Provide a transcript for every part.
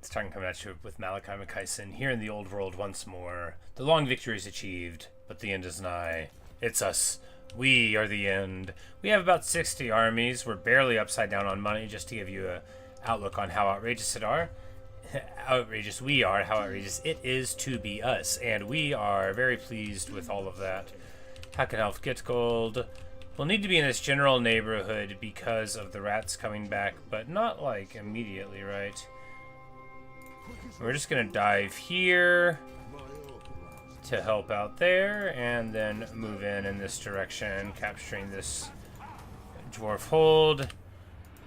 It's time coming at you with Malakai McKyson here in the old world once more. The long victory is achieved, but the end is nigh. It's us. We are the end. We have about 60 armies. We're barely upside down on money, just to give you a outlook on how outrageous it are. Outrageous we are, how outrageous it is to be us. And we are very pleased with all of that. How can Elf get gold? We'll need to be in this general neighborhood because of the rats coming back, but not like immediately, right? We're just going to dive here to help out there, and then move in this direction, capturing this dwarf hold,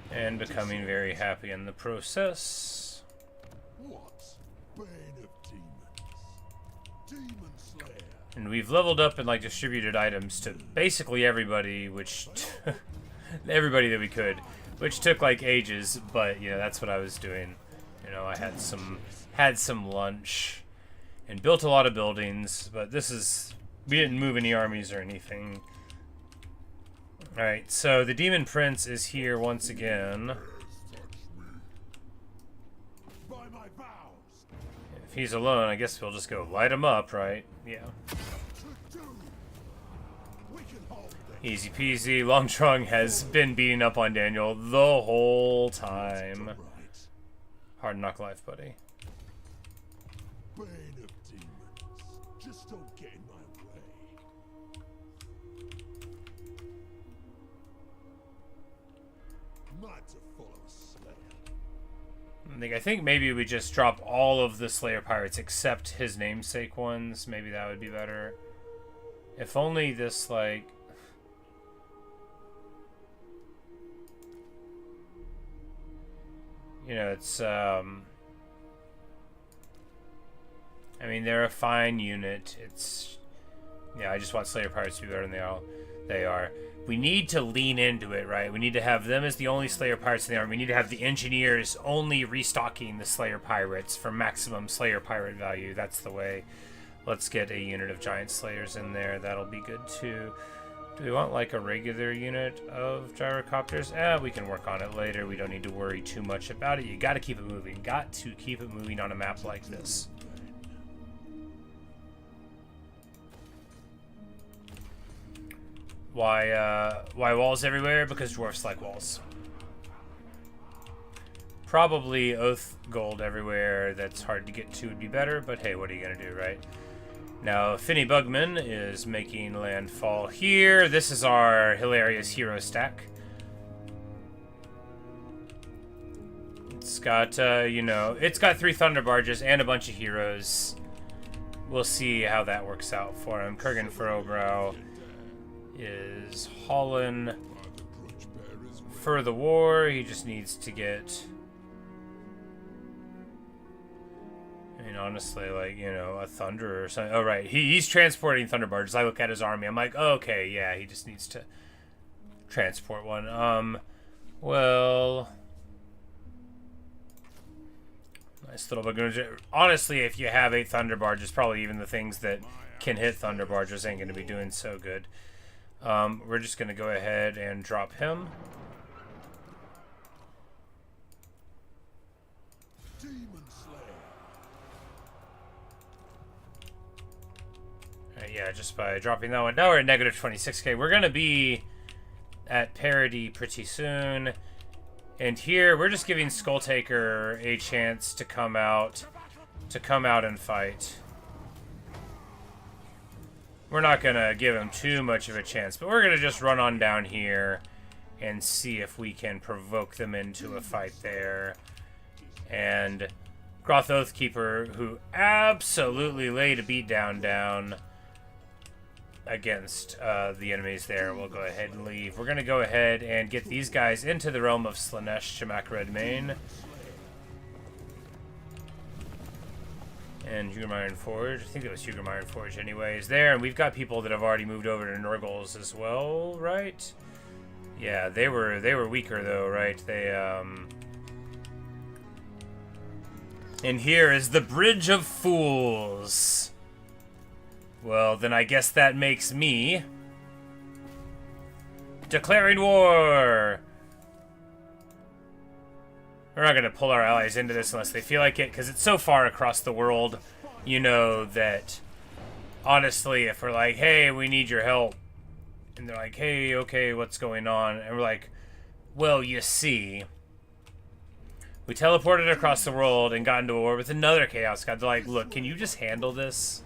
and becoming very happy in the process. And we've leveled up and like distributed items to basically everybody, which everybody that we could, which took like ages, but you know, that's what I was doing. You know, I had some lunch and built a lot of buildings, but we didn't move any armies or anything. Alright, so the Demon Prince is here once again. If he's alone, I guess we'll just go light him up, right? Yeah. Easy peasy. Longtrong has been beating up on Daniel the whole time. Hard knock life, buddy. Bane of demons. Just don't get in my way. Not to follow Slayer. I think maybe we just drop all of the Slayer pirates except his namesake ones. Maybe that would be better. If only this, like... You know, it's, I mean, they're a fine unit. It's... Yeah, I just want Slayer pirates to be better than they are. We need to lean into it, right? We need to have them as the only Slayer pirates in the army. We need to have the engineers only restocking the Slayer pirates for maximum Slayer pirate value. That's the way. Let's get a unit of giant Slayers in there. That'll be good too. Do we want like a regular unit of gyrocopters? We can work on it later. We don't need to worry too much about it. You gotta keep it moving. Got to keep it moving on a map like this. Why walls everywhere? Because dwarfs like walls. Probably oath gold everywhere that's hard to get to would be better, but hey, what are you gonna do, right? Now, Finny Bugman is making landfall here. This is our hilarious hero stack. It's got, you know, it's got 3 Thunderbarges and a bunch of heroes. We'll see how that works out for him. Kurgan Furrowbrow is hauling for the war. He just needs to get... I mean, honestly, like, you know, a Thunder or something. Oh, right. He's transporting Thunderbarges. I look at his army. I'm like, oh, okay, yeah, he just needs to transport one. Well... Nice little bug. Honestly, if you have 8 Thunderbarges, probably even the things that can hit Thunderbarges ain't going to be doing so good. We're just going to go ahead and drop him. Yeah, just by dropping that one. Now we're at negative 26k. We're going to be at parity pretty soon. And here, we're just giving Skulltaker a chance to come out and fight. We're not going to give him too much of a chance, but we're going to just run on down here and see if we can provoke them into a fight there. And Groth Oathkeeper, who absolutely laid a beat down against the enemies there. We'll go ahead and leave. We're going to go ahead and get these guys into the realm of Slanesh, Shamak Redmane. And Hugrim Ironforge. I think it was Hugrim Ironforge anyways. There, and we've got people that have already moved over to Nurgles as well, right? Yeah, they were weaker though, right? They, And here is the Bridge of Fools. Well, then I guess that makes me declaring war. We're not going to pull our allies into this unless they feel like it, because it's so far across the world, you know, that honestly, if we're like, hey, we need your help, and they're like, hey, okay, what's going on? And we're like, well, you see, we teleported across the world and got into a war with another Chaos God. They're like, look, can you just handle this?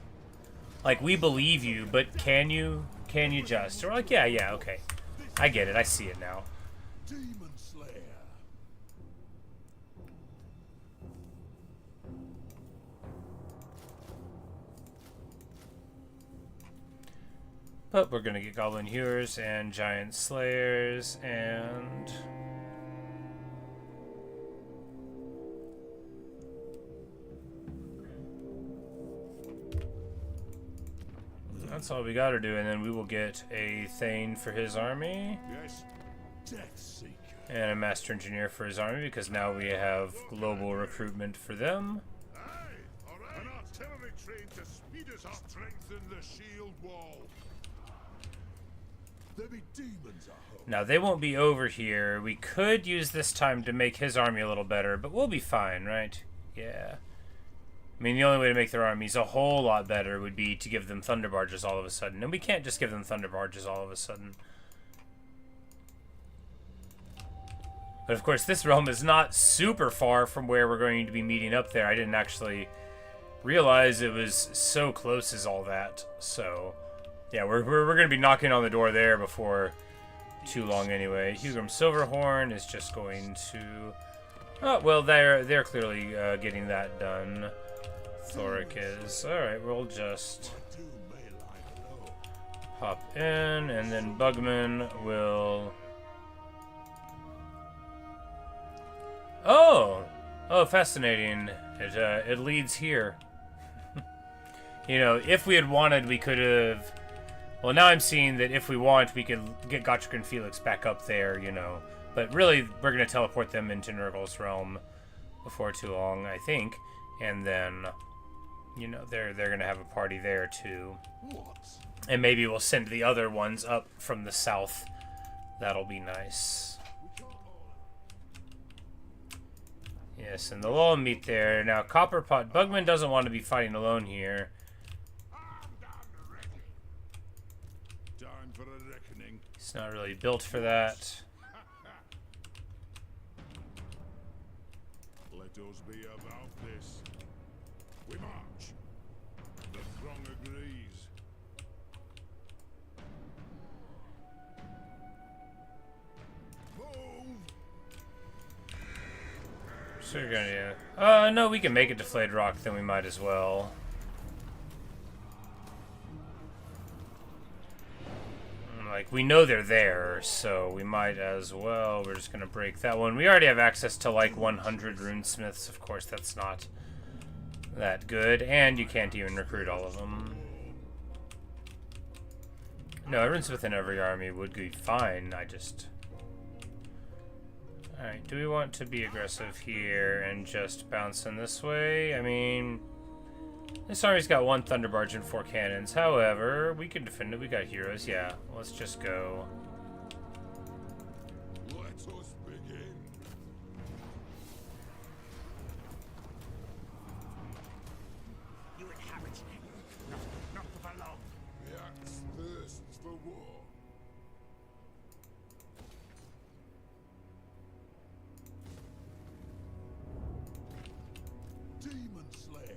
Like, we believe you, but can you? Can you just? And we're like, yeah, okay. I get it. I see it now. Demon Slayer. But we're gonna get Goblin Hewers and Giant Slayers and... That's all we gotta do, and then we will get a Thane for his army. Yes. Death Seeker. And a Master Engineer for his army, because now we have global recruitment for them. Aye, all right. An artillery train to speed us up. Strengthen the shield wall. There be demons at home. Now, they won't be over here. We could use this time to make his army a little better, but we'll be fine, right? Yeah. I mean, the only way to make their armies a whole lot better would be to give them Thunderbarges all of a sudden. And we can't just give them Thunderbarges all of a sudden. But of course, this realm is not super far from where we're going to be meeting up there. I didn't actually realize it was so close as all that. So, yeah, we're going to be knocking on the door there before too long anyway. Hugrim Silverhorn is just going to... Oh, well, they're clearly getting that done. Thoric is. Alright, we'll just hop in, and then Bugman will... Oh! Oh, fascinating. It leads here. You know, if we had wanted, we could have... Well, now I'm seeing that if we want, we could get Gotrek and Felix back up there, you know. But really, we're going to teleport them into Nurgle's realm before too long, I think. And then... You know, they're going to have a party there, too. And maybe we'll send the other ones up from the south. That'll be nice. Yes, and they'll all meet there. Now, Copperpot... Bugman doesn't want to be fighting alone here. Time for a reckoning. He's not really built for that. Let us be about this. We march. The throng agrees. Move. So we're gonna... no, we can make it to Flayed Rock, then we might as well. Like, we know they're there, so we might as well. We're just gonna break that one. We already have access to, like, 100 runesmiths. Of course, that's not that good. And you can't even recruit all of them. No, a runesmith in every army would be fine. I just... Alright, do we want to be aggressive here and just bounce in this way? I mean... This army's got 1 Thunderbarge and 4 cannons. However, we can defend it. We got heroes. Yeah, let's just go. Let us begin. You inhabit not for long. The axe thirsts for war. Demon Slayer.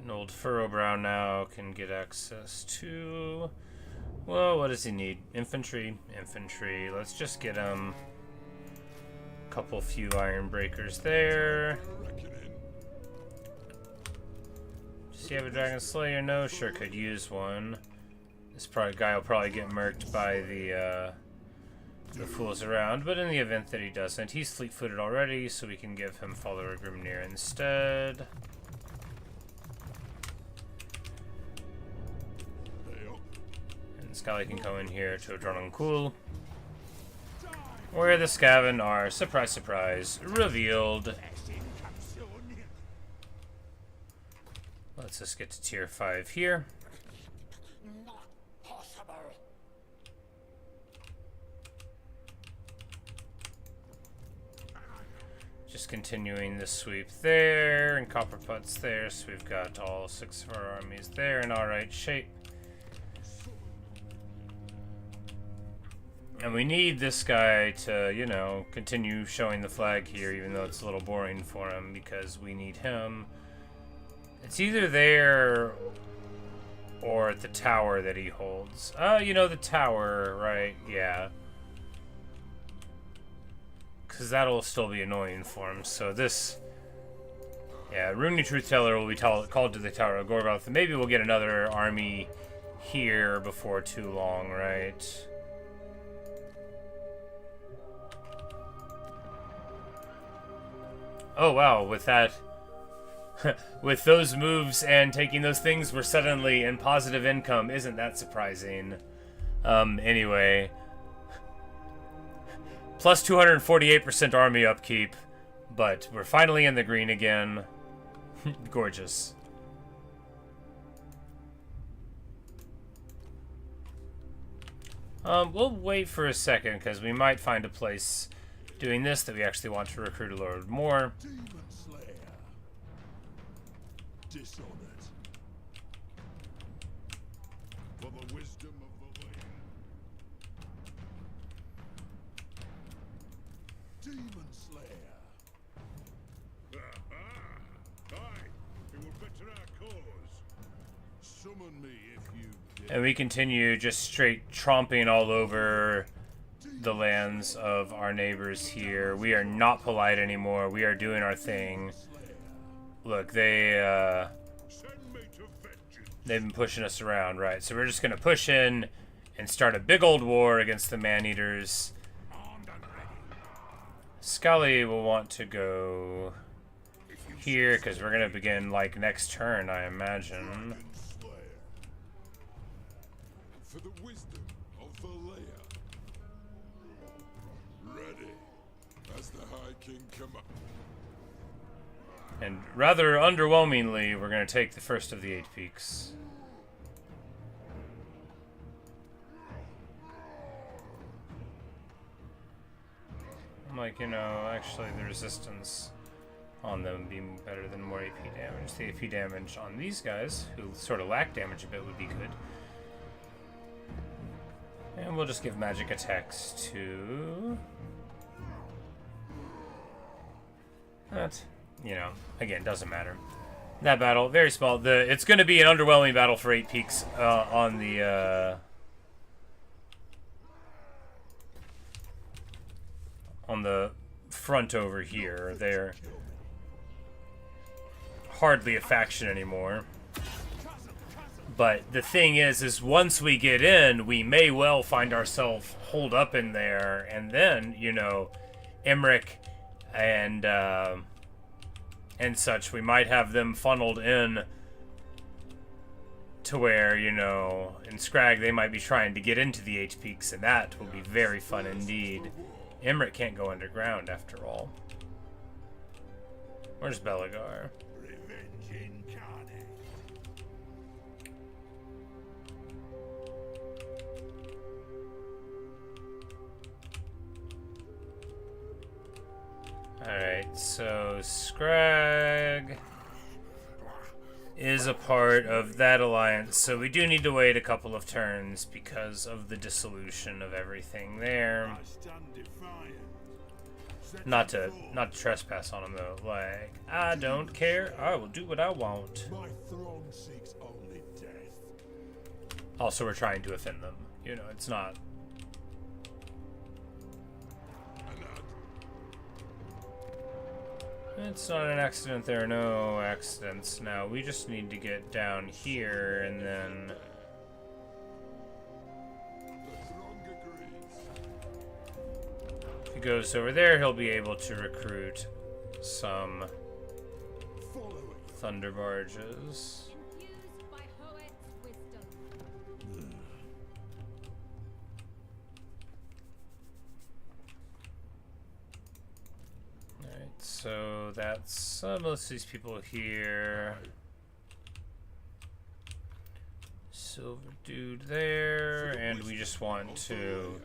An old Furrowbrow now can get access to... Well, what does he need? Infantry. Infantry. Let's just get him a couple few Iron Breakers there. Does he have a Dragon Slayer? No, sure could use one. This guy will probably get murked by the fools around, but in the event that he doesn't, he's fleet-footed already, so we can give him Follower Grimnir instead. Scully can go in here to Adrenaline Cool, where the Skaven are, surprise, surprise, revealed. Let's just get to tier 5 here. Not possible. Just continuing the sweep there, and copper putts there, so we've got all 6 of our armies there in alright shape. And we need this guy to, you know, continue showing the flag here, even though it's a little boring for him, because we need him. It's either there or at the tower that he holds. You know, the tower, right? Yeah. Because that'll still be annoying for him. So this... Yeah, Rooney Truth-Teller will be called to the Tower of Gorgoth. And maybe we'll get another army here before too long, right? Oh, wow. With that... with those moves and taking those things, we're suddenly in positive income. Isn't that surprising? Anyway... Plus 248% army upkeep, but we're finally in the green again. Gorgeous. We'll wait for a second, because we might find a place doing this that we actually want to recruit a load more. Demon Slayer. Dishonored. For the wisdom of the land. Demon Slayer. Aye, it will better our cause. Summon me if you dare. And we continue just straight tromping all over the lands of our neighbors here. We are not polite anymore. We are doing our thing. Look, they've been pushing us around, right? So we're just gonna push in and start a big old war against the Maneaters. Scully will want to go here because we're gonna begin like next turn, I imagine. For the wisdom of the layer. Ready as the High King come up. And rather underwhelmingly, we're gonna take the first of the 8 peaks. I'm like, you know, actually the resistance on them being better than more AP damage. The AP damage on these guys, who sort of lack damage a bit, would be good. And we'll just give magic attacks to... That, you know, again, doesn't matter. That battle, very small. It's going to be an underwhelming battle for 8 peaks on the front over here. They're hardly a faction anymore. But the thing is once we get in, we may well find ourselves holed up in there, and then, you know, Emmerich and such, we might have them funneled in to where, you know, in Scrag they might be trying to get into the 8 peaks, and that will be very fun indeed. Emmerich can't go underground after all. Where's Belegar? Revenge incarnate. Alright, so Scrag is a part of that alliance, so we do need to wait a couple of turns because of the dissolution of everything there. I stand defiant. Not to trespass on them though. Like, I don't care. I will do what I want. My throne seeks only death. Also, we're trying to offend them. You know, it's not. It's not an accident. There are no accidents now. We just need to get down here and then. If he goes over there, he'll be able to recruit some Thunderbarges. Infused by Hoet's wisdom. Alright, so that's most of these people here. Silver dude there, and we just want to.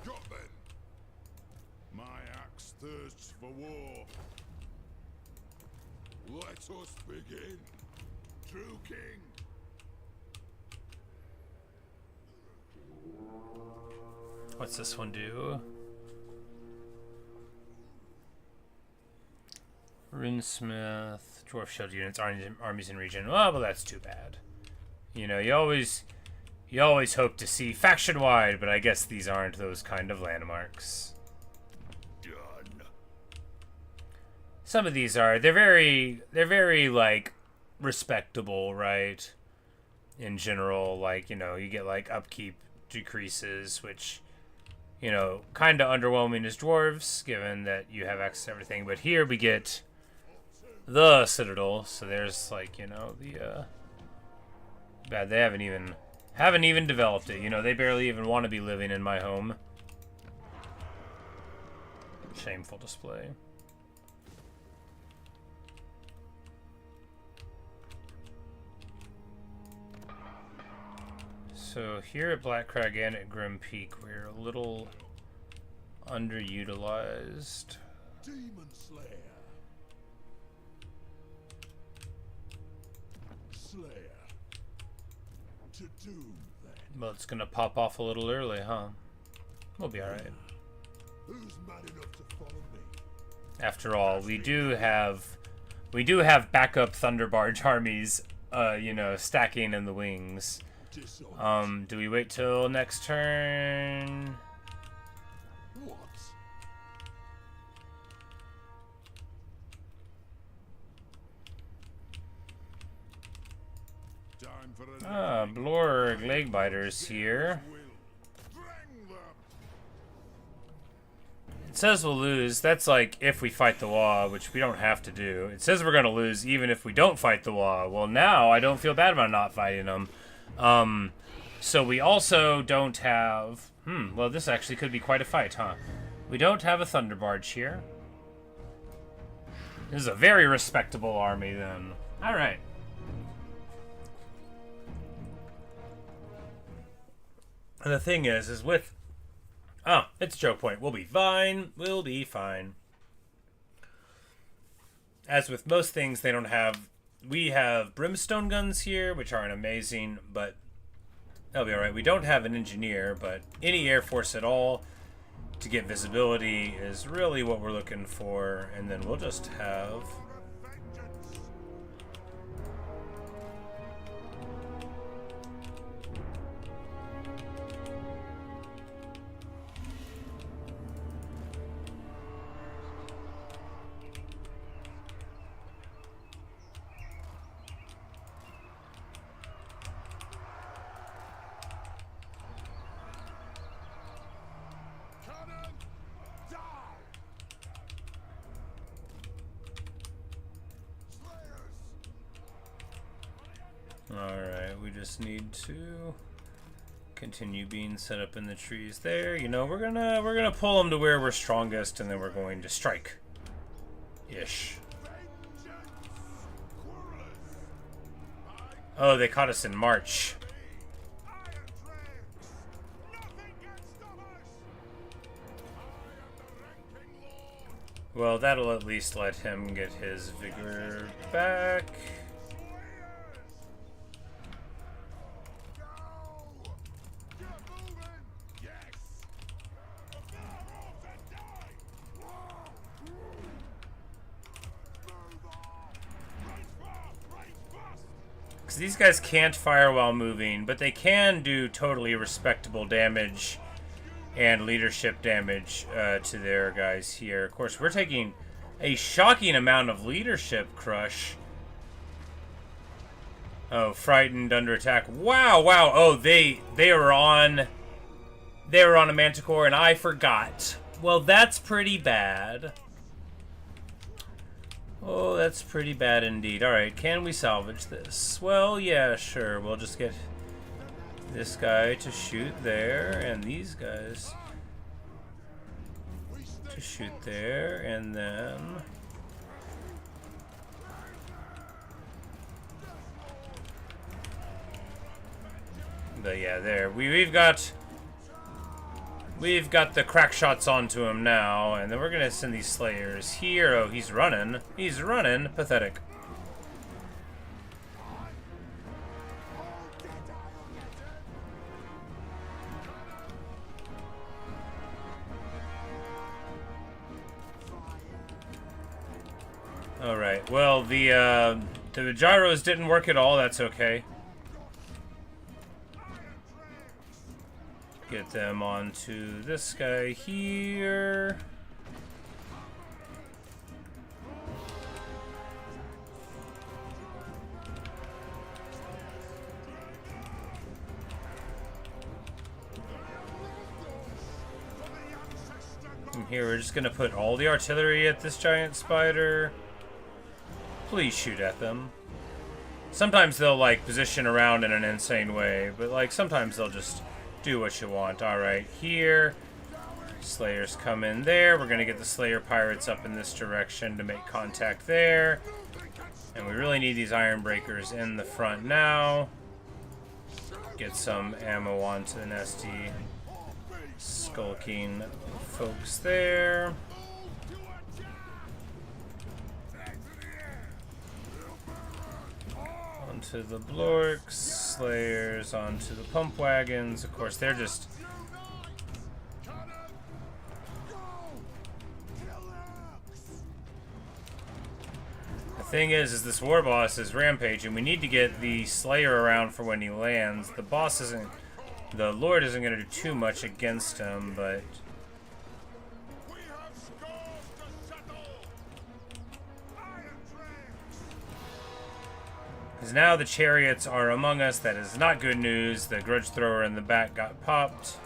Got then. My axe thirsts for war. Let us begin. True king. What's this one do? Runesmith, Dwarf Shield units, armies in region. Oh, well, that's too bad. You know, you always hope to see faction-wide, but I guess these aren't those kind of landmarks. Done. Some of these are. They're very like respectable, right? In general, like, you know, you get like upkeep decreases, which, you know, kind of underwhelming as dwarves, given that you have access to everything. But here we get the Citadel, so there's like, you know, the bad. They haven't even developed it. You know, they barely even want to be living in my home. Shameful display. So here at Black Crag and at Grim Peak, we're a little underutilized. Demon Slayer. Slayer. To doom then. Well, it's gonna pop off a little early, huh? We'll be alright. Who's mad enough to follow me? After all, we do have backup Thunderbarge armies, you know, stacking in the wings. Dishonest. Do we wait till next turn? What? Time for a Blorg Legbiters here. It says we'll lose. That's like if we fight the Wa, which we don't have to do. It says we're gonna lose even if we don't fight the Wa. Well, now I don't feel bad about not fighting them. So we also don't have... well, this actually could be quite a fight, huh? We don't have a Thunderbarge here. This is a very respectable army, then. Alright. And the thing is with... Oh, it's Choke Point. We'll be fine. We'll be fine. As with most things, they don't have... We have brimstone guns here, which aren't amazing, but that'll be alright. We don't have an engineer, but any air force at all to get visibility is really what we're looking for, and then we'll just have... Alright, we just need to continue being set up in the trees there. You know, we're gonna pull them to where we're strongest, and then we're going to strike. Ish. Oh, they caught us in March. Well, that'll at least let him get his vigor back. Because these guys can't fire while moving, but they can do totally respectable damage and leadership damage to their guys here. Of course, we're taking a shocking amount of leadership crush. Oh, frightened, under attack. Wow, wow. Oh, they were on a Manticore, and I forgot. Well, that's pretty bad. Oh, that's pretty bad indeed. Alright, can we salvage this? Well, yeah, sure. We'll just get this guy to shoot there, and these guys to shoot there, and then... But yeah, there. We've got the crack shots onto him now, and then we're gonna send these slayers here. Oh, he's running. He's running. Pathetic. Alright, well, the gyros didn't work at all. That's okay. Get them onto this guy here. From here, we're just gonna put all the artillery at this giant spider. Please shoot at them. Sometimes they'll, like, position around in an insane way, but, like, sometimes they'll just do what you want. Alright, here. Slayers come in there. We're gonna get the Slayer Pirates up in this direction to make contact there. And we really need these Iron Breakers in the front now. Get some ammo onto the nasty skulking folks there. Onto the Blorks, Slayers, onto the Pump Wagons. Of course, they're just... The thing is this war boss is rampaging. We need to get the Slayer around for when he lands. The boss isn't... The Lord isn't going to do too much against him, but... Because now the chariots are among us. That is not good news. The grudge thrower in the back got popped.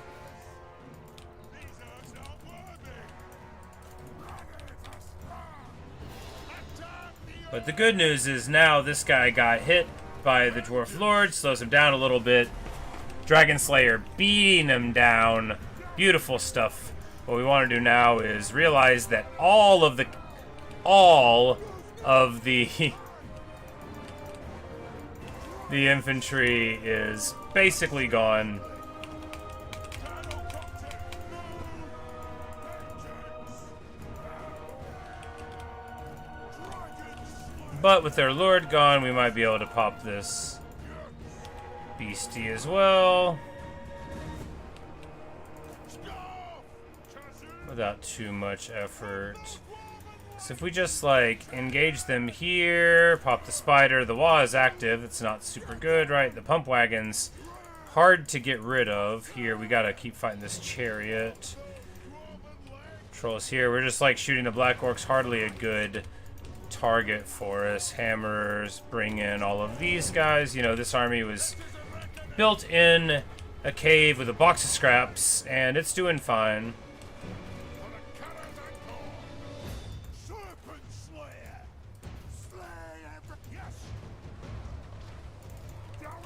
But the good news is now this guy got hit by the Dwarf Lord. Slows him down a little bit. Dragon Slayer beating him down. Beautiful stuff. What we want to do now is realize that all of the the infantry is basically gone. But with their lord gone, we might be able to pop this beastie as well. Without too much effort. So if we just, like, engage them here, pop the spider, the wall is active, it's not super good, right? The pump wagon's hard to get rid of. Here, we gotta keep fighting this chariot. Trolls here, we're just, like, shooting the Black Orcs, hardly a good target for us. Hammers, bring in all of these guys. You know, this army was built in a cave with a box of scraps, and it's doing fine.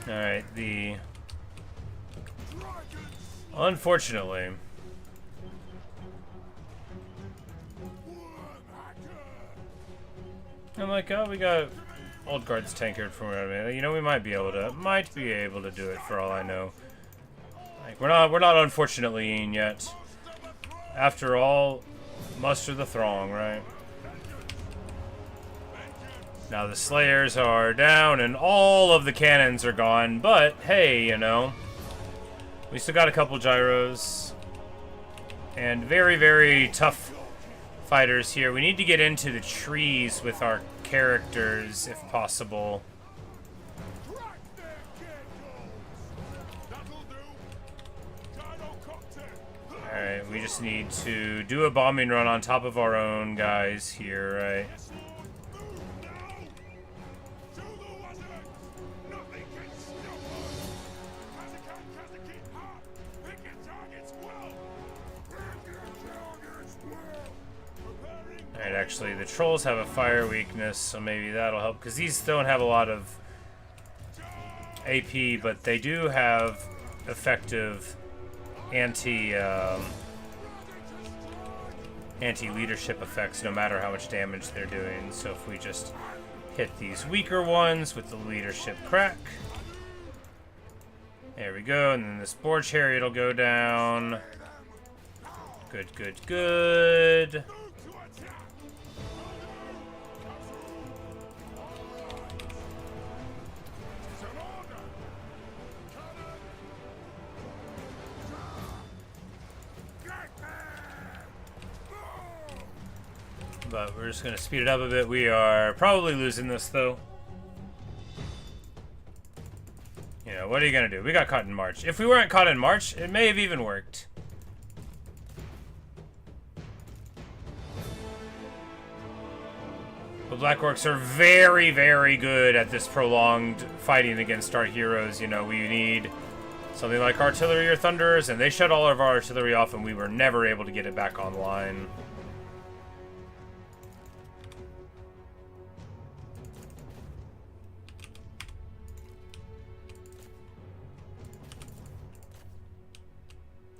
Alright, unfortunately... I'm like, oh, we got old guards tankered from wherever. You know, we might be able to do it for all I know. Like, we're not unfortunately in yet. After all, muster the throng, right? Now the Slayers are down and all of the cannons are gone, but hey, you know, we still got a couple gyros and very, very tough fighters here. We need to get into the trees with our characters if possible. Alright, we just need to do a bombing run on top of our own guys here, right? Alright, actually, the trolls have a fire weakness, so maybe that'll help. Because these don't have a lot of AP, but they do have effective anti-leadership effects no matter how much damage they're doing. So if we just hit these weaker ones with the leadership crack. There we go, and then this boar chariot will go down. Good, good, good. but we're just gonna speed it up a bit. We are probably losing this though. You know, what are you gonna do? We got caught in March. If we weren't caught in March, it may have even worked. The Black Orcs are very, very good at this prolonged fighting against our heroes. You know, we need something like artillery or thunders, and they shut all of our artillery off, and we were never able to get it back online.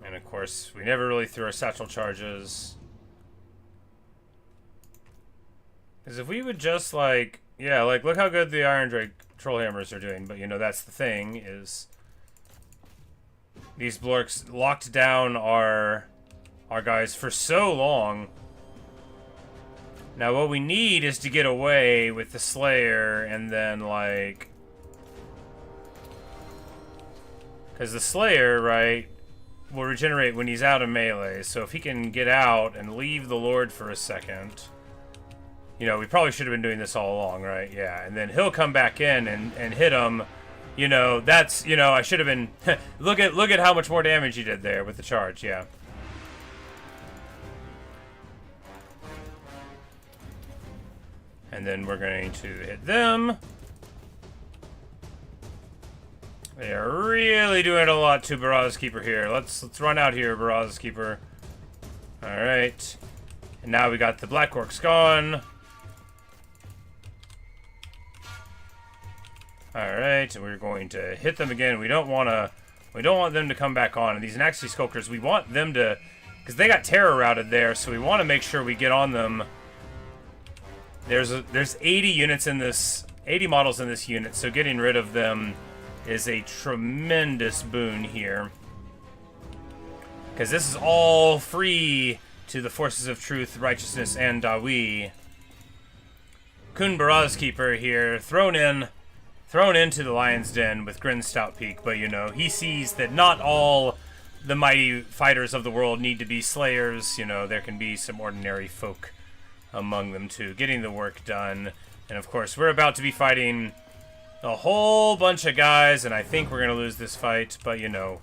And of course, we never really threw our satchel charges. Because if we would just, like, yeah, like, look how good the Iron Drake Trollhammers are doing. But, you know, that's the thing, is these Blorks locked down our guys for so long. Now, what we need is to get away with the Slayer and then, like... Because the Slayer, right, will regenerate when he's out of melee. So if he can get out and leave the Lord for a second... You know, we probably should have been doing this all along, right? Yeah, and then he'll come back in and hit him. You know, that's, you know, I should have been... look at how much more damage he did there with the charge, yeah. And then we're going to hit them. They are really doing a lot to Baraz Keeper here. Let's run out here, Baraz Keeper. Alright. And now we got the Black Orcs gone. Alright, and we're going to hit them again. We don't want them to come back on. And these Naxi Skulkers, we want them to, because they got terror routed there, so we want to make sure we get on them. There's 80 units in this, 80 models in this unit, so getting rid of them is a tremendous boon here. Because this is all free to the forces of truth, righteousness, and Dawi. Kun Baraz Keeper here, thrown into the Lion's Den with Grin Stout Peak, but you know, he sees that not all the mighty fighters of the world need to be slayers. You know, there can be some ordinary folk among them too, getting the work done. And of course, we're about to be fighting a whole bunch of guys, and I think we're going to lose this fight, but you know,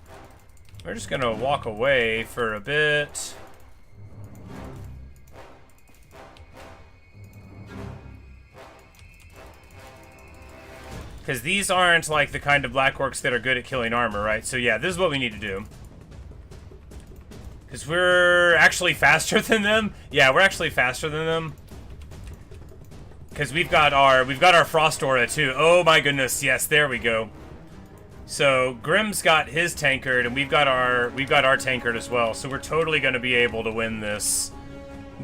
we're just going to walk away for a bit. Because these aren't like the kind of Black Orcs that are good at killing armor, right? So yeah, this is what we need to do. Because we're actually faster than them. Yeah, we're actually faster than them. Because we've got our Frost Aura too. Oh my goodness, yes, there we go. So Grimm's got his tankard, and we've got our tankard as well. So we're totally going to be able to win this.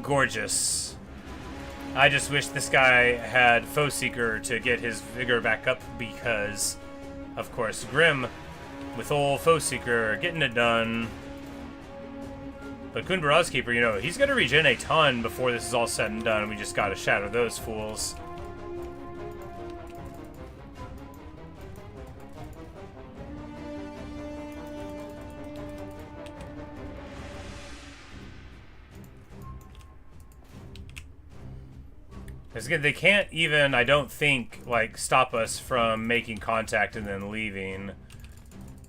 Gorgeous. I just wish this guy had Foe Seeker to get his vigor back up, because, of course, Grimm, with old Foe Seeker, getting it done. But Kun Baraz Keeper, you know, he's going to regen a ton before this is all said and done. We just got to shatter those fools. Because again, they can't even, I don't think, like, stop us from making contact and then leaving.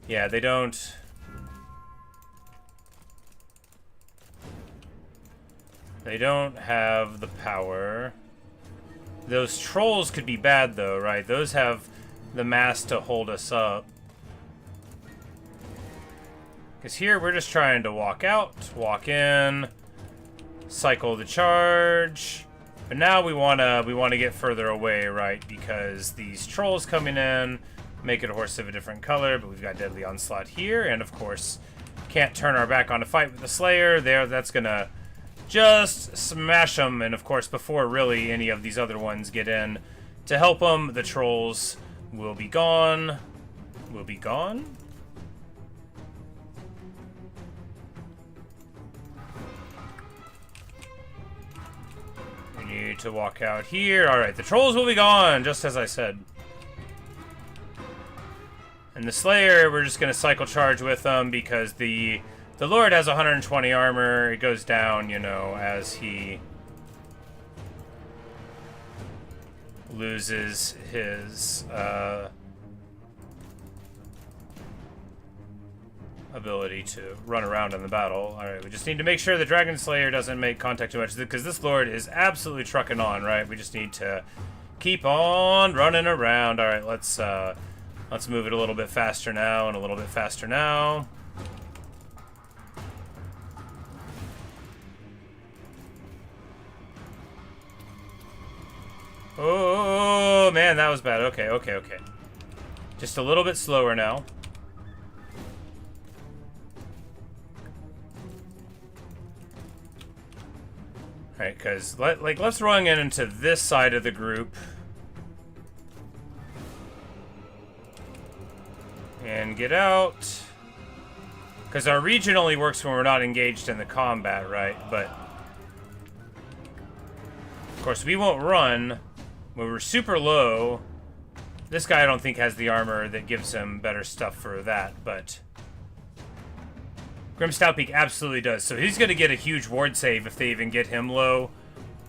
Yeah, they don't. They don't have the power. Those trolls could be bad, though, right? Those have the mass to hold us up. Because here, we're just trying to walk out, walk in, cycle the charge. But now we wanna get further away, right? Because these trolls coming in make it a horse of a different color, but we've got Deadly Onslaught here, and of course, can't turn our back on a fight with the Slayer. That's gonna just smash them, and of course, before really any of these other ones get in to help them, the trolls will be gone. Will be gone? Need to walk out here. Alright, the trolls will be gone, just as I said. And the Slayer, we're just going to cycle charge with them, because the Lord has 120 armor. It goes down, you know, as he loses his ability to run around in the battle. Alright, we just need to make sure the Dragon Slayer doesn't make contact too much, because this Lord is absolutely trucking on, right? We just need to keep on running around. Alright, let's move it a little bit faster now, and a little bit faster now. Oh, man, that was bad. Okay, okay, okay. Just a little bit slower now. Alright, because, let's run into this side of the group. And get out. Because our region only works when we're not engaged in the combat, right? But, of course, we won't run when we're super low. This guy I don't think has the armor that gives him better stuff for that, but Grim Stoutpeak absolutely does. So he's going to get a huge ward save if they even get him low.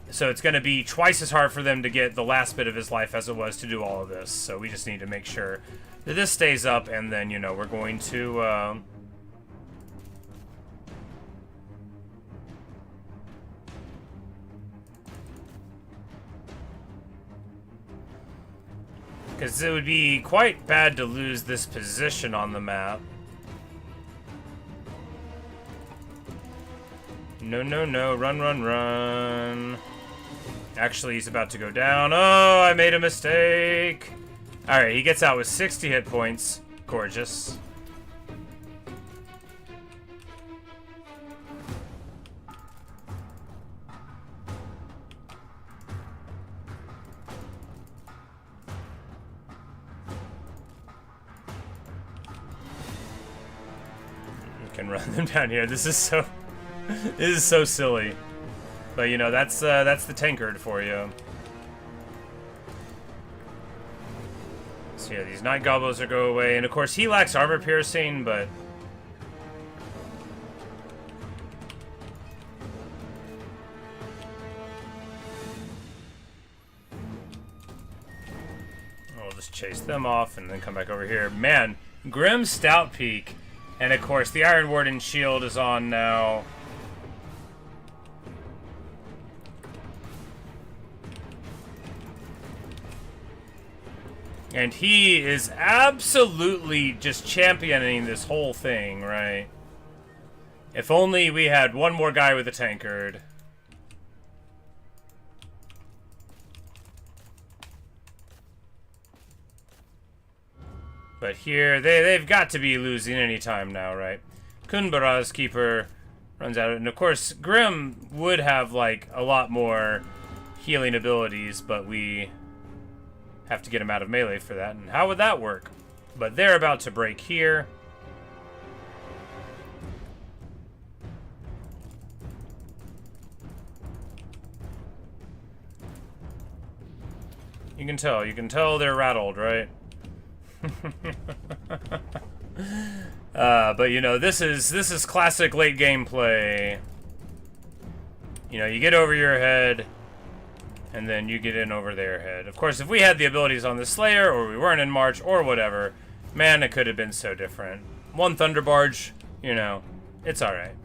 So it's going to be twice as hard for them to get the last bit of his life as it was to do all of this. So we just need to make sure that this stays up, and then, you know, we're going to because it would be quite bad to lose this position on the map. No, no, no. Run, run, run. Actually, he's about to go down. Oh, I made a mistake. Alright, he gets out with 60 hit points. Gorgeous. Can run them down here. This is so silly. But you know, that's the tankard for you. So yeah, these night goblins are go away, and of course he lacks armor piercing, but we'll just chase them off and then come back over here. Man, Grim Stoutpeak. And of course, the Iron Warden shield is on now. And he is absolutely just championing this whole thing, right? If only we had one more guy with a tankard. But here, they've got to be losing any time now, right? Kunbaraz Keeper runs out. And of course, Grim would have, like, a lot more healing abilities, but we have to get him out of melee for that. And how would that work? But they're about to break here. You can tell they're rattled, right? But you know, this is classic late game play. You know, you get over your head, and then you get in over their head. Of course, if we had the abilities on the Slayer, or we weren't in March, or whatever, man, it could have been so different. One Thunderbarge, you know, it's alright.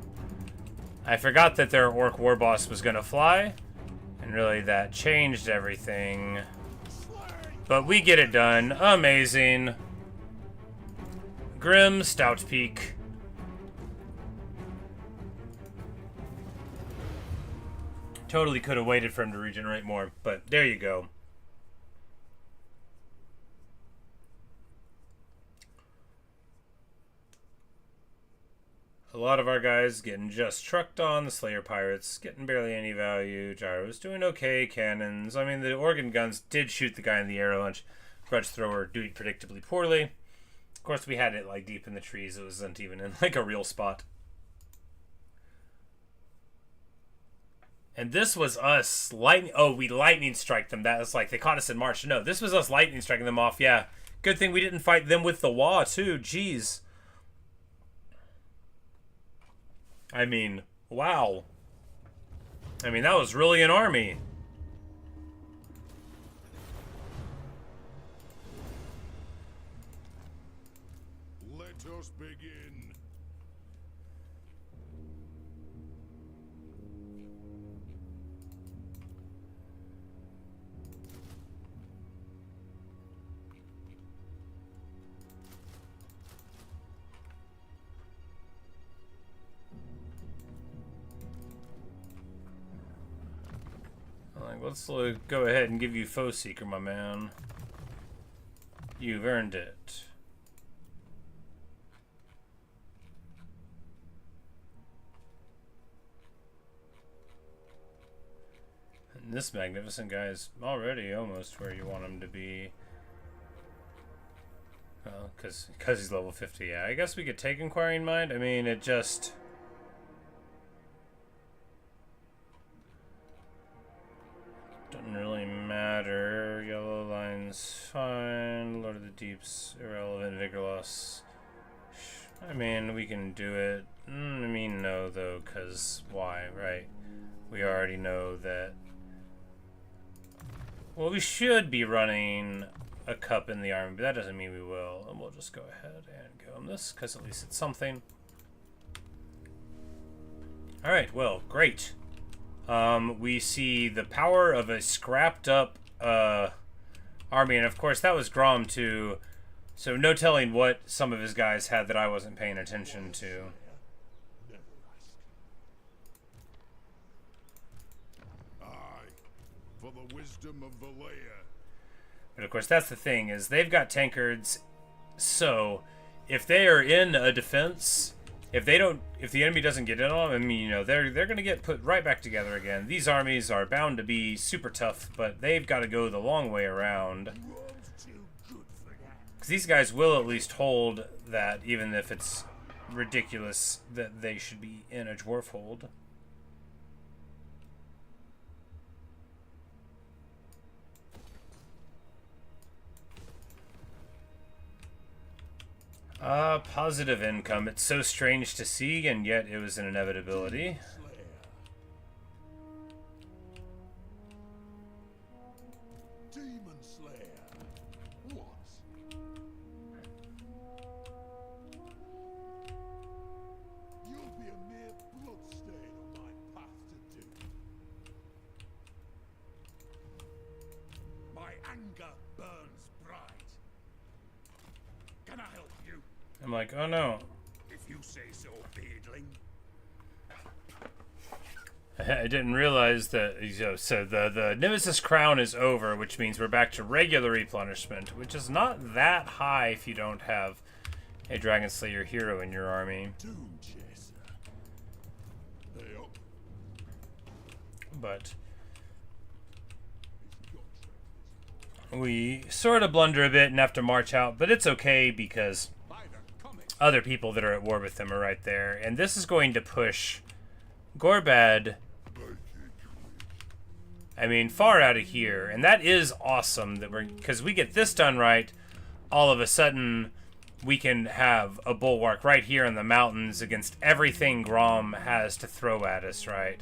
I forgot that their Orc War Boss was gonna fly, and really that changed everything. But we get it done. Amazing. Grim Stoutpeak. Totally could have waited for him to regenerate more, but there you go. A lot of our guys getting just trucked on. The Slayer Pirates getting barely any value. Gyro's doing okay. Cannons. I mean, the organ guns did shoot the guy in the arrow launch. Grudge Thrower doing predictably poorly. Of course, we had it like deep in the trees. It wasn't even in like a real spot. And this was us lightning. Oh, we lightning strike them. That was like they caught us in March. No, this was us lightning striking them off. Yeah, good thing we didn't fight them with the Wa too. Jeez. I mean, wow. I mean, that was really an army. Let us begin. Like, let's go ahead and give you Foe Seeker, my man. You've earned it. And this magnificent guy is already almost where you want him to be. Well, because he's level 50. Yeah, I guess we could take Inquiring Mind. I mean, it just... doesn't really matter. Yellow line's fine. Lord of the Deep's irrelevant. Vigor loss. I mean, we can do it. I mean, no, though, because why, right? We already know that... well, we should be running a cup in the army, but that doesn't mean we will. And we'll just go ahead and go on this, because at least it's something. Alright, well, great. We see the power of a scrapped up army, and of course that was Grom too, so no telling what some of his guys had that I wasn't paying attention to. Aye, for the wisdom of Belegar. But of course that's the thing, is they've got tankards, so if they are in a defense, if the enemy doesn't get in on them, I mean, you know, they're gonna get put right back together again. These armies are bound to be super tough, but they've got to go the long way around. Because these guys will at least hold that, even if it's ridiculous that they should be in a dwarf hold. Positive income. It's so strange to see, and yet it was an inevitability. Demon Slayer. What? You'll be a mere bloodstain on my path to doom. My anger burns bright. Can I help you? I'm like, oh no. If you say so, beardling. I didn't realize that, you know, so the Nemesis Crown is over, which means we're back to regular replenishment, which is not that high if you don't have a Dragon Slayer hero in your army. Doom Chaser. Hey up. But we sort of blunder a bit and have to march out, but it's okay because other people that are at war with them are right there. And this is going to push Gorbad, I mean, far out of here. And that is awesome that because we get this done right, all of a sudden we can have a bulwark right here in the mountains against everything Grom has to throw at us, right?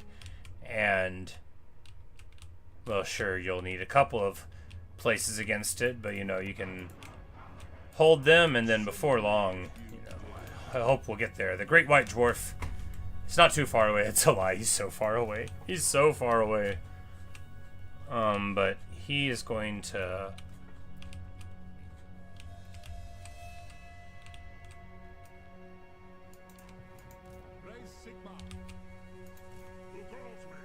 And, well, sure, you'll need a couple of places against it, but, you know, you can hold them, and then before long, you know, I hope we'll get there. The Great White Dwarf, it's not too far away. It's a lie. He's so far away. He's so far away. But he is going to... Raise Sigma. Who calls me?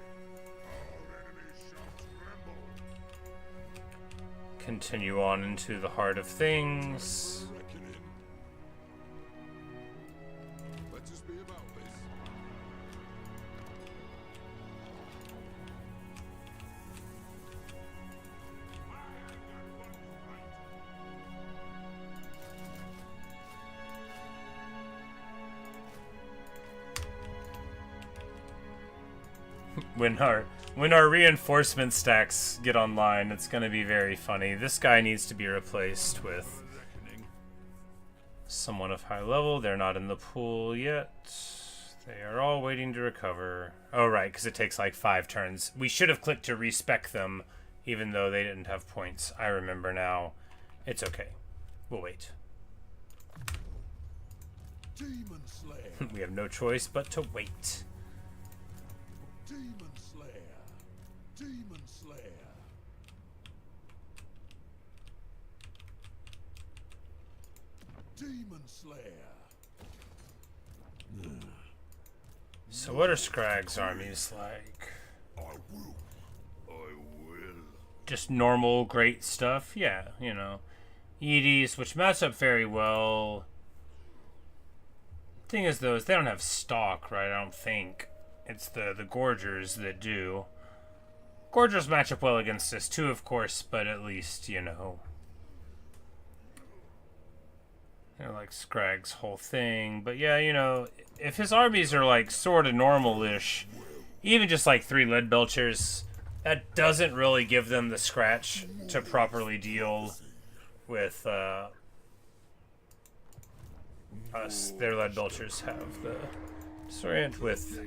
Our enemies shall tremble. continue on into the heart of things. Let us be about this. When our reinforcement stacks get online, it's gonna be very funny. This guy needs to be replaced with someone of high level. They're not in the pool yet. They are all waiting to recover. Oh, right, because it takes like 5 turns. We should have clicked to respec them, even though they didn't have points. I remember now. It's okay. We'll wait. Demon Slayer. We have no choice but to wait. Demon Slayer. Demon Slayer. Demon Slayer. So what are Scragg's armies like? I will. I will. Just normal great stuff? Yeah, you know. Edie's, which match up very well. Thing is, though, is they don't have stock, right? I don't think. It's the Gorgers that do. Gorgers match up well against us, too, of course, but at least, you know. They're like Scragg's whole thing. But yeah, you know, if his armies are like sort of normal-ish, even just like 3 lead belchers, that doesn't really give them the scratch to properly deal with us. Their lead belchers have the disorient with,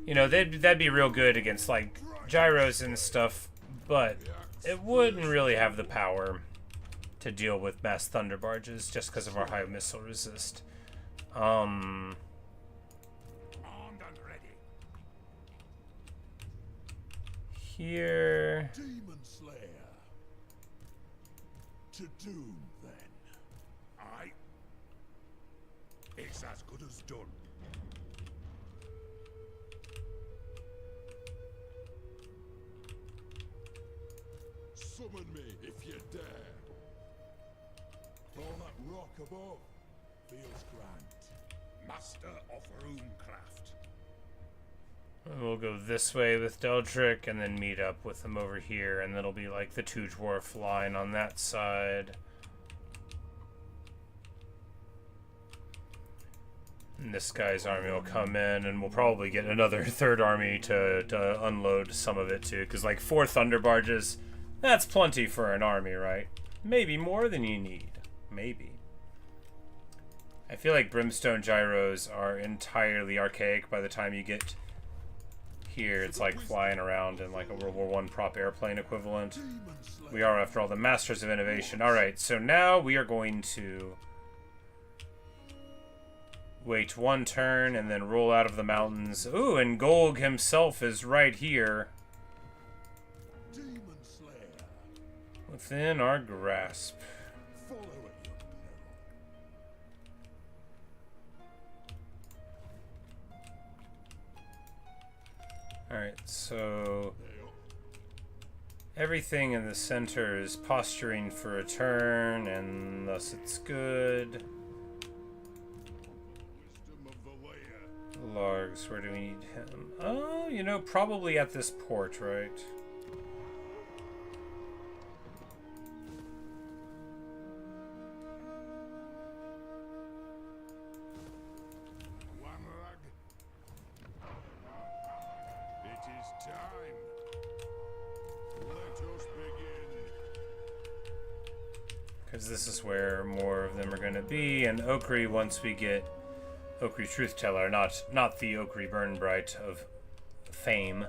you know, that'd be real good against like gyros and stuff, but it wouldn't really have the power to deal with mass Thunderbarges just because of our high missile resist. Armed and ready. Here. Demon Slayer. To doom, then. Aye. It's as good as done. Summon me if you dare. All that rock above feels grand. Master of runecraft. We'll go this way with Deldrick and then meet up with them over here, and it'll be like the 2 dwarf line on that side. And this guy's army will come in, and we'll probably get another 3rd army to unload some of it too, because like 4 Thunderbarges, that's plenty for an army, right? Maybe more than you need. Maybe. I feel like Brimstone Gyros are entirely archaic by the time you get here. It's like flying around in like a World War I prop airplane equivalent. We are, after all, the masters of innovation. Alright, so now we are going to wait 1 turn and then roll out of the mountains. Ooh, and Golg himself is right here. Demon Slayer. Within our grasp. Follow it, young devil. Alright, so everything in the center is posturing for a turn, and thus it's good. Wisdom of the layer. Largs, where do we need him? Oh, you know, probably at this port, right? Wamrag. It is time. Let us begin. Because this is where more of them are going to be, and Okri, once we get Okri Truthteller, not the Okri Burnbright of fame,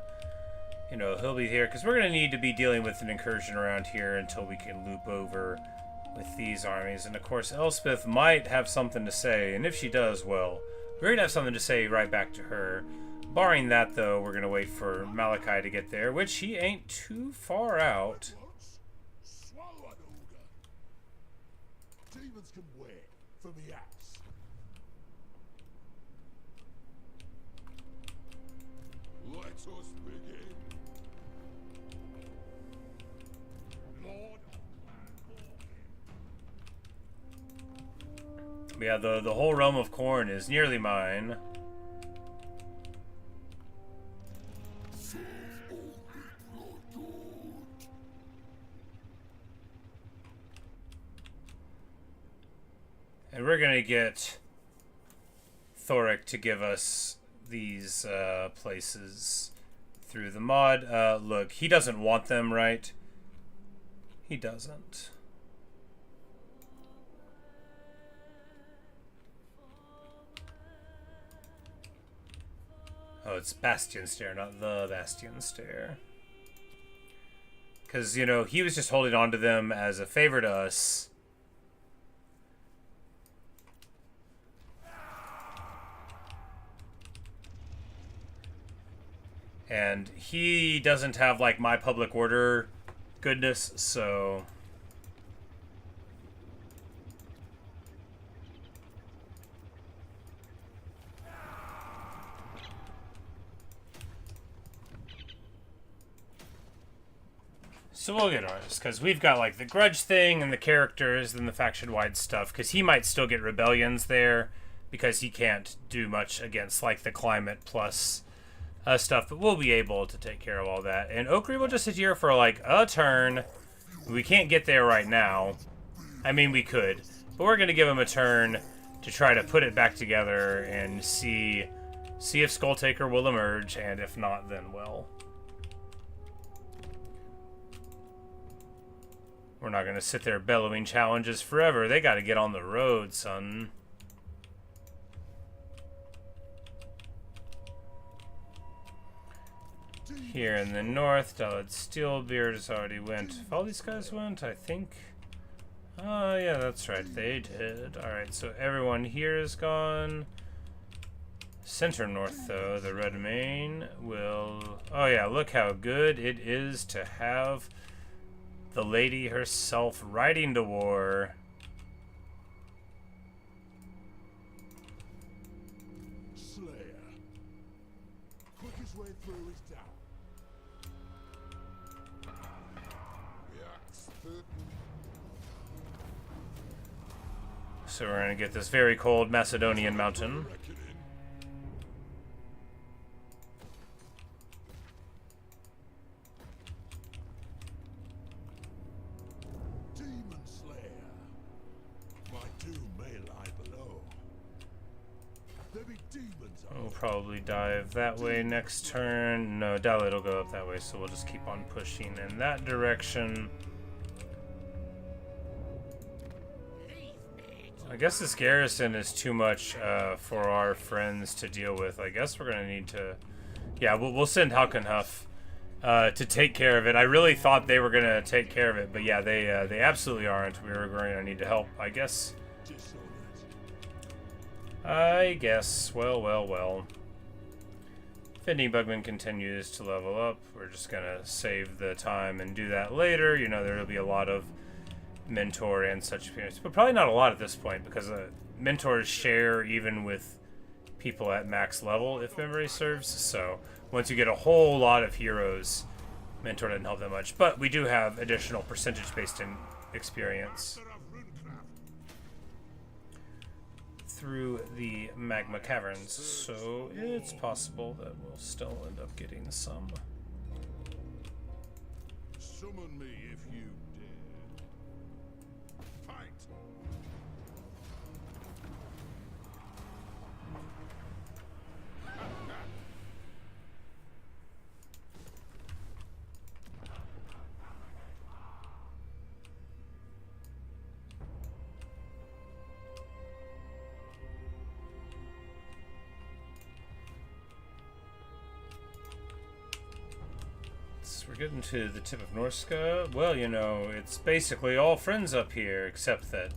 you know, he'll be here, because we're going to need to be dealing with an incursion around here until we can loop over with these armies. And of course, Elspeth might have something to say, and if she does, well, we're going to have something to say right back to her. Barring that, though, we're going to wait for Malakai to get there, which he ain't too far out. Once, swallow an ogre. Demons can wait for the axe. Let us begin. Lord of Yeah, the whole realm of corn is nearly mine. And we're gonna get Thoric to give us these places through the mod. Look, he doesn't want them, right? He doesn't. Oh, it's Bastion Stair, not the Bastion Stair. Because, you know, he was just holding on to them as a favor to us. And he doesn't have, like, my public order goodness, so... So we'll get ours, because we've got, like, the grudge thing and the characters and the faction-wide stuff, because he might still get rebellions there, because he can't do much against, like, the climate plus stuff, but we'll be able to take care of all that. And Okri will just sit here for, like, a turn. We can't get there right now. I mean, we could, but we're going to give him a turn to try to put it back together and see if Skulltaker will emerge, and if not, then well. We're not going to sit there bellowing challenges forever. They got to get on the road, son. Here in the north, Daled Steelbeard has already went. If all these guys went, I think. Oh, yeah, that's right. They did. Alright, so everyone here is gone. Center north, though, the Red Mane will... Oh, yeah, look how good it is to have the lady herself riding to war. Slayer. Quickest way through is down. So we're going to get this very cold Macedonian mountain. Demon Slayer. My doom may lie below. There be demons on We'll probably dive that way next turn. No, Dalit will go up that way, so we'll just keep on pushing in that direction. I guess this garrison is too much for our friends to deal with. I guess we're going to need to... Yeah, we'll send Halkenhuff to take care of it. I really thought they were going to take care of it, but yeah, they absolutely aren't. We're going to need to help, I guess. I guess. Well. Fending Bugman continues to level up. We're just going to save the time and do that later. You know, there'll be a lot of mentor and such appearance, but probably not a lot at this point, because mentors share even with people at max level, if memory serves. So once you get a whole lot of heroes, mentor doesn't help that much, but we do have additional percentage based in experience through the magma caverns, so it's possible that we'll still end up getting some. Summon me if you dare. Fight. We're getting to the tip of Norska. Well, you know, it's basically all friends up here, except that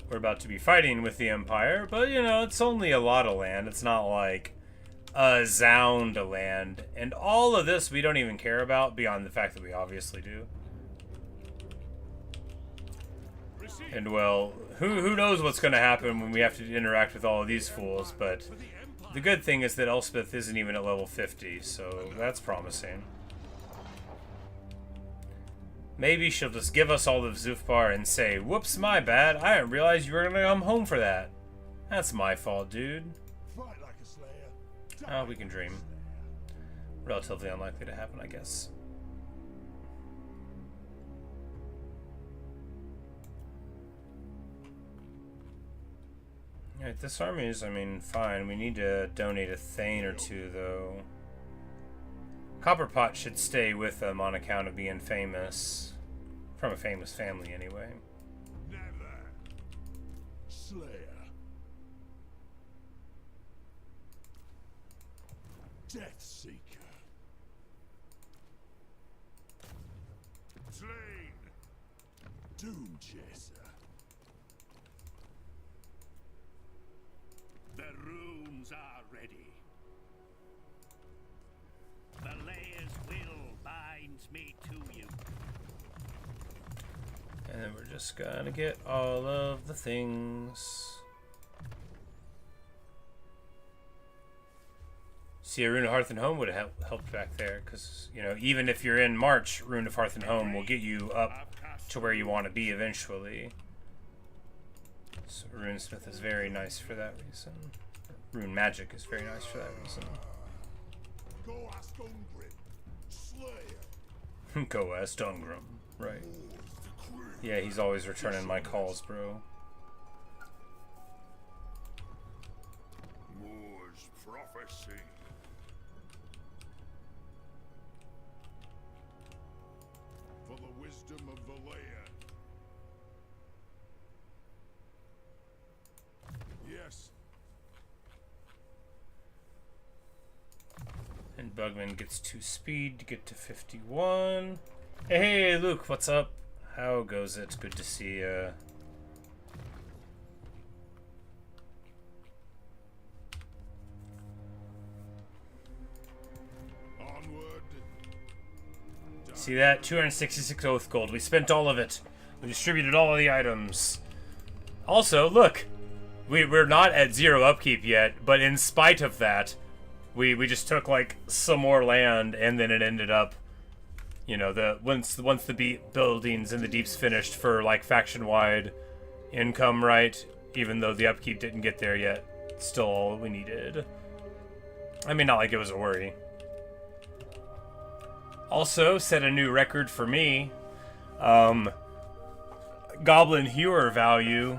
we're about to be fighting with the Empire. But, you know, it's only a lot of land. It's not like a zound land. And all of this we don't even care about, beyond the fact that we obviously do. And, well, who knows what's going to happen when we have to interact with all of these fools. But the good thing is that Elspeth isn't even at level 50, so that's promising. Maybe she'll just give us all of Zufbar and say, whoops, my bad, I didn't realize you were gonna come home for that. That's my fault, dude. Fight like a slayer. Oh, we can dream. Relatively unlikely to happen, I guess. Alright, this army is, I mean, fine. We need to donate a Thane or two, though. Copperpot should stay with them on account of being famous. From a famous family, anyway. Never. Slayer. Death Seeker. Slain. Doom Chaser. The runes are ready. Belegar's will binds me to you. And then we're just gonna get all of the things. See, a Rune of Hearth and Home would have helped back there, because, you know, even if you're in March, Rune of Hearth and Home will get you up to where you want to be eventually. So Runesmith is very nice for that reason. Rune Magic is very nice for that reason. Go ask Ungrim, Slayer. Go ask Dungrim. Right. Yeah, he's always returning my calls, bro. Moore's prophecy. For the wisdom of Valea. Yes. And Bugman gets 2 speed to get to 51. Hey, Luke, what's up? How goes it? Good to see ya. Onward. See that? 266 Oath Gold. We spent all of it. We distributed all of the items. Also, look! We're not at 0 upkeep yet, but in spite of that, we just took, like, some more land, and then it ended up, you know, once the buildings in the deep's finished for, like, faction-wide income, right? Even though the upkeep didn't get there yet, still all we needed. I mean, not like it was a worry. Also, set a new record for me. Goblin Hewer value.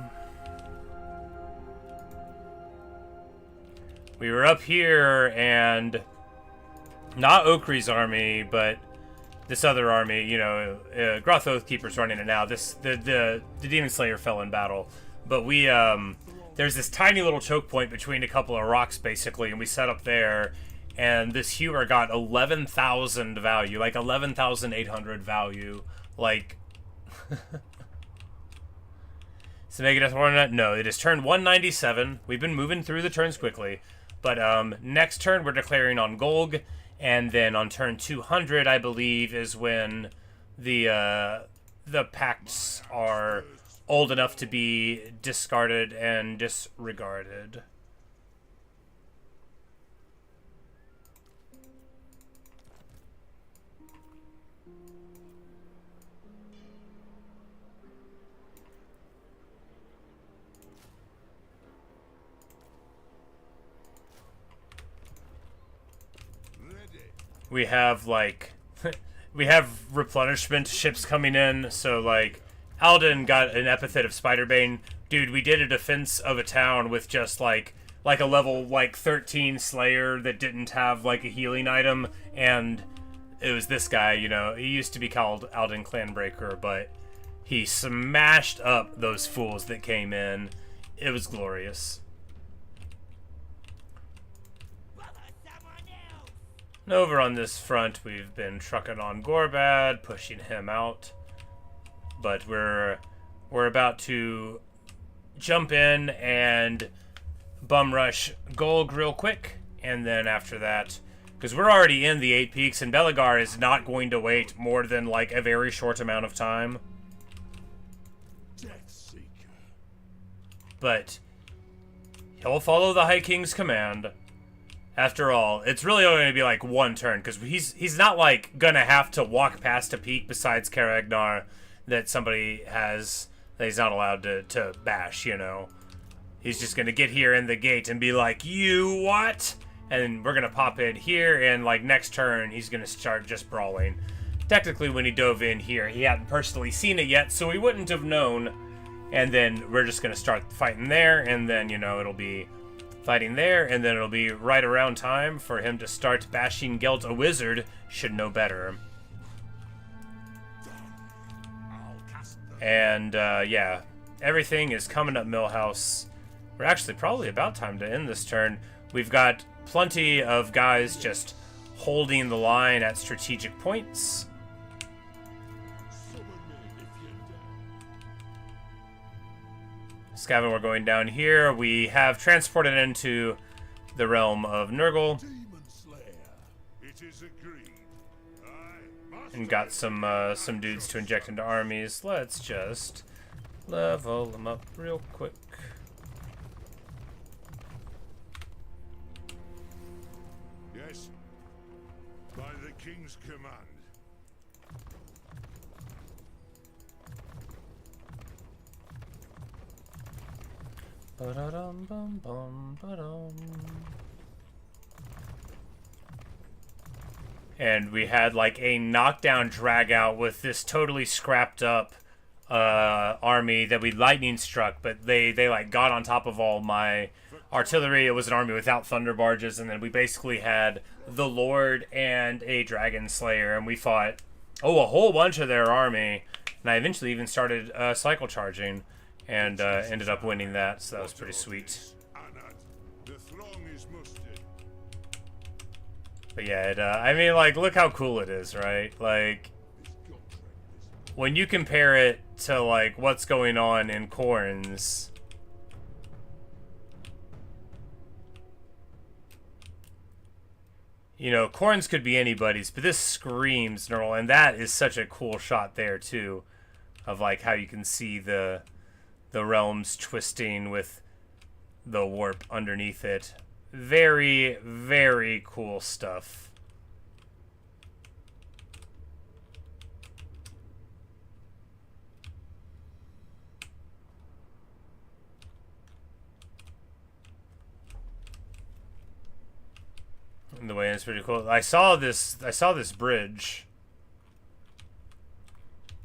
We were up here, and not Okri's army, but this other army, you know, Groth Oathkeeper's running it now. The Demon Slayer fell in battle, but we there's this tiny little choke point between a couple of rocks, basically, and we set up there, and this Hewer got 11,000 value, like 11,800 value, like. So make it a one. No, it is turn 197. We've been moving through the turns quickly. But next turn we're declaring on Golg, and then on turn 200, I believe, is when the pacts are old enough to be discarded and disregarded. We have, like, we have replenishment ships coming in, so, like, Alden got an epithet of Spiderbane. Dude, we did a defense of a town with just, like a level, like, 13 Slayer that didn't have, like, a healing item, and it was this guy, you know. He used to be called Alden Clanbreaker, but he smashed up those fools that came in. It was glorious. And over on this front, we've been trucking on Gorbad, pushing him out. But we're about to jump in and bum rush Golg real quick. And then after that, because we're already in the 8 peaks, and Belegar is not going to wait more than, like, a very short amount of time. Deathseeker. But he'll follow the High King's command. After all, it's really only going to be, like, one turn, because he's not, like, going to have to walk past a peak besides Karagnar that somebody has, that he's not allowed to bash, you know. He's just going to get here in the gate and be like, you what? And we're going to pop in here, and, like, next turn, he's going to start just brawling. Technically, when he dove in here, he hadn't personally seen it yet, so he wouldn't have known. And then we're just going to start fighting there, and then, you know, it'll be fighting there, and then it'll be right around time for him to start bashing Gelt. A wizard should know better. And, yeah, everything is coming up Millhouse. We're actually probably about time to end this turn. We've got plenty of guys just holding the line at strategic points. Skaven, we're going down here. We have transported into the realm of Nurgle. Demon Slayer. It is agreed. and got some dudes to inject into armies. Let's just level them up real quick. Yes. By the king's command. Ba-da-dum, bum, bum, ba-dum. And we had like a knockdown drag out with this totally scrapped up army that we lightning struck, but they like got on top of all my artillery. It was an army without Thunderbarges, and then we basically had the Lord and a Dragon Slayer, and we fought a whole bunch of their army, and I eventually even started cycle charging and ended up winning that, so that was pretty sweet. The throng is mustered. But yeah, it, I mean, like, look how cool it is, right? Like, when you compare it to, like, what's going on in Khorne's, you know, Khorne's could be anybody's, but this screams Nurgle, and that is such a cool shot there, too, of, like, how you can see the realms twisting with the warp underneath it. Very, very cool stuff. And the way it's pretty cool. I saw this bridge,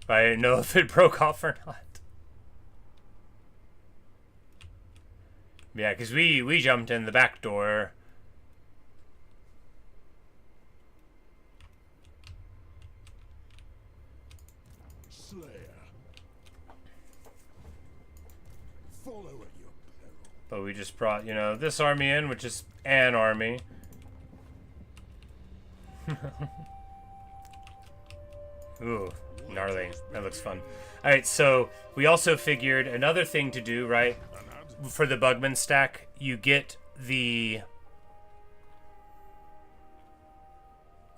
but I didn't know if it broke off or not. Yeah, because we jumped in the back door. Slayer. Follow at your peril. But we just brought, you know, this army in, which is an army. Ooh, gnarly. That looks fun. Alright, so we also figured another thing to do, right? For the Bugman stack, you get the...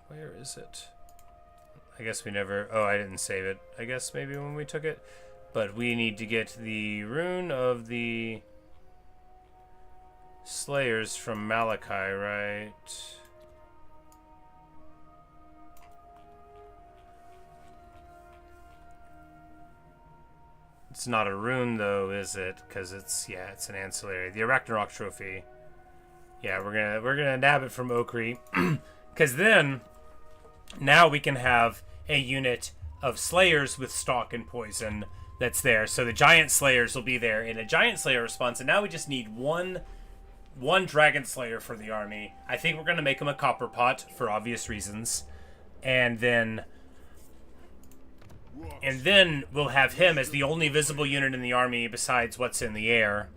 Where is it? I guess we never... Oh, I didn't save it. I guess maybe when we took it. But we need to get the rune of the Slayers from Malakai, right? It's not a rune, though, is it? Because it's, yeah, it's an ancillary. The Arachnarok trophy. Yeah, we're gonna nab it from Okri, because then now we can have a unit of Slayers with Stalk and Poison that's there. So the Giant Slayers will be there in a Giant Slayer response, and now we just need one Dragon Slayer for the army. I think we're gonna make him a Copper Pot for obvious reasons, and then we'll have him as the only visible unit in the army besides what's in the air.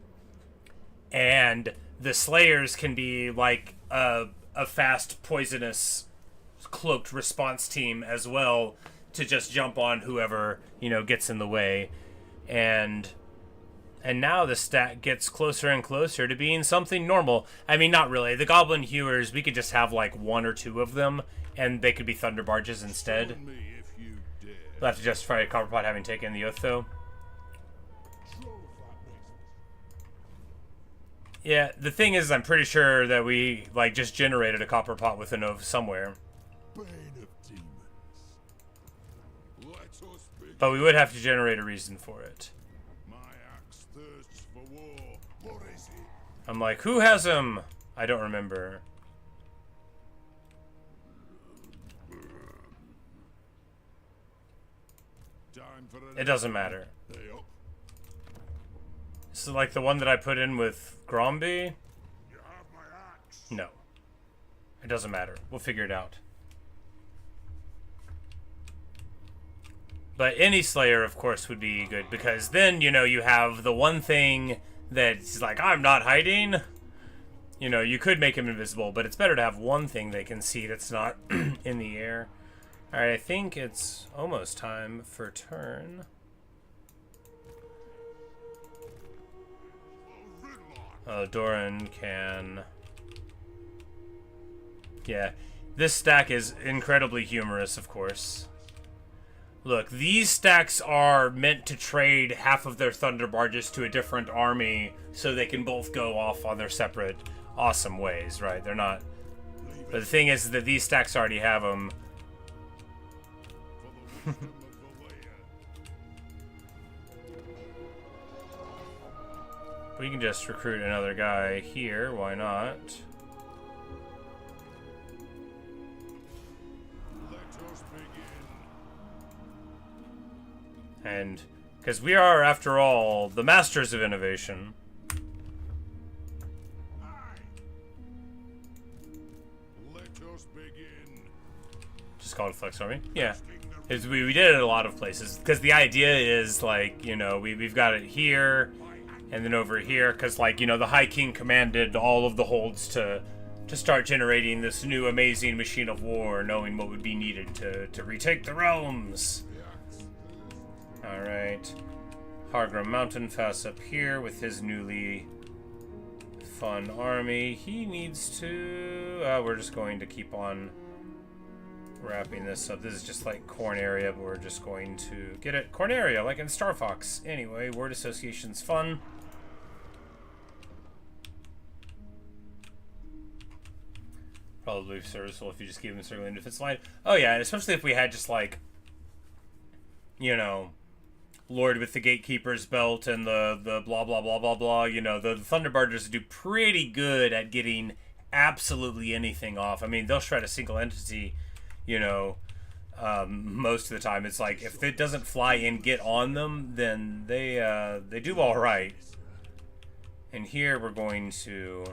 And the Slayers can be like a fast, poisonous, cloaked response team as well to just jump on whoever, you know, gets in the way. And now the stat gets closer and closer to being something normal. I mean, not really. The Goblin Hewers, we could just have like one or two of them, and they could be Thunderbarges instead. We'll have to justify a Copper Pot having taken the oath, though. Yeah, the thing is, I'm pretty sure that we, like, just generated a Copper Pot with an oath somewhere. Bane of demons. Let us begin. But we would have to generate a reason for it. My axe thirsts for war. What is it? I'm like, who has him? I don't remember. Time for an It doesn't matter. Hey, up. This is like the one that I put in with Gromby? You have my axe. No. It doesn't matter. We'll figure it out. But any Slayer, of course, would be good, because then, you know, you have the one thing that's like, I'm not hiding. You know, you could make him invisible, but it's better to have one thing they can see that's not in the air. Alright, I think it's almost time for turn. Doran can... Yeah, this stack is incredibly humorous, of course. Look, these stacks are meant to trade half of their Thunderbarges to a different army so they can both go off on their separate awesome ways, right? They're not... But the thing is that these stacks already have them. We can just recruit another guy here, why not? And because we are, after all, the masters of innovation. Just call it Flex Army. Yeah. We did it a lot of places. Because the idea is, like, you know, we've got it here, and then over here. Because, like, you know, the High King commanded all of the holds to start generating this new amazing machine of war, knowing what would be needed to retake the realms. Alright. Hargrim Mountain Fast up here with his newly fun army. He needs to... we're just going to keep on wrapping this up. This is just like corn area, but we're just going to get it. Corn area, like in Star Fox. Anyway, word association's fun. Probably serviceable if you just keep him circling defense line. Oh yeah, especially if we had just like, you know, Lord with the Gatekeeper's belt and the blah blah blah blah blah. You know, the Thunderbarges do pretty good at getting absolutely anything off. I mean, they'll shred a single entity, you know, most of the time. It's like if it doesn't fly and get on them, then they do all right. And here we're going to...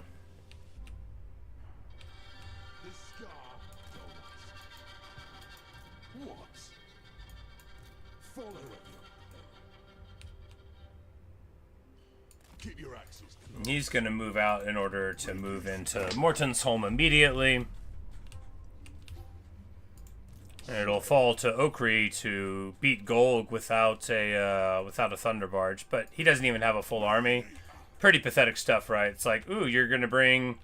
He's going to move out in order to move into Morton's home immediately. And it'll fall to Okri to beat Golg without a Thunderbarge. But he doesn't even have a full army. Pretty pathetic stuff, right? It's like, ooh, you're going to bring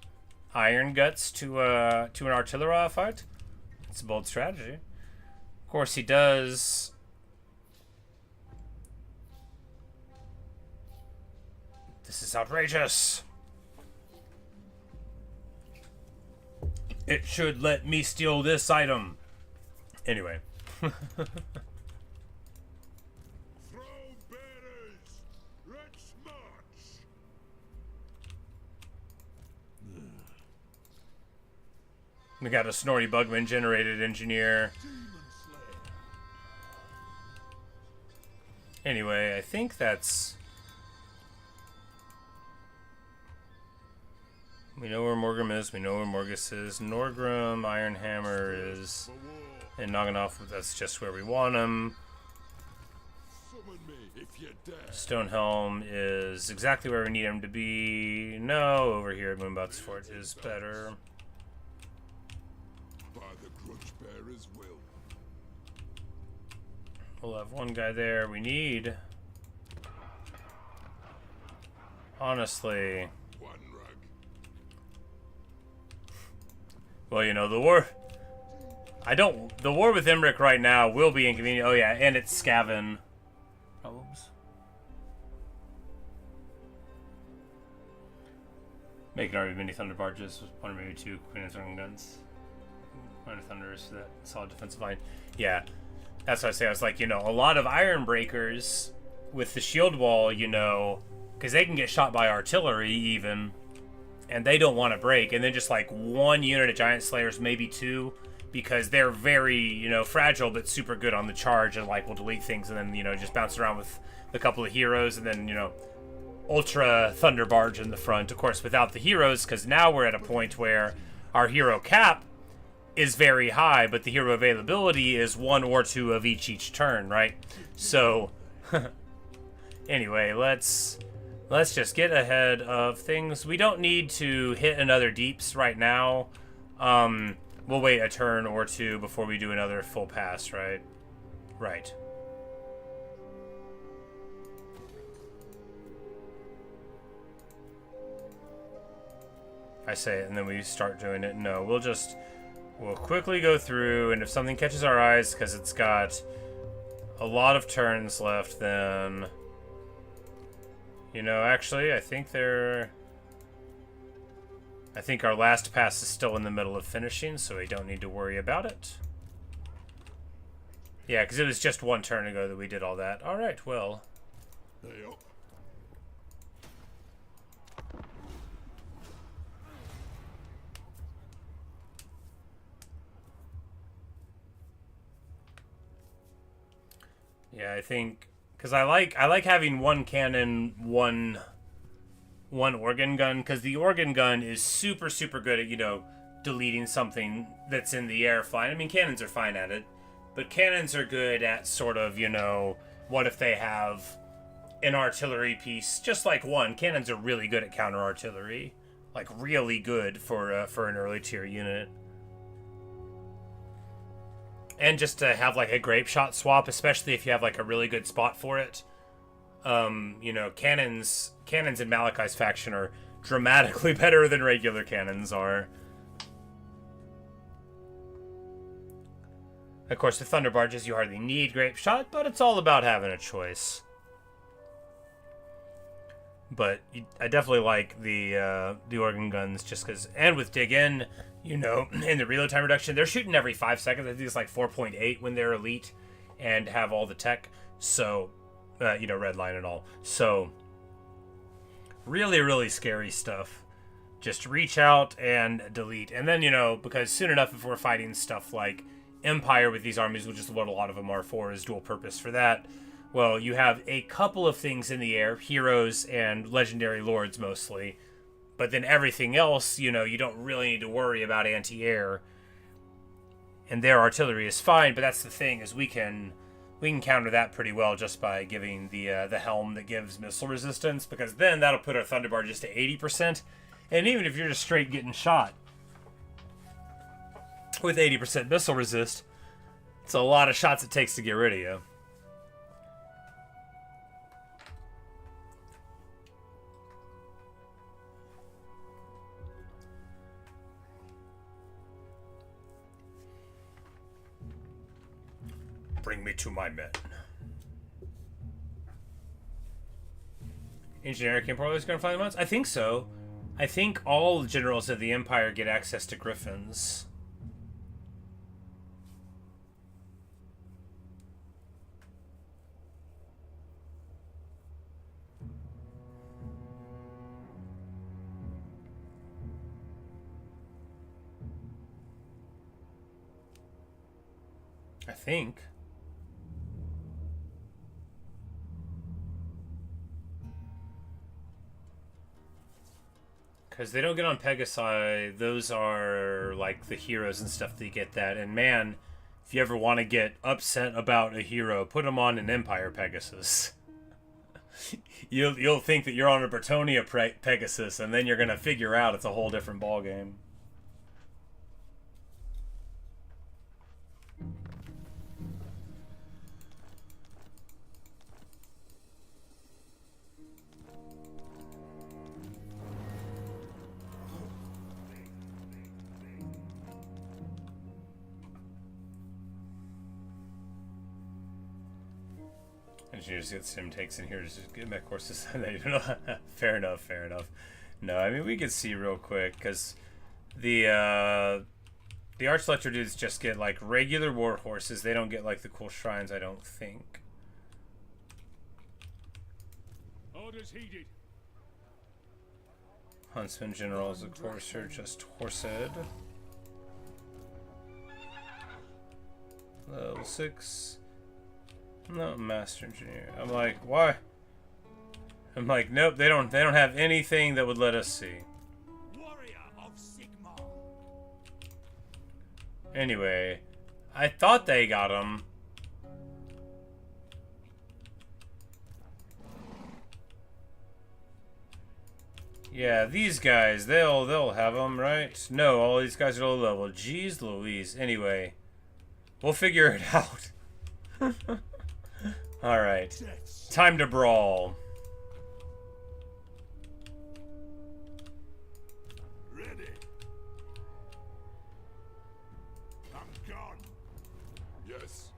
Iron Guts to an Artillery fight? It's a bold strategy. Of course, he does... This is outrageous. It should let me steal this item. Anyway. Throw bearers. Let's march. We got a Snorri Bugman generated engineer. Anyway, I think that's... We know where Morgrim is. We know where Morgus is. Norgrim, Ironhammer is in Naganoff. That's just where we want him. Stonehelm is exactly where we need him to be. No, over here at Moonbot's Fort is better. By the Grudge Bearer's will. We'll have one guy there. We need... Honestly... Well, you know, the war... The war with Imric right now will be inconvenient. Oh, yeah, and it's Skaven. Problems. Make an army of mini Thunderbarges, one or maybe two Queen of Throwing Guns. Minor Thunders for that solid defensive line. Yeah, that's what I say. I was like, you know, a lot of Iron Breakers with the shield wall, you know, because they can get shot by artillery even. And they don't want to break, and then just like one unit of Giant Slayers, maybe two, because they're very, you know, fragile but super good on the charge, and like will delete things, and then, you know, just bounce around with a couple of heroes, and then, you know, Ultra Thunderbarge in the front, of course, without the heroes, because now we're at a point where our hero cap is very high, but the hero availability is one or two of each turn, right? So, anyway, let's just get ahead of things. We don't need to hit another deeps right now. We'll wait a turn or two before we do another full pass, right? Right. I say it and then we start doing it. No, we'll quickly go through, and if something catches our eyes, because it's got a lot of turns left then. You know, actually, I think our last pass is still in the middle of finishing, so we don't need to worry about it. Yeah, because it was just one turn ago that we did all that. Alright, well. Hey, oh. Yeah, I think... Because I like having one cannon, one organ gun, because the organ gun is super, super good at, you know, deleting something that's in the air flying. I mean, cannons are fine at it, but cannons are good at sort of, you know, what if they have an artillery piece, just like one. Cannons are really good at counter artillery, like really good for an early tier unit. And just to have like a grape shot swap, especially if you have like a really good spot for it. You know, cannons in Malakai's faction are dramatically better than regular cannons are. Of course, the Thunderbarges, you hardly need grape shot, but it's all about having a choice. But I definitely like the organ guns just because, and with dig in, you know, in the reload time reduction, they're shooting every 5 seconds. I think it's like 4.8 when they're elite and have all the tech. So, you know, red line and all. So, really, really scary stuff. Just reach out and delete. And then, you know, because soon enough, if we're fighting stuff like Empire with these armies, which is what a lot of them are for, is dual purpose for that. Well, you have a couple of things in the air, heroes and legendary lords mostly. But then everything else, you know, you don't really need to worry about anti-air. And their artillery is fine, but that's the thing, is we can counter that pretty well just by giving the helm that gives missile resistance, because then that'll put our Thunderbarges to 80%. And even if you're just straight getting shot with 80% missile resist, it's a lot of shots it takes to get rid of you. Bring me to my men. Engineer Camp Royal is going to find the mods? I think so. I think all generals of the Empire get access to Griffins. I think. Because they don't get on Pegasi, those are like the heroes and stuff that get that. And man, if you ever want to get upset about a hero, put them on an Empire Pegasus. You'll think that you're on a Bretonia Pegasus, and then you're going to figure out it's a whole different ballgame. Engineers get sim takes in here to just get mech courses. Fair enough, fair enough. No, I mean, we could see real quick, because the Archlector dudes just get, like, regular war horses. They don't get, like, the cool shrines, I don't think. Orders heeded. Huntsman generals, of course, are just horsed. Level 6. No, Master Engineer. I'm like, why? I'm like, nope, they don't have anything that would let us see. Warrior of Sigma. Anyway, I thought they got them. Yeah, these guys, they'll have them, right? No, all these guys are low level. Jeez Louise. Anyway, we'll figure it out. Alright. Time to brawl. Ready. I'm gone. Yes.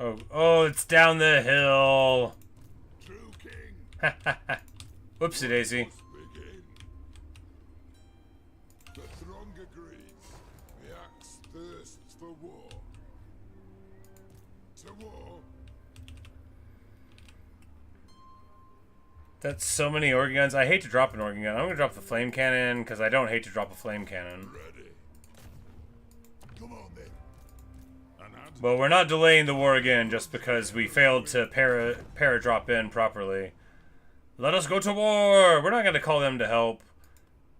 Oh, it's down the hill. True king. Whoopsie daisy. Must begin. The throng agrees. The axe thirsts for war. To war. That's so many organ guns. I hate to drop an organ gun. I'm gonna drop the flame cannon because I don't hate to drop a flame cannon. Ready. Come on then. And add Well, we're not delaying the war again just because we failed to para drop in properly. Let us go to war! We're not going to call them to help.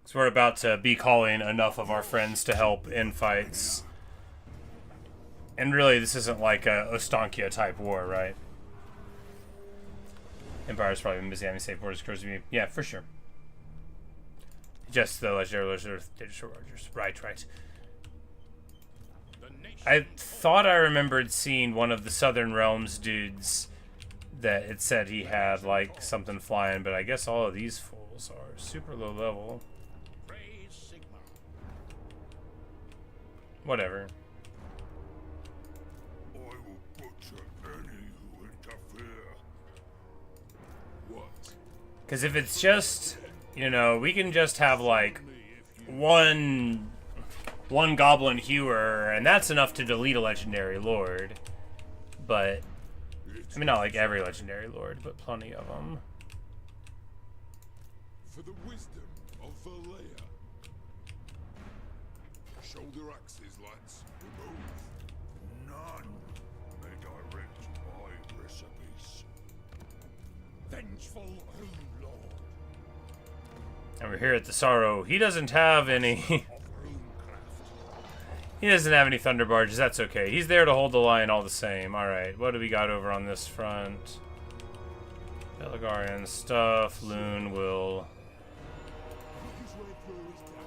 Because we're about to be calling enough of our friends to help in fights. And really, this isn't like a Ostankia type war, right? Empire's probably been busy having safe borders across me. Yeah, for sure. Just the legendary digital Rogers. Right. I thought I remembered seeing one of the Southern Realms dudes that it said he had like something flying, but I guess all of these fools are super low level. Whatever. I will butcher any who interfere. What? Because if it's just, you know, we can just have like one goblin hewer, and that's enough to delete a legendary lord. But I mean, not like every legendary lord, but plenty of them. For the wisdom of Valea. Shoulder axes, lads. Remove. None may direct my recipes. Vengeful Rune Lord And we're here at the Sorrow. He doesn't have any. of Runecraft. He doesn't have any Thunderbarges. That's okay. He's there to hold the line all the same. All right. What do we got over on this front? Belegar stuff. Loon will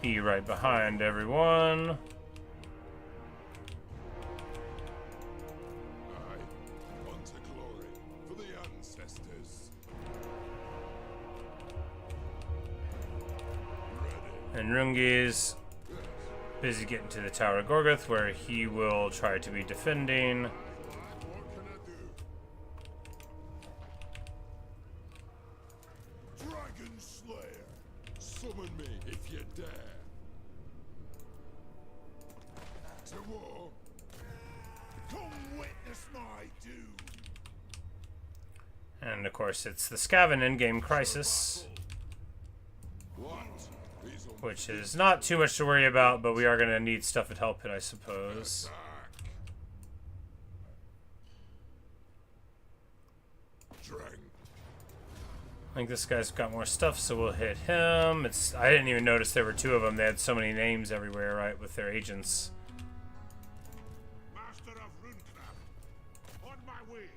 be right behind everyone. Aye, on to glory for the ancestors. Ready. And Rungi's busy getting to the Tower of Gorgoth, where he will try to be defending. What can I do? Dragon Slayer, summon me if you dare. To war. Come witness my doom. And of course, it's the Skaven endgame crisis, What? These are which is not too much to worry about, but we are going to need stuff at help it, I suppose. back. Drang. I think this guy's got more stuff, so we'll hit him. I didn't even notice there were two of them. They had so many names everywhere, right, with their agents. Master of Runecraft, on my way.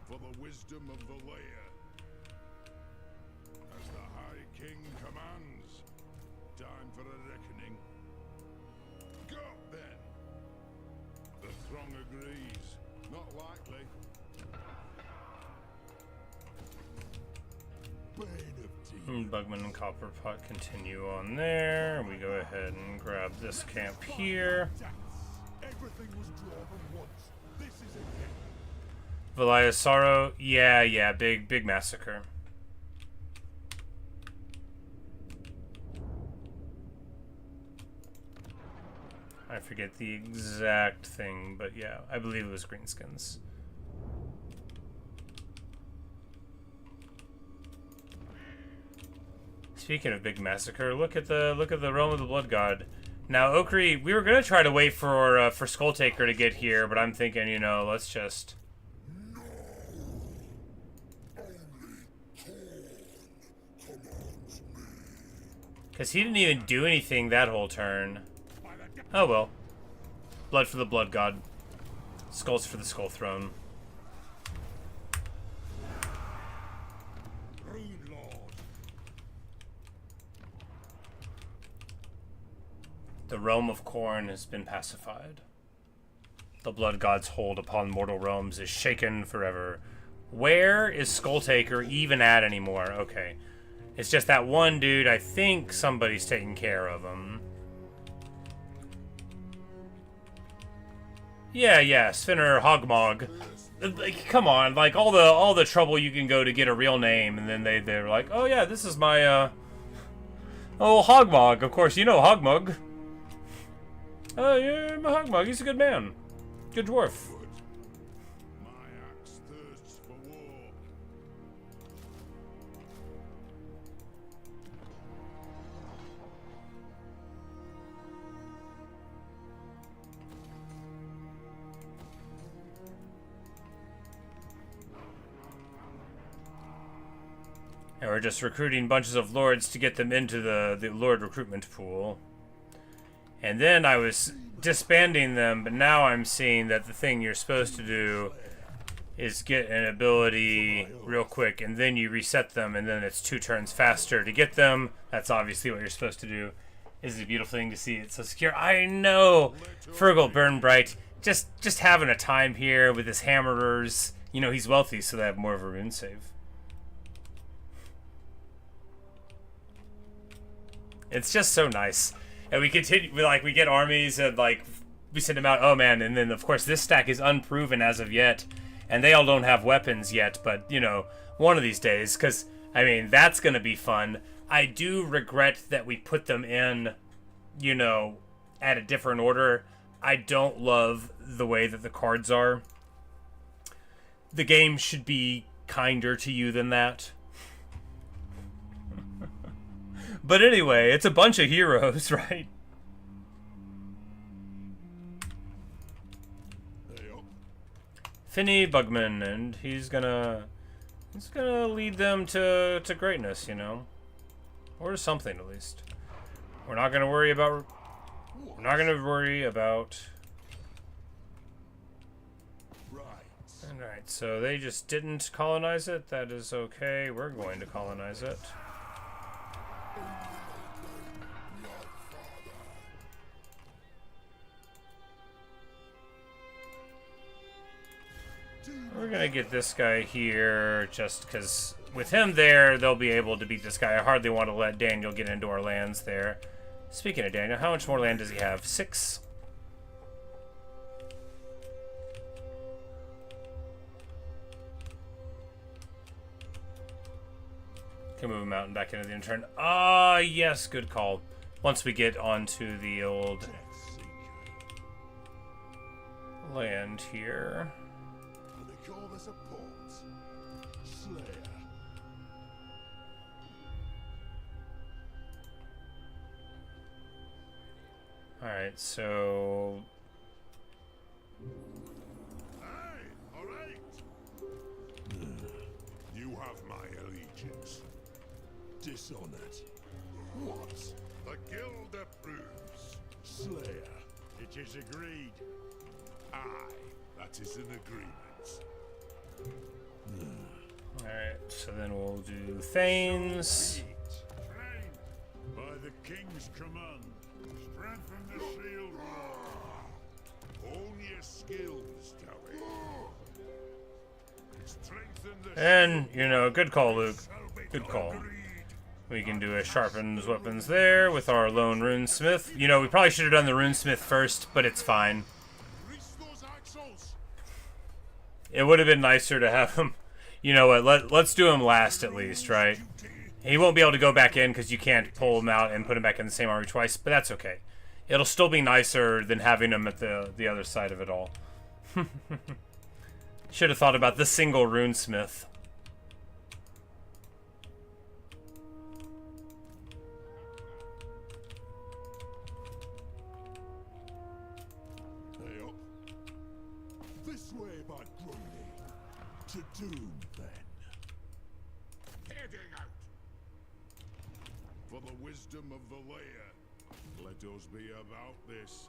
For the wisdom of Valea. As the High King commands. Time for a reckoning. Go then. The throng agrees. Not likely. Bane of demons. Bugman and Copperpot continue on there. We go ahead and grab this camp here. Everything was drawn at once. This is a game. Valia's Sorrow. Yeah, big massacre. I forget the exact thing, but yeah, I believe it was greenskins. Speaking of big massacre, look at the realm of the Blood God. Now, Okri, we were gonna try to wait for Skulltaker to get here, but I'm thinking, you know, let's just. Because he didn't even do anything that whole turn. Oh well. Blood for the Blood God. Skulls for the Skull Throne. Rune Lord. The realm of Khorne has been pacified. The Blood God's hold upon mortal realms is shaken forever. Where is Skulltaker even at anymore? Okay. It's just that one dude, I think somebody's taking care of him. Yeah, Svinner Hogmog. Like, come on, like all the trouble you can go to get a real name, and then they're like, oh yeah, this is my oh, Hogmog. Of course, you know Hogmog. Oh yeah, my Hogmog. He's a good man, good dwarf. My axe thirsts for war. And we're just recruiting bunches of lords to get them into the lord recruitment pool. And then I was disbanding them, but now I'm seeing that the thing you're supposed to do is get an ability real quick, and then you reset them, and then it's 2 turns faster to get them. That's obviously what you're supposed to do. It's a beautiful thing to see. It's so secure. I know! Fergal Burnbright, just having a time here with his hammerers. You know, he's wealthy, so they have more of a rune save. It's just so nice. And we continue, we get armies and we send them out, oh man, and then of course this stack is unproven as of yet, and they all don't have weapons yet, but you know, one of these days, because I mean, that's gonna be fun. I do regret that we put them in, you know, at a different order. I don't love the way that the cards are. The game should be kinder to you than that. But anyway, it's a bunch of heroes, right? Finny Bugman, and he's gonna lead them to greatness, you know, or to something at least. We're not gonna worry about. All right, so they just didn't colonize it. That is okay. We're going to colonize it. We're gonna get this guy here just because with him there, they'll be able to beat this guy. I hardly want to let Daniel get into our lands there. Speaking of Daniel, how much more land does he have? 6? Can move him out and back into the intern. Ah, yes, good call. Once we get onto the old land here. Call this a port. Slayer. Alright, so Hey, alright. You have my allegiance. Dishonored. What? The guild approves. Slayer. It is agreed. Aye, that is an agreement. alright, so then we'll do Thanes. By the king's command, strengthen the shield wall. Hone your skills, Dawi. Strengthen the And, you know, good call, Luke. Good call. agreed. We can do a sharpened weapons there with our lone runesmith. You know, we probably should have done the runesmith first, but it's fine. Reach those axles. It would have been nicer to have him. You know what? Let's do him last at least, right? He won't be able to go back in because you can't pull him out and put him back in the same army twice, but that's okay. It'll still be nicer than having him at the other side of it all. Should have thought about the single runesmith. Hey up. This way, by Grundy. To doom, then. Heading out. For the wisdom of the layer, let us be about this.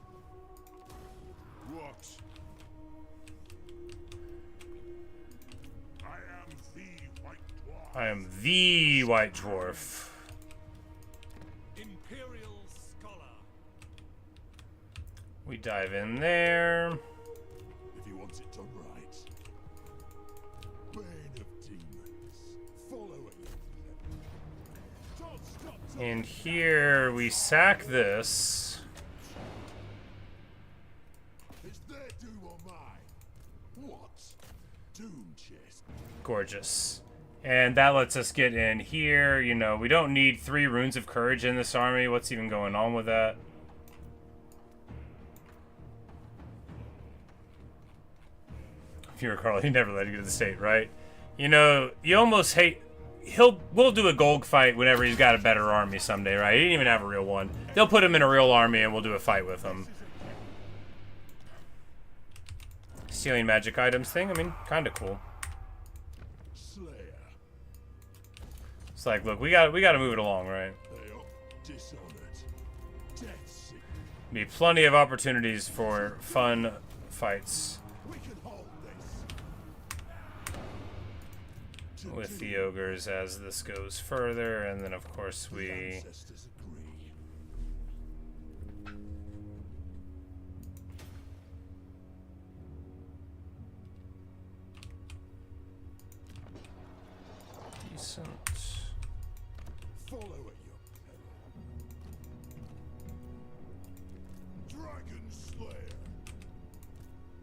What? I am the White Dwarf. I am the White Dwarf. Imperial Scholar. We dive in there. If he wants it done right. Bane of demons. Following. And here we sack this. Is their doom or mine? What? Doom chest. Gorgeous. And that lets us get in here. You know, we don't need 3 runes of courage in this army. What's even going on with that? If you recall, he never let you get to the state, right? You know, you almost hate... We'll do a Golg fight whenever he's got a better army someday, right? He didn't even have a real one. They'll put him in a real army and we'll do a fight with him. Stealing magic items thing, I mean, kind of cool. Slayer. It's like, look, we got to move it along, right? They are dishonored. Death sick. Be plenty of opportunities for fun fights We can hold this. with the ogres as this goes further, and then of course we... Ancestors agree. Decent. Follow at your peril. Dragon Slayer.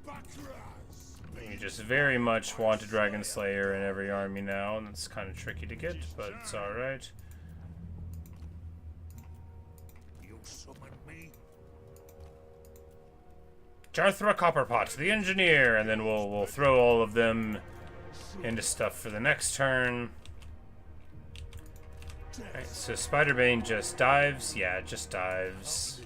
Bakraz. You just very much want a Dragon Slayer in every army now, and it's kind of tricky to get, but it's alright. You summoned me? Jarthra Copperpot, the engineer, and then we'll throw all of them into stuff for the next turn. Alright, so Spiderbane just dives. Yeah, it just dives.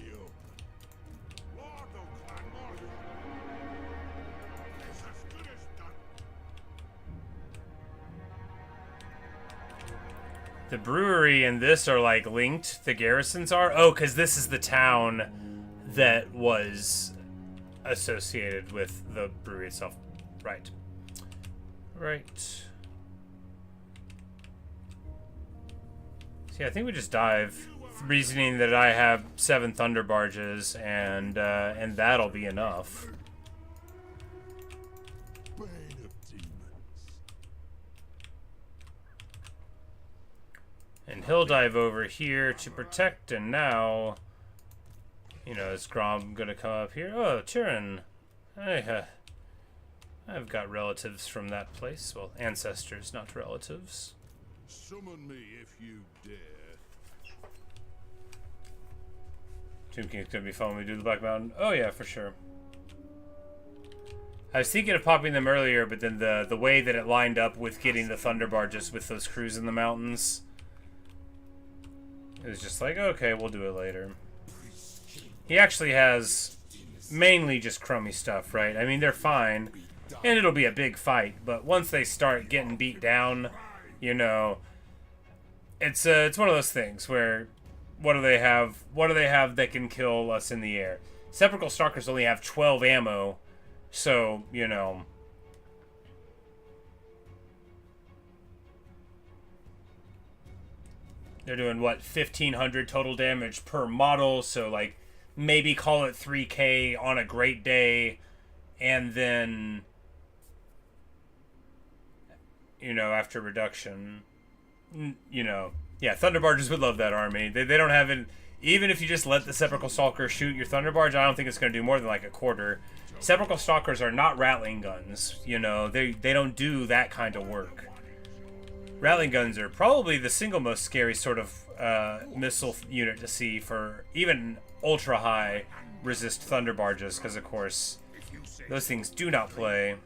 The brewery and this are like linked, the garrisons are? Oh, because this is the town that was associated with the brewery itself. Right. Right. See, I think we just dive, reasoning that I have 7 Thunderbarges, and that'll be enough. Bane of demons. And he'll dive over here to protect, and now, you know, is Grom gonna come up here? Oh, Tyrion. I've got relatives from that place. Well, ancestors, not relatives. Summon me if you dare. Tomb King's gonna be following me to the Black Mountain. Oh yeah, for sure. I was thinking of popping them earlier, but then the way that it lined up with getting the Thunderbarges with those crews in the mountains, it was just like, okay, we'll do it later. He actually has mainly just crummy stuff, right? I mean, they're fine, and it'll be a big fight, but once they start getting beat down, you know, it's one of those things where what do they have? What do they have that can kill us in the air? Sepulchral Stalkers only have 12 ammo, so, you know, they're doing, what, 1,500 total damage per model, so, like, maybe call it 3k on a great day, and then, you know, after reduction, you know, yeah, Thunderbarges would love that army. They don't have it, even if you just let the Sepulchral Stalker shoot your Thunderbarge, I don't think it's going to do more than like a quarter. Sepulchral Stalkers are not Rattling Guns, you know, they don't do that kind of work. Rattling Guns are probably the single most scary sort of missile unit to see for even ultra high resist Thunderbarges, because of course those things do not play.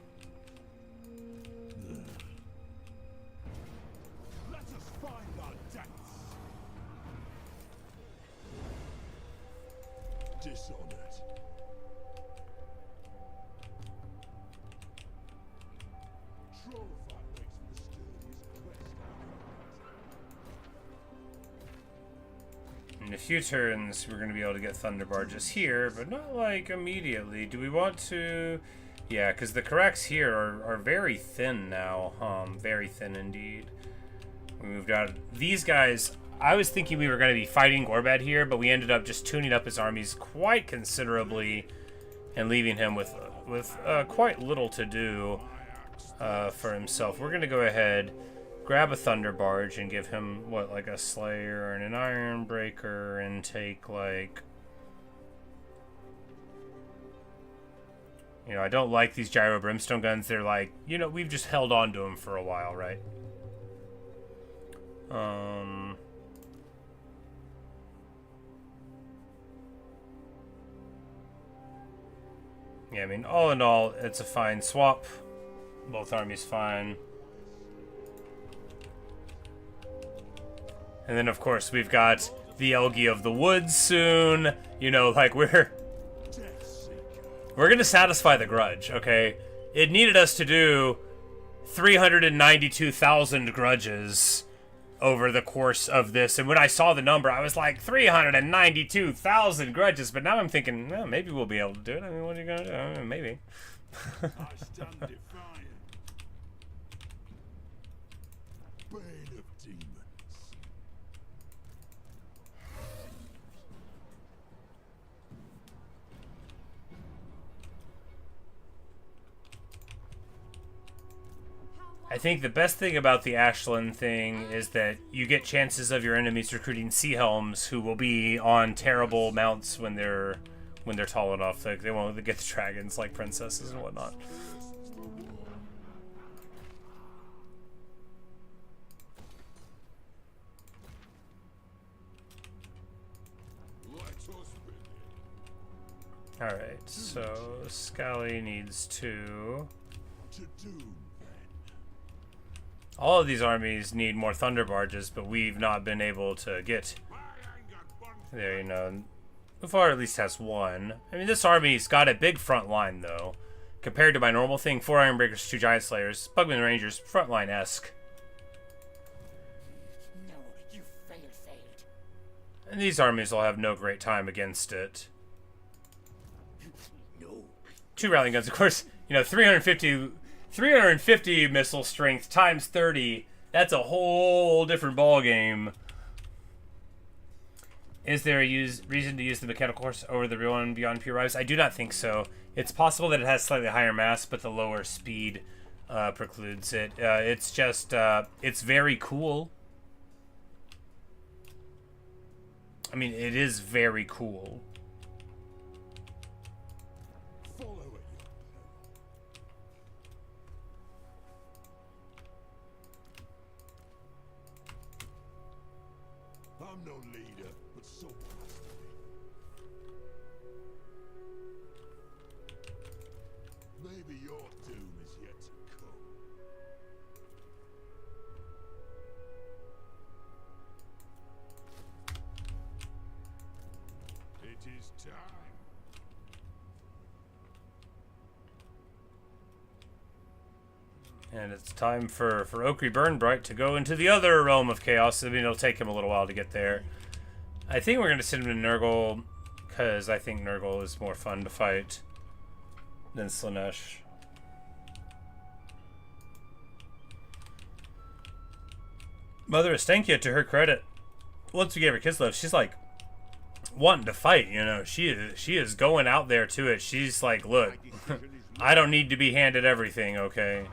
Let us find our depths. Dishonored. Troll fight waits for the sturdiest quest. In a few turns, we're going to be able to get Thunderbarges here, but not, like, immediately. Do we want to... Yeah, because the Karaz here are very thin now. Very thin indeed. We moved out. These guys, I was thinking we were going to be fighting Gorbad here, but we ended up just tuning up his armies quite considerably and leaving him with quite little to do for himself. We're going to go ahead. grab a Thunderbarge and give him, what, like a Slayer and an Iron Breaker, and take, like... You know, I don't like these Gyro Brimstone guns. They're like, you know, we've just held on to them for a while, right? Yeah, I mean, all in all, it's a fine swap. Both armies fine. And then, of course, we've got the Elgi of the Woods soon. You know, like, we're gonna satisfy the grudge, okay? It needed us to do 392,000 grudges over the course of this, and when I saw the number, I was like, 392,000 grudges, but now I'm thinking, well, maybe we'll be able to do it. I mean, what are you gonna do? I mean, maybe. I stand defiant. Bane of demons. I think the best thing about the Ashland thing is that you get chances of your enemies recruiting Sea Helms, who will be on terrible mounts when they're tall enough. Like, they won't get the dragons like princesses and whatnot. Alright, so Scally needs 2. All of these armies need more Thunderbarges, but we've not been able to get there, you know. Ufar at least has 1. I mean, this army's got a big front line, though. Compared to my normal thing, 4 Iron Breakers, 2 Giant Slayers, Bugman Rangers, frontline-esque. No, you failed. And these armies will have no great time against it. No. 2 Rallying Guns, of course, you know, 350 missile strength times 30. That's a whole different ball game. Is there a reason to use the mechanical horse over the real one beyond pure rise? I do not think so. It's possible that it has slightly higher mass, but the lower speed precludes it. It's just, it's very cool. I mean, it is very cool. I'm no leader, but someone has to be. Maybe your doom is yet to come. It is time. And it's time for Okri Burnbright to go into the other realm of chaos. I mean, it'll take him a little while to get there. I think we're going to send him to Nurgle, because I think Nurgle is more fun to fight than Slaanesh. Mother Estenkia, to her credit, once we gave her Kislev, she's like wanting to fight, you know. She is going out there to it. She's like, look, I don't need to be handed everything, okay?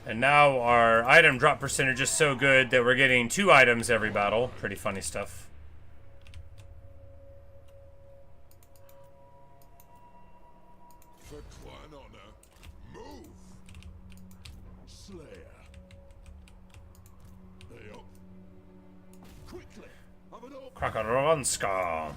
And now our item drop percentage is so good that we're getting 2 items every battle. Pretty funny stuff. For clan honor, move! Slayer. They up. Quickly! Have an open. Krakaronska.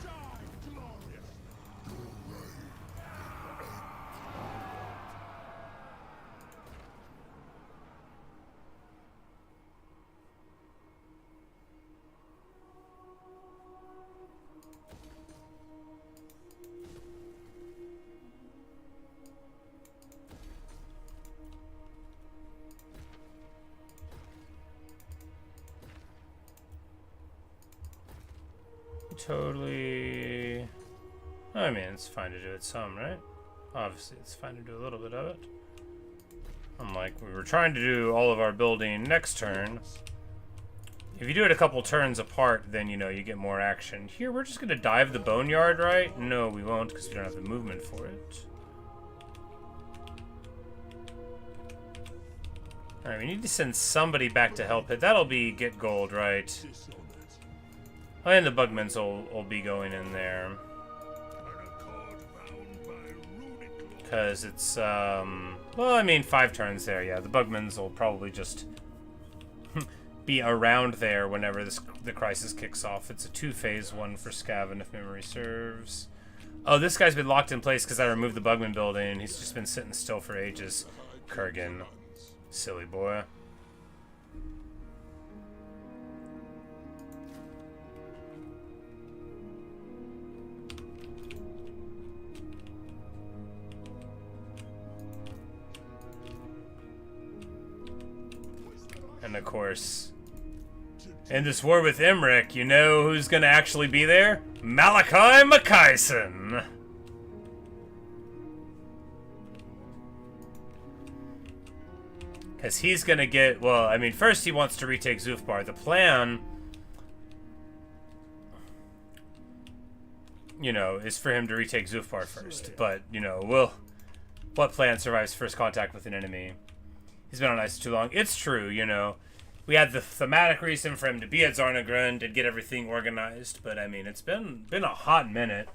Totally. I mean, it's fine to do it some, right? Obviously, it's fine to do a little bit of it. I'm like, we were trying to do all of our building next turn. If you do it a couple turns apart, then, you know, you get more action. Here, we're just going to dive the boneyard, right? No, we won't, because we don't have the movement for it. Alright, we need to send somebody back to help it. That'll be get gold, right? Oh, and the bugmans will be going in there. Because it's, well, I mean, 5 turns there, yeah. The bugmans will probably just be around there whenever the crisis kicks off. It's a 2-phase one for Skaven, if memory serves. Oh, this guy's been locked in place because I removed the bugman building. He's just been sitting still for ages. Kurgan. Silly boy. And of course, in this war with Imric, you know who's gonna actually be there? Malakai Makaisen! Because he's gonna get, well, I mean, first he wants to retake Zufbar. The plan, you know, is for him to retake Zufbar first. But, you know, what plan survives first contact with an enemy? He's been on ice too long. It's true, you know. We had the thematic reason for him to be at Zarnagrund and get everything organized, but I mean, it's been a hot minute.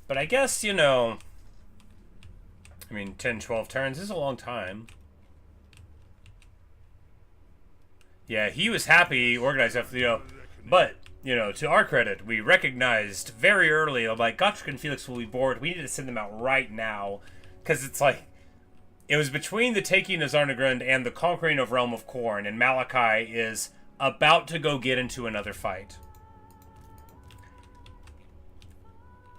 But I guess, you know, I mean, 10, 12 turns is a long time. Yeah, he was happy organized after, you know, but, you know, to our credit, we recognized very early, like, Gotrek and Felix will be bored. We need to send them out right now, because it's like, it was between the taking of Zarnagrund and the conquering of Realm of Corn, and Malakai is about to go get into another fight.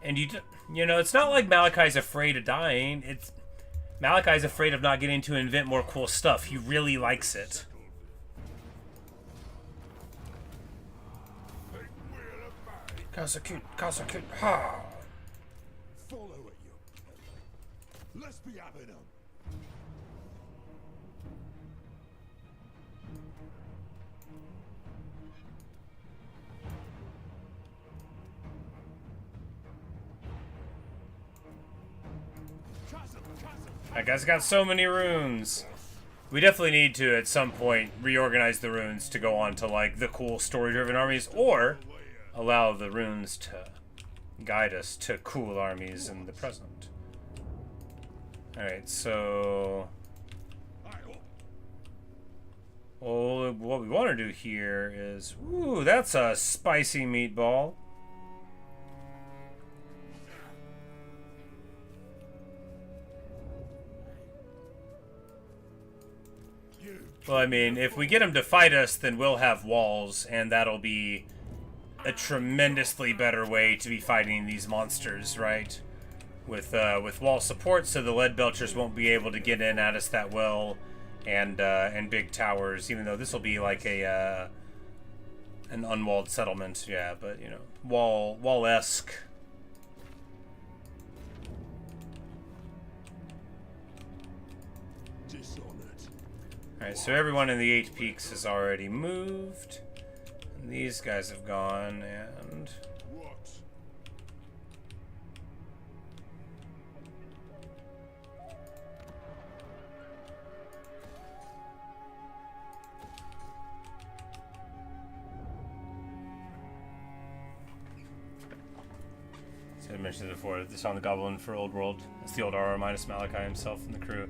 And you know, it's not like Malakai's afraid of dying. It's Malakai's afraid of not getting to invent more cool stuff. He really likes it. Kasakut, ha! Follow it, you. Let's be having them. That guy's got so many runes. We definitely need to, at some point, reorganize the runes to go on to, like, the cool story-driven armies, or allow the runes to guide us to cool armies in the present. Alright, so... well, what we want to do here is... ooh, that's a spicy meatball. Well, I mean, if we get him to fight us, then we'll have walls, and that'll be a tremendously better way to be fighting these monsters, right? With wall support, so the lead belchers won't be able to get in at us that well, and big towers. Even though this will be like an unwalled settlement, yeah. But you know, wall-esque. Alright, so everyone in the 8 peaks has already moved. And these guys have gone, and... What? So I mentioned it before, this on the Goblin for Old World. It's the old RR minus Malakai himself and the crew.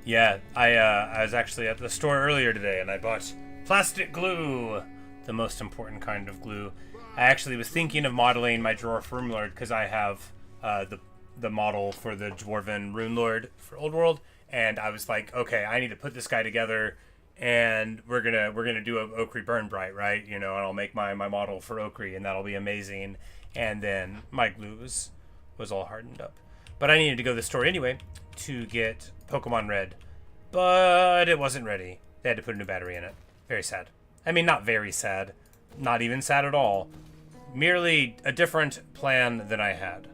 Yeah, I was actually at the store earlier today, and I bought plastic glue, the most important kind of glue. I actually was thinking of modeling my Dwarf Rune Lord, because I have the model for the Dwarven Rune Lord for Old World, and I was like, okay, I need to put this guy together, and we're gonna do a Okri Burn Bright, right? You know, and I'll make my model for Okri, and that'll be amazing. And then my glue was all hardened up, but I needed to go to the store anyway to get Pokemon Red, but it wasn't ready. They had to put a new battery in it. Very sad. I mean, not very sad. Not even sad at all. Merely a different plan than I had.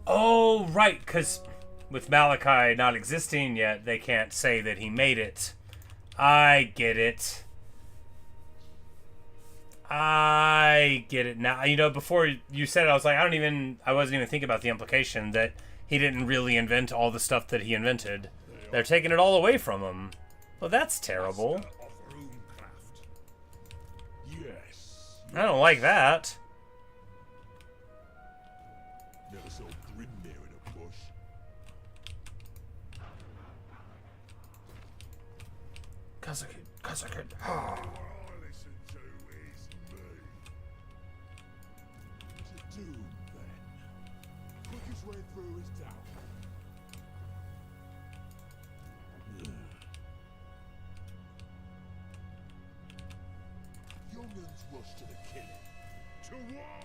Oh, right, because with Malakai not existing yet, they can't say that he made it. I get it. I get it now. You know, before you said it, I was like, I wasn't even thinking about the implication that he didn't really invent all the stuff that he invented. They're taking it all away from him. Well, that's terrible. Yes. I don't like that. Never saw grim there in a bush. Kazakid. All I listen to is me. To doom, then. Quickest way through is down. Young'uns rush to the killing. To war!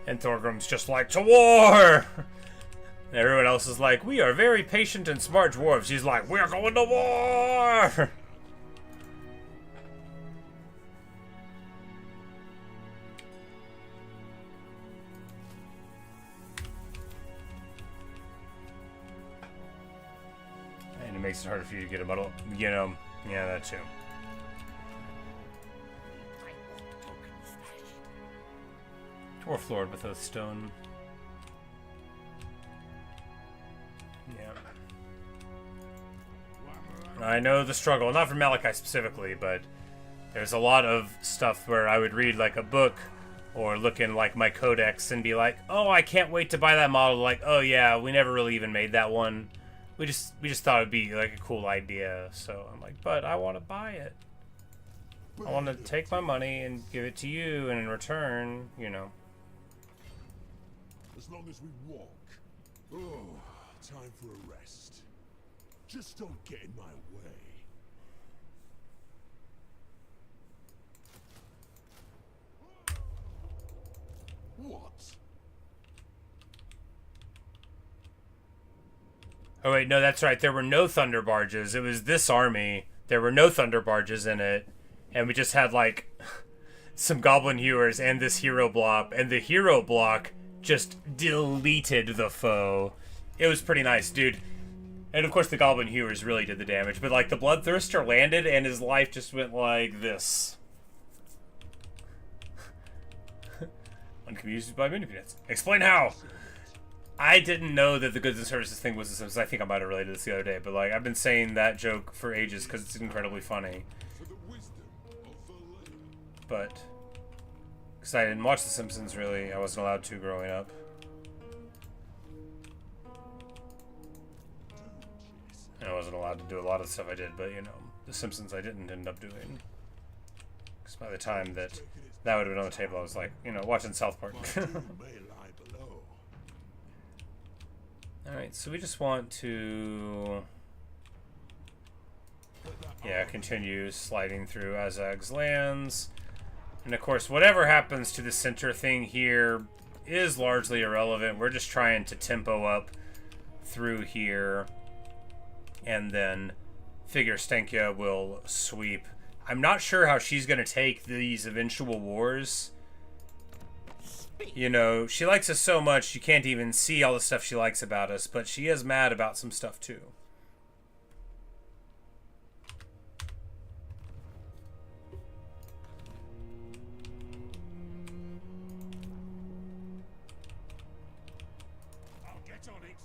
And Thorgrim's just like, to war! And everyone else is like, we are very patient and smart dwarves. He's like, we're going to war! And it makes it harder for you to get a muddle. You know, yeah, that too. Dwarf Lord with Oathstone. Yeah. I know the struggle, not for Malakai specifically, but there's a lot of stuff where I would read like a book or look in like my codex and be like, oh, I can't wait to buy that model. Like, oh yeah, we never really even made that one. We just thought it'd be like a cool idea. So I'm like, but I want to buy it. I want to take my money and give it to you, and in return, you know. As long as we walk. Oh, time for a rest. Just don't get in my way. What? Oh wait, no, that's right. There were no Thunderbarges. It was this army. There were no Thunderbarges in it. And we just had like some Goblin Hewers and this hero block. And the hero block just deleted the foe. It was pretty nice, dude. And of course the Goblin Hewers really did the damage. But like the Bloodthirster landed and his life just went like this. One can be used by mini units. Explain how! I didn't know that the goods and services thing was the Simpsons. I think I might have related this the other day, but like I've been saying that joke for ages because it's incredibly funny. But because I didn't watch The Simpsons really, I wasn't allowed to growing up. And I wasn't allowed to do a lot of the stuff I did, but you know, The Simpsons I didn't end up doing. Because by the time that would have been on the table, I was like, you know, watching South Park. Alright, so we just want to, yeah, continue sliding through Azag's lands. And of course, whatever happens to the center thing here is largely irrelevant. We're just trying to tempo up through here. And then figure Stenkia will sweep. I'm not sure how she's going to take these eventual wars. You know, she likes us so much you can't even see all the stuff she likes about us, but she is mad about some stuff too. I'll get on it.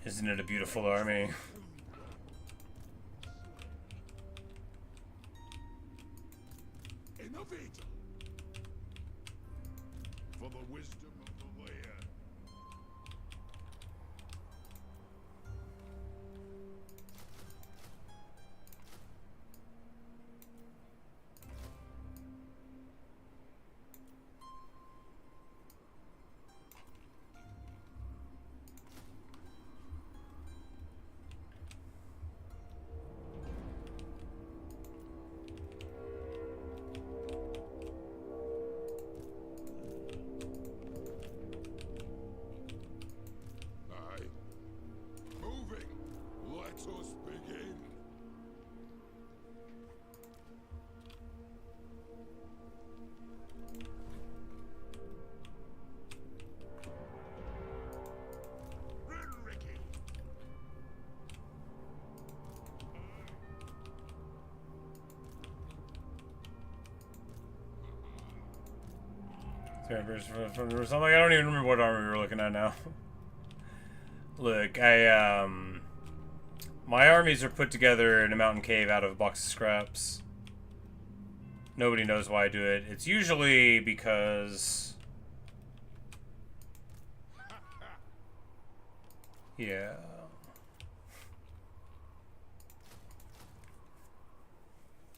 Isn't it a beautiful army? Enough it! For the wisdom of the lair. I'm like, I don't even remember what army we were looking at now. Look, my armies are put together in a mountain cave out of a box of scraps. Nobody knows why I do it. It's usually because... yeah.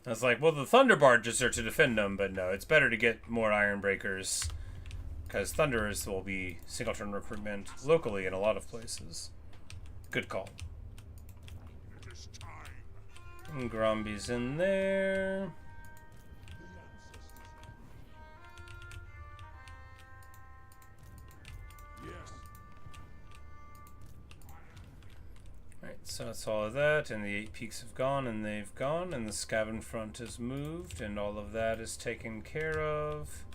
I was like, well, the Thunderbarges are to defend them, but no, it's better to get more Iron Breakers. Because Thunderers will be single-turn recruitment locally in a lot of places. Good call. And Gromby's in there. Alright, so that's all of that, and the 8 peaks have gone, and they've gone, and the Skaven front is moved, and all of that is taken care of.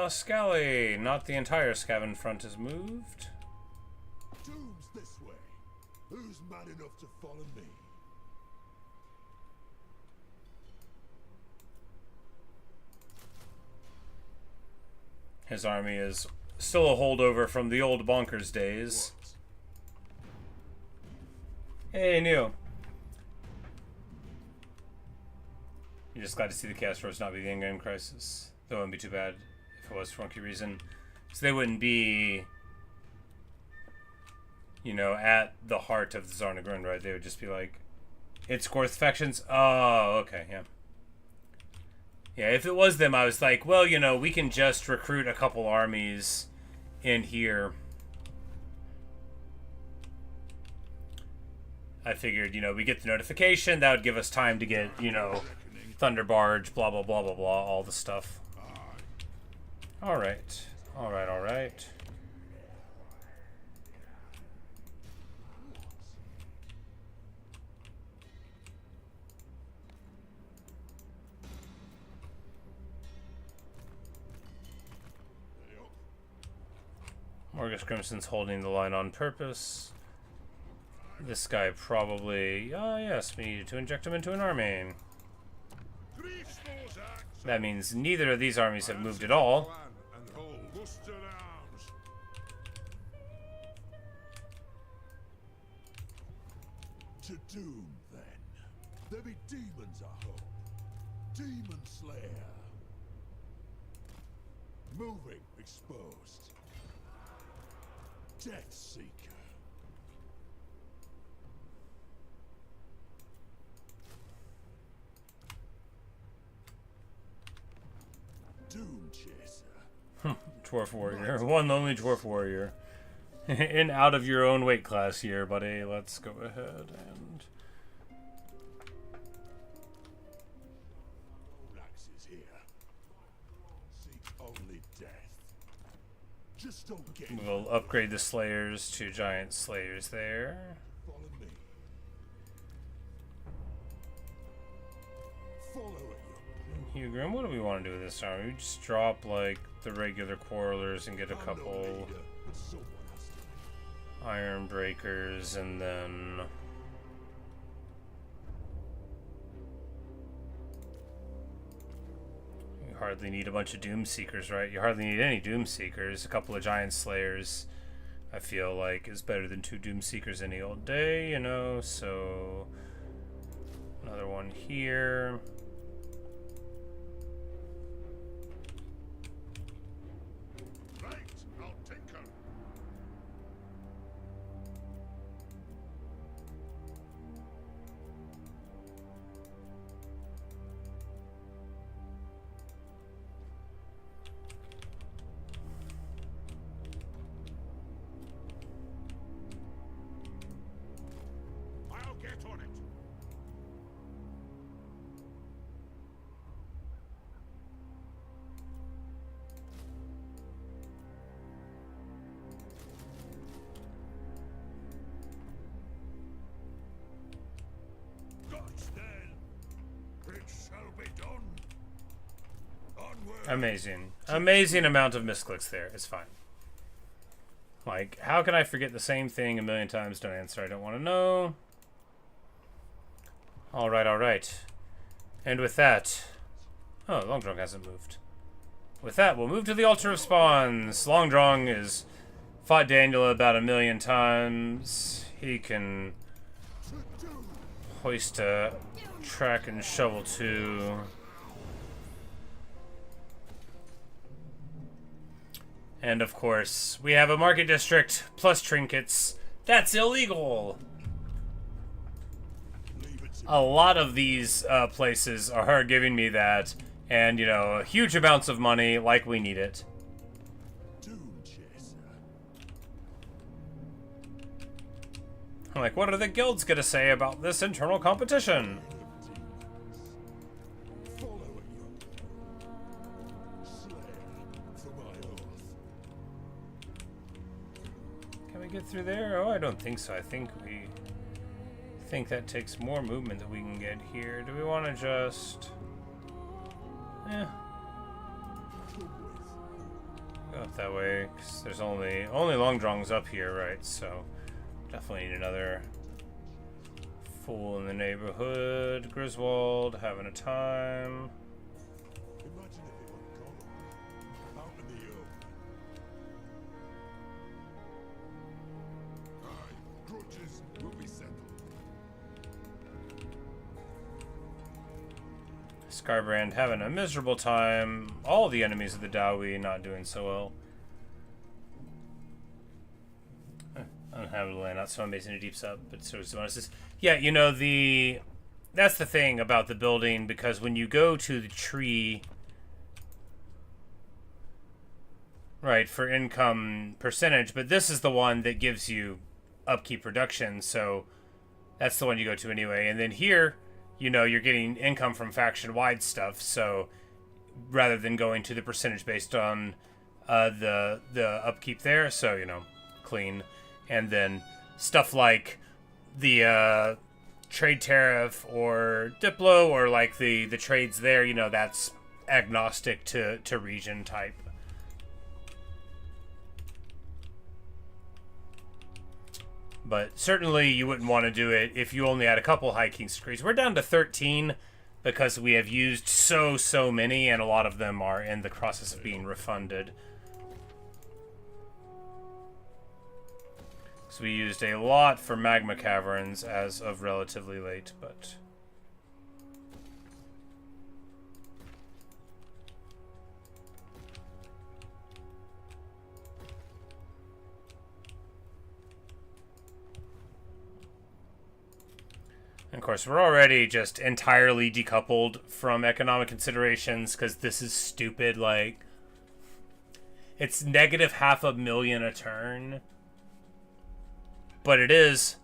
Scally! Not the entire Skaven front is moved. Doom's this way. Who's mad enough to follow me? His army is still a holdover from the old bonkers days. Hey, Neo. You're just glad to see the Chaos Roars not be the endgame crisis. That wouldn't be too bad if it was for funky reason. So they wouldn't be, you know, at the heart of the Zarnagrund, right? They would just be like, it's Gorth factions? Oh, okay, yeah. Yeah, if it was them, I was like, well, you know, we can just recruit a couple armies in here. I figured, you know, we get the notification, that would give us time to get, you know, Thunderbarge, blah, blah, blah, blah, blah, all the stuff. Alright. Alright, alright. Morgus Crimson's holding the line on purpose. This guy probably... oh yes, we needed to inject him into an army. That means neither of these armies have moved at all. To doom, then. There be demons, I hope. Demon Slayer. Moving, exposed. Death Seeker. Doom Chaser. Dwarf Warrior. One lonely Dwarf Warrior. In out of your own weight class here, buddy. Let's go ahead and... Axes here. Seek only death. Just don't get... we'll upgrade the Slayers to Giant Slayers there. Follow me. Follow it. Hugh Grim, what do we want to do with this army? We just drop, like, the regular Quarrelers and get a couple Iron Breakers, and then... you hardly need a bunch of Doom Seekers, right? You hardly need any Doom Seekers. A couple of Giant Slayers, I feel like, is better than 2 Doom Seekers any old day, you know? So... another one here. Amazing. Amazing amount of misclicks there. It's fine. Like, how can I forget the same thing a million times? Don't answer, I don't want to know. Alright, alright. And with that... Oh, Longdrong hasn't moved. With that, we'll move to the Altar of Spawns. Longdrong has fought Daniel about 1,000,000 times. He can hoist a track and shovel too. And of course, we have a market district plus trinkets. That's illegal! A lot of these places are giving me that. And, you know, huge amounts of money, like we need it. I'm like, what are the guilds gonna say about this internal competition? Can we get through there? Oh, I don't think so. I think that takes more movement that we can get here. Do we want to just... Yeah. Go up that way, because there's only Longdrongs up here, right? So definitely need another fool in the neighborhood. Griswold having a time. Imagine if it were Golg, out in the open. Aye, grudges will be settled. Scarbrand having a miserable time. All the enemies of the Dawi not doing so well. Uninhabitable land, not so amazing to deeps up, but so is the bonuses. Yeah, you know, that's the thing about the building, because when you go to the tree, right, for income percentage, but this is the one that gives you upkeep reduction, so that's the one you go to anyway. And then here, you know, you're getting income from faction-wide stuff, so rather than going to the percentage based on the upkeep there, so, you know, clean. And then stuff like the trade tariff or Diplo or like the trades there, you know, that's agnostic to region type. But certainly you wouldn't want to do it if you only had a couple High King's decrees. We're down to 13 because we have used so many, and a lot of them are in the process of being refunded. So we used a lot for magma caverns as of relatively late, but... And of course, we're already just entirely decoupled from economic considerations because this is stupid, like... It's negative 500,000 a turn. But it is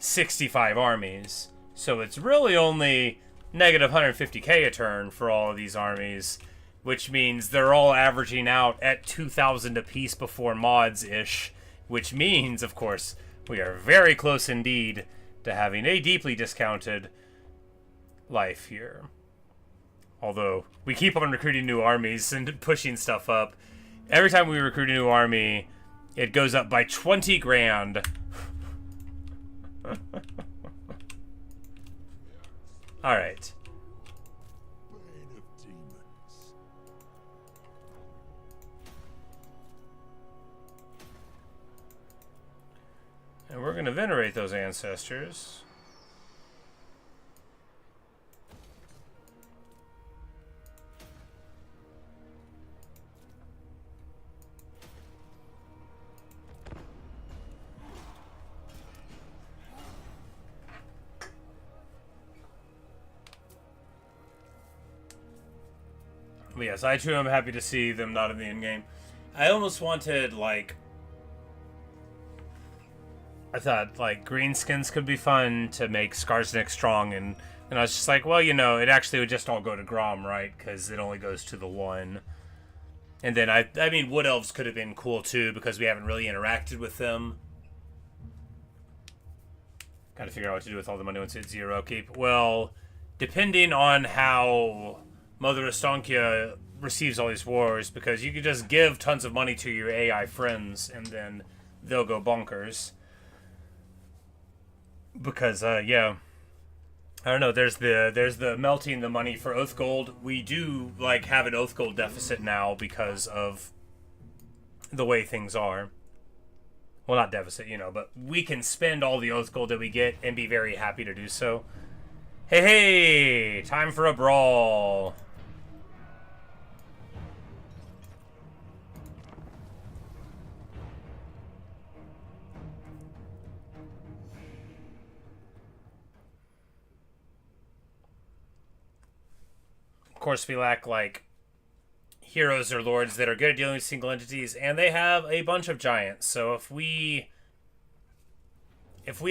65 armies. So it's really only negative 150k a turn for all of these armies, which means they're all averaging out at 2,000 apiece before mods-ish, which means, of course, we are very close indeed to having a deeply discounted life here. Although, we keep on recruiting new armies and pushing stuff up. Every time we recruit a new army, it goes up by 20 grand. Alright. And we're going to venerate those ancestors. But yes, I too am happy to see them not in the endgame. I almost wanted, like... I thought, like, greenskins could be fun to make Skarsnik strong, and I was just like, well, you know, it actually would just all go to Grom, right? Because it only goes to the one. And then, I mean, Wood Elves could have been cool, too, because we haven't really interacted with them. Gotta figure out what to do with all the money once it's zero keep. Well, depending on how Mother Estonkia receives all these wars, because you could just give tons of money to your AI friends and then they'll go bonkers. Because yeah, I don't know. There's the melting the money for Oath Gold. We do like have an Oath Gold deficit now because of the way things are. Well, not deficit, you know, but we can spend all the Oath Gold that we get and be very happy to do so. Hey, hey! Time for a brawl. Of course, we lack, like, heroes or lords that are good at dealing with single entities, and they have a bunch of giants. So if we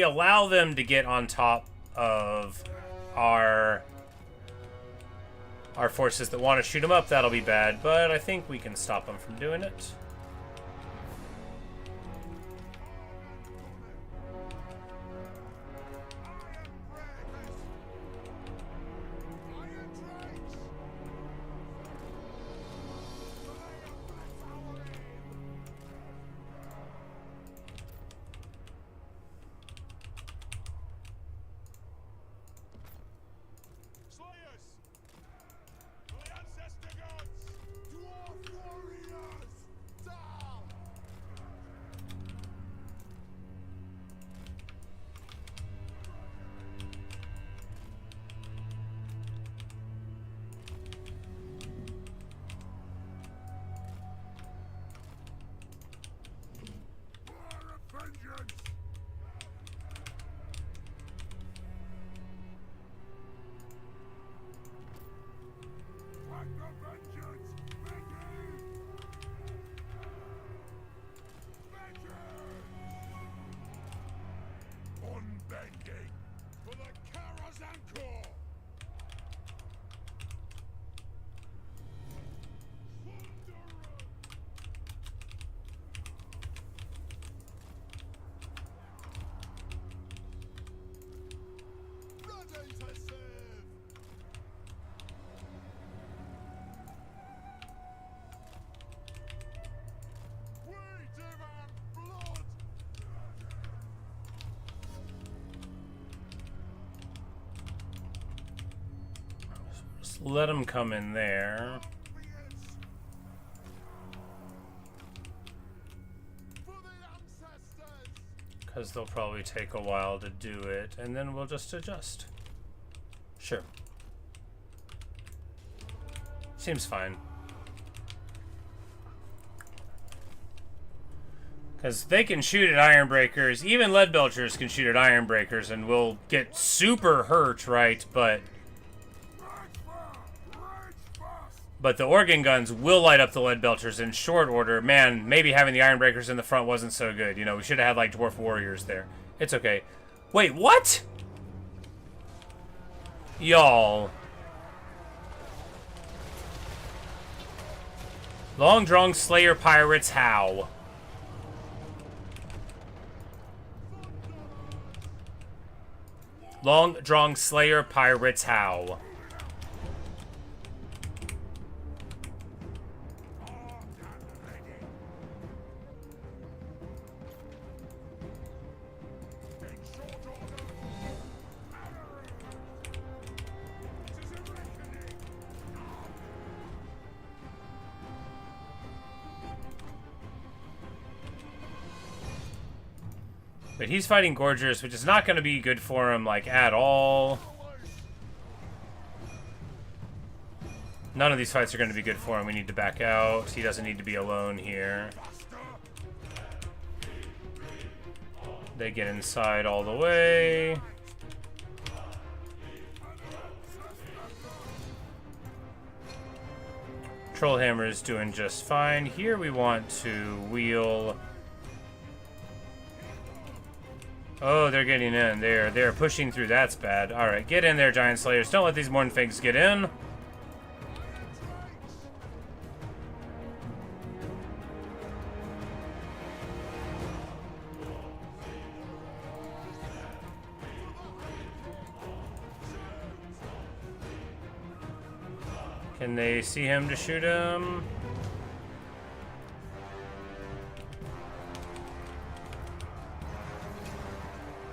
allow them to get on top of our forces that want to shoot them up, that'll be bad. But I think we can stop them from doing it. For the Karaz Ankor! Ready to serve! We demand blood! Just let them come in there. For the ancestors! Because they'll probably take a while to do it, and then we'll just adjust. Sure. Seems fine. Because they can shoot at iron breakers. Even lead belchers can shoot at iron breakers, and we'll get super hurt, right? But the organ guns will light up the lead belchers in short order. Man, maybe having the iron breakers in the front wasn't so good. You know, we should have had, like, dwarf warriors there. It's okay. Wait, what? Y'all. Long Drong Slayer Pirates, how? Long Drong Slayer Pirates, how? But he's fighting Gorgers, which is not going to be good for him, like, at all. None of these fights are going to be good for him. We need to back out. He doesn't need to be alone here. They get inside all the way. Trollhammer is doing just fine. Here we want to wheel... Oh, they're getting in. They're pushing through. That's bad. Alright, get in there, Giant Slayers. Don't let these Morn Figs get in. Can they see him to shoot him?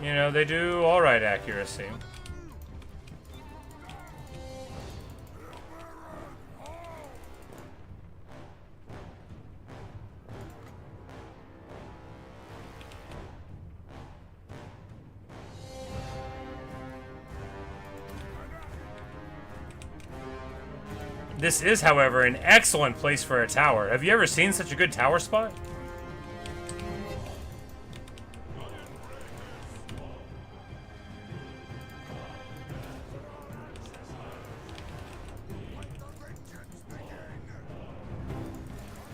You know, they do alright accuracy. This is, however, an excellent place for a tower. Have you ever seen such a good tower spot?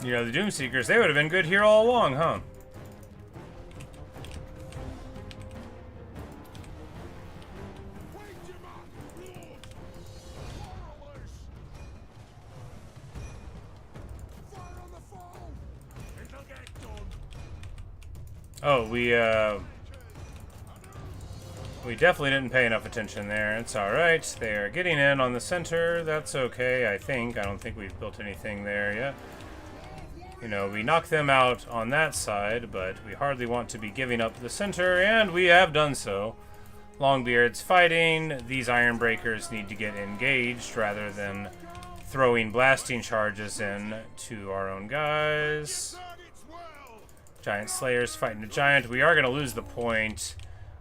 You know, the Doomseekers, they would have been good here all along, huh? Oh, we definitely didn't pay enough attention there. It's alright. They are getting in on the center. That's okay, I think. I don't think we've built anything there yet. You know, we knocked them out on that side, but we hardly want to be giving up the center, and we have done so. Longbeard's fighting. These Ironbreakers need to get engaged rather than throwing blasting charges in to our own guys. Giant Slayers fighting a giant. We are going to lose the point.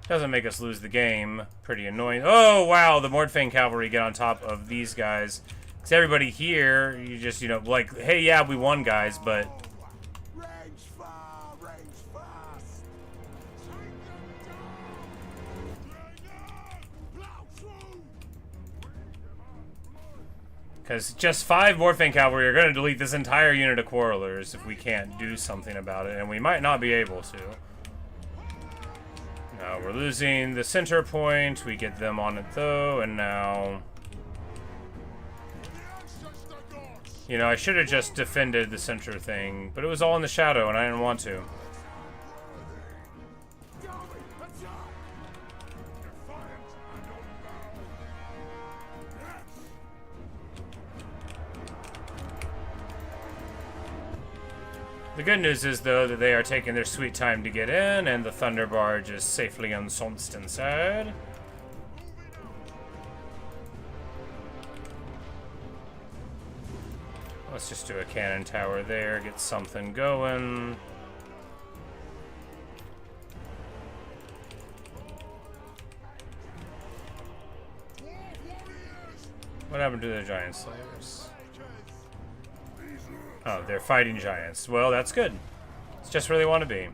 Doesn't make us lose the game. Pretty annoying. Oh, wow. The Mordfang Cavalry get on top of these guys. Because everybody here, you just, you know, like, hey, yeah, we won, guys, but... Because just 5 Mordfang Cavalry are going to delete this entire unit of Quarrelers if we can't do something about it, and we might not be able to. Now we're losing the center point. We get them on it, though, and now... You know, I should have just defended the center thing, but it was all in the shadow, and I didn't want to. The good news is, though, that they are taking their sweet time to get in, and the Thunderbarge is safely ensconced inside. Let's just do a cannon tower there, get something going. What happened to the Giant Slayers? Oh, they're fighting giants. Well, that's good. It's just where they want to be.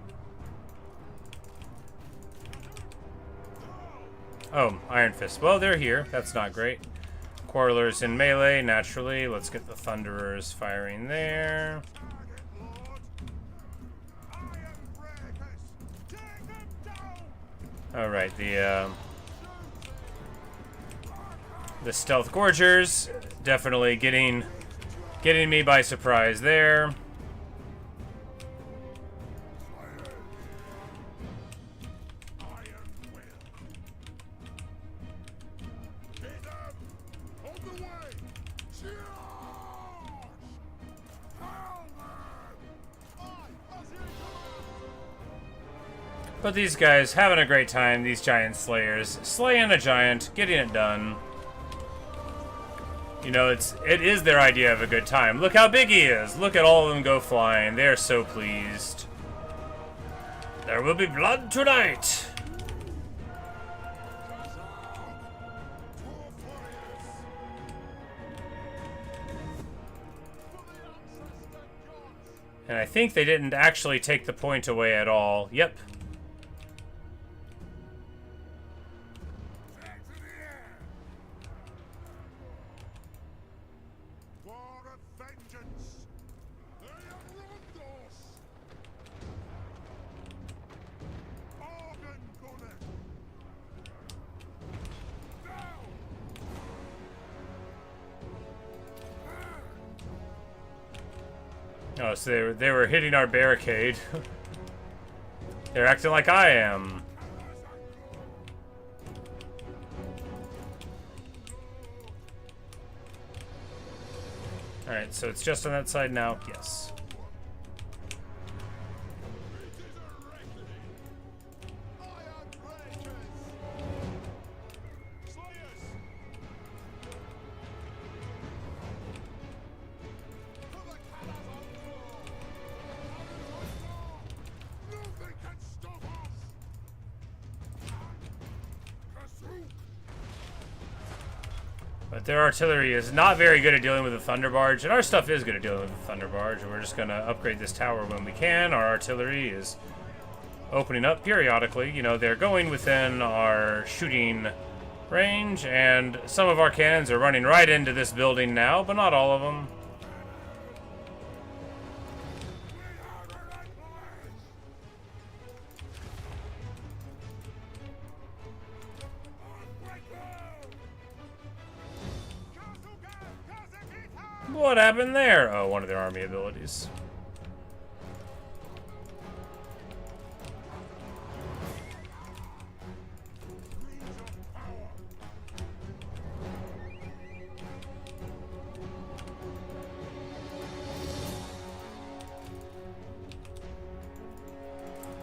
Oh, Iron Fist. Well, they're here. That's not great. Quarrelers in melee, naturally. Let's get the Thunderers firing there. Alright, the Stealth Gorgers definitely getting me by surprise there. But these guys having a great time, these Giant Slayers, slaying a giant, getting it done. You know, it is their idea of a good time. Look how big he is. Look at all of them go flying. They are so pleased. There will be blood tonight. And I think they didn't actually take the point away at all. Yep. Oh, so they were hitting our barricade. They're acting like I am. Alright, so it's just on that side now? Yes. But their artillery is not very good at dealing with the Thunderbarge, and our stuff is good at dealing with the Thunderbarge, and we're just going to upgrade this tower when we can. Our artillery is opening up periodically. You know, they're going within our shooting range, and some of our cannons are running right into this building now, but not all of them. What happened there? Oh, one of their army abilities.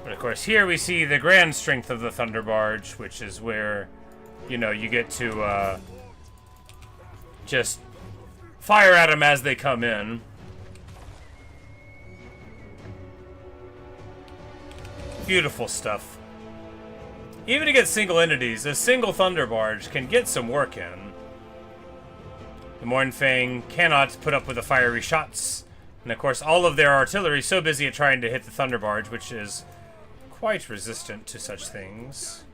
But of course, here we see the grand strength of the Thunderbarge, which is where, you know, you get to just fire at them as they come in. Beautiful stuff. Even against single entities, a single Thunderbarge can get some work in. The Mornfang cannot put up with the fiery shots. And of course, all of their artillery is so busy at trying to hit the Thunderbarge, which is quite resistant to such things.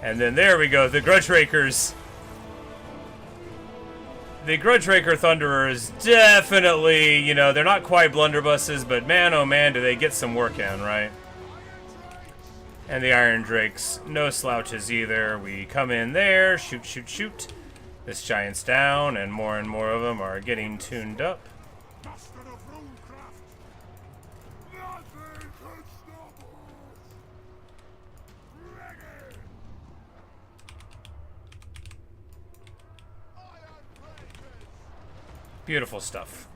And then there we go, the Grudge Rakers. The Grudge Raker Thunderers definitely, you know, they're not quite blunderbusses, but man, oh man, do they get some work in, right? And the Iron Drakes, no slouches either. We come in there, shoot, shoot, shoot. This giant's down, and more of them are getting tuned up. Beautiful stuff.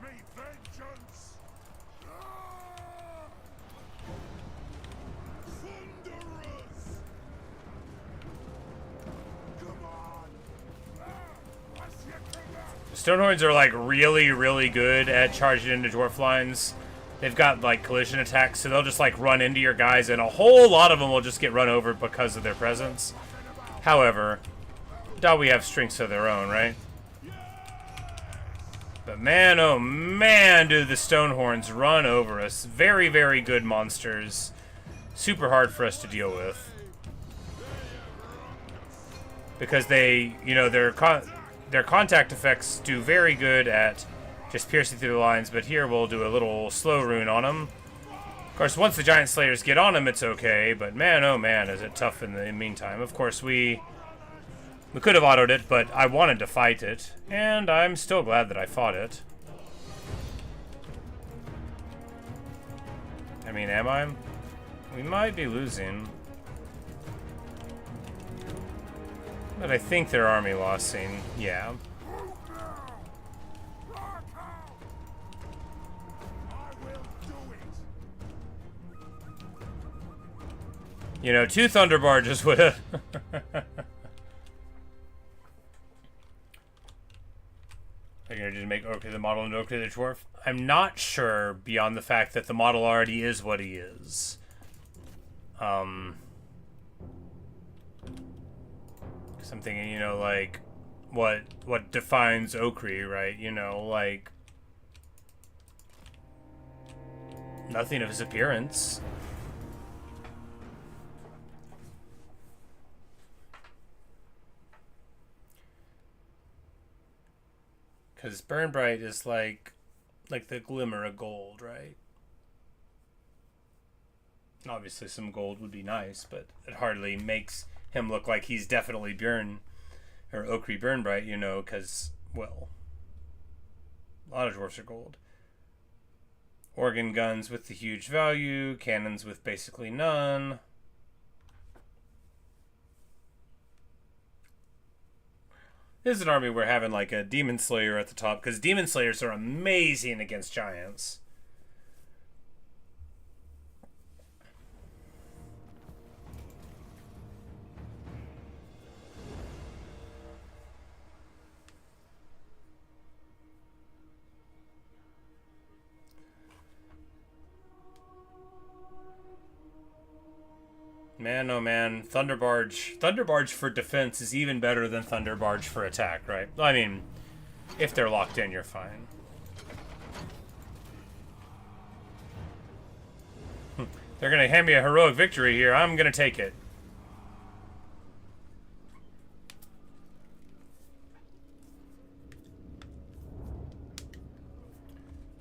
Stonehorns are like really, really good at charging into dwarf lines. They've got like collision attacks, so they'll just like run into your guys, and a whole lot of them will just get run over because of their presence. However, Dawi have strengths of their own, right? But man, oh man, do the Stonehorns run over us. Very, very good monsters. Super hard for us to deal with. Because they, you know, their contact effects do very good at just piercing through the lines, but here we'll do a little slow rune on them. Of course, once the Giant Slayers get on them, it's okay, but man, oh man, is it tough in the meantime. Of course, we could have autoed it, but I wanted to fight it, and I'm still glad that I fought it. I mean, am I? We might be losing. But I think they're army lossing, yeah. You know, 2 Thunderbarges would have... Are you going to make Oakley the model and Oakley the dwarf? I'm not sure beyond the fact that the model already is what he is. I'm thinking, you know, like, what defines Okri, right? You know, like, nothing of his appearance. Because Burn Bright is like the glimmer of gold, right? Obviously some gold would be nice, but it hardly makes him look like he's definitely Bjorn or Okri Burnbright, you know, because, well, a lot of dwarfs are gold. Organ guns with the huge value. Cannons with basically none. This is an army we're having like a Demon Slayer at the top, because Demon Slayers are amazing against giants. Man, oh man, Thunderbarge for defense is even better than Thunderbarge for attack, right? I mean, if they're locked in, you're fine. They're gonna hand me a heroic victory here. I'm gonna take it.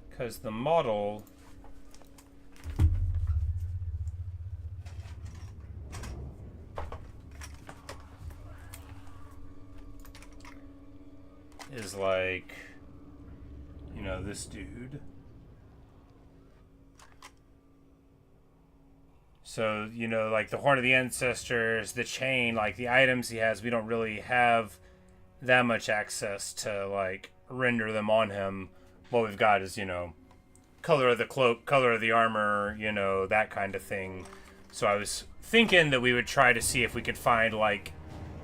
Because the model... is like, you know, this dude. So, you know, like the Horn of the Ancestors, the chain, like the items he has, we don't really have that much access to, like, render them on him. What we've got is, you know, color of the cloak, color of the armor, you know, that kind of thing. So I was thinking that we would try to see if we could find, like,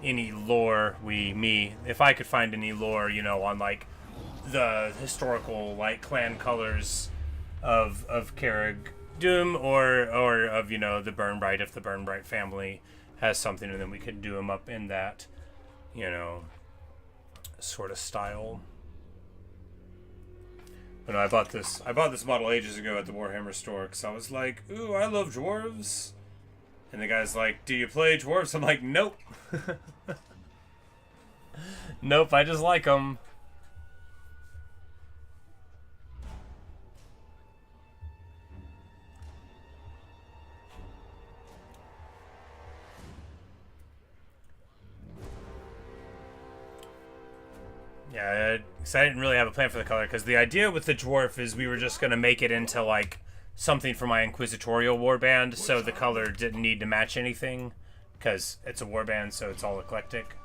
any lore, if I could find any lore, you know, on like the historical like clan colors of Carag Doom or of, you know, the Burnbright, if the Burnbright family has something, and then we could do them up in that, you know, sort of style. But no, I bought this model ages ago at the Warhammer store because I was like, ooh, I love dwarves. And the guy's like, do you play dwarves? I'm like, nope. Nope, I just like them. Yeah, because I didn't really have a plan for the color, because the idea with the dwarf is we were just going to make it into, like, something for my Inquisitorial warband, so the color didn't need to match anything, because it's a warband, so it's all eclectic.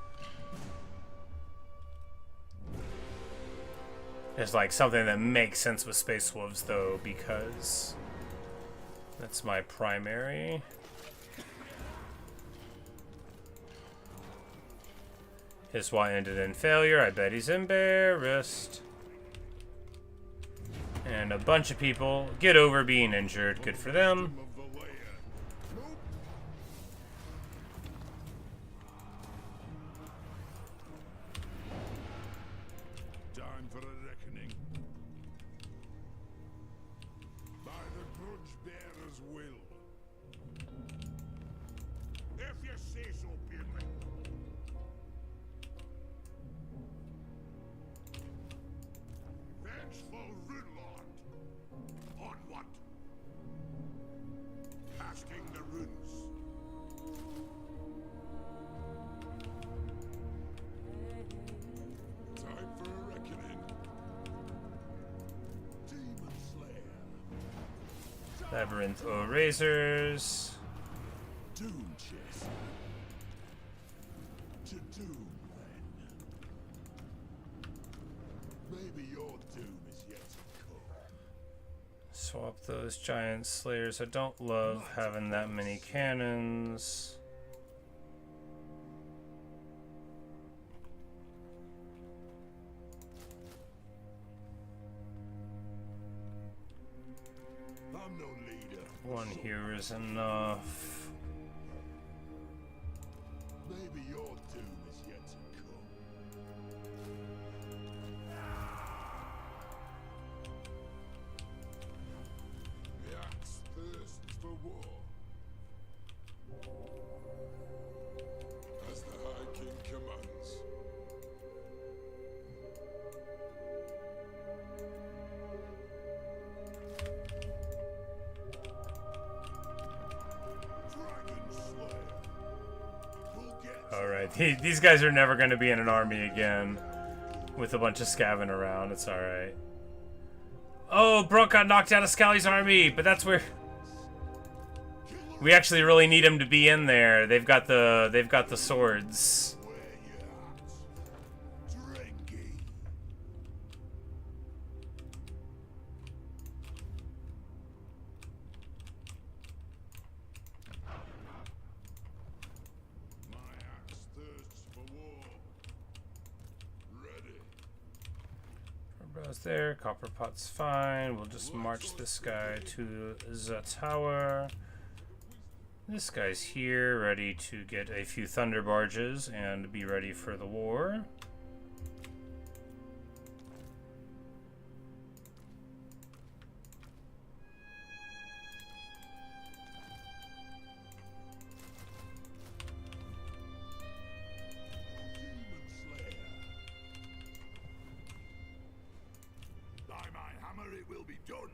It's like something that makes sense with Space Wolves, though, because that's my primary. His Y ended in failure. I bet he's embarrassed. And a bunch of people get over being injured. Good for them. Time for a reckoning. By the grudge bearer's will. If you say so, Pearly. Vengeful Runelord. On what? Casting the runes. Time for a reckoning. Demon Slayer. Labyrinth Razors. Doom chest. To doom, then. Maybe your doom is yet to come. Swap those giant slayers. I don't love having that many cannons. I'm no leader. One here is enough. Maybe your doom is yet to come. The axe thirsts for war. As the High King commands. Dragon Slayer. We'll get Alright, these guys are never going to be in an army again with a bunch of Skaven around. It's alright. Oh, Brooke got knocked out of Scally's army, but that's where we actually really need him to be in there. They've got the swords. Where you at? Drinky. My axe thirsts for war. Ready. Bro's there. Copper pot's fine. We'll just march this guy to the tower. This guy's here, ready to get a few Thunderbarges and be ready for the war. Demon Slayer. By my hammer it will be done.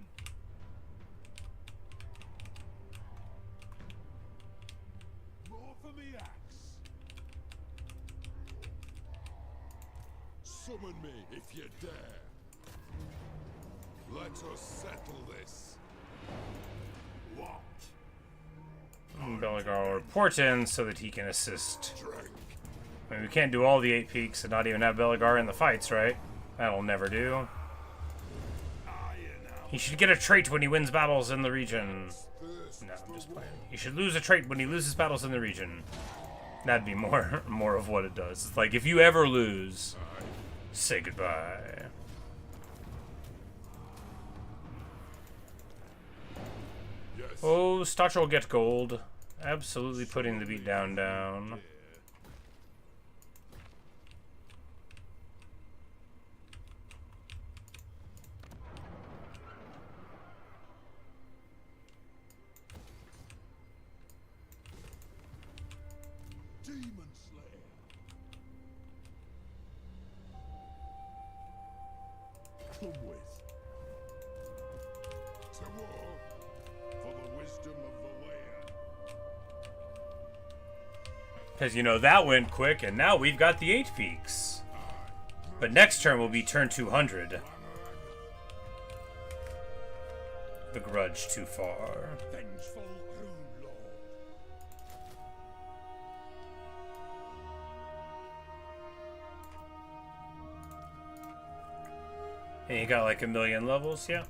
More for me axe. Summon me if you dare. Let us settle this. What? Belegar will report in so that he can assist. Drink. I mean, we can't do all the 8 peaks and not even have Belegar in the fights, right? That'll never do. He should get a trait when he wins battles in the region. No, I'm just playing. He should lose a trait when he loses battles in the region. That'd be more of what it does. It's like, if you ever lose, say goodbye. Yes. Oh, Stotch will get gold. Absolutely putting the beat down. Demon Slayer. Come with. To war. For the wisdom of the land. Because, you know, that went quick, and now we've got the 8 peaks. But next turn will be turn 200. The grudge too far. Vengeful Rune Lord. And you got like 1,000,000 levels, yeah.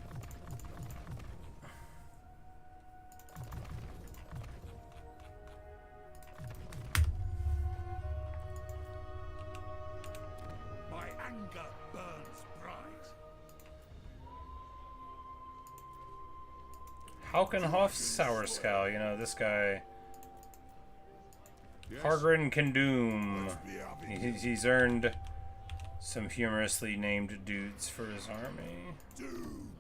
My anger burns bright. Haukenhof Sauerscow, you know, this guy. Hargren Kandum. He's earned some humorously named dudes for his army. Doom.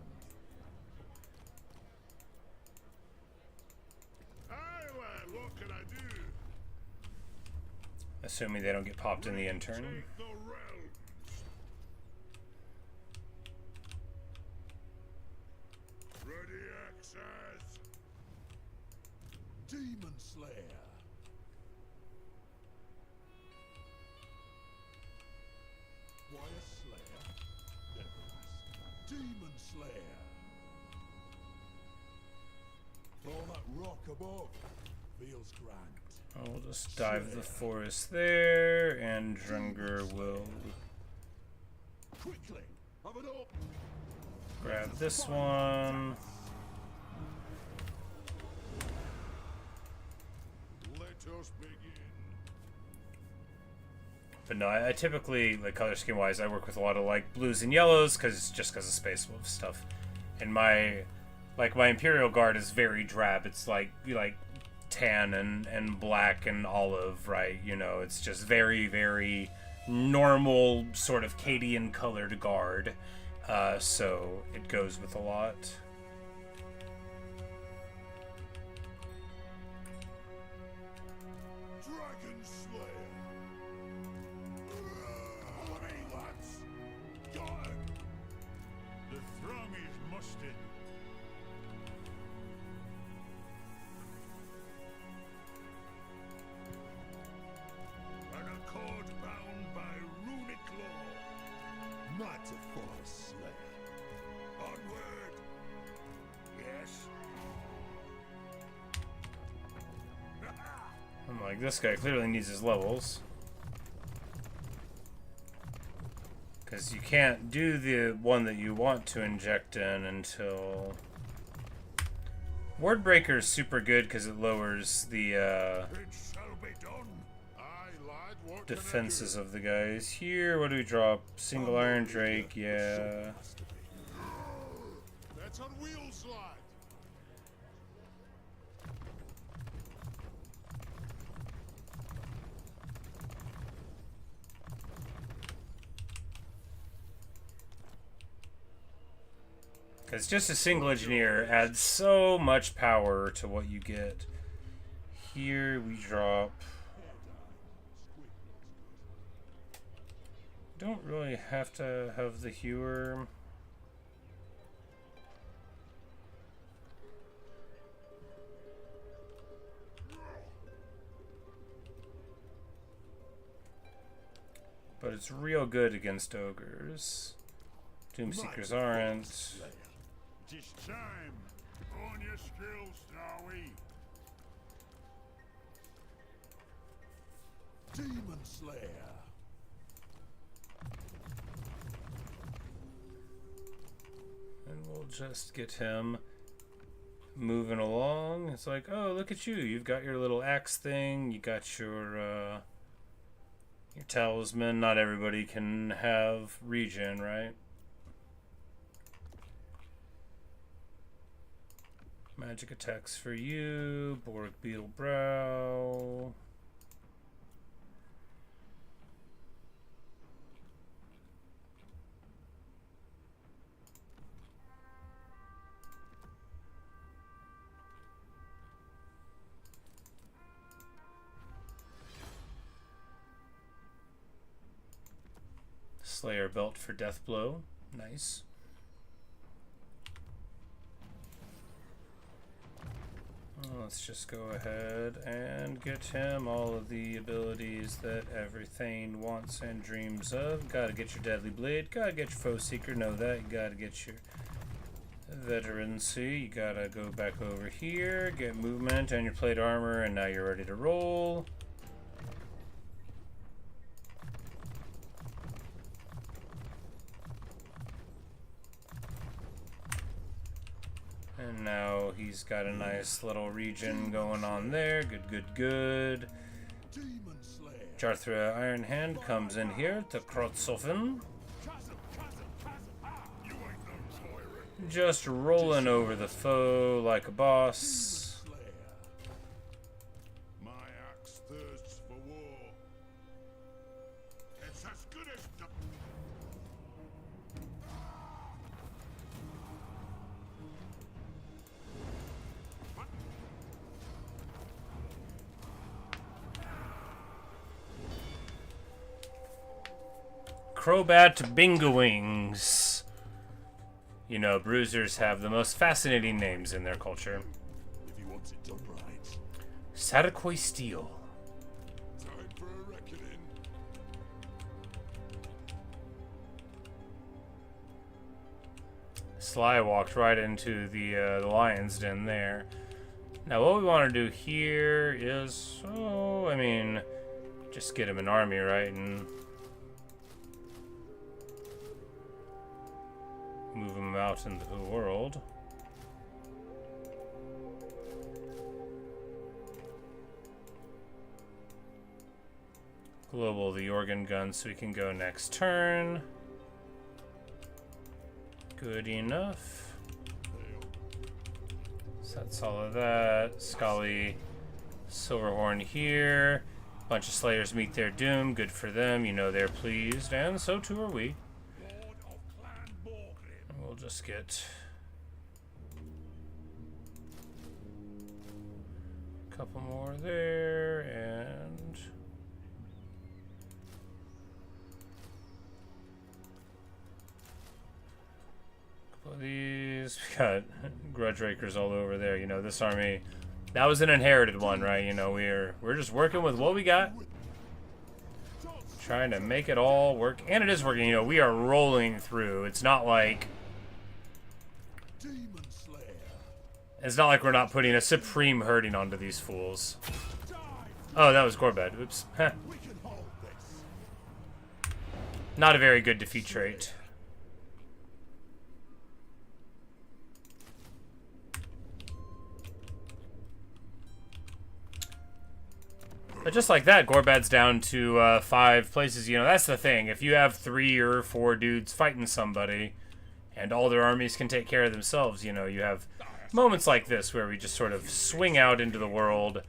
Aye, lad, what can I do? Assuming they don't get popped in the intern. Take the realms. Ready access. Demon Slayer. Why a slayer? Never ask. Demon Slayer. Oh, that rock above feels grand. I'll just dive the forest there, and Drunger will Quickly, have it up. grab this one. Let us begin. But no, I typically, like, color scheme wise, I work with a lot of like blues and yellows, because of Space Wolf stuff. And my Imperial Guard is very drab. It's like tan and black and olive, right? You know, it's just very, very normal sort of Cadian colored guard. So it goes with a lot. Dragon Slayer. Follow me, lads. Got him. The throng is mustered. An accord bound by runic law. Not to fall slayer. Onward. Like, this guy clearly needs his levels. Because you can't do the one that you want to inject in until... Wardbreaker is super good because it lowers the It shall be done. Aye, lad, what can I defenses do? of the guys. Here, what do we drop? Single Iron Drake, yeah. That's on wheels, lad. Because just a single engineer adds so much power to what you get. Here we drop... Don't really have to have the hewer. But it's real good against ogres. Doomseekers aren't. Tis time. On your skills, Dawi. Demon Slayer. And we'll just get him moving along. It's like, oh, look at you. You've got your little axe thing. You got your talisman. Not everybody can have regen, right? Magic attacks for you. Borg Beetle Brow. Slayer belt for death blow. Nice. Let's just go ahead and get him all of the abilities that everything wants and dreams of. Gotta get your Deadly Blade, gotta get your Foe Seeker, know that. You gotta get your Veterancy, you gotta go back over here, get movement and your plate armor, and now you're ready to roll. And now he's got a nice little region going on there. Good, good, good. Demon Slayer. Jarthra Iron Hand comes in here to Krotzofen. You ain't no tyrant. Just rolling over the foe like a boss. Slayer. My axe thirsts for war. It's as good as done. Crobat Bingawings. You know, bruisers have the most fascinating names in their culture. If he wants it done right. Sadakoi Steel. Time for a reckoning. Sly walked right into the lion's den there. Now what we want to do here is, I mean, just get him an army, right, and move him out into the world. Global the organ gun so we can go next turn. Good enough. So that's all of that. Scully, Silverhorn here. Bunch of Slayers meet their doom. Good for them. You know they're pleased, and so too are we. Lord of Clan Borgrim. We'll just get a couple more there, and a couple of these. We got Grudge Rakers all over there. You know, this army, that was an inherited one, right? You know, we're just working with what we got, trying to make it all work, and it is working. You know, we are rolling through. It's not like we're not putting a supreme hurting onto these fools. Oh, that was Gorbad. Oops. Heh. We can hold this. Not a very good defeat trait. But just like that, Gorbad's down to 5 places. You know, that's the thing. If you have 3 or 4 dudes fighting somebody, and all their armies can take care of themselves, you know, you have moments like this where we just sort of swing out into the world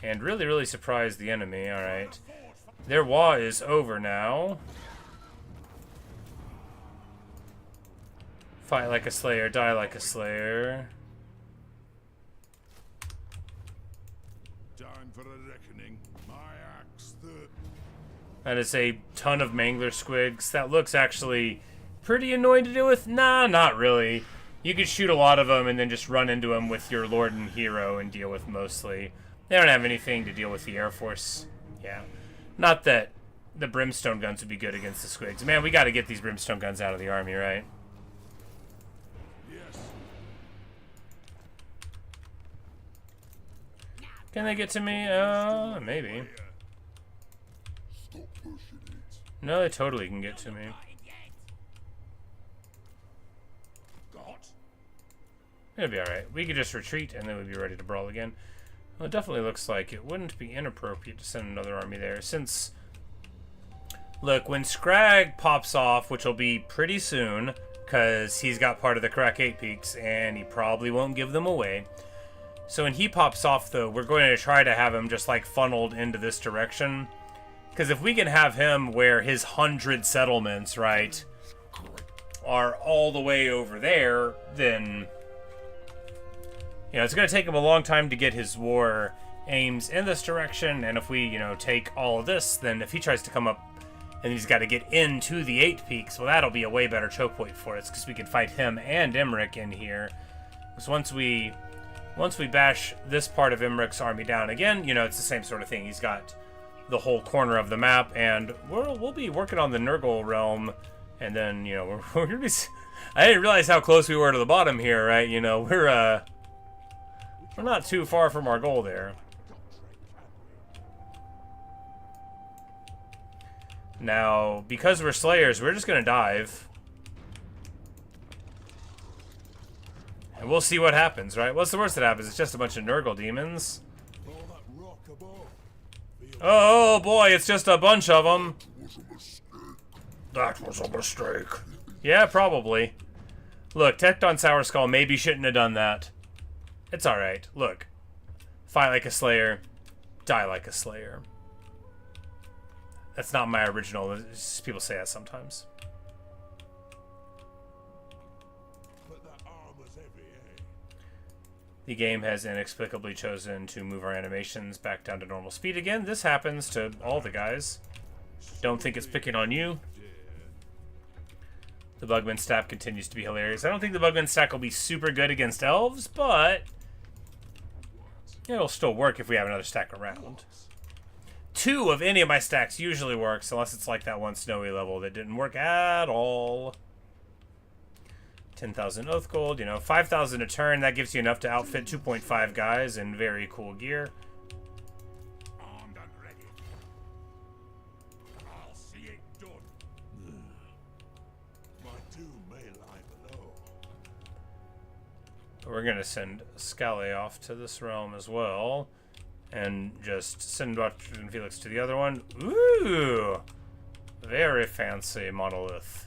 and really, really surprise the enemy. Alright. Their war is over now. Fight like a slayer, die like a slayer. Time for a reckoning. My axe, That is a ton of mangler squigs. That looks actually pretty annoying to deal with. Nah, not really. You could shoot a lot of them and then just run into them with your lord and hero and deal with mostly. They don't have anything to deal with the Air Force. Yeah. Not that the brimstone guns would be good against the squigs. Man, we got to get these brimstone guns out of the army, right? yes. Can they get to me? Maybe. Stop pushing it. No, they totally can get to me. Got. It'll be alright. We could just retreat and then we'd be ready to brawl again. Well, it definitely looks like it wouldn't be inappropriate to send another army there, since... Look, when Scrag pops off, which will be pretty soon, because he's got part of the Crack 8 peaks, and he probably won't give them away. So when he pops off, though, we're going to try to have him just, like, funneled into this direction. Because if we can have him where his 100 settlements, right, are all the way over there, then... You know, it's going to take him a long time to get his war aims in this direction, and if we, you know, take all of this, then if he tries to come up and he's got to get into the 8 peaks, well, that'll be a way better choke point for us, because we can fight him and Imric in here. Because once we bash this part of Imric's army down again, you know, it's the same sort of thing. He's got the whole corner of the map, and we'll be working on the Nurgle realm, and then, you know, we're going to be... I didn't realize how close we were to the bottom here, right? You know, we're not too far from our goal there. Now, because we're Slayers, we're just going to dive. And we'll see what happens, right? What's the worst that happens? It's just a bunch of Nurgle demons. Oh, that rock above. Oh boy, it's just a bunch of them. That was a mistake. Yeah, probably. Look, Tecton Sour Skull maybe shouldn't have done that. It's alright. Look. Fight like a Slayer. Die like a Slayer. That's not my original. People say that sometimes. But that armor's heavy, eh? The game has inexplicably chosen to move our animations back down to normal speed again. This happens to all the guys. Don't think it's picking on you. The Bugman stack continues to be hilarious. I don't think the Bugman stack will be super good against elves, but it'll still work if we have another stack around. 2 of any of my stacks usually works, unless it's like that one snowy level that didn't work at all. 10,000 Oath Gold, you know, 5,000 a turn. That gives you enough to outfit 2.5 guys in very cool gear. Armed and ready. I'll see it done. My doom may lie below. We're going to send Scally off to this realm as well. And just send Dwarfs and Felix to the other one. Ooh! Very fancy monolith.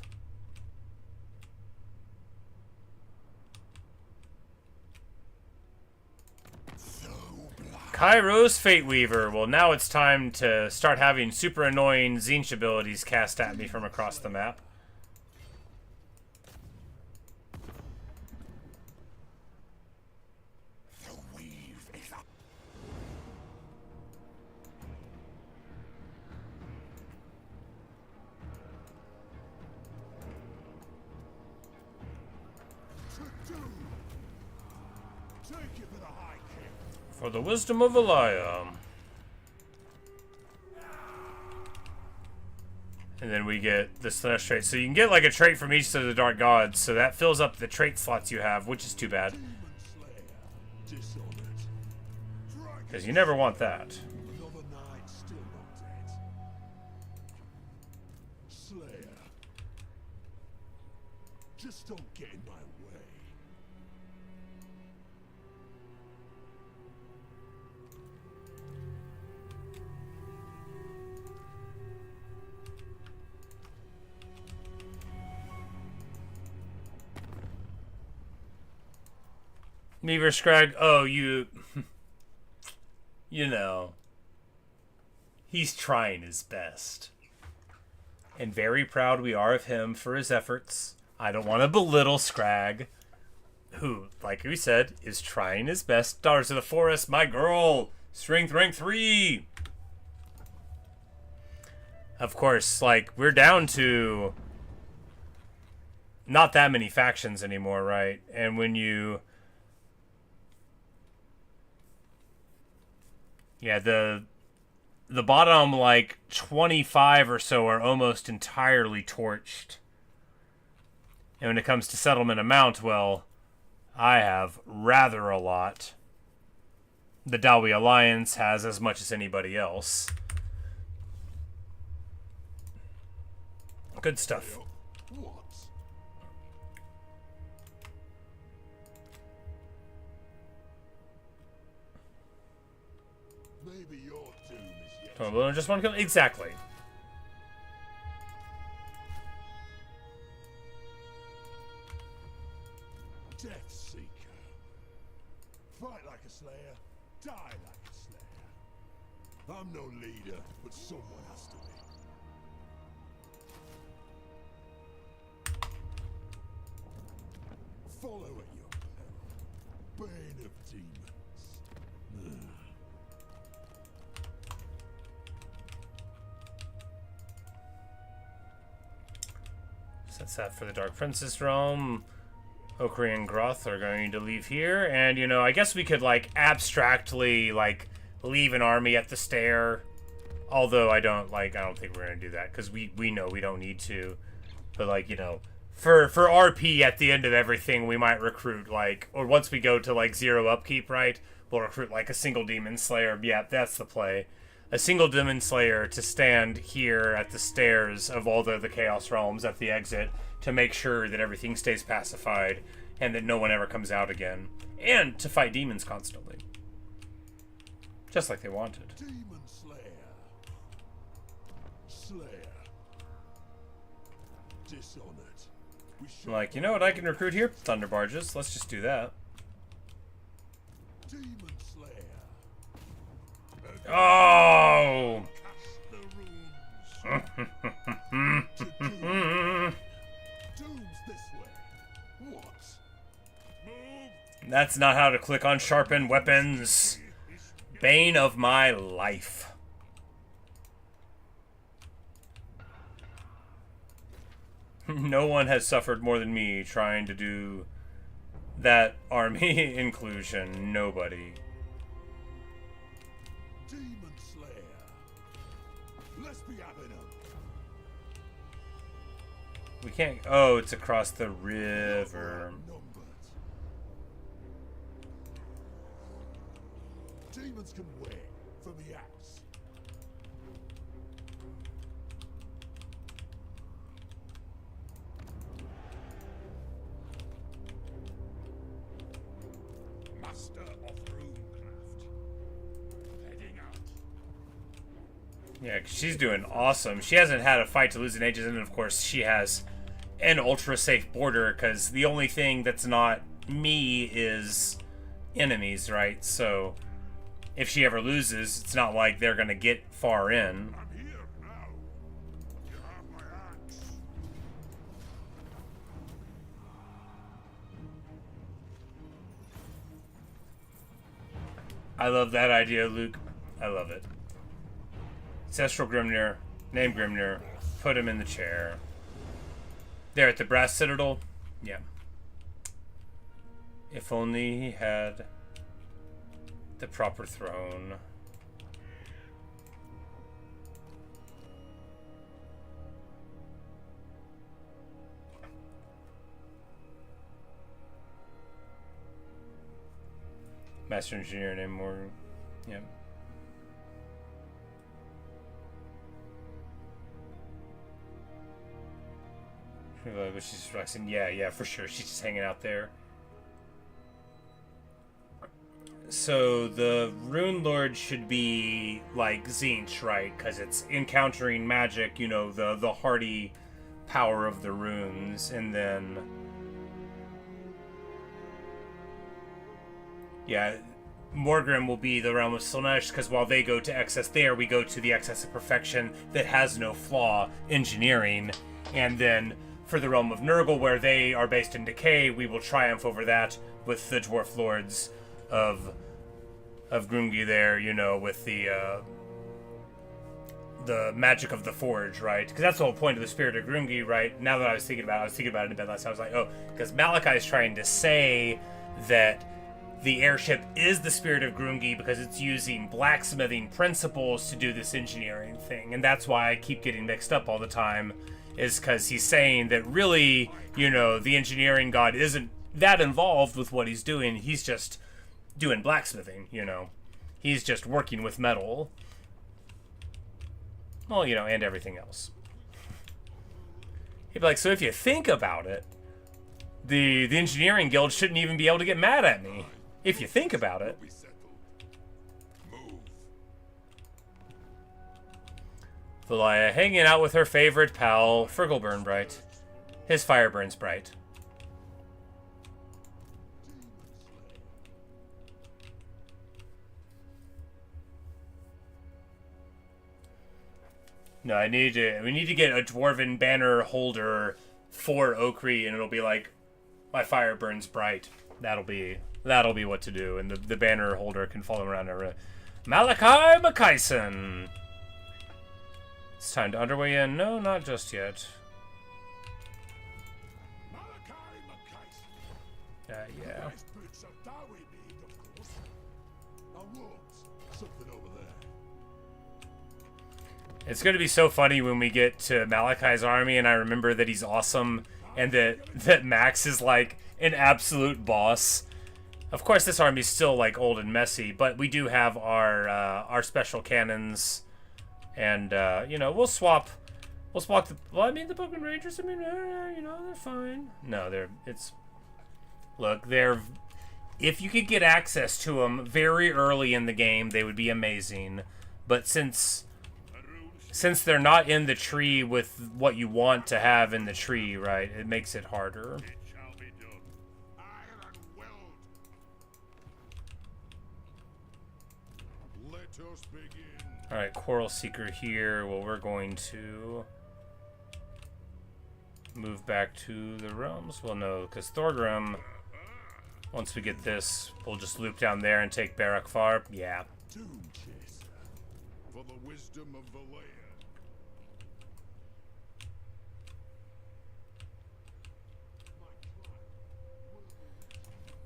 Kairos Fate Weaver. Well, now it's time to start having super annoying Tzeentch abilities cast at me from across the map. For the wisdom of Elia. And then we get this last trait. So you can get like a trait from each of the Dark Gods. So that fills up the trait slots you have, which is too bad. Because you never want that. Another Just don't get in my way. Meaver Scrag, oh, you know, he's trying his best. And very proud we are of him for his efforts. I don't want to belittle Scrag, who, like we said, is trying his best. Daughters of the Forest, my girl, strength rank 3. Of course, like, we're down to not that many factions anymore, right? And when you... Yeah, the bottom, like, 25 or so are almost entirely torched. And when it comes to settlement amount, well, I have rather a lot. The Dawi Alliance has as much as anybody else. Good stuff. What? Maybe your doom is yet. Just one kill. Exactly. Death Seeker. Fight like a slayer, die like a slayer. I'm no leader, but someone has to be. Follow at your peril. Bane of demons. Sets that for the Dark Princess realm. Okri and Groth are going to leave here, and you know, I guess we could like abstractly like leave an army at the stair. Although I don't think we're gonna do that because we know we don't need to. But like, you know, for RP at the end of everything, we might recruit like, or once we go to like 0 upkeep, right? We'll recruit like a single Demon Slayer. Yeah, that's the play. A single Demon Slayer to stand here at the stairs of all the Chaos Realms at the exit to make sure that everything stays pacified and that no one ever comes out again. And to fight demons constantly. Just like they wanted. Demon Slayer. Slayer. Dishonored. We should Like, you know what I can recruit here? Thunderbarges. Let's just do that. Demon Slayer. Oh! Cast the runes. To doom. Doom's this way. What? Move. That's not how to click on sharpen weapons. Bane of my life. No one has suffered more than me trying to do that army inclusion. Nobody. Demon Slayer. Let's be having them. We can't... Oh, it's across the river. Numbered. Demons can wait for the axe. Master of Runecraft. Heading out. Yeah, 'cause she's doing awesome. She hasn't had a fight to lose in ages, and of course she has an ultra-safe border, because the only thing that's not me is enemies, right? So if she ever loses, it's not like they're going to get far in. I'm here now. You have my axe. I love that idea, Luke. I love it. Ancestral Grimnir, name Grimnir, put him in the chair. There at the Brass Citadel? Yeah. If only he had the proper throne. Master Engineer named Morgan. Yeah. But she's relaxing. Yeah, for sure. She's just hanging out there. So the Rune Lord should be like Tzeentch, right? Because it's encountering magic, you know, the hardy power of the runes. And then... yeah, Morgrim will be the realm of Slaanesh, because while they go to excess there, we go to the excess of perfection that has no flaw, engineering. And then for the realm of Nurgle, where they are based in decay, we will triumph over that with the Dwarf Lords of Grungi there, you know, with the magic of the Forge, right? Because that's the whole point of the Spirit of Grungi, right? Now that I was thinking about it in bed last night, I was like, oh, because Malakai is trying to say that the airship is the Spirit of Grungi because it's using blacksmithing principles to do this engineering thing. And that's why I keep getting mixed up all the time, is because he's saying that really, you know, the engineering god isn't that involved with what he's doing. He's just doing blacksmithing, you know. He's just working with metal. Well, you know, and everything else. He'd be like, so if you think about it, the engineering guild shouldn't even be able to get mad at me. If you think about it. Valia hanging out with her favorite pal, Fergalburn Bright. His fire burns bright. No, we need to get a dwarven banner holder for Okri, and it'll be like, my fire burns bright. That'll be what to do, and the banner holder can follow around everywhere. Malakai Makaisen! It's time to underway in. No, not just yet. Malakai Makaisen. Yeah. Nice boots of Dawi made, of course. Now look, something over there. It's going to be so funny when we get to Malakai's army, and I remember that he's awesome, and that Max is like an absolute boss. Of course, this army's still like old and messy, but we do have our special cannons, and you know, we'll swap the. Well, I mean, the Bookman Rangers. I mean, you know, they're fine. No, they're. If you could get access to them very early in the game, they would be amazing. But since they're not in the tree with what you want to have in the tree, right? It makes it harder. Alright, Quarrel Seeker here. Well, we're going to move back to the realms. Well, no, because Thorgrim, once we get this, we'll just loop down there and take Barak Far. Yeah. For the wisdom of Valia.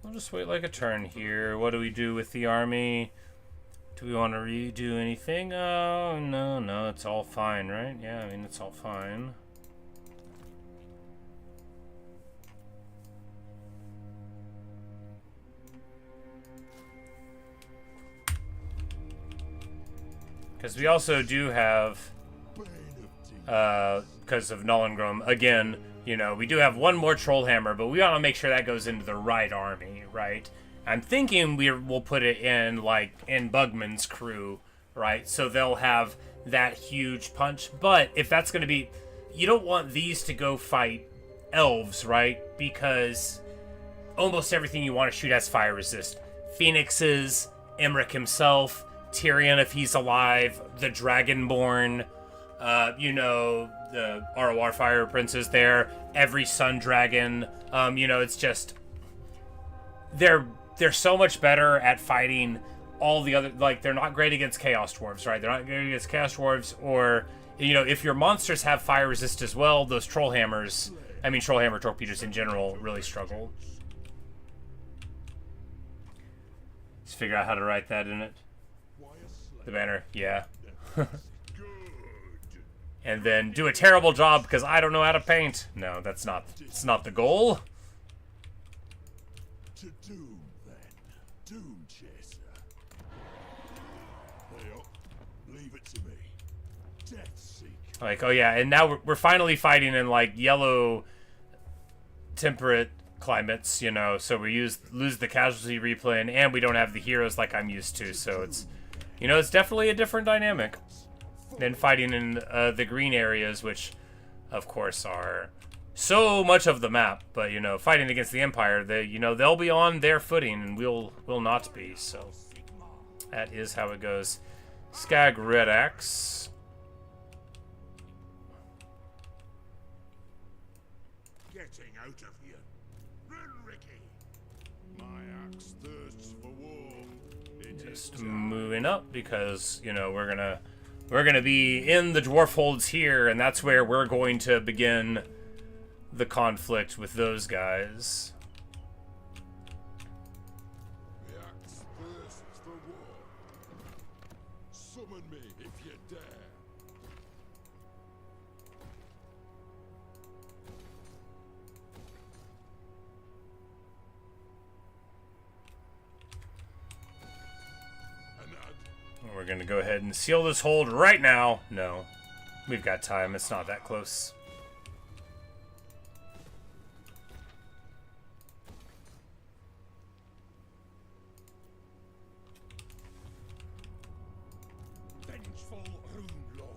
We'll just wait like a turn here. What do we do with the army? Do we want to redo anything? Oh, no, it's all fine, right? Yeah, I mean, it's all fine. Because we also do have, because of Nullengrim, again, you know, we do have one more Trollhammer, but we want to make sure that goes into the right army, right? I'm thinking we'll put it in, like, in Bugman's crew, right? So they'll have that huge punch. But if that's going to be... You don't want these to go fight elves, right? Because almost everything you want to shoot has fire resist. Phoenixes, Emmerich himself, Tyrion if he's alive, the Dragonborn, you know, the ROR Fire Princes there, every Sun Dragon. You know, it's just... They're so much better at fighting all the other... Like, they're not great against Chaos Dwarves, right? They're not great against Chaos Dwarves, or... You know, if your monsters have fire resist as well, those Trollhammers... I mean, Trollhammer torpedoes in general really struggle. Let's figure out how to write that in it. The banner, yeah. And then do a terrible job because I don't know how to paint. No, it's not the goal. To doom, then. Doom chaser. Hey up. Leave it to me. Death seeker. Like, oh yeah, and now we're finally fighting in, like, yellow temperate climates, you know, so we lose the casualty replay, and we don't have the heroes like I'm used to, so it's, you know, it's definitely a different dynamic than fighting in the green areas, which, of course, are so much of the map. But, you know, fighting against the Empire, they'll be on their footing, and we'll not be, so that is how it goes. Skag Red Axe. Getting out of here. Run, Ricky. My axe thirsts for war. Just moving up because, you know, we're gonna be in the dwarf holds here, and that's where we're going to begin the conflict with those guys. The axe thirsts for war. Summon me if you dare. We're gonna go ahead and seal this hold right now. No, we've got time. It's not that close. Vengeful Rune Lord,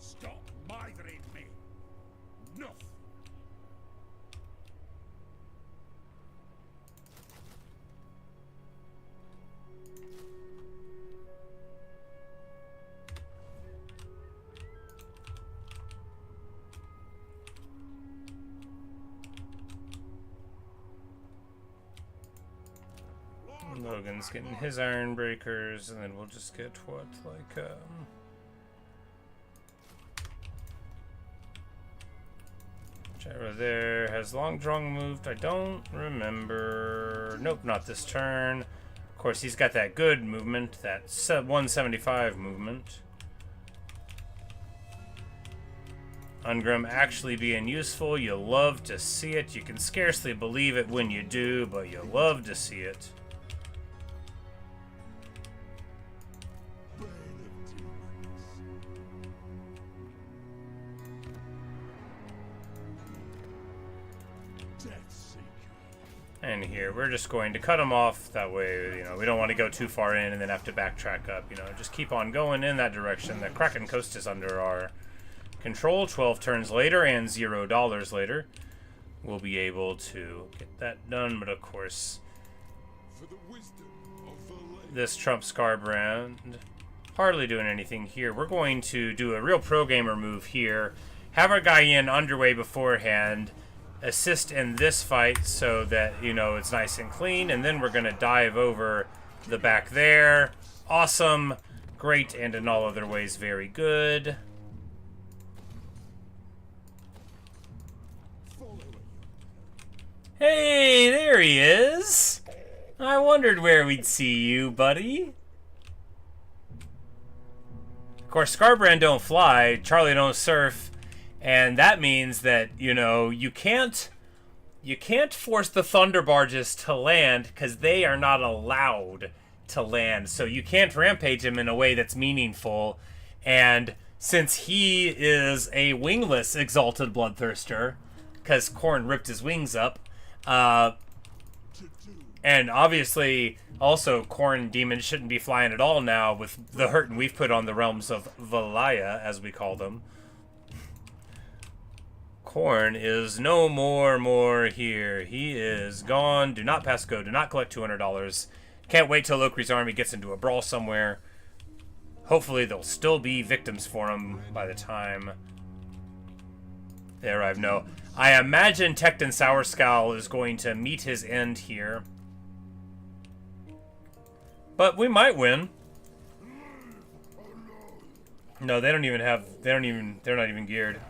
stop mithering me. Enough. Logan's getting his iron breakers, and then we'll just get what, like, Gyro there. Has Long Drong moved? I don't remember. Nope, not this turn. Of course, he's got that good movement, that 175 movement. Ungrim actually being useful. You love to see it. You can scarcely believe it when you do, but you love to see it. And here, we're just going to cut them off. That way, you know, we don't want to go too far in and then have to backtrack up. You know, just keep on going in that direction. The Kraken Coast is under our control. 12 turns later and $0 later, we'll be able to get that done. But of course, For the wisdom of the lake. this Trump Scarbrand hardly doing anything here. We're going to do a real pro gamer move here. Have our guy in underway beforehand. Assist in this fight so that, you know, it's nice and clean, and then we're going to dive over the back there. Awesome, great, and in all other ways very good. Hey, there he is. I wondered where we'd see you, buddy. Of course, Scarbrand don't fly, Charlie don't surf. And that means that, you know, you can't force the Thunderbarges to land because they are not allowed to land. So you can't rampage him in a way that's meaningful. And since he is a wingless Exalted Bloodthirster, because Khorne ripped his wings up, and obviously also Khorne demons shouldn't be flying at all now with the hurting we've put on the realms of Valaya, as we call them. Khorne is no more here. He is gone. Do not pass go. Do not collect $200. Can't wait till Lokri's army gets into a brawl somewhere. Hopefully there'll still be victims for him by the time they arrive. No. I imagine Tecton Sourscowl is going to meet his end here. But we might win. No, they don't even have, they're not even geared.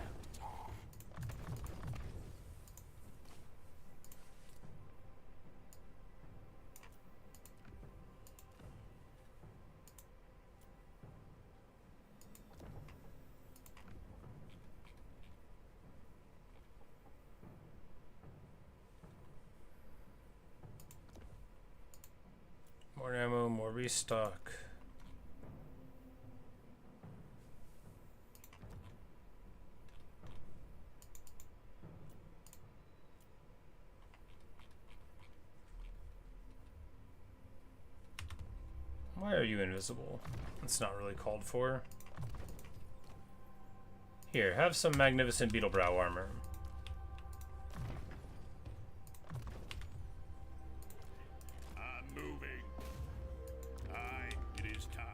More ammo, more restock. Why are you invisible? That's not really called for. Here, have some magnificent beetle brow armor. I'm moving. Aye, it is time.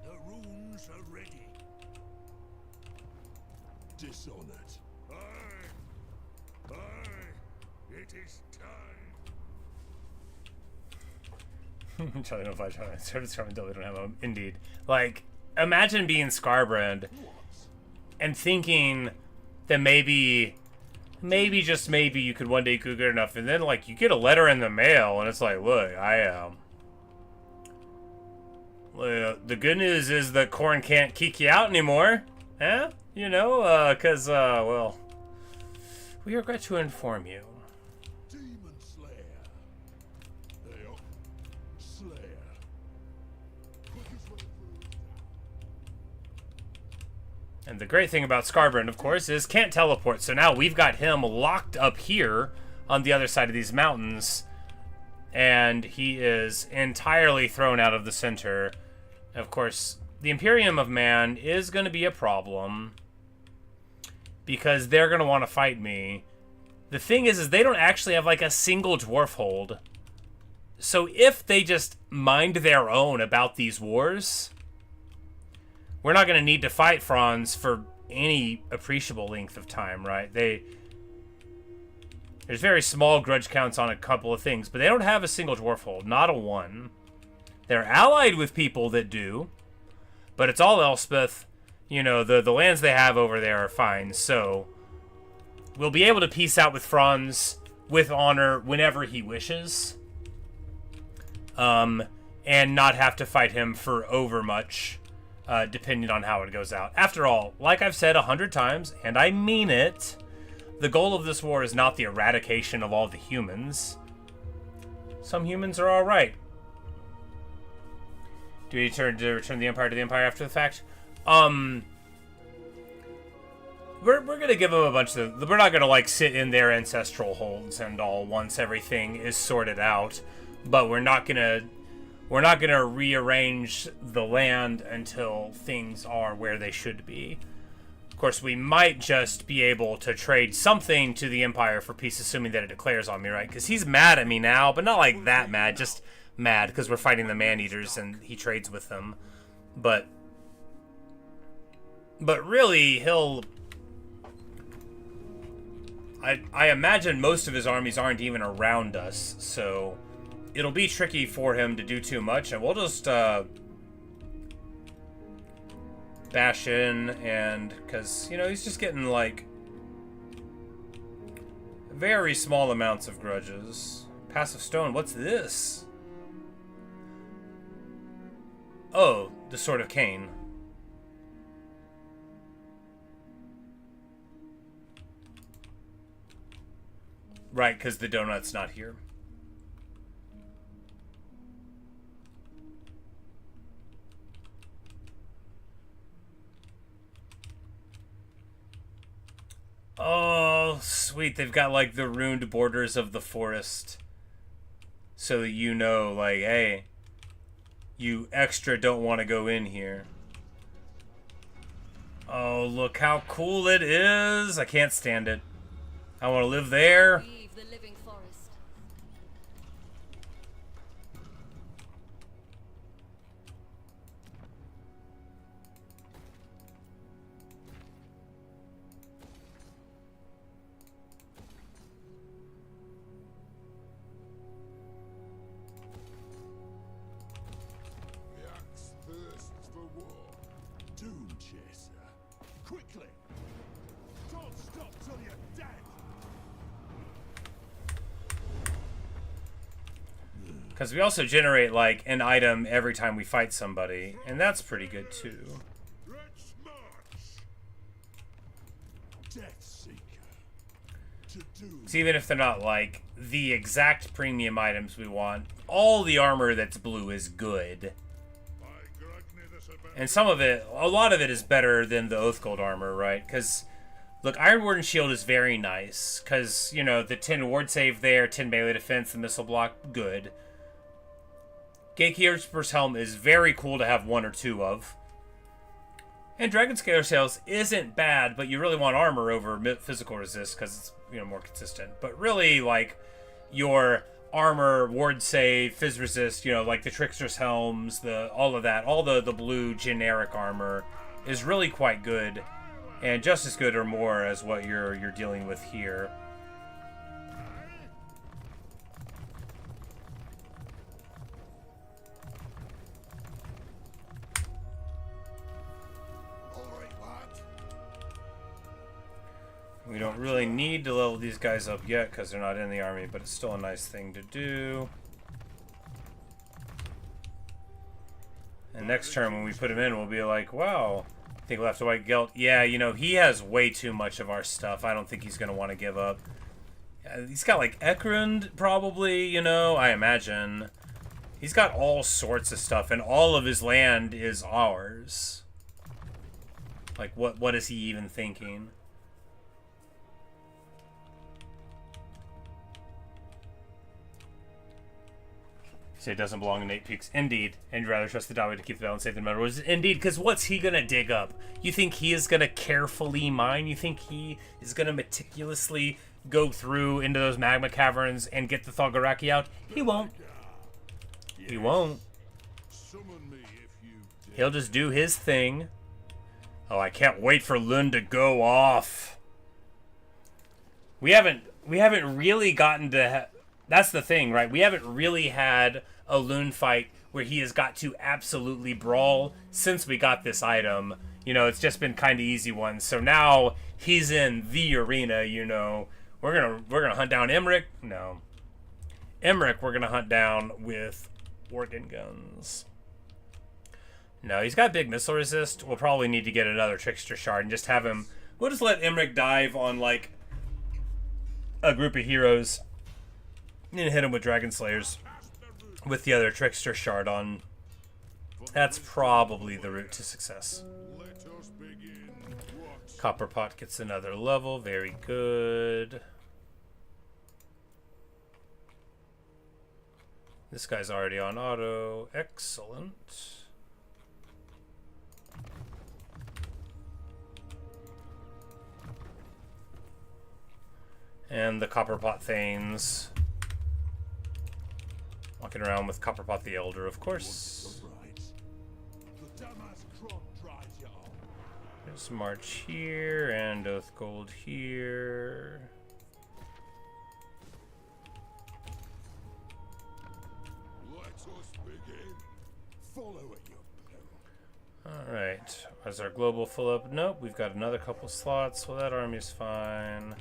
The runes are ready. Dishonored. Aye. Aye. It is time. Charlie, no flash. Service charm until we don't have them. Indeed. Like, imagine being Scarbrand and thinking that maybe just maybe you could one day do good enough, and then like you get a letter in the mail and it's like, look, the good news is that Corn can't kick you out anymore, huh? You know, cause well, we regret to inform you. Demon Slayer. They are Slayer. Quickest way through is down. And the great thing about Scarbrand, of course, is can't teleport. So now we've got him locked up here on the other side of these mountains. And he is entirely thrown out of the center. Of course, the Imperium of Man is going to be a problem, because they're going to want to fight me. The thing is they don't actually have like a single dwarf hold. So if they just mind their own about these wars, we're not going to need to fight Franz for any appreciable length of time, right? There's very small grudge counts on a couple of things, but they don't have a single dwarf hold, not a one. They're allied with people that do, but it's all Elspeth. You know, the lands they have over there are fine, so we'll be able to peace out with Franz with honor whenever he wishes. And not have to fight him for overmuch. Depending on how it goes out. After all, like I've said 100 times, and I mean it, the goal of this war is not the eradication of all the humans. Some humans are alright. Do we return the Empire to the Empire after the fact? We're gonna give them a bunch of... We're not gonna, like, sit in their ancestral holds and all once everything is sorted out. But we're not gonna rearrange the land until things are where they should be. Of course, we might just be able to trade something to the Empire for peace, assuming that it declares on me, right? Because he's mad at me now, but not like that mad, just mad because we're fighting the Maneaters and he trades with them. But really, he'll... I imagine most of his armies aren't even around us, so it'll be tricky for him to do too much, and we'll just bash in, and because, you know, he's just getting like very small amounts of grudges. Passive Stone, what's this? Oh, the Sword of Cain. Right, because the donut's not here. Oh, sweet. They've got, like, the ruined borders of the forest. So that you know, like, hey, you extra don't want to go in here. Oh, look how cool it is. I can't stand it. I want to live there. Leave the living forest. The axe thirsts for war. Doom chaser. Quickly. Don't stop till you're dead. Because we also generate, like, an item every time we fight somebody. And that's pretty good, too. Let's march. Death Seeker. To doom. So even if they're not, like, the exact premium items we want, all the armor that's blue is good. By Grugni the Serpent. And some of it, a lot of it is better than the Oathgold armor, right? Because Look, Iron Warden Shield is very nice, because, you know, the 10 ward save there, 10 melee defense, the missile block, good. Gatekeeper's Helm is very cool to have 1 or 2 of. And Dragon Scaler Sails isn't bad, but you really want armor over physical resist, because it's, you know, more consistent. But really, like, your armor, ward save, phys resist, you know, like the Trickster's Helms, all of that, all the blue generic armor is really quite good. And just as good or more as what you're dealing with here. We don't really need to level these guys up yet because they're not in the army, but it's still a nice thing to do. And next turn when we put him in, we'll be like, wow. I think we'll have to white Gelt. Yeah, you know, he has way too much of our stuff. I don't think he's going to want to give up. He's got, like, Ekrund, probably, you know, I imagine. He's got all sorts of stuff, and all of his land is ours. Like, what is he even thinking? Say it doesn't belong in 8 peaks. Indeed. And you'd rather trust the Dawi to keep the balance safe than metal. Indeed, because what's he going to dig up? You think he is going to carefully mine? You think he is going to meticulously go through into those magma caverns and get the Thalgaraki out? He won't. He won't. He'll just do his thing. Oh, I can't wait for Lund to go off. We haven't really gotten to... That's the thing, right? We haven't really had a Loon fight where he has got to absolutely brawl since we got this item. You know, it's just been kind of easy ones. So now he's in the arena, you know. We're gonna hunt down Emmerich. No. Emmerich we're gonna hunt down with organ guns. No, he's got big missile resist. We'll probably need to get another Trickster Shard and just have him... We'll just let Emmerich dive on, like, a group of heroes. And hit him with Dragon Slayers with the other Trickster Shard on. That's probably the route to success. Copper Pot gets another level. Very good. This guy's already on auto. Excellent. And the Copper Pot Thanes. Walking around with Copperpot the Elder, of course. There's March here, and Oath Gold here. Alright, is our global full up? Nope, we've got another couple slots, so that army's fine.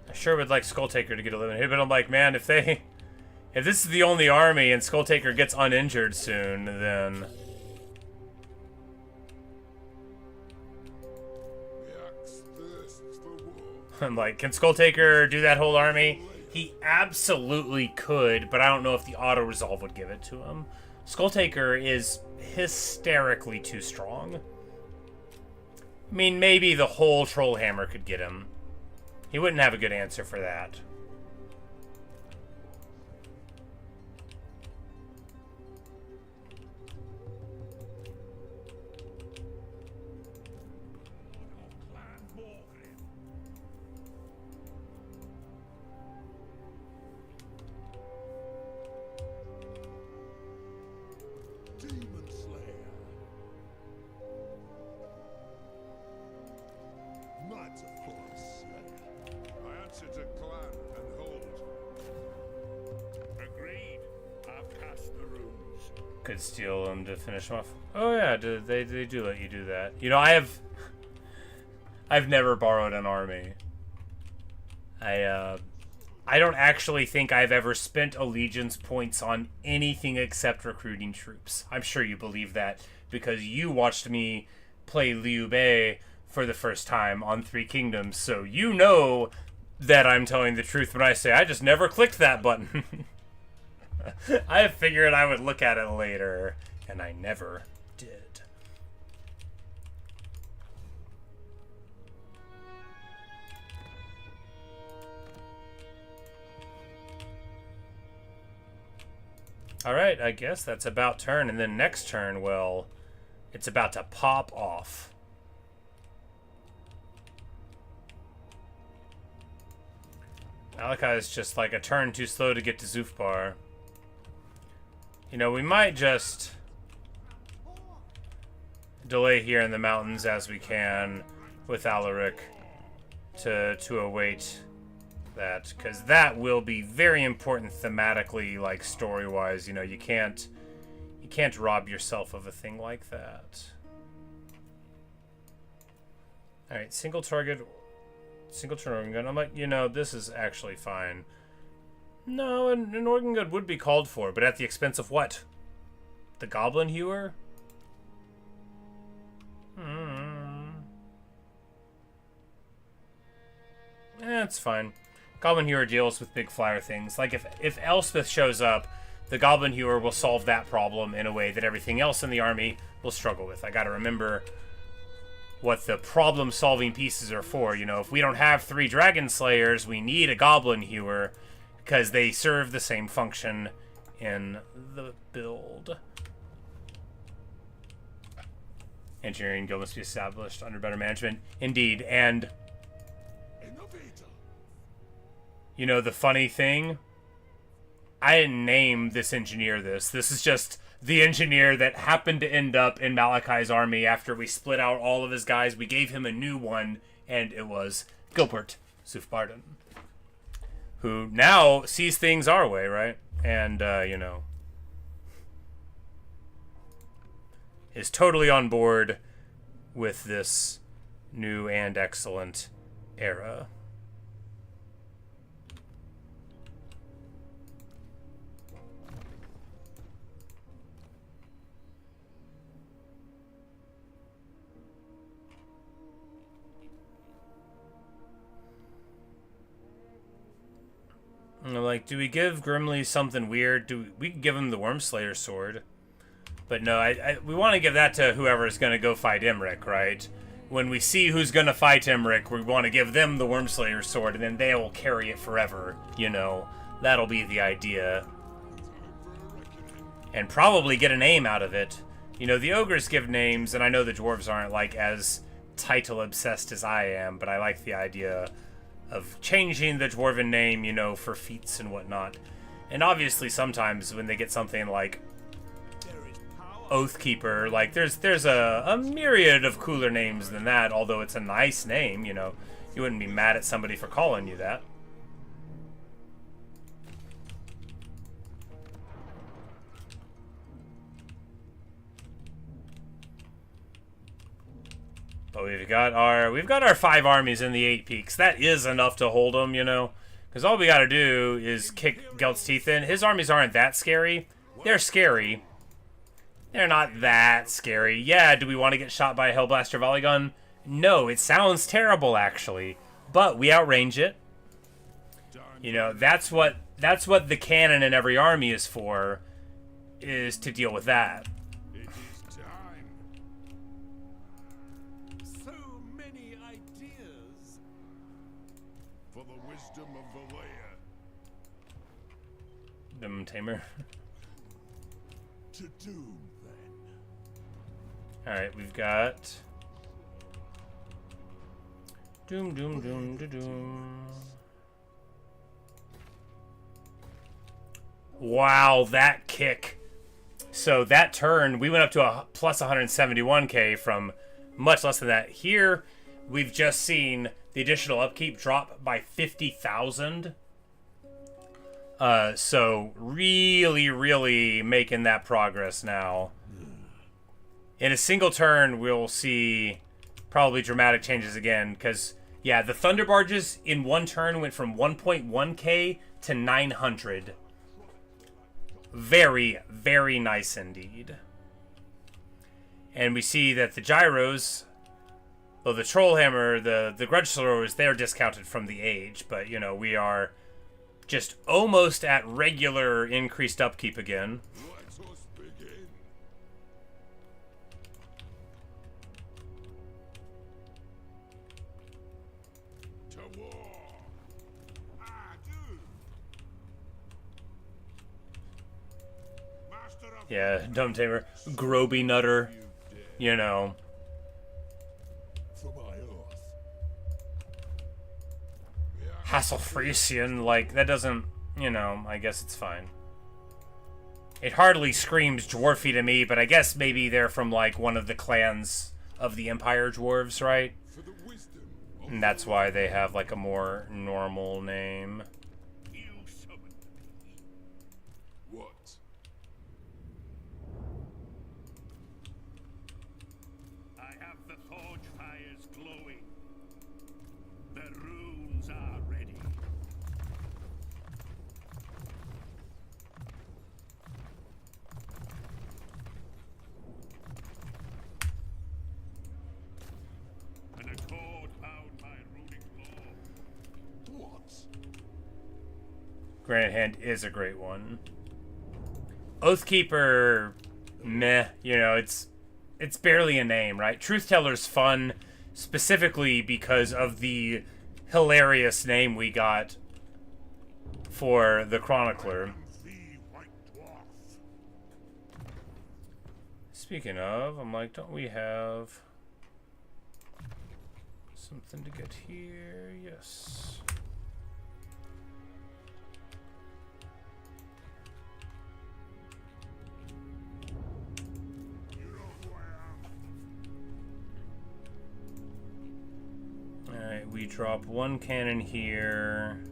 I sure would like Skulltaker to get eliminated, but I'm like, man, if this is the only army and Skulltaker gets uninjured soon, then... I'm like, can Skulltaker do that whole army? He absolutely could, but I don't know if the auto-resolve would give it to him. Skulltaker is hysterically too strong. I mean, maybe the whole Troll Hammer could get him. He wouldn't have a good answer for that. Could steal them to finish them off. Oh yeah, they do let you do that. You know, I've never borrowed an army. I don't actually think I've ever spent allegiance points on anything except recruiting troops. I'm sure you believe that because you watched me play Liu Bei for the first time on Three Kingdoms, so you know that I'm telling the truth when I say I just never clicked that button. I figured I would look at it later, and I never did. Alright, I guess that's about turn, and then next turn, well, it's about to pop off. Malakai is just like a turn too slow to get to Zufbar. You know, we might just delay here in the mountains as we can with Alaric to await that, because that will be very important thematically, like story-wise. You know, you can't rob yourself of a thing like that. All right, single target. Single turn organ gun. I'm like, you know, this is actually fine. No, an organ gun would be called for, but at the expense of what? The Goblin Hewer? It's fine. Goblin Hewer deals with big flyer things. Like, if Elspeth shows up, the Goblin Hewer will solve that problem in a way that everything else in the army will struggle with. I gotta remember what the problem-solving pieces are for. You know, if we don't have 3 Dragon Slayers, we need a Goblin Hewer, because they serve the same function in the build. Engineering guild must be established under better management. Indeed, and you know the funny thing? I didn't name this engineer this. This is just the engineer that happened to end up in Malakai's army after we split out all of his guys. We gave him a new one, and it was Gilbert Zufbarden, who now sees things our way, right? And, you know, is totally on board with this new and excellent era. And I'm like, do we give Grimly something weird? We can give him the Wormslayer sword. But no, we want to give that to whoever is going to go fight Imric, right? When we see who's going to fight Imric, we want to give them the Wormslayer sword, and then they will carry it forever, you know. That'll be the idea. And probably get a name out of it. You know, the ogres give names, and I know the dwarves aren't, like, as title-obsessed as I am, but I like the idea of changing the dwarven name, you know, for feats and whatnot. And obviously sometimes when they get something like Oathkeeper, like there's a myriad of cooler names than that, although it's a nice name, you know. You wouldn't be mad at somebody for calling you that. But we've got our 5 armies in the 8 peaks. That is enough to hold them, you know. Because all we got to do is kick Gelt's teeth in. His armies aren't that scary. They're scary. They're not that scary. Yeah, do we want to get shot by a Hellblaster volley gun? No, it sounds terrible, actually. But we outrange it. You know, that's what the cannon in every army is for, is to deal with that. Tamer. To doom, then. Alright, we've got doom. Wow, that kick. So that turn, we went up to a plus 171k from much less than that. Here, we've just seen the additional upkeep drop by 50,000. So really making that progress now. In a single turn, we'll see probably dramatic changes again, because, yeah, the Thunderbarges in one turn went from 1.1k to 900. Very nice indeed. And we see that the gyros Though the Trollhammer, the Grudge Throwers, they're discounted from the age, but, you know, we are just almost at regular increased upkeep again. Let us begin. To war. I do. Master of Yeah, Dumb Tamer, Groby Nutter, you know. for my oath. Hasselfriesian, like, that doesn't, you know, I guess it's fine. It hardly screams dwarfy to me, but I guess maybe they're from, like, one of the clans of the Empire Dwarves, right? For the wisdom of And that's why they have, like, a more normal name. You summoned me. what? I have the forge fires glowing. The runes are ready. An accord bound my runic law. What? Granite Hand is a great one. Oathkeeper, meh, you know, it's barely a name, right? Truth Teller's fun, specifically because of the hilarious name we got for the Chronicler. The White Dwarf. Speaking of, I'm like, don't we have something to get here? Yes. You know who I am. Alright, we drop one cannon here.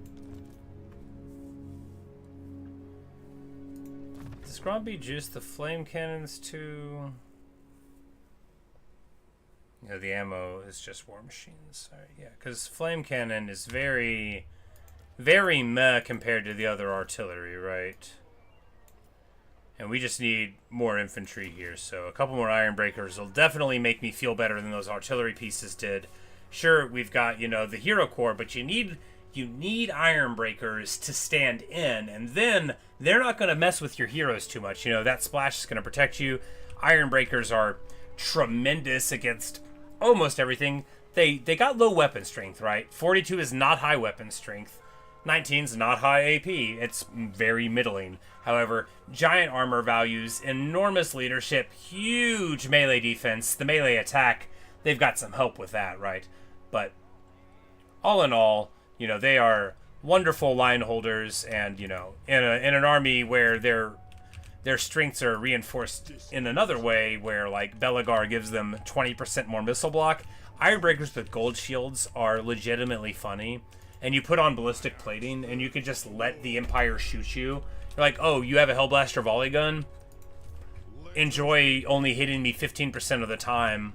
Does Gromby juice the flame cannons too? Yeah, the ammo is just war machines. Alright, yeah, because flame cannon is very, very meh compared to the other artillery, right? And we just need more infantry here, so a couple more iron breakers will definitely make me feel better than those artillery pieces did. Sure, we've got, you know, the hero core, but you need iron breakers to stand in, and then they're not going to mess with your heroes too much. You know, that splash is going to protect you. Iron breakers are tremendous against almost everything. They got low weapon strength, right? 42 is not high weapon strength. 19 is not high AP. It's very middling. However, giant armor values, enormous leadership, huge melee defense, the melee attack. They've got some help with that, right? But all in all, you know, they are wonderful line holders, and, you know, in an army where their strengths are reinforced in another way, where, like, Belegar gives them 20% more missile block, iron breakers with gold shields are legitimately funny. And you put on ballistic plating, and you can just let the Empire shoot you. You're like, oh, you have a Hellblaster volley gun? Enjoy only hitting me 15% of the time.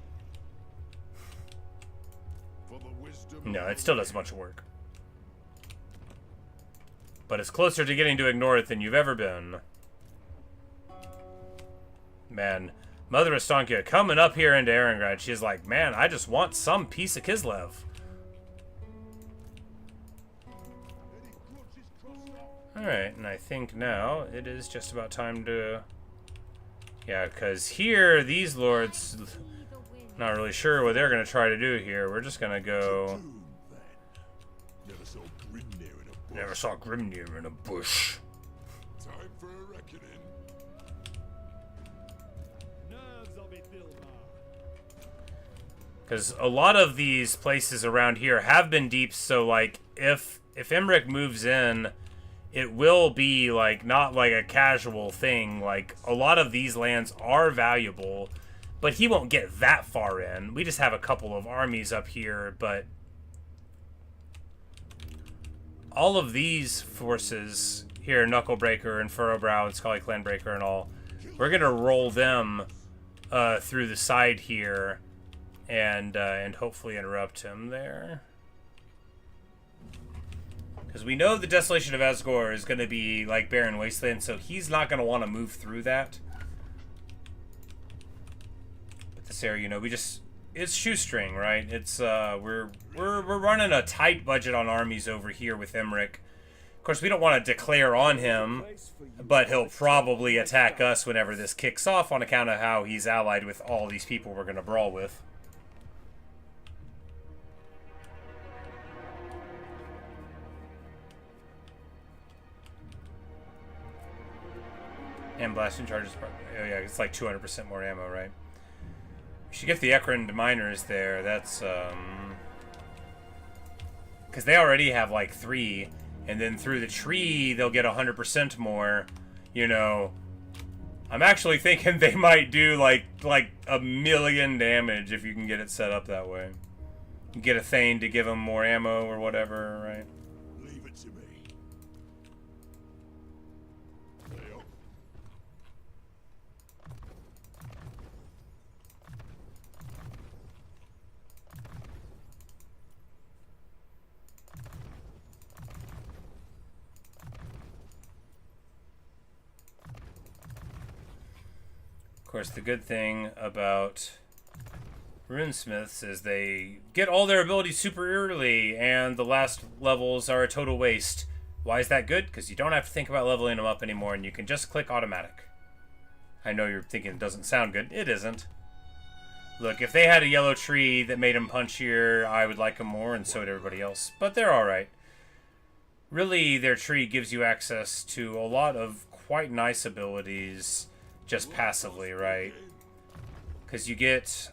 For the wisdom No, it still does a bunch of work. But it's closer to getting to ignore it than you've ever been. Man, Mother Estankia coming up here into Erengrad, she's like, man, I just want some piece of Kislev. Alright, and I think now it is just about time to... Yeah, because here, these lords... Not really sure what they're going to try to do here. We're just going to go... Never saw Grimnir in a bush. Never saw Grimnir in a bush. Time for a reckoning. Nerves of it, Bilbar. Because a lot of these places around here have been deep, so, like, if Emmerich moves in, it will be, like, not like a casual thing. Like, a lot of these lands are valuable, but he won't get that far in. We just have a couple of armies up here, but all of these forces here, Knucklebreaker and Furrowbrow and Scully Clanbreaker and all, we're going to roll them through the side here and hopefully interrupt him there. Because we know the Desolation of Asgore is going to be like Barren Wasteland, so he's not going to want to move through that. But this area, you know, we just it's shoestring, right? It's we're running a tight budget on armies over here with Emmerich. Of course, we don't want to declare on him, but he'll probably attack us whenever this kicks off on account of how he's allied with all these people we're going to brawl with. And blasting charges. Oh yeah, it's like 200% more ammo, right? We should get the Ekron miners there. That's because they already have like 3, and then through the tree they'll get 100% more. You know, I'm actually thinking they might do like 1,000,000 damage if you can get it set up that way. You get a Thane to give them more ammo or whatever, right? Leave it to me. Lay up. Of course, the good thing about runesmiths is they get all their abilities super early, and the last levels are a total waste. Why is that good? Because you don't have to think about leveling them up anymore, and you can just click automatic. I know you're thinking it doesn't sound good. It isn't. Look, if they had a yellow tree that made them punchier, I would like them more, and so would everybody else. But they're alright. Really, their tree gives you access to a lot of quite nice abilities just passively, right? Because you get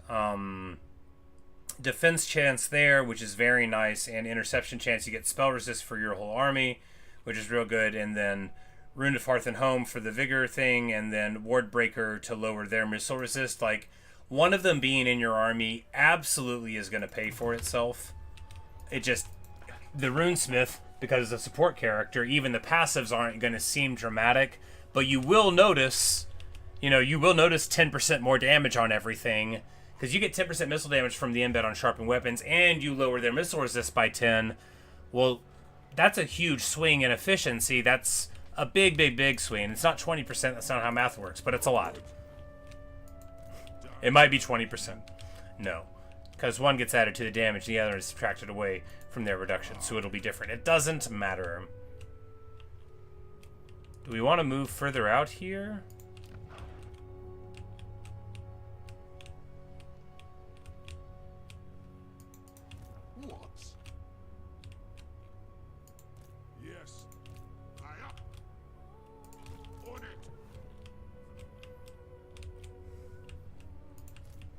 defense chance there, which is very nice, and interception chance. You get spell resist for your whole army, which is real good, and then Rune of Hearth and Home for the vigor thing, and then Ward Breaker to lower their missile resist. Like, one of them being in your army absolutely is going to pay for itself. It just, the Runesmith, because it's a support character, even the passives aren't going to seem dramatic, but you will notice, you know, you will notice 10% more damage on everything, because you get 10% missile damage from the embed on sharpened weapons, and you lower their missile resist by 10. Well, that's a huge swing in efficiency. That's a big, big, big swing. It's not 20%. That's not how math works, but it's a lot. It might be 20%. No. Because one gets added to the damage, the other is subtracted away from their reduction, so it'll be different. It doesn't matter. Do we want to move further out here? Yes. High up. On it.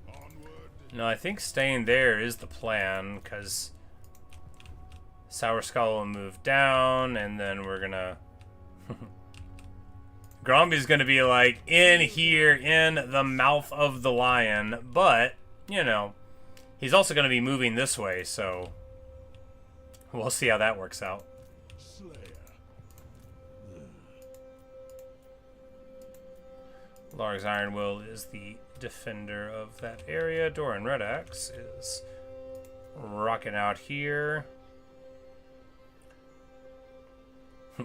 Onward. No, I think staying there is the plan, because Sour Skull will move down, and then we're gonna... Gromby's gonna be like in here in the mouth of the lion, but, you know, he's also gonna be moving this way, so we'll see how that works out. Slayer. Larg's Iron Will is the defender of that area. Doran Red Axe is rocking out here.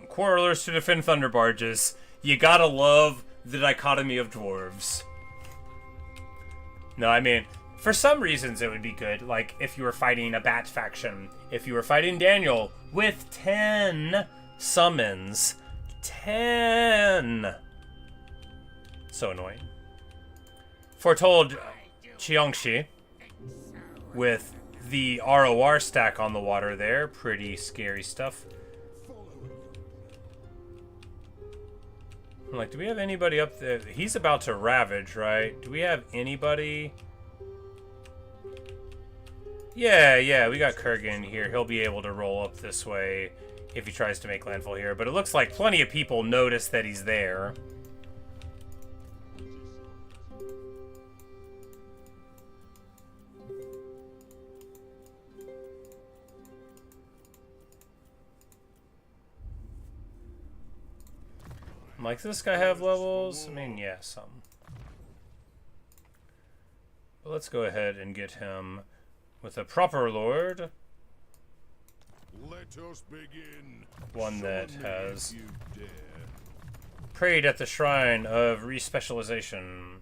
Quarrelers to defend Thunderbarges. You gotta love the dichotomy of dwarves. No, I mean, for some reasons it would be good. Like, if you were fighting a bat faction. If you were fighting Daniel with 10 summons. 10! So annoying. Foretold Cheongshi with the ROR stack on the water there. Pretty scary stuff. I'm like, do we have anybody up there? He's about to ravage, right? Do we have anybody? Yeah, we got Kurgan here. He'll be able to roll up this way if he tries to make landfall here. But it looks like plenty of people notice that he's there. I'm like, does this guy have levels? I mean, yeah, some. But let's go ahead and get him with a proper lord. Let us begin. One that Summon me has if you dare. prayed at the shrine of respecialization.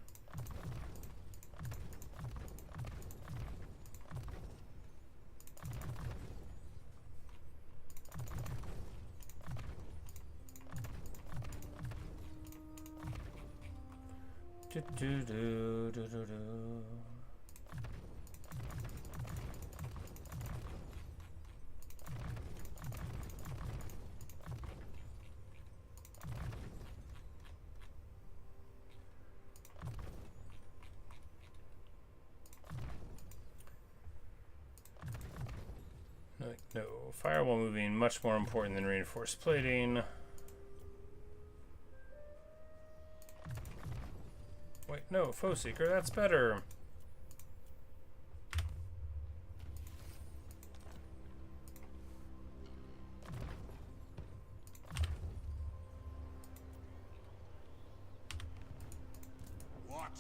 No, firewall moving much more important than reinforced plating. Wait, no, foe seeker, that's better. What?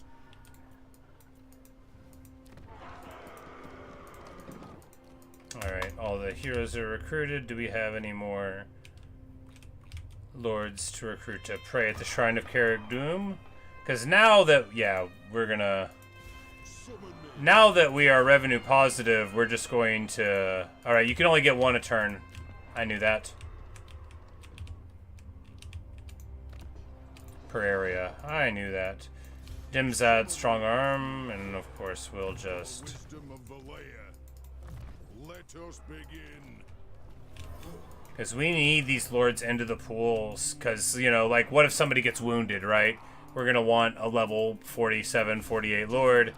Alright, all the heroes are recruited. Do we have any more lords to recruit to pray at the Shrine of Carrick Doom? Because now that, yeah, we're gonna... Now that we are revenue positive, we're just going to... Alright, you can only get one a turn. I knew that. Per area. I knew that. Dimzad, strong arm, and of course we'll just... Wisdom of Belegar. Let us begin. Because we need these lords into the pools. Because, you know, like, what if somebody gets wounded, right? We're going to want a level 47, 48 lord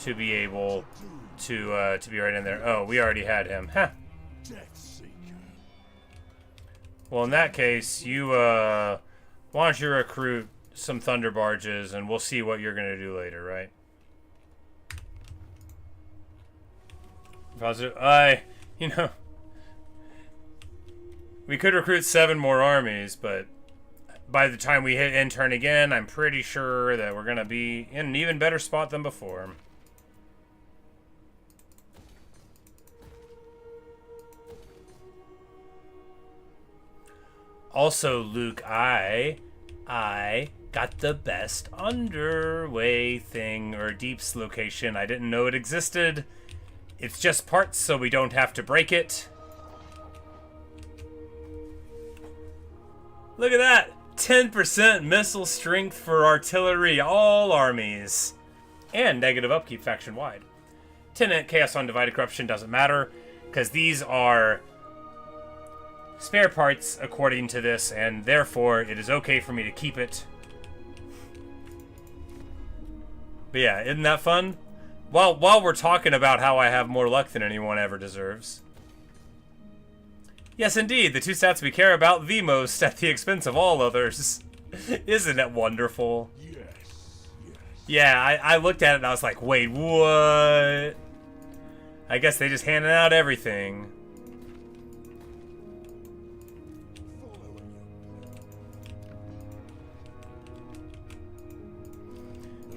to be able to be right in there. Oh, we already had him. Huh. Well, in that case, you, why don't you recruit some Thunderbarges, and we'll see what you're going to do later, right? Positive. You know, we could recruit 7 more armies, but by the time we hit end turn again, I'm pretty sure that we're going to be in an even better spot than before. Also, Luke, I got the best underway thing, or deeps location. I didn't know it existed. It's just parts, so we don't have to break it. Look at that! 10% missile strength for artillery, all armies. And negative upkeep faction-wide. Tenant, Chaos Undivided Corruption doesn't matter, because these are spare parts according to this, and therefore it is okay for me to keep it. But yeah, isn't that fun? While we're talking about how I have more luck than anyone ever deserves. Yes, indeed, the 2 stats we care about the most at the expense of all others. Isn't it wonderful? Yes. Yeah, I looked at it and I was like, wait, what? I guess they just handed out everything.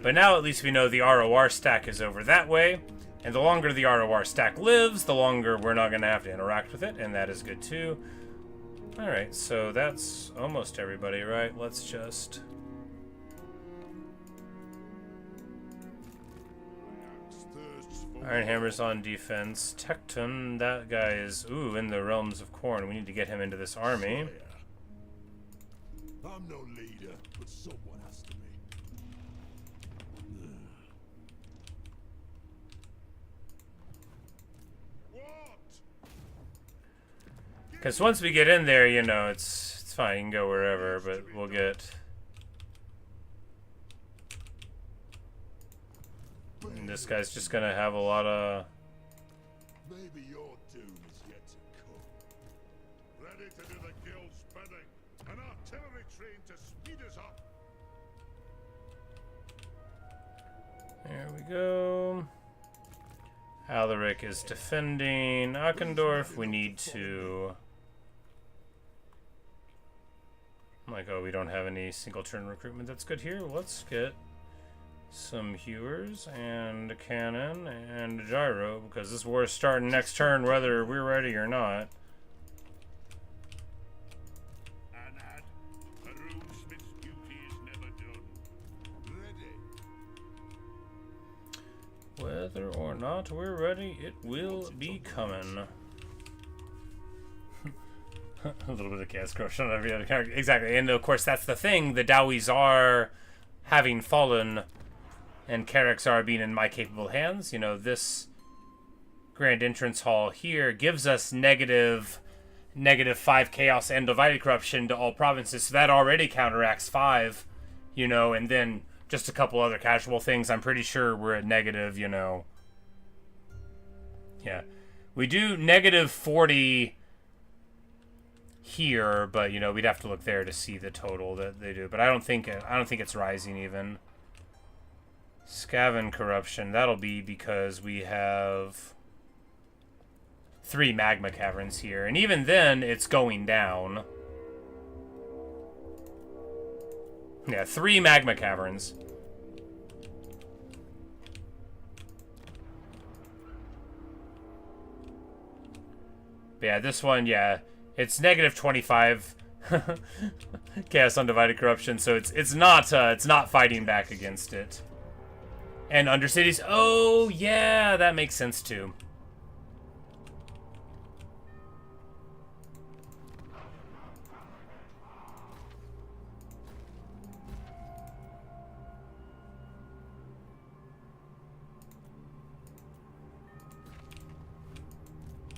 But now at least we know the ROR stack is over that way. And the longer the ROR stack lives, the longer we're not going to have to interact with it, and that is good too. Alright, so that's almost everybody, right? Let's just... Iron Hammer's on defense. Tecton, that guy is, ooh, in the realms of Khorne. We need to get him into this army. I'm no leader, but someone has to be. Because once we get in there, you know, it's fine. You can go wherever, but we'll get... And this guy's just going to have a lot of... Maybe your doom is yet to come. Ready to do the guild's bidding. An artillery train to speed us up. There we go. Alaric is defending Akendorf. We need to... I'm like, oh, we don't have any single turn recruitment. That's good here. Let's get some hewers and a cannon and a gyro, because this war is starting next turn whether we're ready or not. Anad, a runesmith's duty is never done. Ready. Whether or not we're ready, it will be coming. A little bit of chaos corruption on every other character. Exactly, and of course that's the thing. The Dawis having fallen and Karaz being in my capable hands, you know, this Grand Entrance Hall here gives us -5 chaos and divided corruption to all provinces, so that already counteracts 5, you know, and then just a couple other casual things. I'm pretty sure we're at negative, you know. Yeah. We do -40 here, but you know, we'd have to look there to see the total that they do. But I don't think it's rising even. Skaven corruption, that'll be because we have 3 magma caverns here, and even then it's going down. Yeah, 3 magma caverns. But yeah, this one, yeah, it's -25 chaos undivided corruption, so it's not fighting back against it. And Undercities, oh yeah, that makes sense too.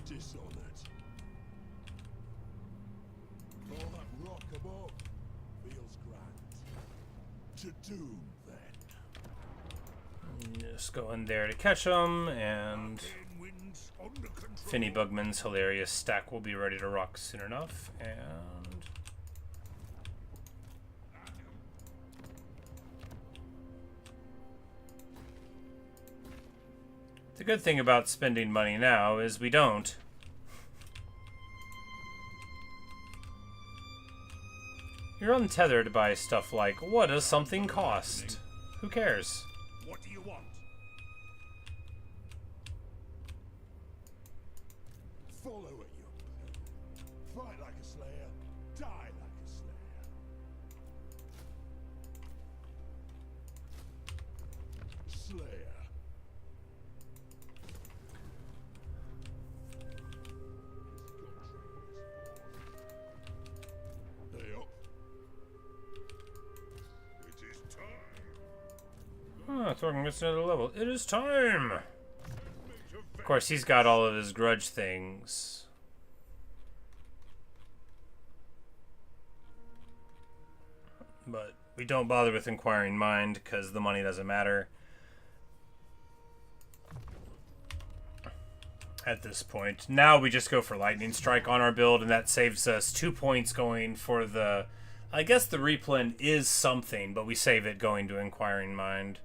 Dishonored. All that rock above feels grand. To doom, then. Just go in there to catch them, and Winds under control. Finny Bugman's hilarious stack will be ready to rock soon enough, and the good thing about spending money now is we don't. You're untethered by stuff like, what does something cost? Who cares? What do you want? Follow at your peril. Fight like a slayer. Die like a slayer. Slayer. They up. It is time. Thorgan gets another level. It is time! Of course, he's got all of his grudge things. But we don't bother with Inquiring Mind, because the money doesn't matter at this point. Now we just go for Lightning Strike on our build, and that saves us 2 points going for the... I guess the replen is something, but we save it going to Inquiring Mind.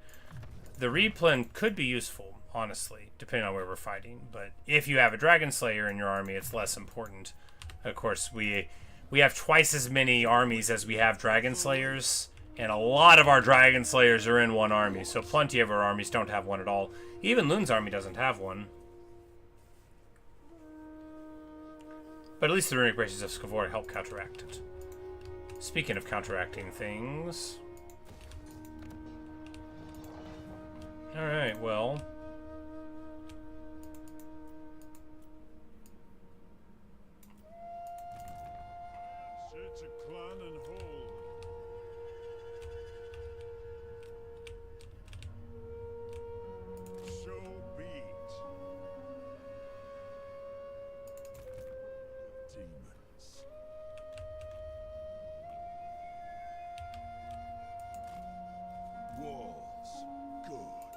The replen could be useful, honestly, depending on where we're fighting. But if you have a Dragon Slayer in your army, it's less important. Of course, we have twice as many armies as we have Dragon Slayers, and a lot of our Dragon Slayers are in one army, so plenty of our armies don't have one at all. Even Loon's army doesn't have one. But at least the Runic Braces of Skavor help counteract it. Speaking of counteracting things... Alright, well... Set a clan and hold. So be it. Demons. Walls. Good.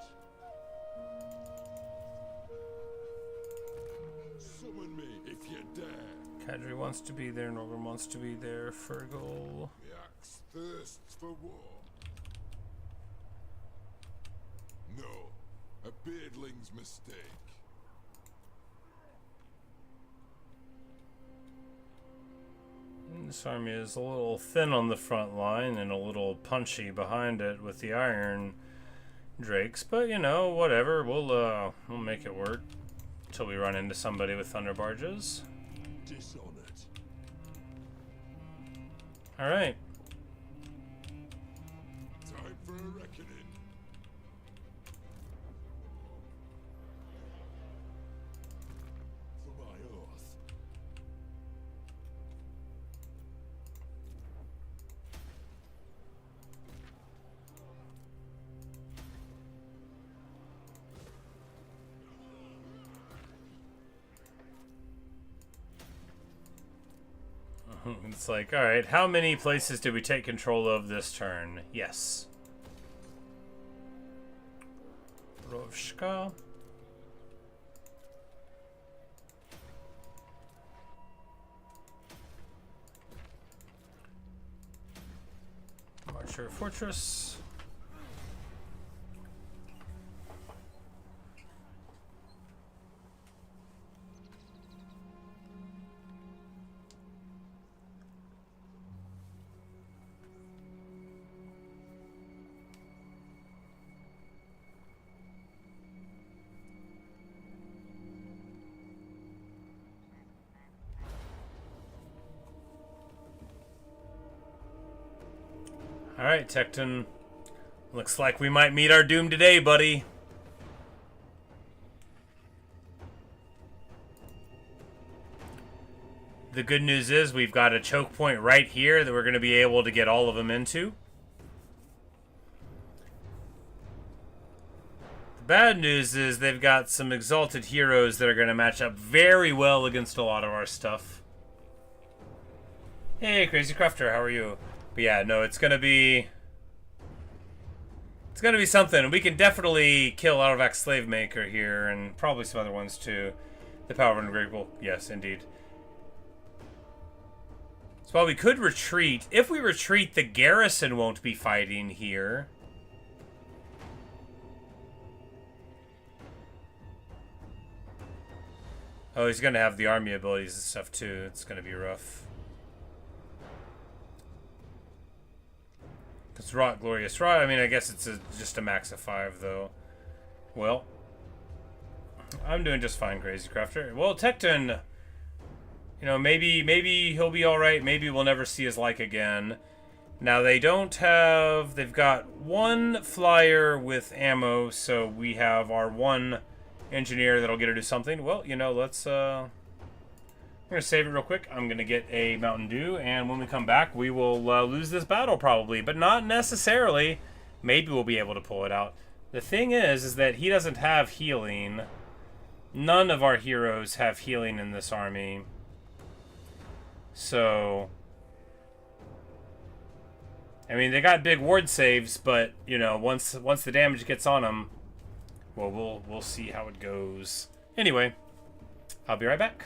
Summon me if you dare. Kadri wants to be there, Norgrim wants to be there, Fergal... The axe thirsts for war. No, a beardling's mistake. This army is a little thin on the front line and a little punchy behind it with the Iron Drakes, but you know, whatever, we'll make it work until we run into somebody with Thunderbarges. Dishonored. Alright. Time for a reckoning. For my oath. It's like, alright, how many places did we take control of this turn? Yes. Rovshka. Archer Fortress. Alright, Tecton. Looks like we might meet our doom today, buddy. The good news is we've got a choke point right here that we're going to be able to get all of them into. The bad news is they've got some exalted heroes that are going to match up very well against a lot of our stuff. Hey, Crazy Crafter, how are you? But yeah, no, it's gonna be something. We can definitely kill Arvax Slavemaker here, and probably some other ones too. The Power of Ungrateful, yes, indeed. So while we could retreat, if we retreat, the garrison won't be fighting here. Oh, he's gonna have the army abilities and stuff too. It's gonna be rough. It's Rot, Glorious Rot. I mean, I guess it's just a max of 5, though. Well, I'm doing just fine, Crazy Crafter. Well, Tecton, you know, maybe he'll be alright. Maybe we'll never see his like again. Now, they don't have... They've got one flyer with ammo, so we have our one engineer that'll get her to do something. Well, you know, let's... I'm going to save it real quick. I'm going to get a Mountain Dew, and when we come back, we will lose this battle probably, but not necessarily. Maybe we'll be able to pull it out. The thing is that he doesn't have healing. None of our heroes have healing in this army. So, I mean, they got big ward saves, but, you know, once the damage gets on them, well, we'll see how it goes. Anyway, I'll be right back.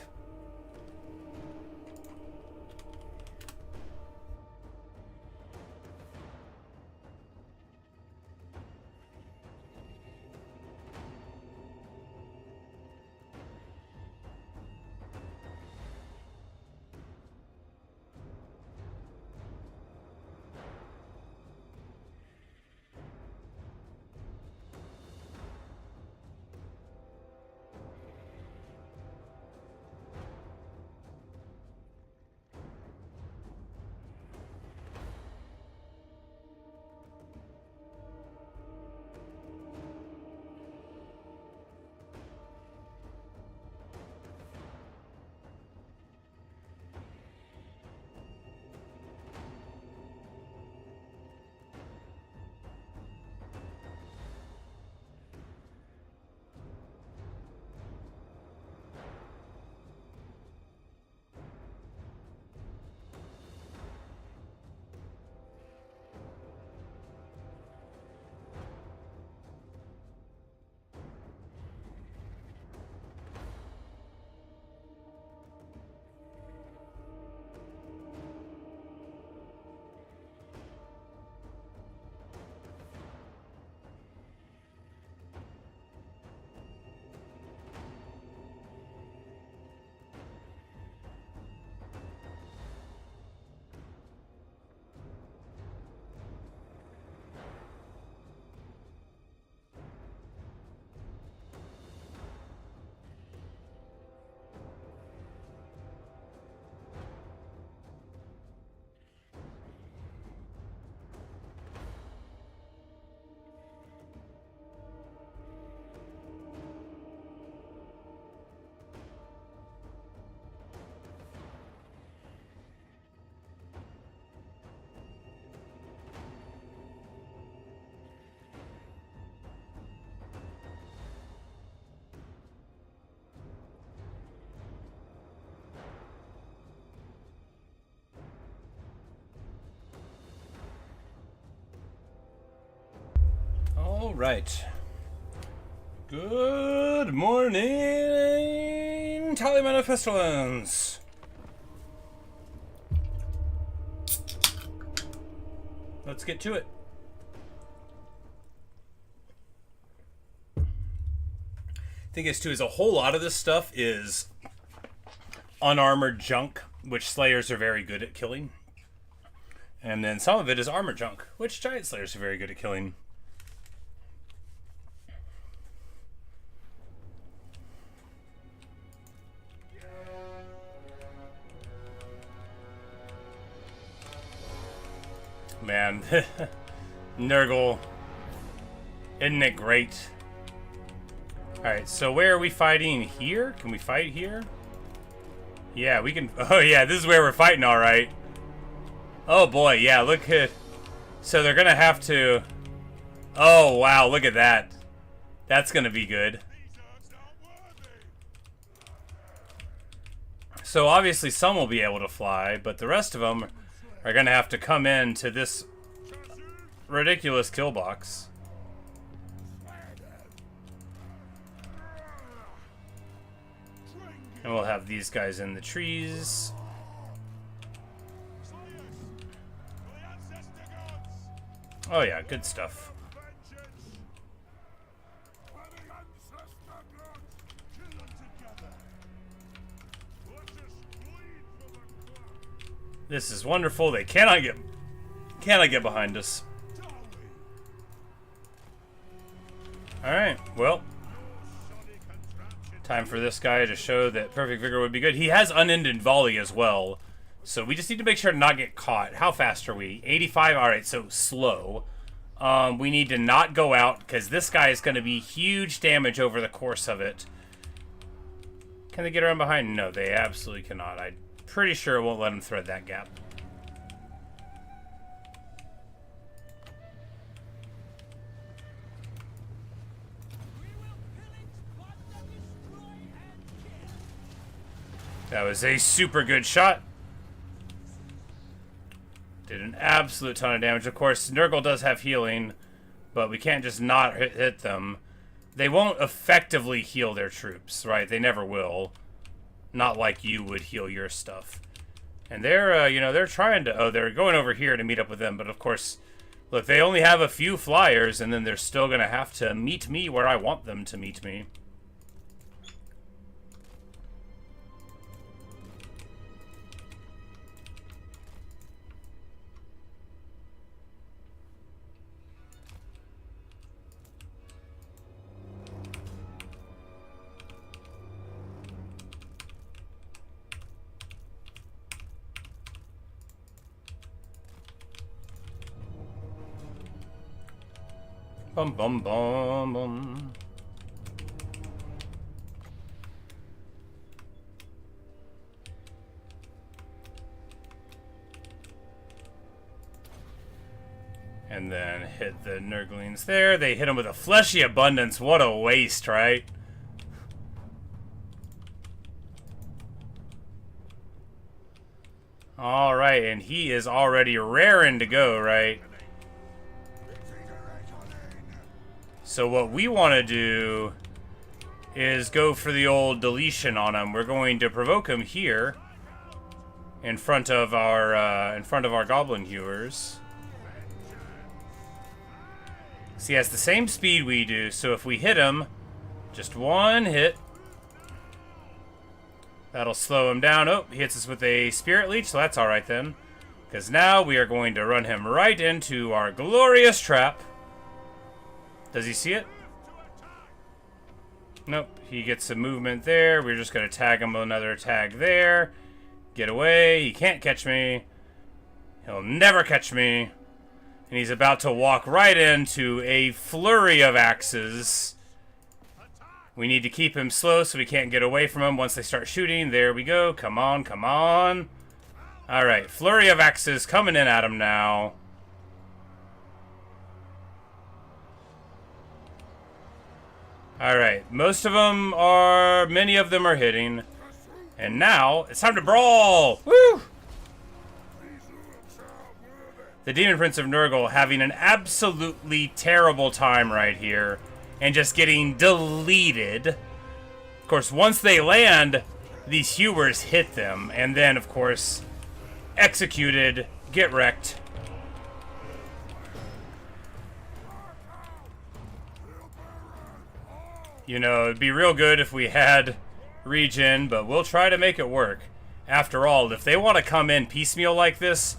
All right. Good morning, Tallyman of Pestilence. Let's get to it. Thing is, too, is a whole lot of this stuff is unarmored junk, which Slayers are very good at killing. And then some of it is armor junk, which Giant Slayers are very good at killing. Man, Nurgle, isn't it great? Alright, so where are we fighting? Here? Can we fight here? Yeah, we can. Oh yeah, this is where we're fighting, alright. Oh boy, yeah, look at. So they're gonna have to. Oh wow, look at that. That's gonna be good. So obviously some will be able to fly, but the rest of them are gonna have to come in to this ridiculous kill box. And we'll have these guys in the trees. Oh yeah, good stuff. This is wonderful. They cannot get behind us. Alright, well. Time for this guy to show that Perfect Vigor would be good. He has unended volley as well. So we just need to make sure to not get caught. How fast are we? 85? Alright, so slow. We need to not go out, because this guy is going to be huge damage over the course of it. Can they get around behind? No, they absolutely cannot. I'm pretty sure it won't let them thread that gap. That was a super good shot. Did an absolute ton of damage. Of course, Nurgle does have healing, but we can't just not hit them. They won't effectively heal their troops, right? They never will. Not like you would heal your stuff. And they're, you know, they're trying to... Oh, they're going over here to meet up with them, but of course, look, they only have a few flyers, and then they're still going to have to meet me where I want them to meet me. Bum bum bum bum. And then hit the Nurglings there. They hit him with a fleshy abundance. What a waste, right? Alright, and he is already raring to go, right? So what we want to do is go for the old deletion on him. We're going to provoke him here in front of our goblin hewers. So he has the same speed we do. So if we hit him, just one hit, that'll slow him down. Oh, he hits us with a spirit leech, so that's all right then, because now we are going to run him right into our glorious trap. Does he see it? Nope. He gets some movement there. We're just going to tag him with another tag there. Get away. He can't catch me. He'll never catch me. And he's about to walk right into a flurry of axes. We need to keep him slow so we can't get away from him once they start shooting. There we go. Come on, come on. Alright, flurry of axes coming in at him now. Alright, many of them are hitting. And now, it's time to brawl! Woo! the Demon Prince of Nurgle having an absolutely terrible time right here and just getting deleted. Of course, once they land, these hewers hit them, and then, of course, executed, get wrecked. You know, it'd be real good if we had regen, but we'll try to make it work. After all, if they want to come in piecemeal like this,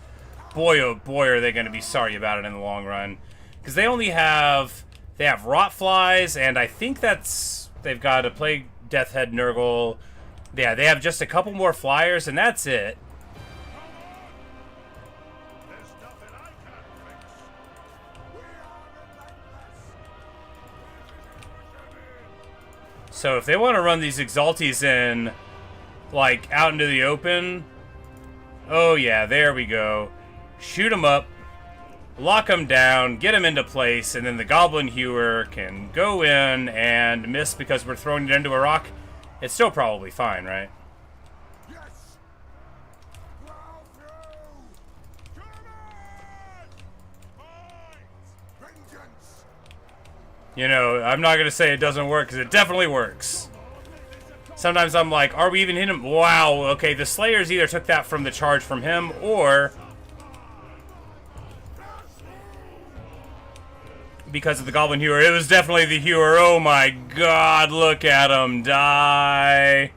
boy oh boy are they going to be sorry about it in the long run. Because they only have, they have Rotflies, and I think that's, they've got a Plague Deathhead Nurgle. Yeah, they have just a couple more flyers, and that's it. So if they want to run these Exalties in, like, out into the open, oh yeah, there we go. Shoot them up, lock them down, get them into place, and then the Goblin Hewer can go in and miss because we're throwing it into a rock. It's still probably fine, right? Yes! Plow through! Come on! Fight! Vengeance! You know, I'm not going to say it doesn't work, because it definitely works. Sometimes I'm like, are we even hitting him? Wow, okay, the Slayers either took that from the charge from him, or because of the Goblin Hewer. It was definitely the Hewer. Oh my god, look at him die.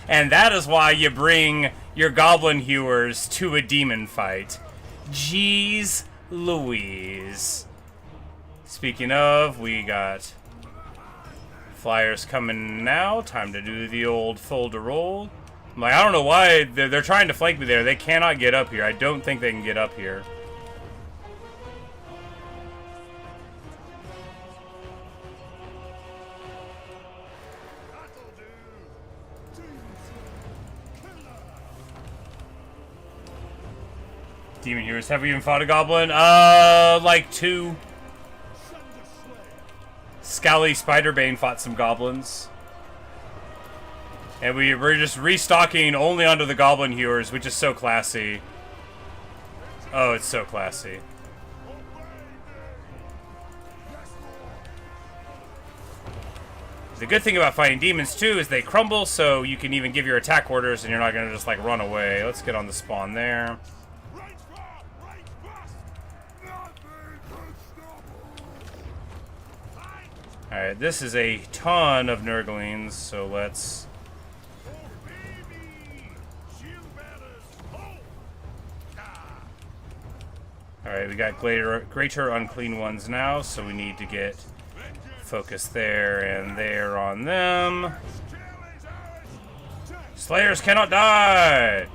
And that is why you bring your Goblin Hewers to a demon fight. Jeez Louise. Speaking of, we got flyers coming now. Time to do the old fold to roll. I'm like, I don't know why they're trying to flank me there. They cannot get up here. I don't think they can get up here. Demon Heroes. Have we even fought a goblin? Like 2. Scally Spiderbane fought some goblins. And we're just restocking only onto the Goblin Hewers, which is so classy. Oh, it's so classy. The good thing about fighting demons, too, is they crumble, so you can even give your attack orders and you're not going to just, like, run away. Let's get on the spawn there. Alright, this is a ton of Nurglings, so let's... Alright, we got greater unclean ones now, so we need to get focus there and there on them. Slayers cannot die!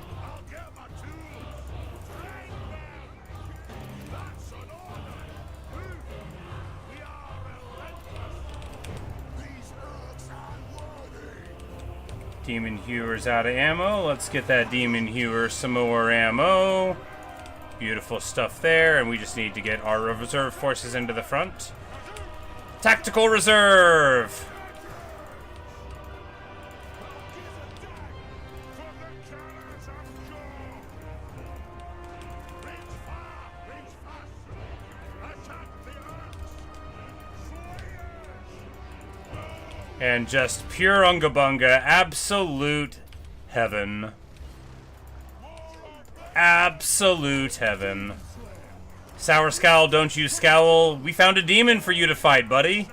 Demon Hewer's out of ammo. Let's get that Demon Hewer some more ammo. Beautiful stuff there, and we just need to get our reserve forces into the front. Tactical reserve! And just pure Ungabunga, absolute heaven. Absolute heaven. Sour Scowl, don't you scowl. We found a demon for you to fight, buddy.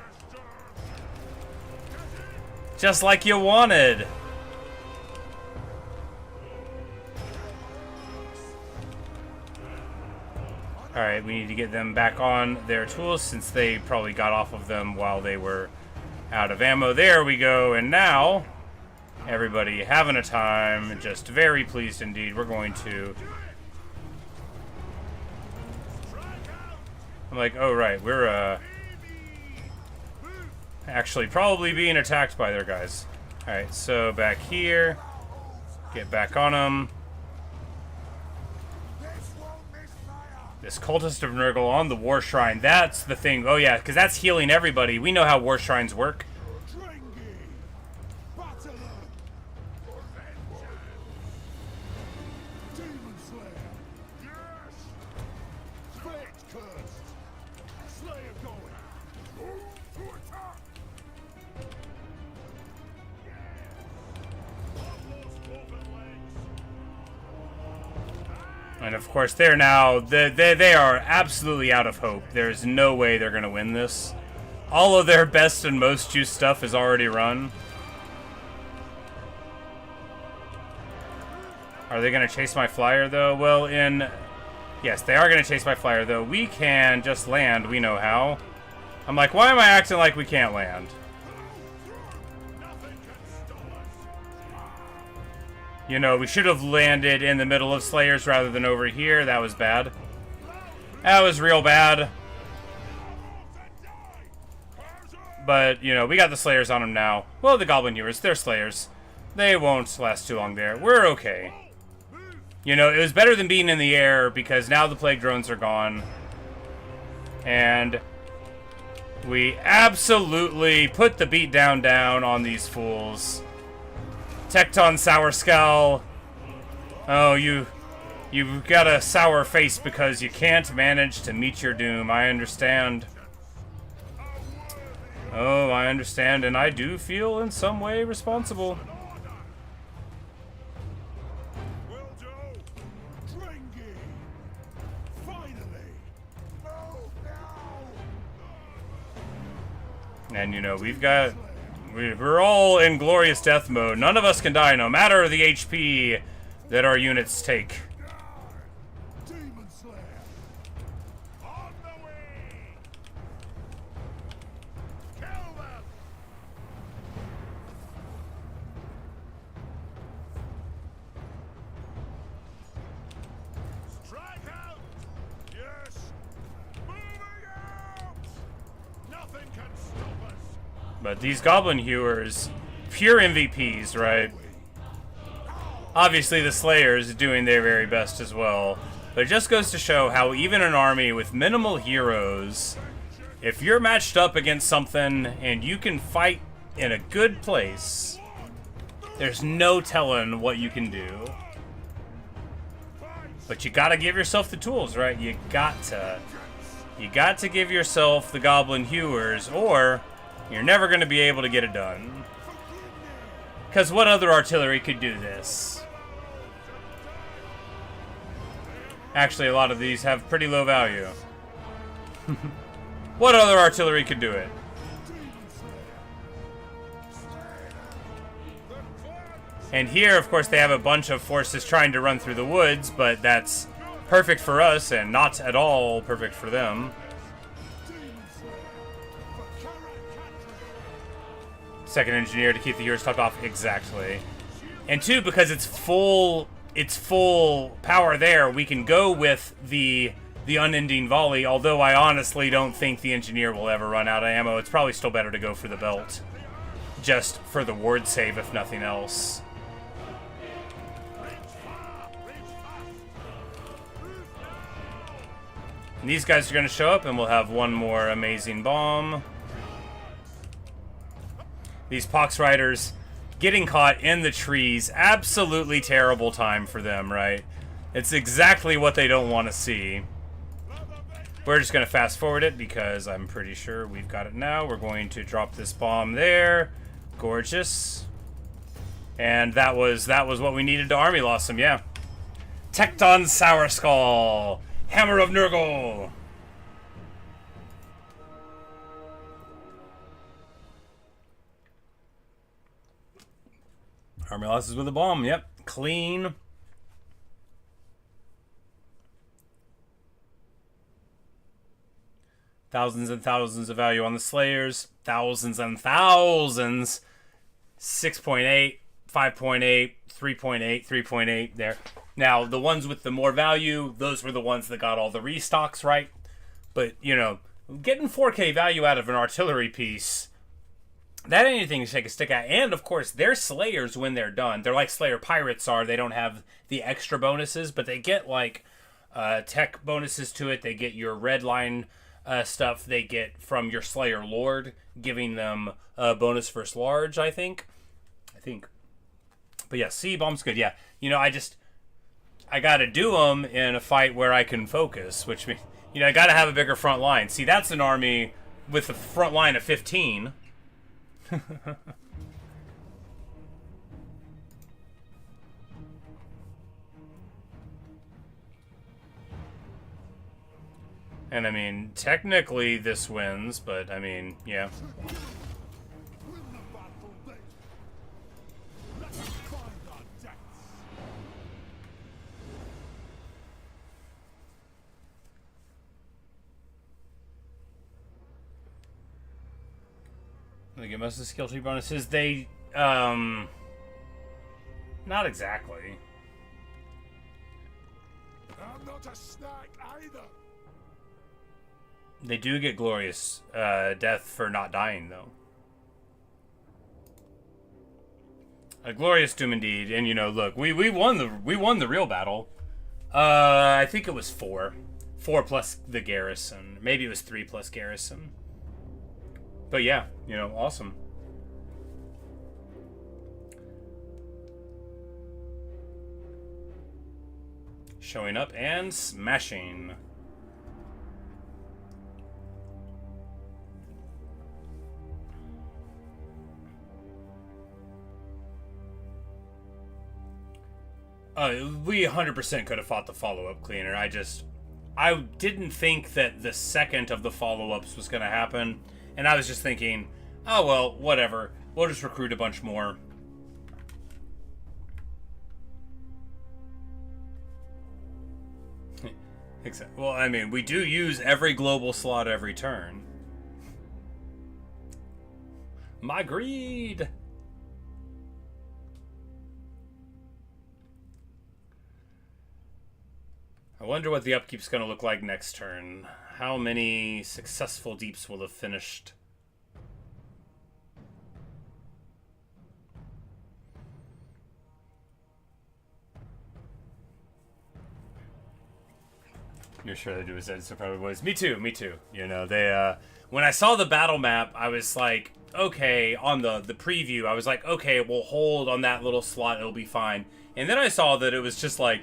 Just like you wanted. Alright, we need to get them back on their tools since they probably got off of them while they were out of ammo. There we go, and now everybody having a time, just very pleased indeed. We're going to... I'm like, oh right, we're actually probably being attacked by their guys. Alright, so back here, get back on them. This Cultist of Nurgle on the War Shrine. That's the thing. Oh yeah, because that's healing everybody. We know how War Shrines work. And of course, they're now, they are absolutely out of hope. There's no way they're going to win this. All of their best and most juice stuff is already run. Are they going to chase my flyer, though? Well, yes, they are going to chase my flyer, though. We can just land. We know how. I'm like, why am I acting like we can't land? You know, we should have landed in the middle of Slayers rather than over here. That was bad. That was real bad. But, you know, we got the Slayers on them now. Well, the Goblin Hewers, they're Slayers. They won't last too long there. We're okay. You know, it was better than being in the air because now the Plague Drones are gone. And we absolutely put the beat down on these fools. Tecton Sour Skull. Oh, you've got a sour face because you can't manage to meet your doom. I understand. Oh, I understand, and I do feel in some way responsible. And, you know, we're all in glorious death mode. None of us can die, no matter the HP that our units take. Demon Slayer. On the way. Kill them. Strike out. Yes. Moving out. Nothing can stop us. But these Goblin Hewers, pure MVPs, right? Obviously the Slayers doing their very best as well. But it just goes to show how even an army with minimal heroes, if you're matched up against something and you can fight in a good place, there's no telling what you can do. But you gotta give yourself the tools, right? You got to give yourself the Goblin Hewers, or you're never going to be able to get it done. Because what other artillery could do this? Actually, a lot of these have pretty low value. What other artillery could do it? And here, of course, they have a bunch of forces trying to run through the woods, but that's perfect for us and not at all perfect for them. Second engineer to keep the Hewers topped off, exactly. And two, because it's full power there, we can go with the unending volley, although I honestly don't think the engineer will ever run out of ammo. It's probably still better to go for the belt. Just for the ward save, if nothing else. And these guys are going to show up, and we'll have one more amazing bomb. These Pox Riders getting caught in the trees, absolutely terrible time for them, right? It's exactly what they don't want to see. We're just going to fast forward it because I'm pretty sure we've got it now. We're going to drop this bomb there. Gorgeous. And that was what we needed to army loss them, yeah. Tecton Sour Skull. Hammer of Nurgle. Army losses with a bomb, yep. Clean. Thousands and thousands of value on the Slayers. Thousands and thousands. 6.8, 5.8, 3.8, 3.8 there. Now, the ones with the more value, those were the ones that got all the restocks, right? But, you know, getting 4K value out of an artillery piece, that ain't anything to take a stick at. And, of course, they're Slayers when they're done. They're like Slayer Pirates are. They don't have the extra bonuses, but they get, like, tech bonuses to it. They get your red line stuff they get from your Slayer Lord, giving them a bonus versus large, I think. But, yeah, C-Bomb's good. Yeah, you know, I got to do them in a fight where I can focus, which means, you know, I got to have a bigger front line. See, that's an army with a front line of 15. And I mean, technically this wins, but I mean, yeah. Win the battle then. Let us find our deaths. They get most of the skill tree bonuses. They, not exactly. I'm not a snack either. They do get glorious death for not dying, though. A glorious doom indeed. And you know, look, we won the real battle. I think it was 4 plus the garrison. Maybe it was 3 plus garrison. But yeah, you know, awesome. Showing up and smashing. We 100% could have fought the follow-up cleaner. I didn't think that the second of the follow-ups was going to happen. And I was just thinking, oh, well, whatever. We'll just recruit a bunch more. Except, well, I mean, we do use every global slot every turn. My greed! I wonder what the upkeep's going to look like next turn. How many successful deeps will have finished? You're sure they do as so probably was. Me too, me too. You know, they when I saw the battle map, I was like, okay, on the preview, I was like, okay, we'll hold on that little slot, it'll be fine. And then I saw that it was just like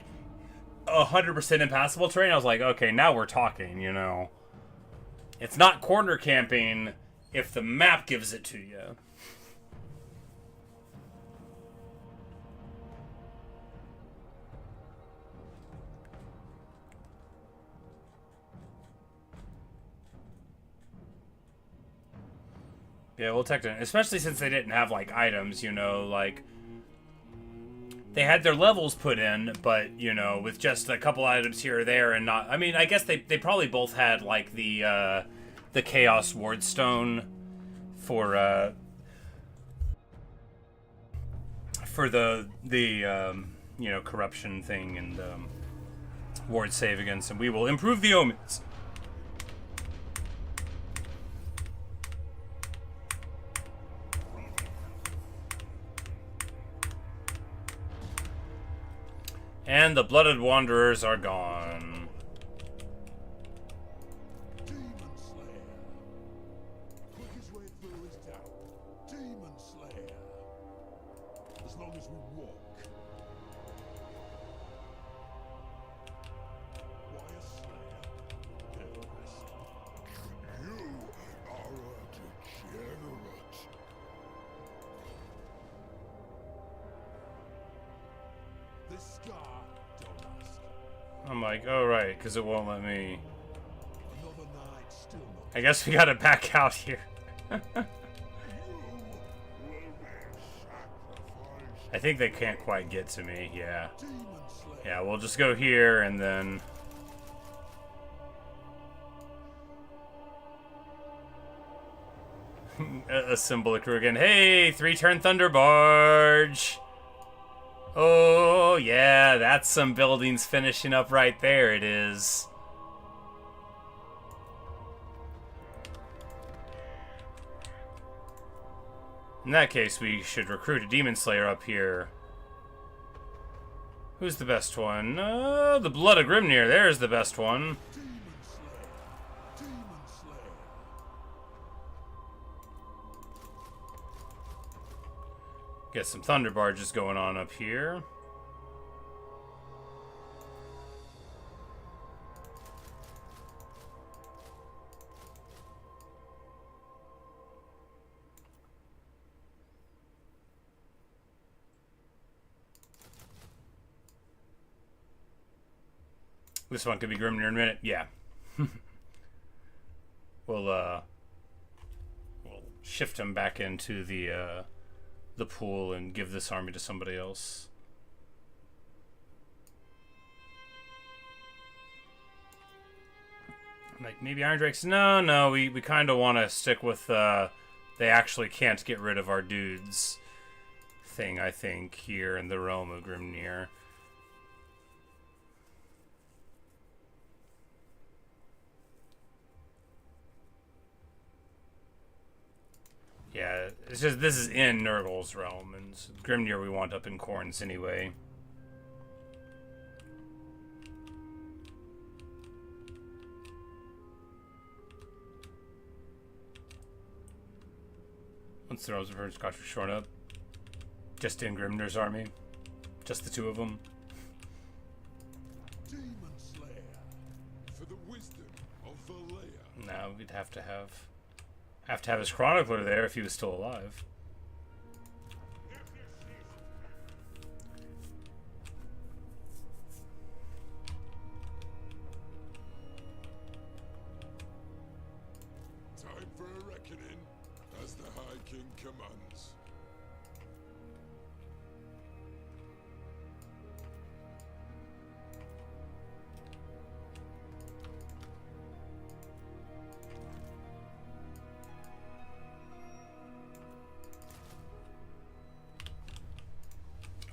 100% impassable terrain. I was like, okay, now we're talking, you know. It's not corner camping if the map gives it to you. Yeah, well, technically, especially since they didn't have, like, items, you know, like, they had their levels put in, but, you know, with just a couple items here or there and not... I mean, I guess they probably both had, like, the Chaos Ward Stone for the you know, corruption thing and, ward save against them. We will improve the omens. And the blooded wanderers are gone. Demon Slayer. Quickest way through is down. Demon Slayer. As long as we walk. Why a slayer? Terrorist. You are a degenerate. This scar, don't ask. I'm like, oh right, because it won't let me. Another night, still not. I guess we gotta back out here. I think they can't quite get to me, yeah. Demon Slayer. Yeah, we'll just go here and then... assemble a crew again. Hey, 3-turn Thunderbarge! Oh, yeah, that's some buildings finishing up right there, it is. In that case, we should recruit a Demon Slayer up here. Who's the best one? The Blood of Grimnir, there's the best one. Demon Slayer. Demon Slayer. Get some Thunderbarges going on up here. This one could be Grimnir in a minute. Yeah. We'll shift him back into the pool and give this army to somebody else. Like, maybe Iron Drakes? No, we kind of want to stick with they actually can't get rid of our dudes thing, I think, here in the realm of Grimnir. Yeah, it's just, this is in Nurgle's realm, and Grimnir we want up in Khorne's anyway. Once the realms of Herd's got shorn up, just in Grimnir's army, just the two of them. Demon Slayer, for the wisdom of Valea. No, we'd have to have his chronicler there if he was still alive. Time for a reckoning, as the High King commands.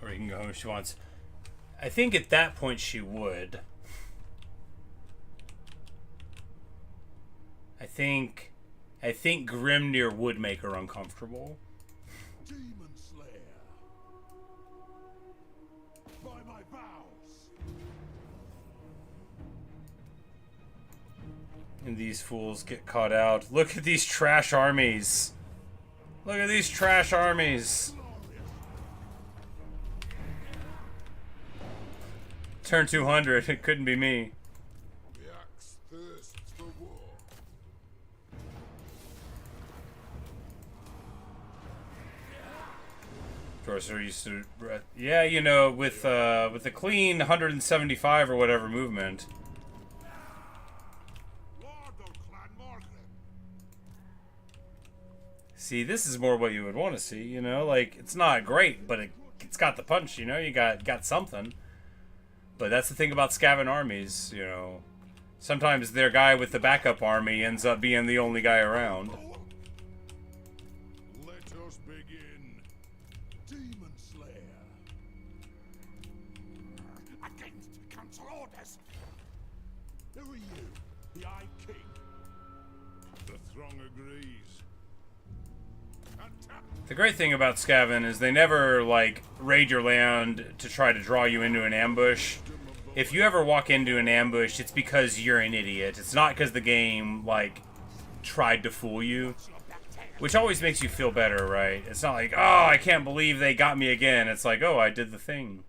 Or you can go home if she wants. I think at that point she would. I think Grimnir would make her uncomfortable. Demon Slayer, by my vows. And these fools get caught out. Look at these trash armies. Look at these trash armies. Turn 200. It couldn't be me. The axe thirsts for war. Sorcerer used to, yeah, you know, with the clean 175 or whatever movement. See, this is more what you would want to see, you know, like, it's not great, but it's got the punch, you know, you got something. But that's the thing about Skaven armies, you know. Sometimes their guy with the backup army ends up being the only guy around. Let us begin. Demon Slayer. Against council orders. Who are you? The Eye King. The throng agrees. Attack. The great thing about Skaven is they never, like, raid your land to try to draw you into an ambush. If you ever walk into an ambush, it's because you're an idiot. It's not because the game, like, tried to fool you. Which always makes you feel better, right? It's not like, oh, I can't believe they got me again. It's like, oh, I did the thing.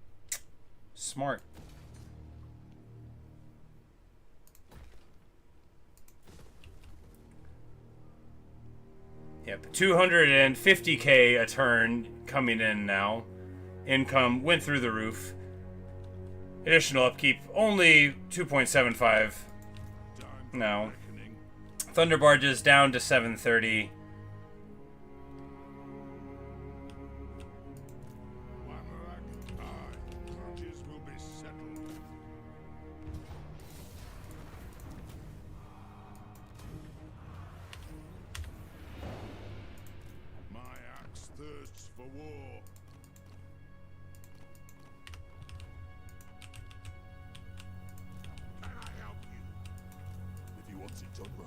Smart. Yep, 250k a turn coming in now. Income went through the roof. Additional upkeep, only 2.75 now. Thunderbarges down to 730. Grudges will be settled. My axe thirsts for war. Can I help you? If you want it done right.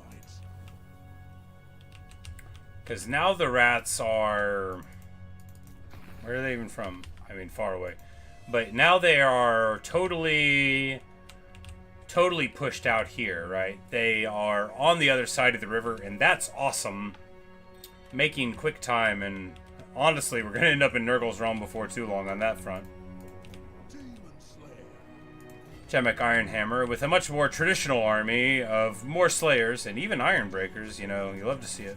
Because now the rats are... Where are they even from? I mean, far away. But now they are totally pushed out here, right? They are on the other side of the river, and that's awesome. Making quick time, and honestly, we're going to end up in Nurgle's realm before too long on that front. Chemek Ironhammer with a much more traditional army of more slayers and even Ironbreakers, you know, you love to see it.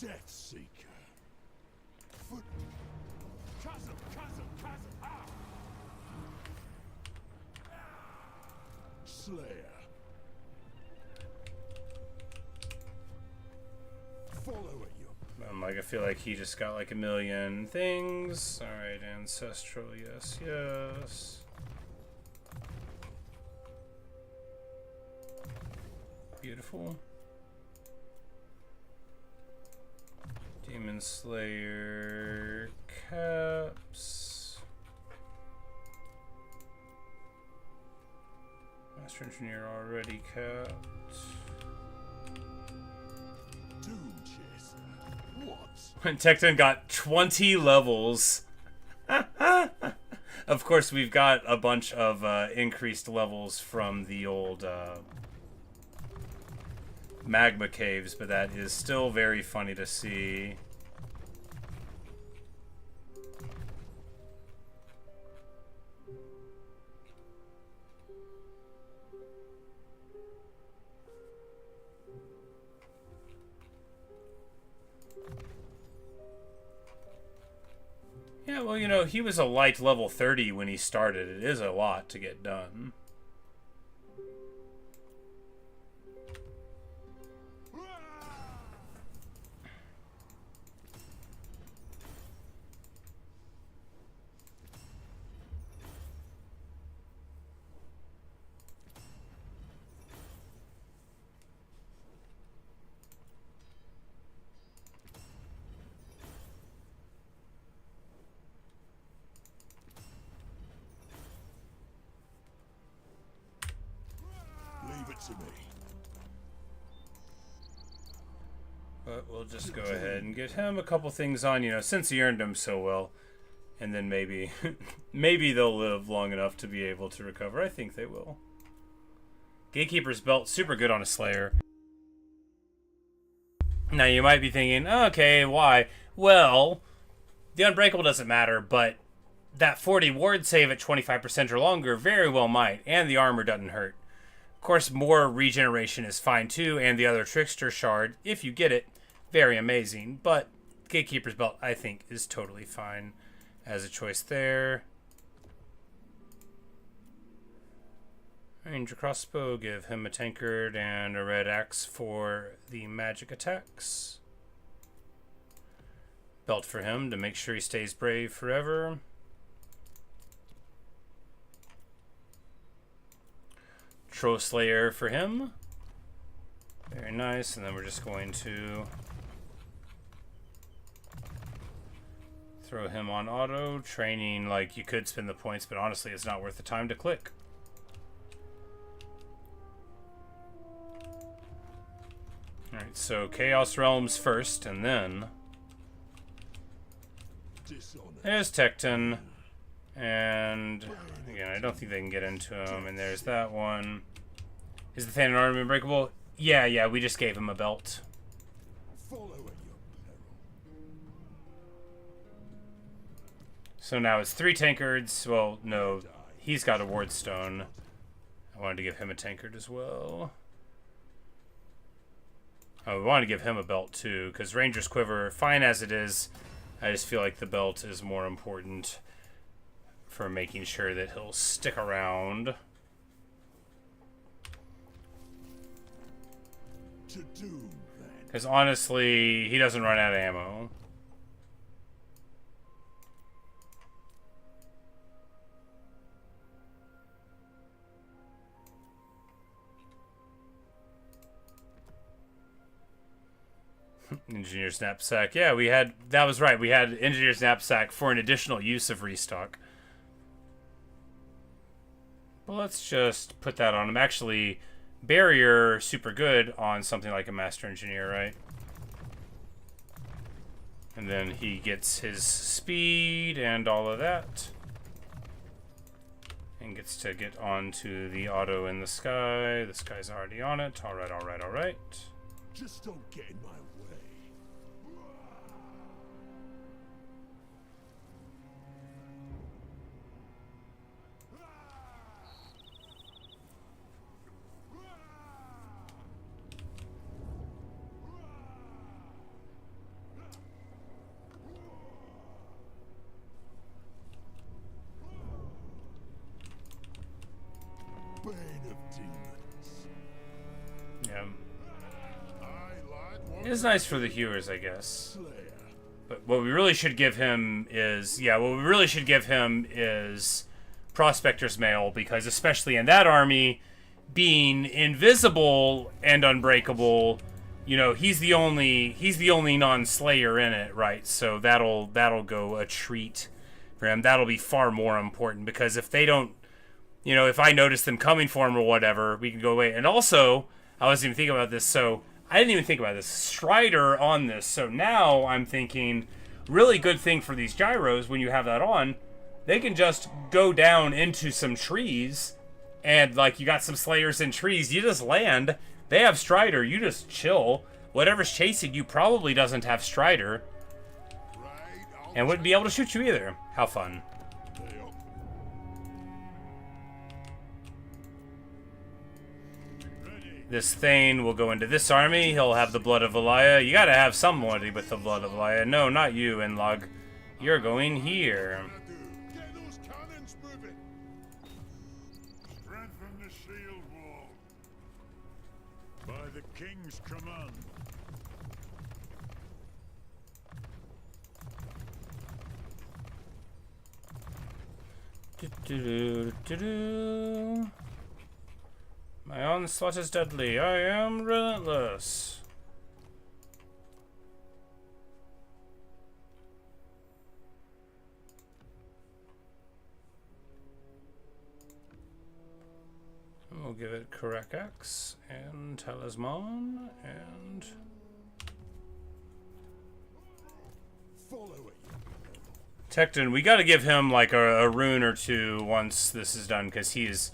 Death Seeker. Foot. Chasm. Ah. Slayer. Follow at your I'm like, I feel like he just got like a million things. Alright, ancestral, yes, yes. Beautiful. Demon Slayer caps. Master Engineer already capped. Doom Chaser. What? When Tecton got 20 levels. Of course, we've got a bunch of increased levels from the old magma caves, but that is still very funny to see. Yeah, well, you know, he was a light level 30 when he started. It is a lot to get done. Leave it to me. But we'll just go ahead and get him a couple things on, you know, since he earned them so well. And then maybe, maybe they'll live long enough to be able to recover. I think they will. Gatekeeper's Belt, super good on a Slayer. Now you might be thinking, okay, why? Well, the Unbreakable doesn't matter, but that 40 ward save at 25% or longer very well might, and the armor doesn't hurt. Of course, more regeneration is fine too, and the other Trickster Shard, if you get it, very amazing. But Gatekeeper's Belt, I think, is totally fine as a choice there. Ranger Crossbow, give him a tankard and a red axe for the magic attacks. Belt for him to make sure he stays brave forever. Troll Slayer for him. Very nice, and then we're just going to throw him on auto. Training, like, you could spend the points, but honestly it's not worth the time to click. Alright, so Chaos Realms first, and then there's Tecton. And again, I don't think they can get into him. And there's that one. Is the Thanon Arm unbreakable? Yeah, we just gave him a belt. Follow at your peril. So now it's 3 tankards. Well, no, he's got a ward stone. I wanted to give him a tankard as well. Oh, we wanted to give him a belt too, because Ranger's Quiver, fine as it is, I just feel like the belt is more important for making sure that he'll stick around. To doom, then. Because honestly, he doesn't run out of ammo. Engineer's Knapsack. Yeah, we had... That was right. We had Engineer's Knapsack for an additional use of restock. But let's just put that on him. Actually, Barrier, super good on something like a Master Engineer, right? And then he gets his speed and all of that. And gets to get onto the auto in the sky. This guy's already on it. Alright, alright, alright. Just don't get in my way. Bane of demons. Yeah. I like It is nice for the hewers, I guess. Slayer. But what we really should give him is, Prospector's Mail, because especially in that army, being invisible and unbreakable, you know, he's the only non-slayer in it, right? So that'll go a treat for him. That'll be far more important, because if they don't, you know, if I notice them coming for him or whatever, we can go away. And also, I wasn't even thinking about this, so I didn't even think about this. Strider on this, so now I'm thinking, really good thing for these gyros when you have that on, they can just go down into some trees, and like you got some slayers in trees, you just land. They have Strider, you just chill. Whatever's chasing you probably doesn't have Strider, and wouldn't be able to shoot you either. How fun. This Thane will go into this army. He'll have the Blood of Elia. You gotta have somebody with the Blood of Elia. No, not you, Inlog. You're going here. Get those cannons moving. Strengthen the shield wall. By the king's command. My onslaught is deadly. I am relentless. We'll give it Karakas and Talisman and Follow it. Tecton. We got to give him like a rune or two once this is done, because he's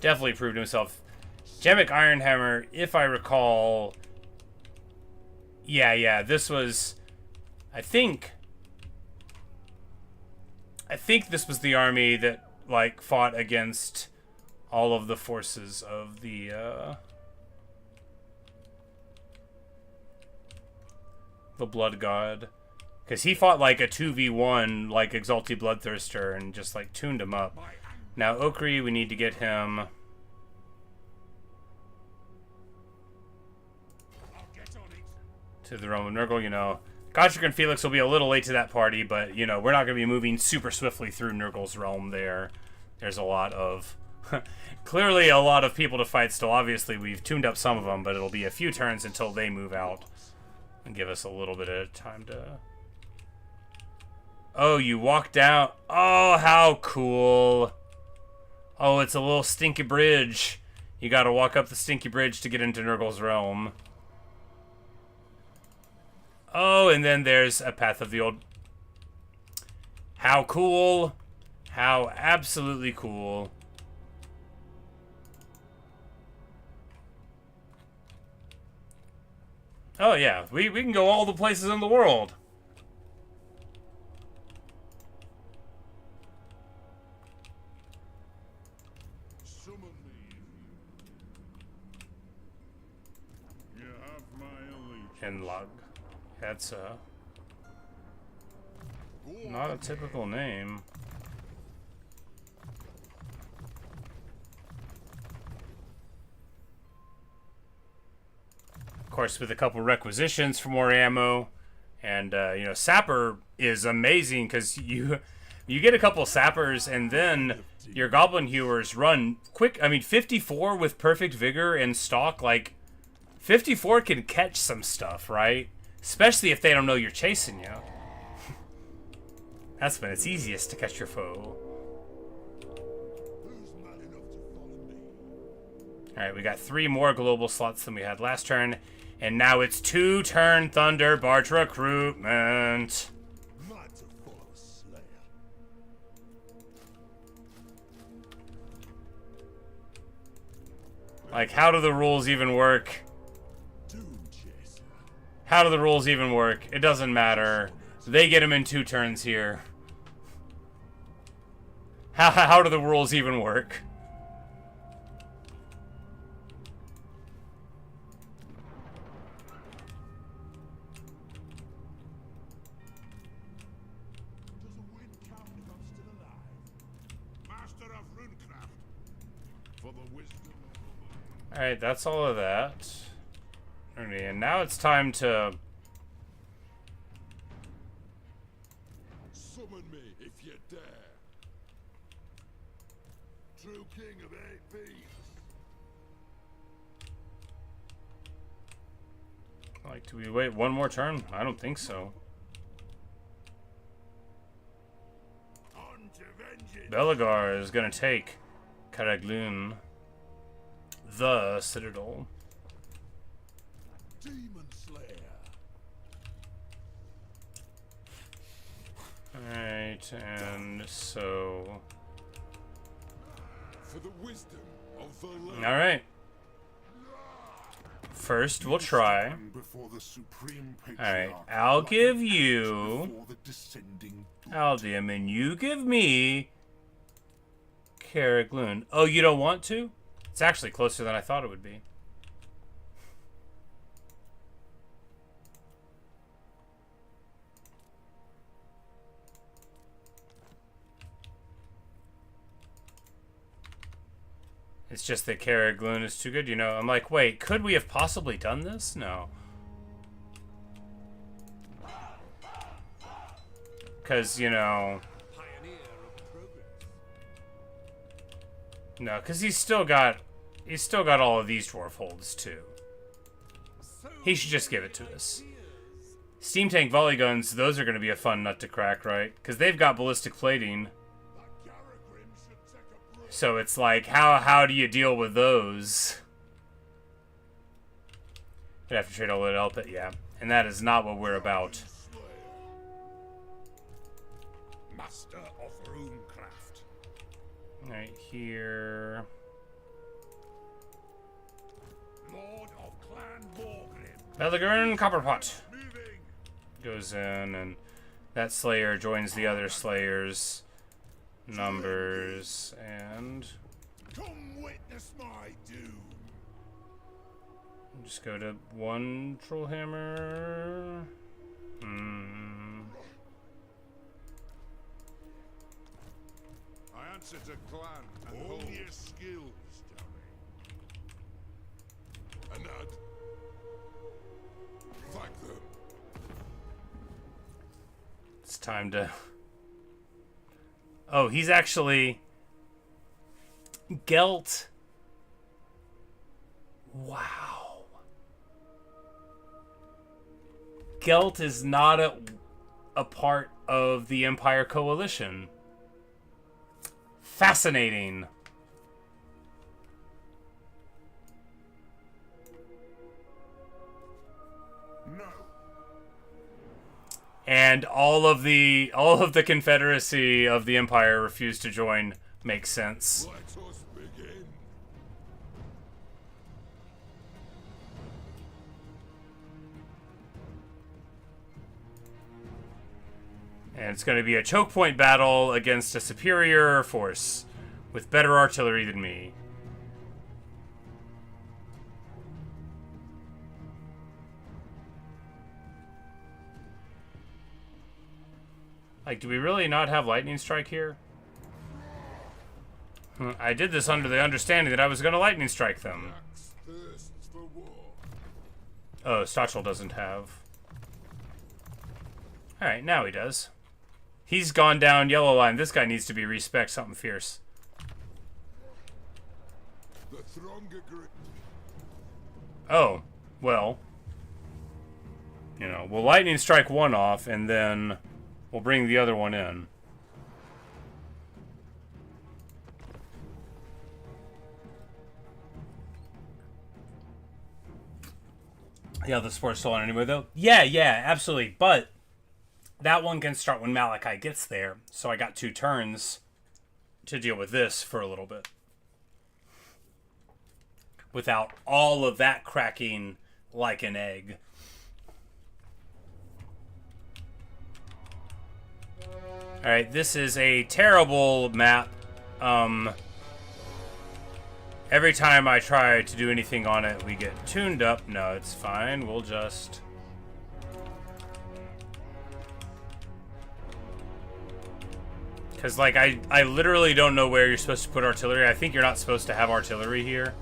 definitely proved himself. Gemic Ironhammer, if I recall. Yeah, this was. I think this was the army that like fought against all of the forces of the Blood God, because he fought like a 2v1 like Exalted Bloodthirster and just like tuned him up. Now Okri, we need to get him to the Roman Nurgle. You know, Godric and Felix will be a little late to that party, but you know, we're not going to be moving super swiftly through Nurgle's realm there. There's a lot of clearly a lot of people to fight still. Obviously, we've tuned up some of them, but it'll be a few turns until they move out and give us a little bit of time to... Oh, you walk down... Oh, how cool. Oh, it's a little stinky bridge. You gotta walk up the stinky bridge to get into Nurgle's realm. Oh, and then there's a Path of the Old... How cool. How absolutely cool. Oh yeah, we can go all the places in the world. Summon me. You have my allegiance. Inlog. That's not a typical name. Of course, with a couple requisitions for more ammo, and you know, Sapper is amazing because you get a couple Sappers, and then your Goblin Hewers run quick. I mean, 54 with perfect vigor and stalk, like 54 can catch some stuff, right? Especially if they don't know you're chasing you. That's when it's easiest to catch your foe. Who's mad enough to follow me? Alright, we got 3 more global slots than we had last turn. And now it's 2-turn Thunderbarge recruitment. Mad to follow a slayer. Like, how do the rules even work? Doom chaser. How do the rules even work? It doesn't matter. They get him in 2 turns here. How do the rules even work? Does a win count if I'm still alive? Master of Runecraft. For the wisdom. Alright, that's all of that. Okay, and now it's time to... Summon me if you dare. True king of 8 beasts. Like, do we wait one more turn? I don't think so. On to vengeance. Belegar is gonna take Karaglun, the Citadel. Demon Slayer. Alright, and so... For the wisdom of the land. Alright. First, we'll try. Before the supreme Alright, I'll give you before the descending Aldium, and you give me Karaglun. Oh, you don't want to? It's actually closer than I thought it would be. It's just that Karaglun is too good, you know. I'm like, wait, could we have possibly done this? No. Because, you know... No, because he's still got all of these dwarf holds, too. He should just give it to us. Steam tank volley guns, those are going to be a fun nut to crack, right? Because they've got ballistic plating. So it's like, how do you deal with those? I'd have to trade all that out, but yeah. And that is not what we're about. master of runecraft. Right here. Lord of Clan Borgrim. Belegar Copperpot goes in, and that Slayer joins the other Slayers. Numbers, and... Come witness my doom. Just go to one Trollhammer. I answer to clan and all your skills, Dawi. And I'd thank them. It's time to... Oh, he's actually... Gelt. Wow. Gelt is not a part of the Empire Coalition. Fascinating. No. And all of the Confederacy of the Empire refused to join. Makes sense. Let us begin. And it's going to be a choke point battle against a superior force with better artillery than me. Like, do we really not have lightning strike here? I did this under the understanding that I was going to lightning strike them. Thirsts for war. Oh, Stachel doesn't have. Alright, now he does. He's gone down yellow line. This guy needs to be respect something fierce. The throng agree. Oh, well. You know, we'll lightning strike one off, and then we'll bring the other one in. Yeah, the sport's still on anyway, though. Yeah, absolutely. But that one can start when Malakai gets there. So I got 2 turns to deal with this for a little bit. Without all of that cracking like an egg. Alright, this is a terrible map. Every time I try to do anything on it, we get tuned up. No, it's fine. We'll just... Because, like, I literally don't know where you're supposed to put artillery. I think you're not supposed to have artillery here.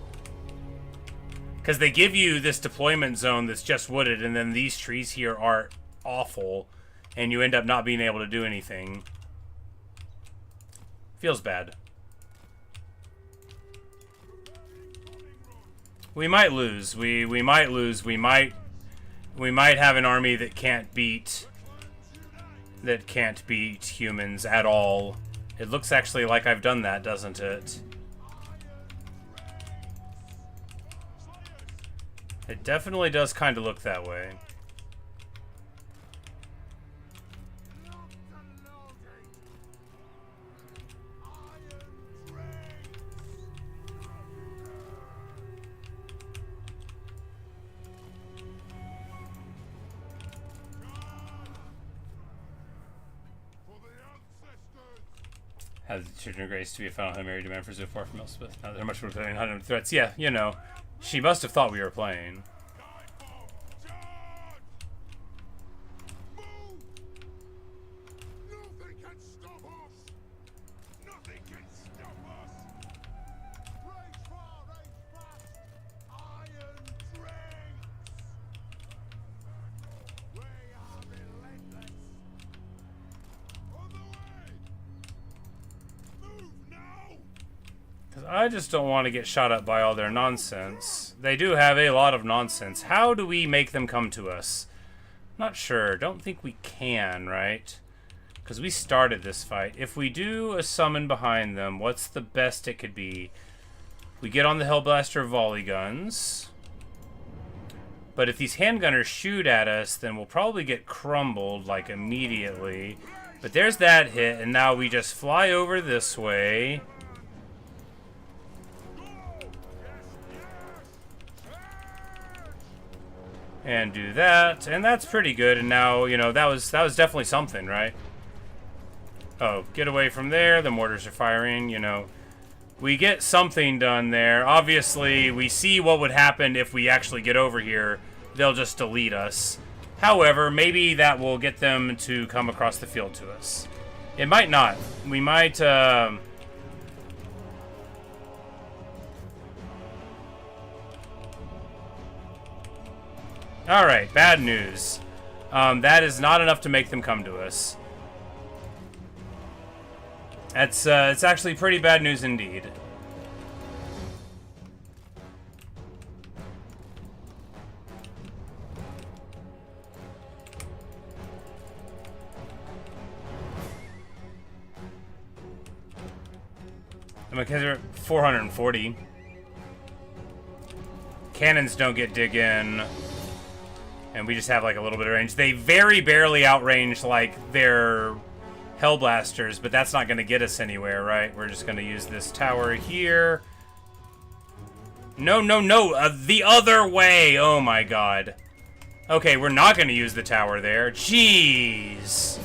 Because they give you this deployment zone that's just wooded, and then these trees here are awful, and you end up not being able to do anything. Feels bad. We might lose. We might lose. We might have an army that can't beat humans at all. It looks actually like I've done that, doesn't it? It definitely does kind of look that way. Has the children of grace to be a final Hail Mary demand for Zufar from Elspeth? Now they're much more playing 100 threats. Yeah, you know. She must have thought we were playing. I just don't want to get shot up by all their nonsense. They do have a lot of nonsense. How do we make them come to us? Not sure. Don't think we can, right? Because we started this fight. If we do a summon behind them, what's the best it could be? We get on the Hellblaster volley guns. But if these handgunners shoot at us, then we'll probably get crumbled, like, immediately. But there's that hit, and now we just fly over this way. And do that, and that's pretty good. And now, you know, that was definitely something, right? Oh, get away from there. The mortars are firing, you know. We get something done there. Obviously, we see what would happen if we actually get over here. They'll just delete us. However, maybe that will get them to come across the field to us. It might not. We might, Alright, bad news. That is not enough to make them come to us. It's actually pretty bad news indeed. I mean, because they're 440. Cannons don't get dig in. And we just have, like, a little bit of range. They very barely outrange, like, their Hellblasters, but that's not going to get us anywhere, right? We're just going to use this tower here. No, no, no! The other way! Oh, my God. Okay, we're not going to use the tower there. Jeez!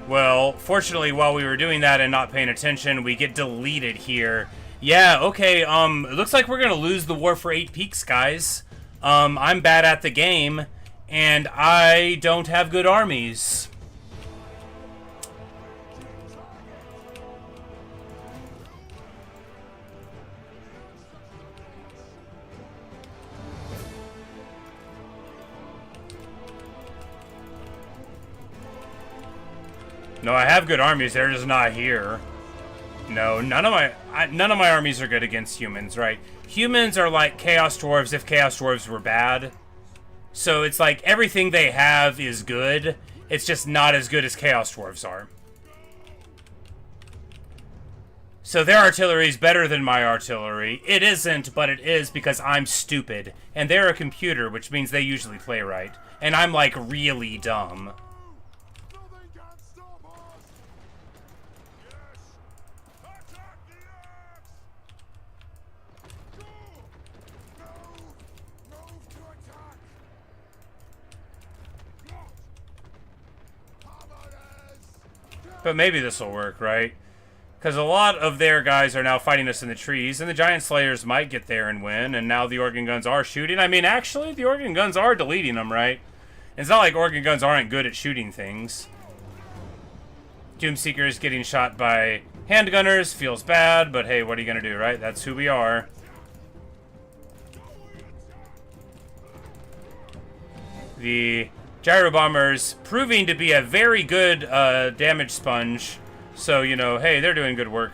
Well, fortunately, while we were doing that and not paying attention, we get deleted here. Yeah, okay, it looks like we're gonna lose the war for 8 peaks, guys. I'm bad at the game, and I don't have good armies. No, I have good armies, they're just not here. No, none of my armies are good against humans, right? Humans are like Chaos Dwarves if Chaos Dwarves were bad. So it's like everything they have is good. It's just not as good as Chaos Dwarves are. So their artillery is better than my artillery. It isn't, but it is because I'm stupid. And they're a computer, which means they usually play right. And I'm like really dumb. But maybe this will work, right? Because a lot of their guys are now fighting us in the trees, and the Giant Slayers might get there and win, and now the organ guns are shooting. I mean, actually, the organ guns are deleting them, right? It's not like organ guns aren't good at shooting things. Doomseekers getting shot by handgunners feels bad, but hey, what are you gonna do, right? That's who we are. The gyro bombers proving to be a very good damage sponge. So, you know, hey, they're doing good work.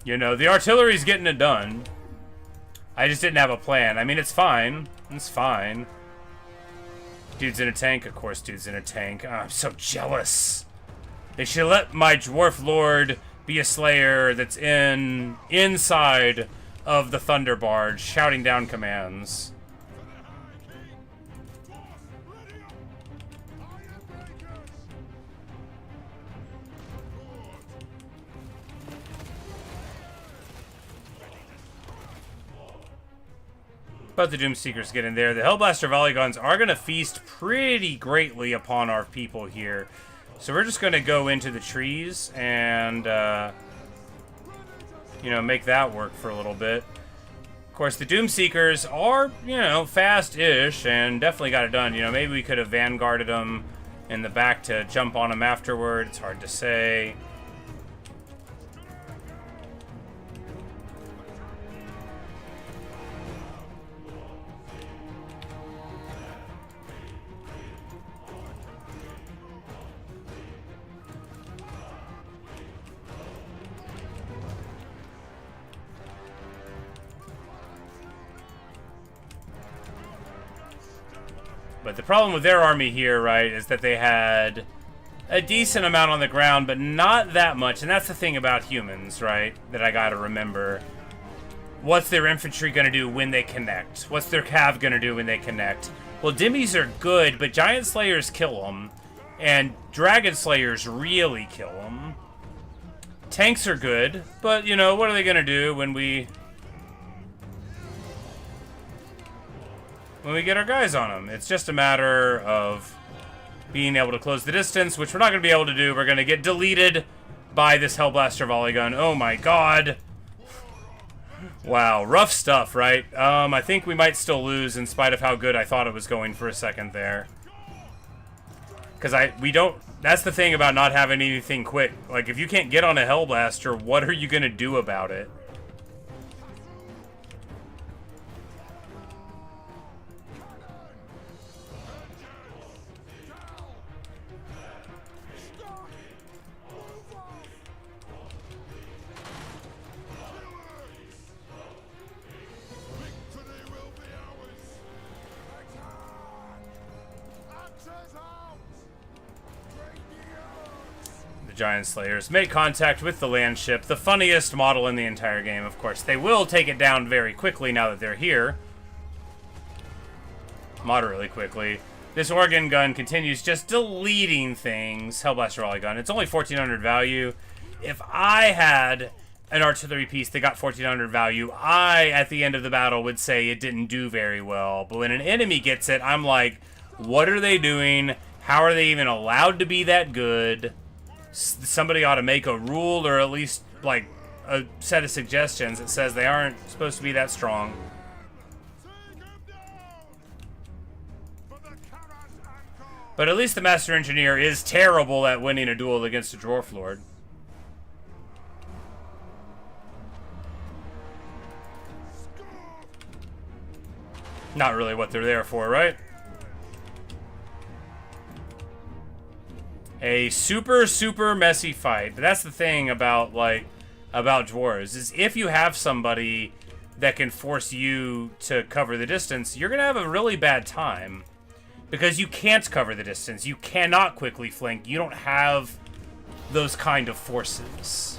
You know, the artillery's getting it done. I just didn't have a plan. I mean, it's fine. It's fine. Dude's in a tank? Of course dude's in a tank. Oh, I'm so jealous. They should let my dwarf lord be a slayer that's inside of the Thunderbarge, shouting down commands. But the Doomseekers get in there. The Hellblaster volley guns are going to feast pretty greatly upon our people here. So we're just going to go into the trees and, you know, make that work for a little bit. Of course, the Doomseekers are, you know, fast-ish and definitely got it done. You know, maybe we could have vanguarded them in the back to jump on them afterward. It's hard to say. But the problem with their army here, right, is that they had a decent amount on the ground, but not that much. And that's the thing about humans, right, that I gotta remember. What's their infantry gonna do when they connect? What's their cav gonna do when they connect? Well, dimmies are good, but giant slayers kill them. And dragon slayers really kill them. Tanks are good, but, you know, what are they gonna do when we get our guys on them? It's just a matter of being able to close the distance, which we're not going to be able to do. We're going to get deleted by this Hellblaster volley gun. Oh my god. Wow, rough stuff, right? I think we might still lose in spite of how good I thought it was going for a second there. Because that's the thing about not having anything quick. Like, if you can't get on a Hellblaster, what are you going to do about it? Giant Slayers make contact with the land ship, the funniest model in the entire game, of course. They will take it down very quickly now that they're here. Moderately quickly. This organ gun continues just deleting things. Hellblaster volley gun. It's only 1400 value. If I had an artillery piece that got 1400 value, I, at the end of the battle, would say it didn't do very well. But when an enemy gets it, I'm like, what are they doing? How are they even allowed to be that good? Somebody ought to make a rule, or at least like a set of suggestions that says they aren't supposed to be that strong. But at least the Master Engineer is terrible at winning a duel against a Dwarf Lord. Not really what they're there for, right? A super, super messy fight. But that's the thing about, like, about dwarves, is if you have somebody that can force you to cover the distance, you're gonna have a really bad time. Because you can't cover the distance. You cannot quickly flank. You don't have those kind of forces.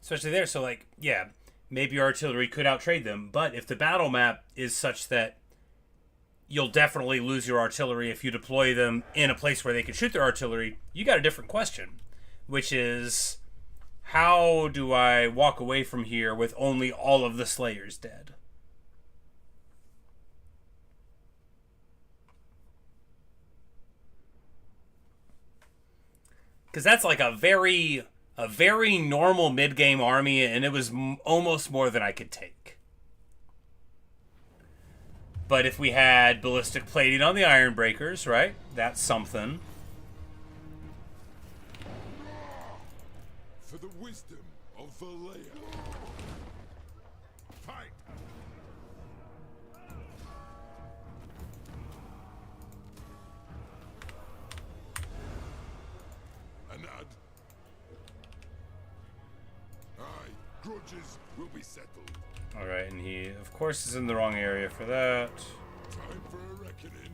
Especially there, so like, yeah, maybe your artillery could outtrade them, but if the battle map is such that you'll definitely lose your artillery if you deploy them in a place where they can shoot their artillery, you got a different question, which is, How do I walk away from here with only all of the Slayers dead? Because that's like a very normal mid-game army, and it was almost more than I could take. But if we had ballistic plating on the Ironbreakers, right? That's something. For the wisdom of Valea. Fight! Anad. Aye, grudges will be settled. Alright, and he, of course, is in the wrong area for that. Time for a reckoning.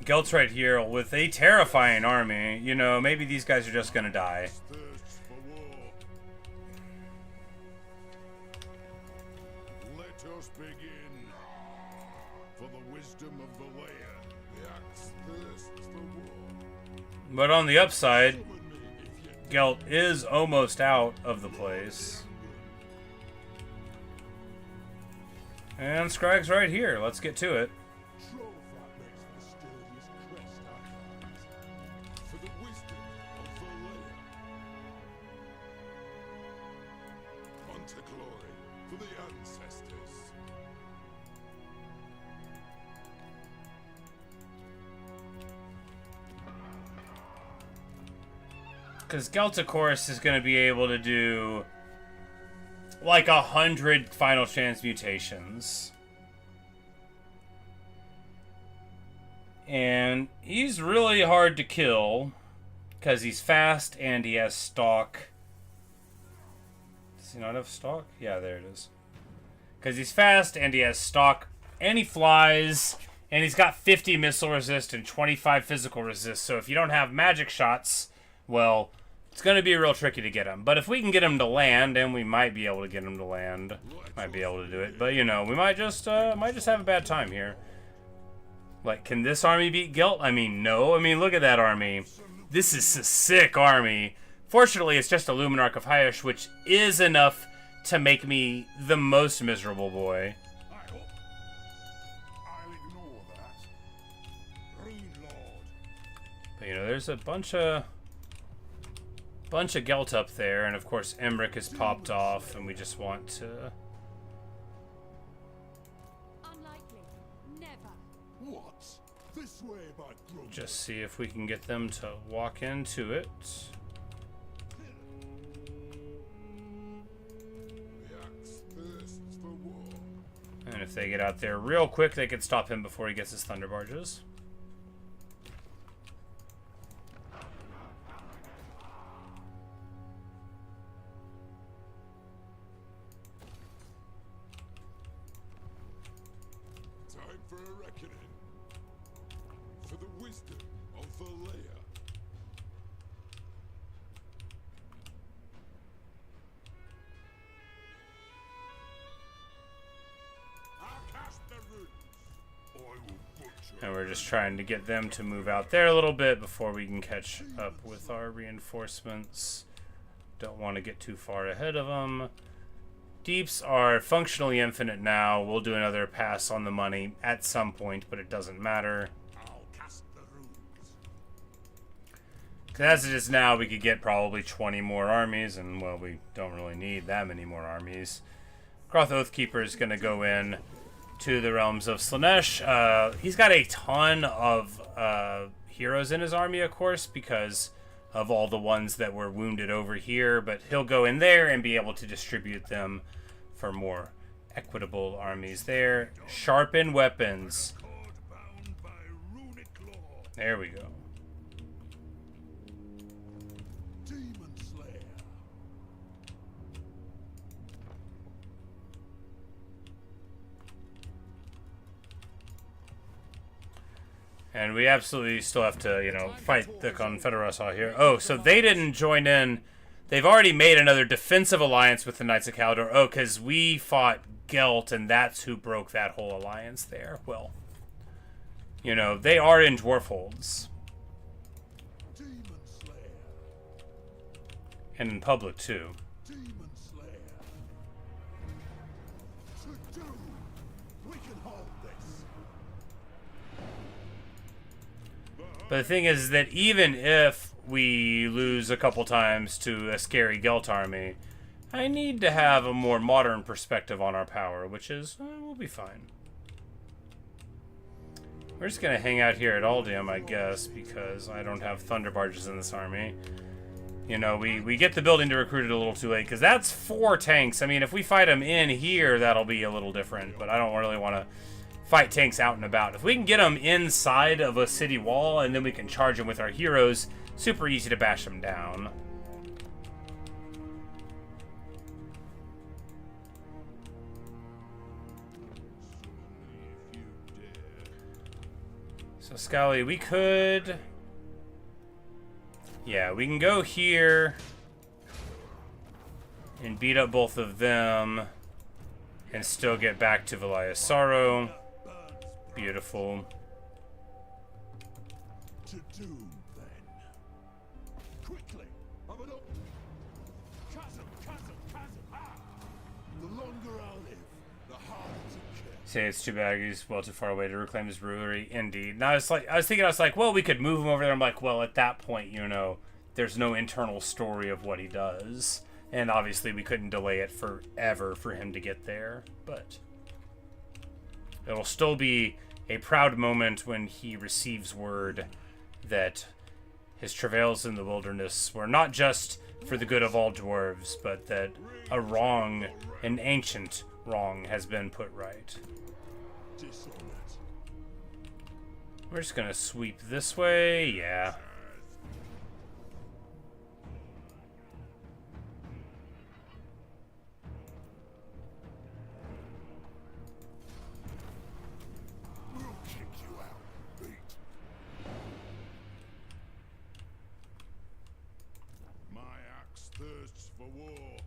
Gelt's right here with a terrifying army. You know, maybe these guys are just gonna die. Thirsts for war. Let us begin. For the wisdom of Valea, the axe thirsts for war. But on the upside, Summon me if you Gelt is almost out of the place. And Scrag's right here. Let's get to it. trove that makes the sturdiest crest I find. For the wisdom of Valea. Unto glory for the ancestors. Because Gelt, of course, is going to be able to do like 100 final chance mutations. And he's really hard to kill because he's fast and he has stalk. Does he not have stalk? Yeah, there it is. Because he's fast and he has stalk and he flies and he's got 50 missile resist and 25 physical resist. So if you don't have magic shots, well, it's going to be real tricky to get him. But if we can get him to land, and we might be able to get him to land, might be able to do it. But, you know, we might just have a bad time here. Like, can this army beat Gelt? I mean, no. I mean, look at that army. This is a sick army. Fortunately, it's just a Luminarch of Hyash, which is enough to make me the most miserable boy. I hope. I'll ignore that. Rune Lord. But, you know, there's a bunch of Gelt up there, and of course Emmerich is popped off, and we just want to Unlikely. Never. What? This way, my brother. just see if we can get them to walk into it. The axe thirsts for war. And if they get out there real quick, they can stop him before he gets his Thunderbarges. Time for a reckoning. For the wisdom of Valea. I'll cast the runes. I will butcher. And we're just trying to get them to move out there a little bit before we can catch up with our reinforcements. Don't want to get too far ahead of them. Deeps are functionally infinite now. We'll do another pass on the money at some point, but it doesn't matter. I'll cast the runes. 'Cause as it is now, we could get probably 20 more armies, and, well, we don't really need that many more armies. Groth Oathkeeper is going to go in to the realms of Slaanesh. He's got a ton of heroes in his army, of course, because of all the ones that were wounded over here, but he'll go in there and be able to distribute them for more equitable armies there. Sharpen weapons. Cord bound by runic law. There we go. Demon Slayer. And we absolutely still have to, you know, fight the Confederasi here. Oh, so they didn't join in. They've already made another defensive alliance with the Knights of Caldor. Oh, because we fought Gelt, and that's who broke that whole alliance there. Well, You know, they are in dwarf holds. Demon Slayer. And in public, too. Demon Slayer. To do. We can hold this. But the thing is that even if we lose a couple times to a scary Gelt army, I need to have a more modern perspective on our power, which is, we'll be fine. We're just gonna hang out here at Aldium, I guess, because I don't have Thunderbarges in this army. You know, we get the building to recruit it a little too late, because that's 4 tanks. I mean, if we fight them in here, that'll be a little different, but I don't really want to fight tanks out and about. If we can get them inside of a city wall, and then we can charge them with our heroes, super easy to bash them down. So, Scally, we could... Yeah, we can go here and beat up both of them and still get back to Valia's Sorrow. Beautiful. To doom, then. Quickly. Have it up. Chasm. Ah. The longer I live, the harder to kill. Say it's too bad he's well too far away to reclaim his brewery. Indeed. Now I was thinking, well, we could move him over there. I'm like, well, at that point, you know, there's no internal story of what he does. And obviously we couldn't delay it forever for him to get there. But it'll still be a proud moment when he receives word that his travails in the wilderness were not just for the good of all dwarves, but that a wrong, an ancient wrong, has been put right. We're just gonna sweep this way, yeah. We'll kick you out, beat. My axe thirsts for war.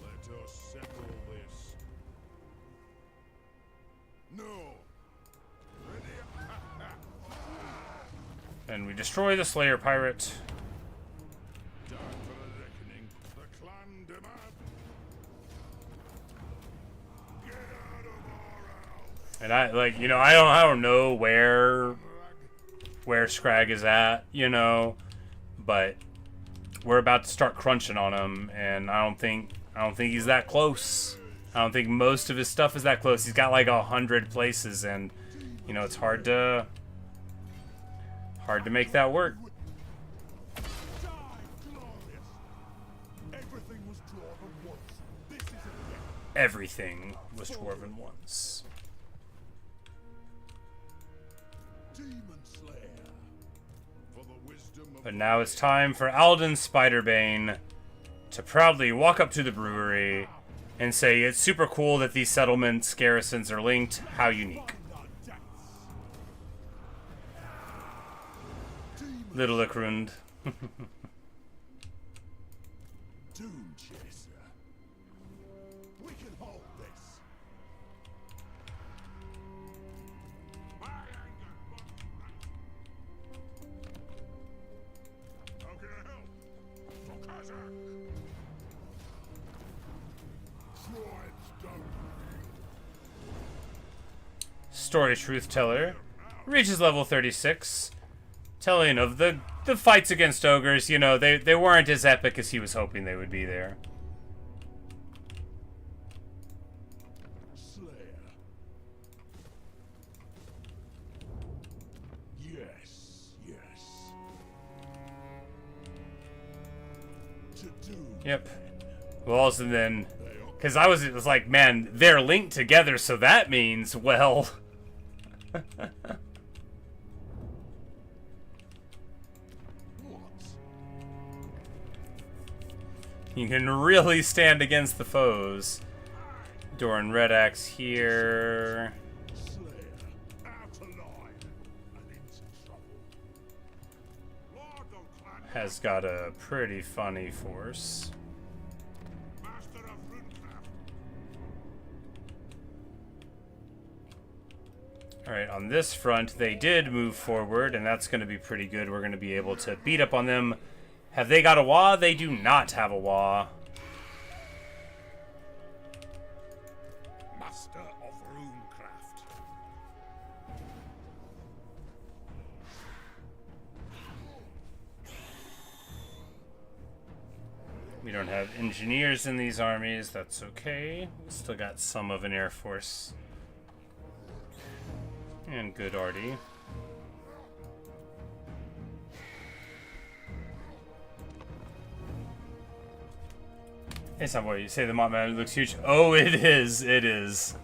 Let us settle this. No. Ready? And we destroy the Slayer Pirate. Time for a reckoning. The clan demand. Get out of our house. And I don't know where Scrag is at, you know, but we're about to start crunching on him, and I don't think he's that close. I don't think most of his stuff is that close. He's got like 100 places, and you know, it's hard to make that work. Everything was dwarven once. This is again. Everything was dwarven once. Demon Slayer. For the wisdom of But now it's time for Alden Spiderbane to proudly walk up to the brewery and say, it's super cool that these settlements, garrisons are linked. How unique. Little Ikrund. Doom Chaser. We can hold this. How can I help? For Kazakh. Swords don't. Story Truth Teller reaches level 36, telling of the fights against ogres. You know, they weren't as epic as he was hoping they would be there. Slayer. Yes. To do. Yep. Well, and then, because it was like, man, they're linked together, so that means, well... You can really stand against the foes. Doran Red Axe here. Slayer. Out of line. And into trouble. Lord of Clan. Has got a pretty funny force. Master of Runecraft. Alright, on this front, they did move forward, and that's going to be pretty good. We're going to be able to beat up on them. Have they got a wah? They do not have a wah. Master of runecraft. We don't have engineers in these armies. That's okay. We still got some of an air force. And good arty. It's not what you say. The Montman looks huge. Oh, it is. It is.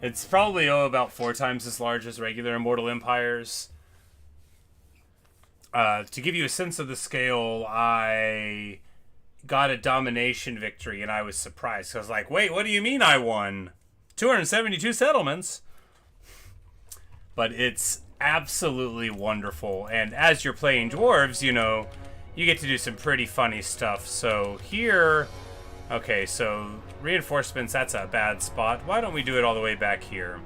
It's probably about 4 times as large as regular Immortal Empires. To give you a sense of the scale, I got a domination victory, and I was surprised. I was like, wait, what do you mean I won? 272 settlements. But it's absolutely wonderful. And as you're playing dwarves, you know, you get to do some pretty funny stuff. So here, okay, so reinforcements, that's a bad spot. Why don't we do it all the way back here?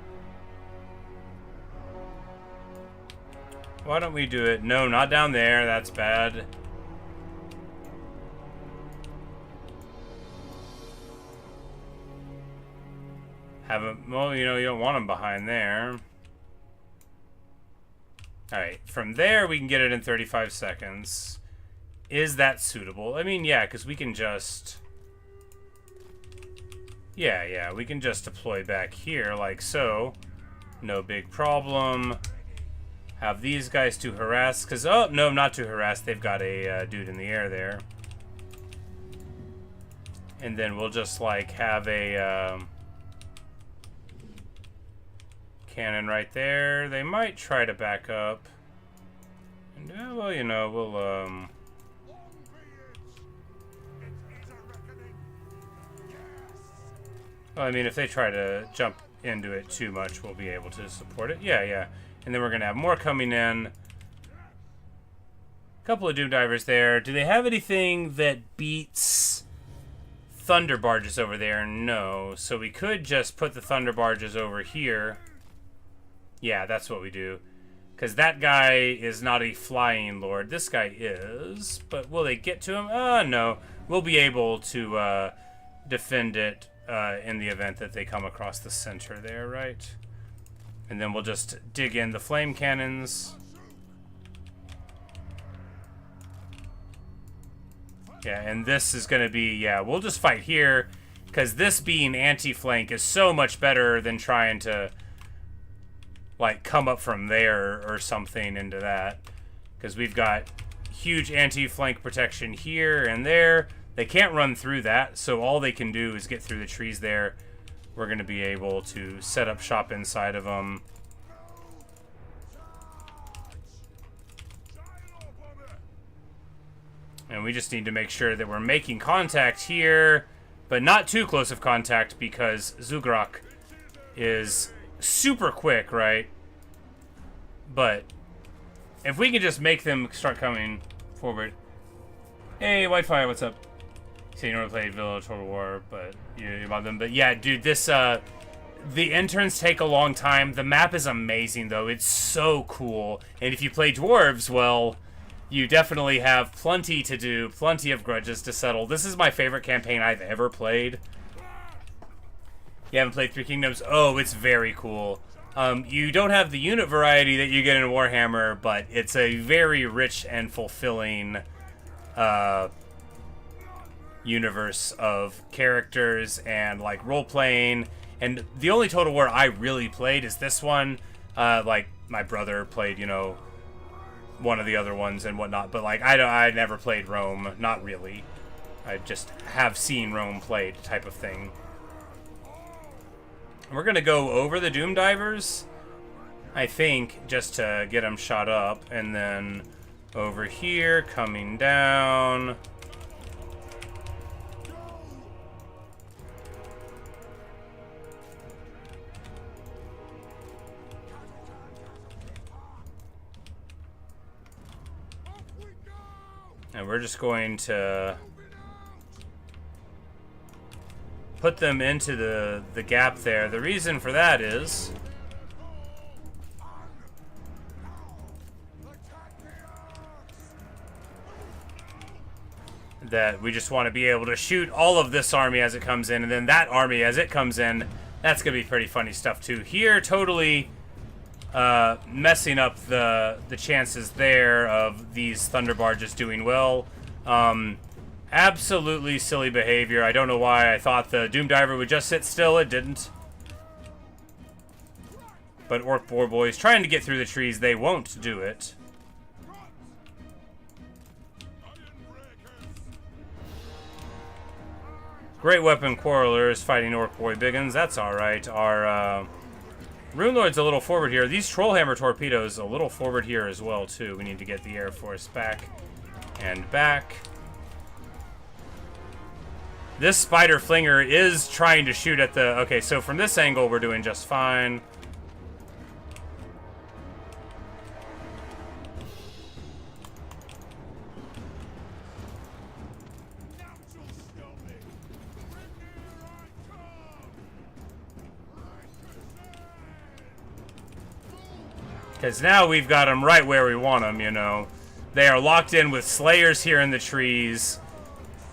Why don't we do it? No, not down there. That's bad. Have a, well, you know, you don't want them behind there. Alright, from there we can get it in 35 seconds. Is that suitable? I mean, yeah, because we can just... Yeah, we can just deploy back here like so. No big problem. Have these guys to harass, because, oh, no, not to harass. They've got a dude in the air there. And then we'll just, like, have a... cannon right there. They might try to back up. And, well, you know, we'll, well, I mean, if they try to jump into it too much, we'll be able to support it. Yeah. And then we're going to have more coming in. A couple of Doom Divers there. Do they have anything that beats Thunderbarges over there? No. So we could just put the Thunderbarges over here. Yeah, that's what we do. Because that guy is not a flying lord. This guy is. But will they get to him? No. We'll be able to defend it in the event that they come across the center there, right? And then we'll just dig in the flame cannons. Yeah, and this is going to be... Yeah, we'll just fight here. Because this being anti-flank is so much better than trying to... like, come up from there or something into that. Because we've got huge anti-flank protection here and there. They can't run through that, so all they can do is get through the trees there. We're going to be able to set up shop inside of them. And we just need to make sure that we're making contact here, but not too close of contact because Zugrak is... super quick, right? But if we can just make them start coming forward. Hey, Whitefire, what's up? So you never played Villa Total War, but you about them. But yeah, dude, this the interns take a long time. The map is amazing though. It's so cool. And if you play dwarves, well, you definitely have plenty to do, plenty of grudges to settle. This is my favorite campaign I've ever played. You haven't played Three Kingdoms? Oh, it's very cool. You don't have the unit variety that you get in Warhammer, but it's a very rich and fulfilling universe of characters and, like, role-playing. And the only Total War I really played is this one. Like, my brother played, you know, one of the other ones and whatnot. But, like, I never played Rome. Not really. I just have seen Rome played type of thing. We're going to go over the Doom Divers, I think, just to get them shot up. And then over here, coming down. And we're just going to put them into the gap there. The reason for that is that we just want to be able to shoot all of this army as it comes in, and then that army as it comes in. That's going to be pretty funny stuff, too. Here, totally messing up the chances there of these Thunderbarges doing well. Absolutely silly behavior. I don't know why I thought the Doom Diver would just sit still. It didn't. But Orc Boar Boys trying to get through the trees. They won't do it. Great Weapon Quarrelers fighting Orc Boy Biggins. That's alright. Our Rune Lord's a little forward here. These Trollhammer Torpedoes a little forward here as well, too. We need to get the Air Force back and back. This Spider Flinger is trying to shoot at the... Okay, so from this angle, we're doing just fine. Because now we've got them right where we want them, you know. They are locked in with Slayers here in the trees,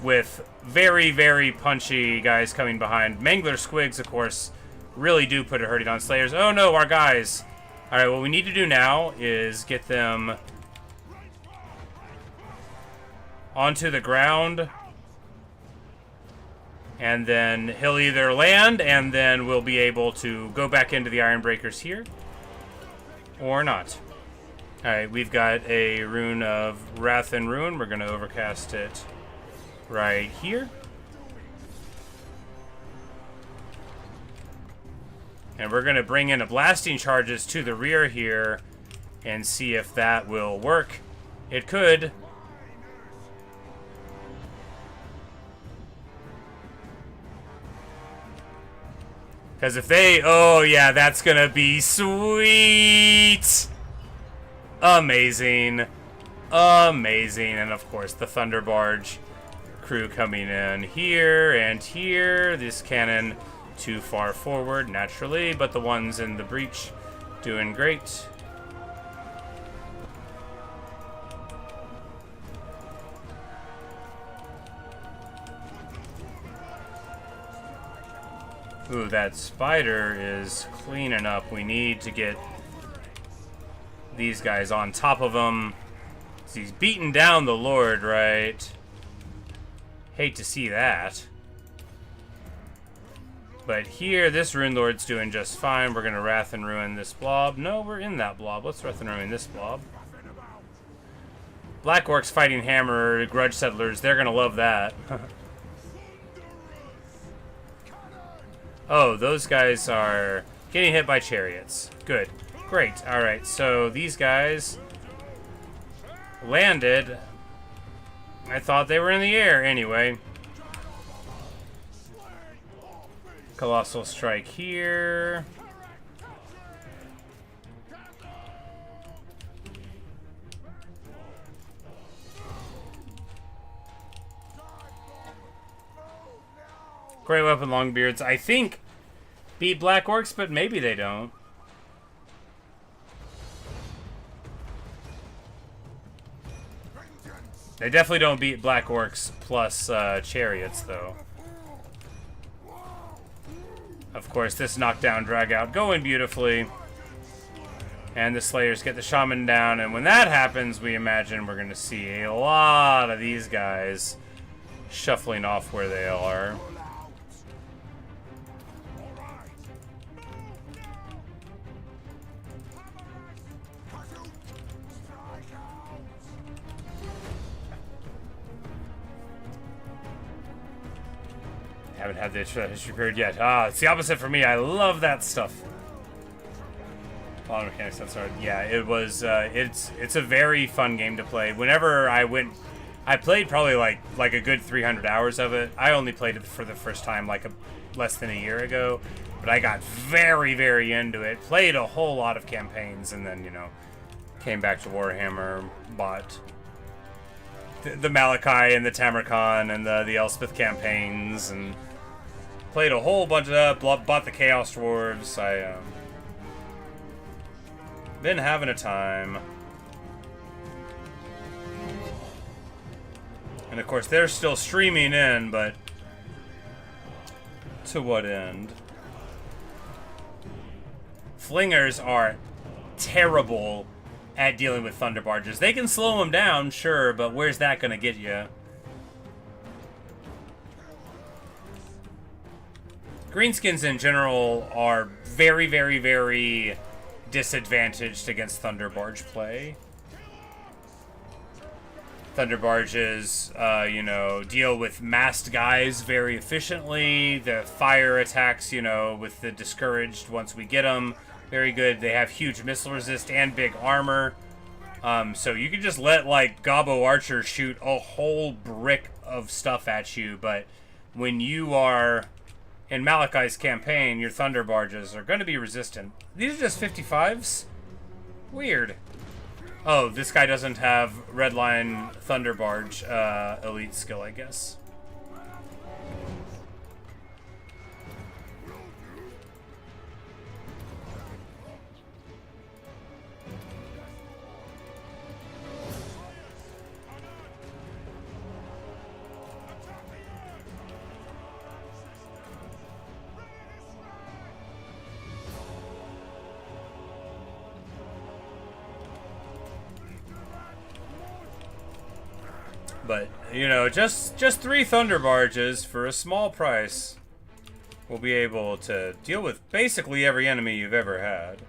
with very, very punchy guys coming behind. Mangler Squigs, of course, really do put a hurting on Slayers. Oh no, our guys. Alright, what we need to do now is get them onto the ground. And then he'll either land, and then we'll be able to go back into the Iron Breakers here. Or not. Alright, we've got a Rune of Wrath and Ruin. We're going to overcast it right here. And we're going to bring in a Blasting Charges to the rear here and see if that will work. It could. Because if they... Oh, yeah, that's going to be sweet! Amazing. Amazing. And, of course, the Thunderbarge crew coming in here and here. This cannon too far forward, naturally, but the ones in the breach doing great. Ooh, that spider is cleaning up. We need to get these guys on top of him. So he's beating down the Lord, right? Hate to see that. But here, this Rune Lord's doing just fine. We're going to Wrath and Ruin this blob. No, we're in that blob. Let's Wrath and Ruin this blob. Black Orcs fighting Hammer, Grudge Settlers. They're going to love that. Oh, those guys are getting hit by chariots. Good. Great. Alright, so these guys landed. I thought they were in the air anyway. Colossal Strike here. Great Weapon Longbeards, I think, beat Black Orcs, but maybe they don't. They definitely don't beat Black Orcs plus Chariots, though. Of course, this knockdown drag out going beautifully. And the Slayers get the Shaman down, and when that happens, we imagine we're going to see a lot of these guys shuffling off where they are. Haven't had the history period yet. Ah, it's the opposite for me. I love that stuff. Plot mechanics, that's hard. Yeah, it was. It's a very fun game to play. Whenever I played probably like a good 300 hours of it. I only played it for the first time like less than a year ago, but I got very, very into it. Played a whole lot of campaigns, and then came back to Warhammer, bought the Malakai and the Tamarkan and the Elspeth campaigns, and played a whole bunch of that. Bought the Chaos Dwarves. I been having a time. And of course, they're still streaming in, but to what end? Flingers are terrible at dealing with Thunderbarges. They can slow them down, sure, but where's that going to get you? Greenskins in general are very, very, very disadvantaged against Thunderbarge play. Thunderbarges, you know, deal with massed guys very efficiently. The fire attacks, you know, with the discouraged once we get them, very good. They have huge missile resist and big armor. So you can just let, like, Gobbo Archer shoot a whole brick of stuff at you, but when you are in Malakai's campaign, your Thunderbarges are going to be resistant. These are just 55s? Weird. Oh, this guy doesn't have Redline Thunderbarge elite skill, I guess. But, you know, just 3 Thunderbarges for a small price will be able to deal with basically every enemy you've ever had.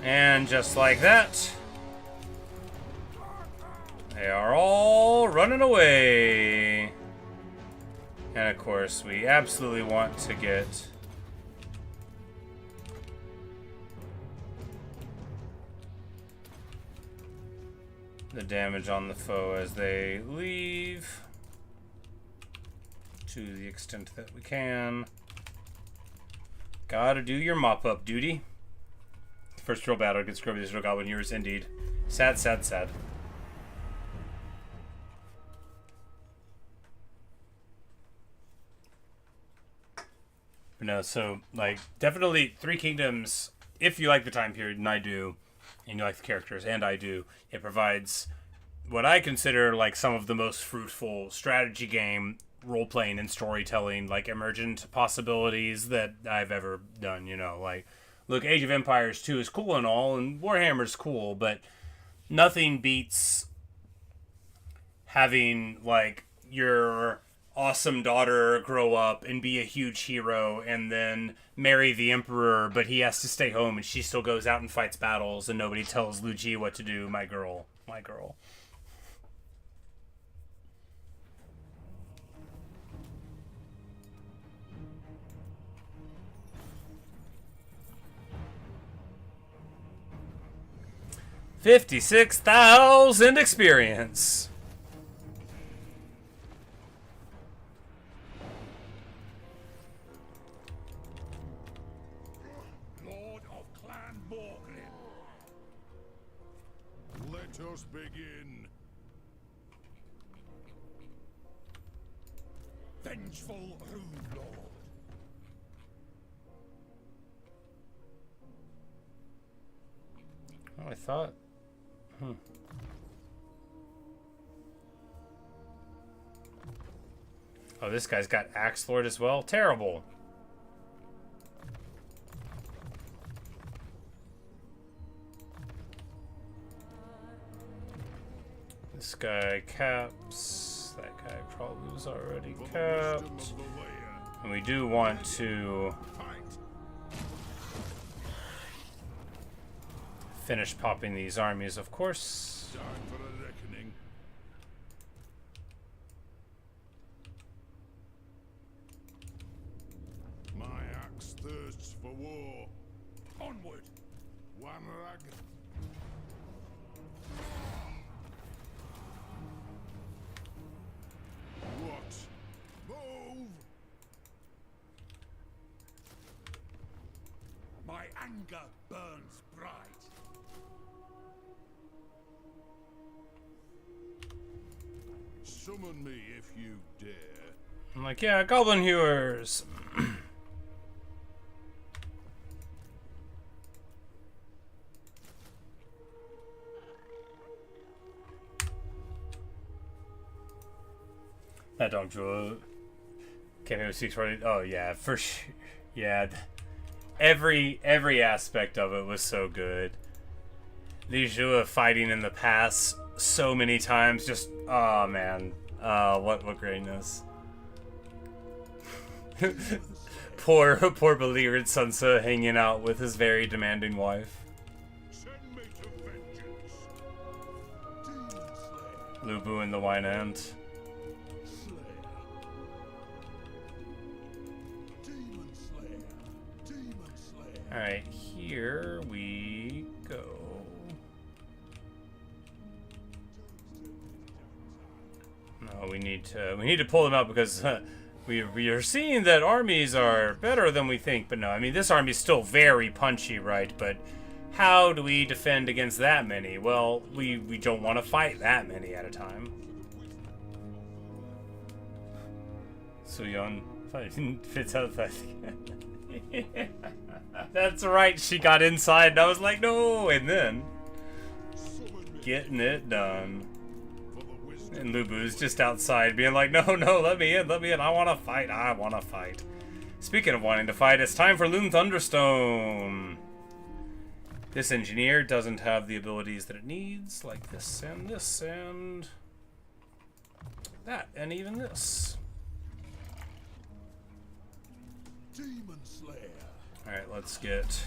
And just like that, they are all running away. And of course, we absolutely want to get the damage on the foe as they leave to the extent that we can. Gotta do your mop-up duty. First real battle against Groby Digital Goblin Years, indeed. Sad, sad, sad. But no, so, like, definitely Three Kingdoms, if you like the time period, and I do, and you like the characters, and I do, it provides what I consider, like, some of the most fruitful strategy game, role-playing, and storytelling, like, emergent possibilities that I've ever done, you know, like... Look, Age of Empires 2 is cool and all, and Warhammer's cool, but nothing beats having, like, your awesome daughter grow up and be a huge hero and then marry the Emperor, but he has to stay home and she still goes out and fights battles and nobody tells Luigi what to do. My girl. My girl. $56,000 experience. Lord of Clan Borgrim. Let us begin. Vengeful Rune Lord. Oh, I thought. Oh, this guy's got Axe Lord as well? Terrible. This guy caps. That guy probably was already capped. And we do want to finish popping these armies, of course. Time for a reckoning. My axe thirsts for war. Onward. Wanrag. What? Move! My anger burns bright. Summon me if you dare. I'm like, yeah, goblin hewers. That dog jewel came in with 640. Oh yeah, for sure. Yeah, every aspect of it was so good. Li Jua fighting in the past so many times, just oh man, what greatness. poor Belegar Sansa hanging out with his very demanding wife. Send me to vengeance. Demon Slayer. Lubu and the Wine Ant. Slayer. Demon Slayer. Demon Slayer. Alright, here we go. No, we need to pull them out because we are seeing that armies are better than we think. But no, I mean this army is still very punchy, right? But how do we defend against that many? Well, we don't want to fight that many at a time. Suyeon fits out that. That's right, she got inside and I was like, no, and then getting it done. And Lubu's just outside being like, no, let me in, I wanna fight. Speaking of wanting to fight, it's time for Loon Thunderstone. This engineer doesn't have the abilities that it needs, like this and that, and even this. Demon Slayer. Alright, let's get...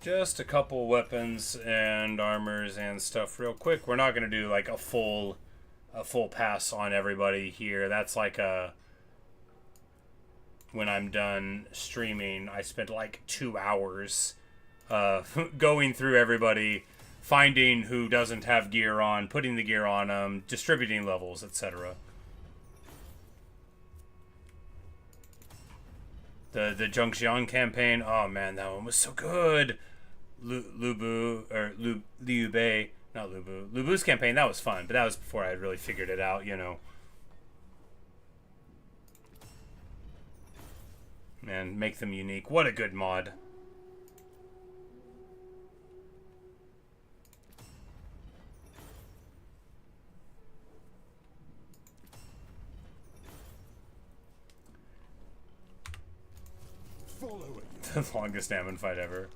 just a couple weapons and armors and stuff real quick. We're not going to do like a full pass on everybody here. That's like when I'm done streaming, I spent like 2 hours going through everybody, finding who doesn't have gear on, putting the gear on them, distributing levels, etc. The Zhongxiang campaign, oh man, that one was so good. Lubu's campaign, that was fun, but that was before I had really figured it out, you know. And make them unique. What a good mod. The longest Ammon fight ever.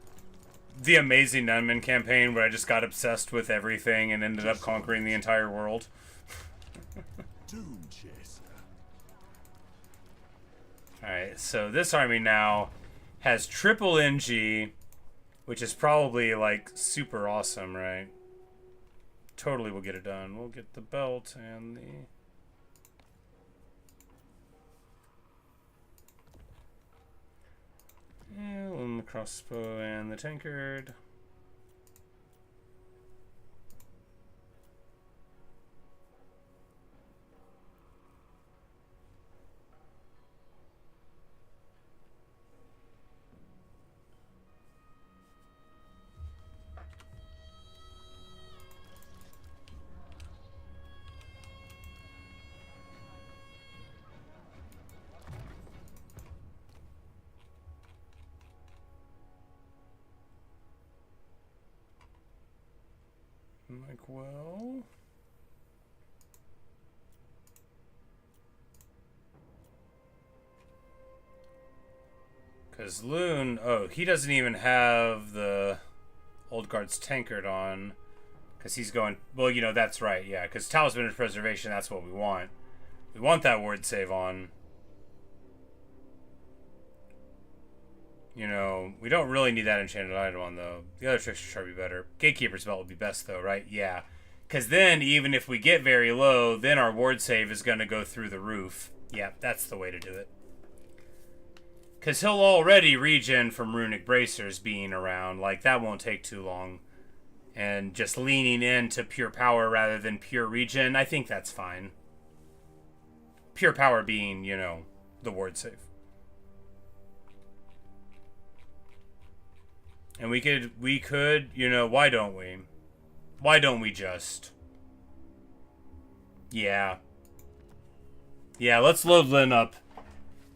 The amazing Nunman campaign where I just got obsessed with everything and ended up conquering the entire world. Doom Chaser. Alright, so this army now has triple NG, which is probably like super awesome, right? Totally will get it done. We'll get the belt and the... and the crossbow and the tankard. Like, well... because Loon... oh, he doesn't even have the Old Guard's tankard on. Because he's going... well, you know, that's right, yeah. Because Talisman of Preservation, that's what we want. We want that word save on. You know, we don't really need that enchanted item on, though. The other tricks should be better. Gatekeeper's Belt would be best, though, right? Yeah. Because then, even if we get very low, then our ward save is going to go through the roof. Yeah, that's the way to do it. Because he'll already regen from Runic Bracers being around. Like, that won't take too long. And just leaning into pure power rather than pure regen, I think that's fine. Pure power being, you know, the ward save. And we could, you know, why don't we? Why don't we just? Yeah. Yeah, let's load Lynn up.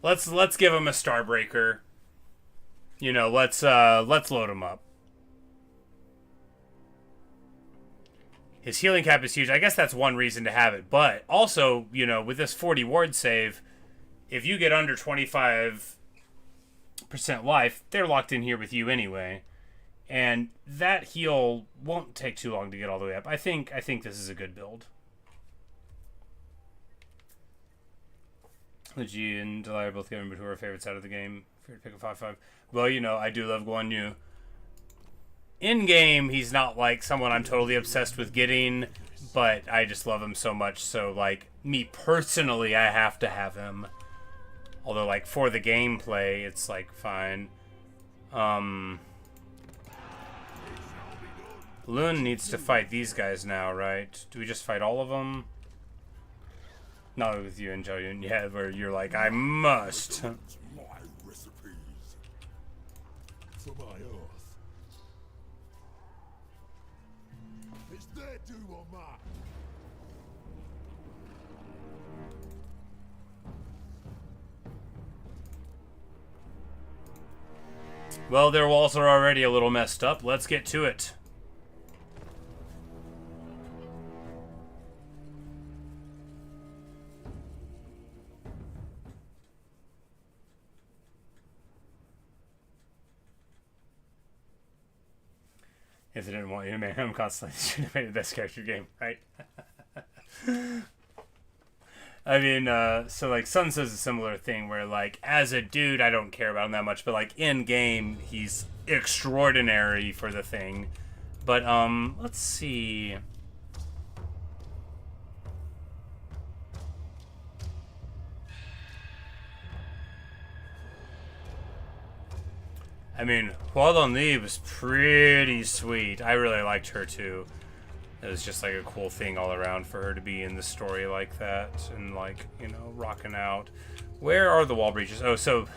Let's give him a Starbreaker. You know, let's load him up. His healing cap is huge. I guess that's one reason to have it. But also, you know, with this 40 ward save, if you get under 25% life, they're locked in here with you anyway. And that heal won't take too long to get all the way up. I think this is a good build. Luigi and Delia are both given, but who are our favorites out of the game? Favorite pick a 5/5. Well, you know, I do love Guan Yu. In game, he's not like someone I'm totally obsessed with getting, but I just love him so much. So, like, me personally, I have to have him. Although, like, for the gameplay, it's like fine. Lun needs to fight these guys now, right? Do we just fight all of them? Not with you and Joyun, yeah, where you're like, I must. My recipes for my earth. It's their do or mine. Well, their walls are already a little messed up. Let's get to it. If they didn't want you to make him constantly, they should have made the best character game, right? I mean, so like Sun says a similar thing where like as a dude I don't care about him that much, but like in game he's extraordinary for the thing. But let's see. I mean, Hua Li was pretty sweet. I really liked her too. It was just like a cool thing all around for her to be in the story like that and like, you know, rocking out. Where are the wall breaches? Oh, so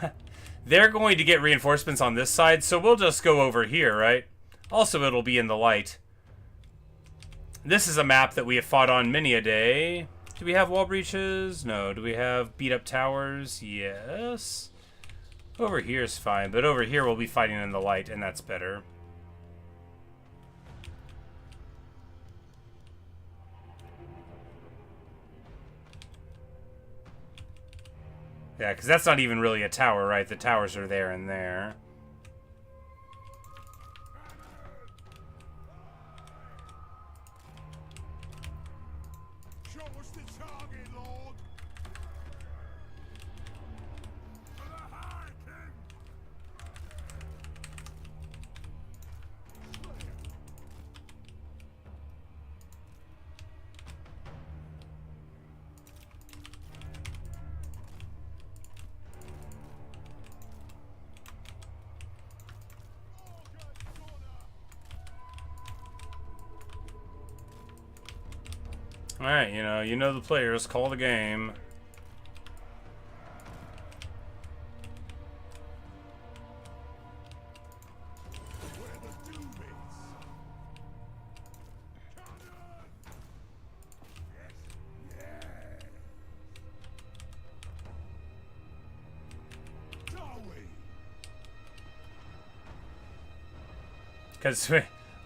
they're going to get reinforcements on this side, so we'll just go over here, right? Also, it'll be in the light. This is a map that we have fought on many a day. Do we have wall breaches? No. Do we have beat up towers? Yes. Over here is fine, but over here we'll be fighting in the light, and that's better. Yeah, because that's not even really a tower, right? The towers are there and there. Show us the target, Lord. For the High King. Alright, you know the players, call the game. Because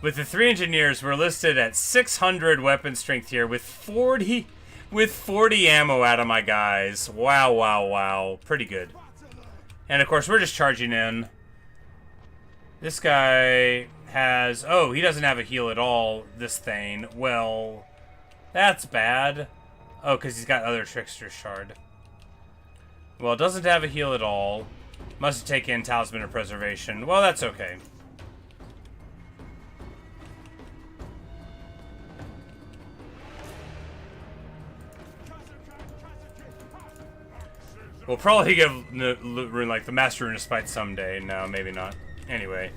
with the 3 engineers, we're listed at 600 weapon strength here with 40 ammo out of my guys. Wow, wow, wow. Pretty good. And of course, we're just charging in. This guy has... Oh, he doesn't have a heal at all, this Thane. Well, that's bad. Oh, because he's got other Trickster's Shard. Well, doesn't have a heal at all. Must have taken Talisman of Preservation. Well, that's okay. We'll probably give like the Master Rune of Spite someday. No, maybe not. Anyway,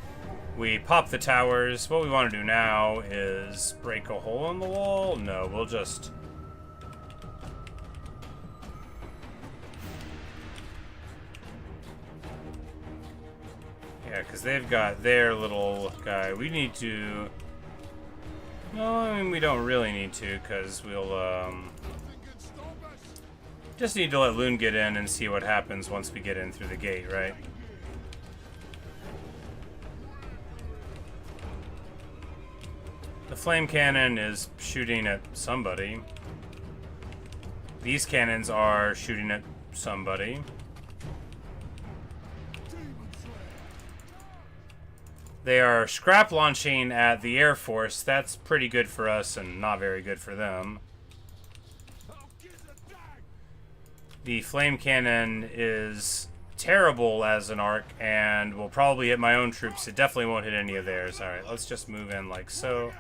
we pop the towers. What we want to do now is break a hole in the wall. No, we'll just... Yeah, because they've got their little guy. We need to... No, I mean, we don't really need to, because we'll, just need to let Loon get in and see what happens once we get in through the gate, right? The flame cannon is shooting at somebody. These cannons are shooting at somebody. They are scrap launching at the Air Force. That's pretty good for us and not very good for them. The flame cannon is terrible as an arc and will probably hit my own troops. It definitely won't hit any of theirs. Alright, let's just move in like so.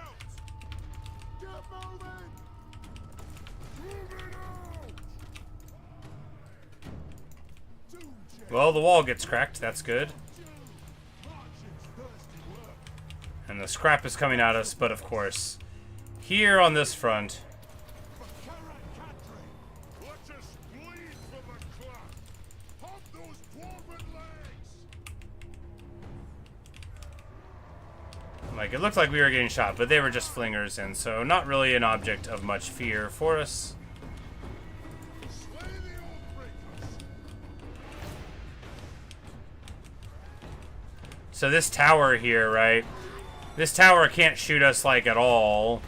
Well, the wall gets cracked. That's good. And the scrap is coming at us, but of course, here on this front... Like, it looked like we were getting shot, but they were just flingers, and so not really an object of much fear for us. So this tower here, right? This tower can't shoot us, like, at all.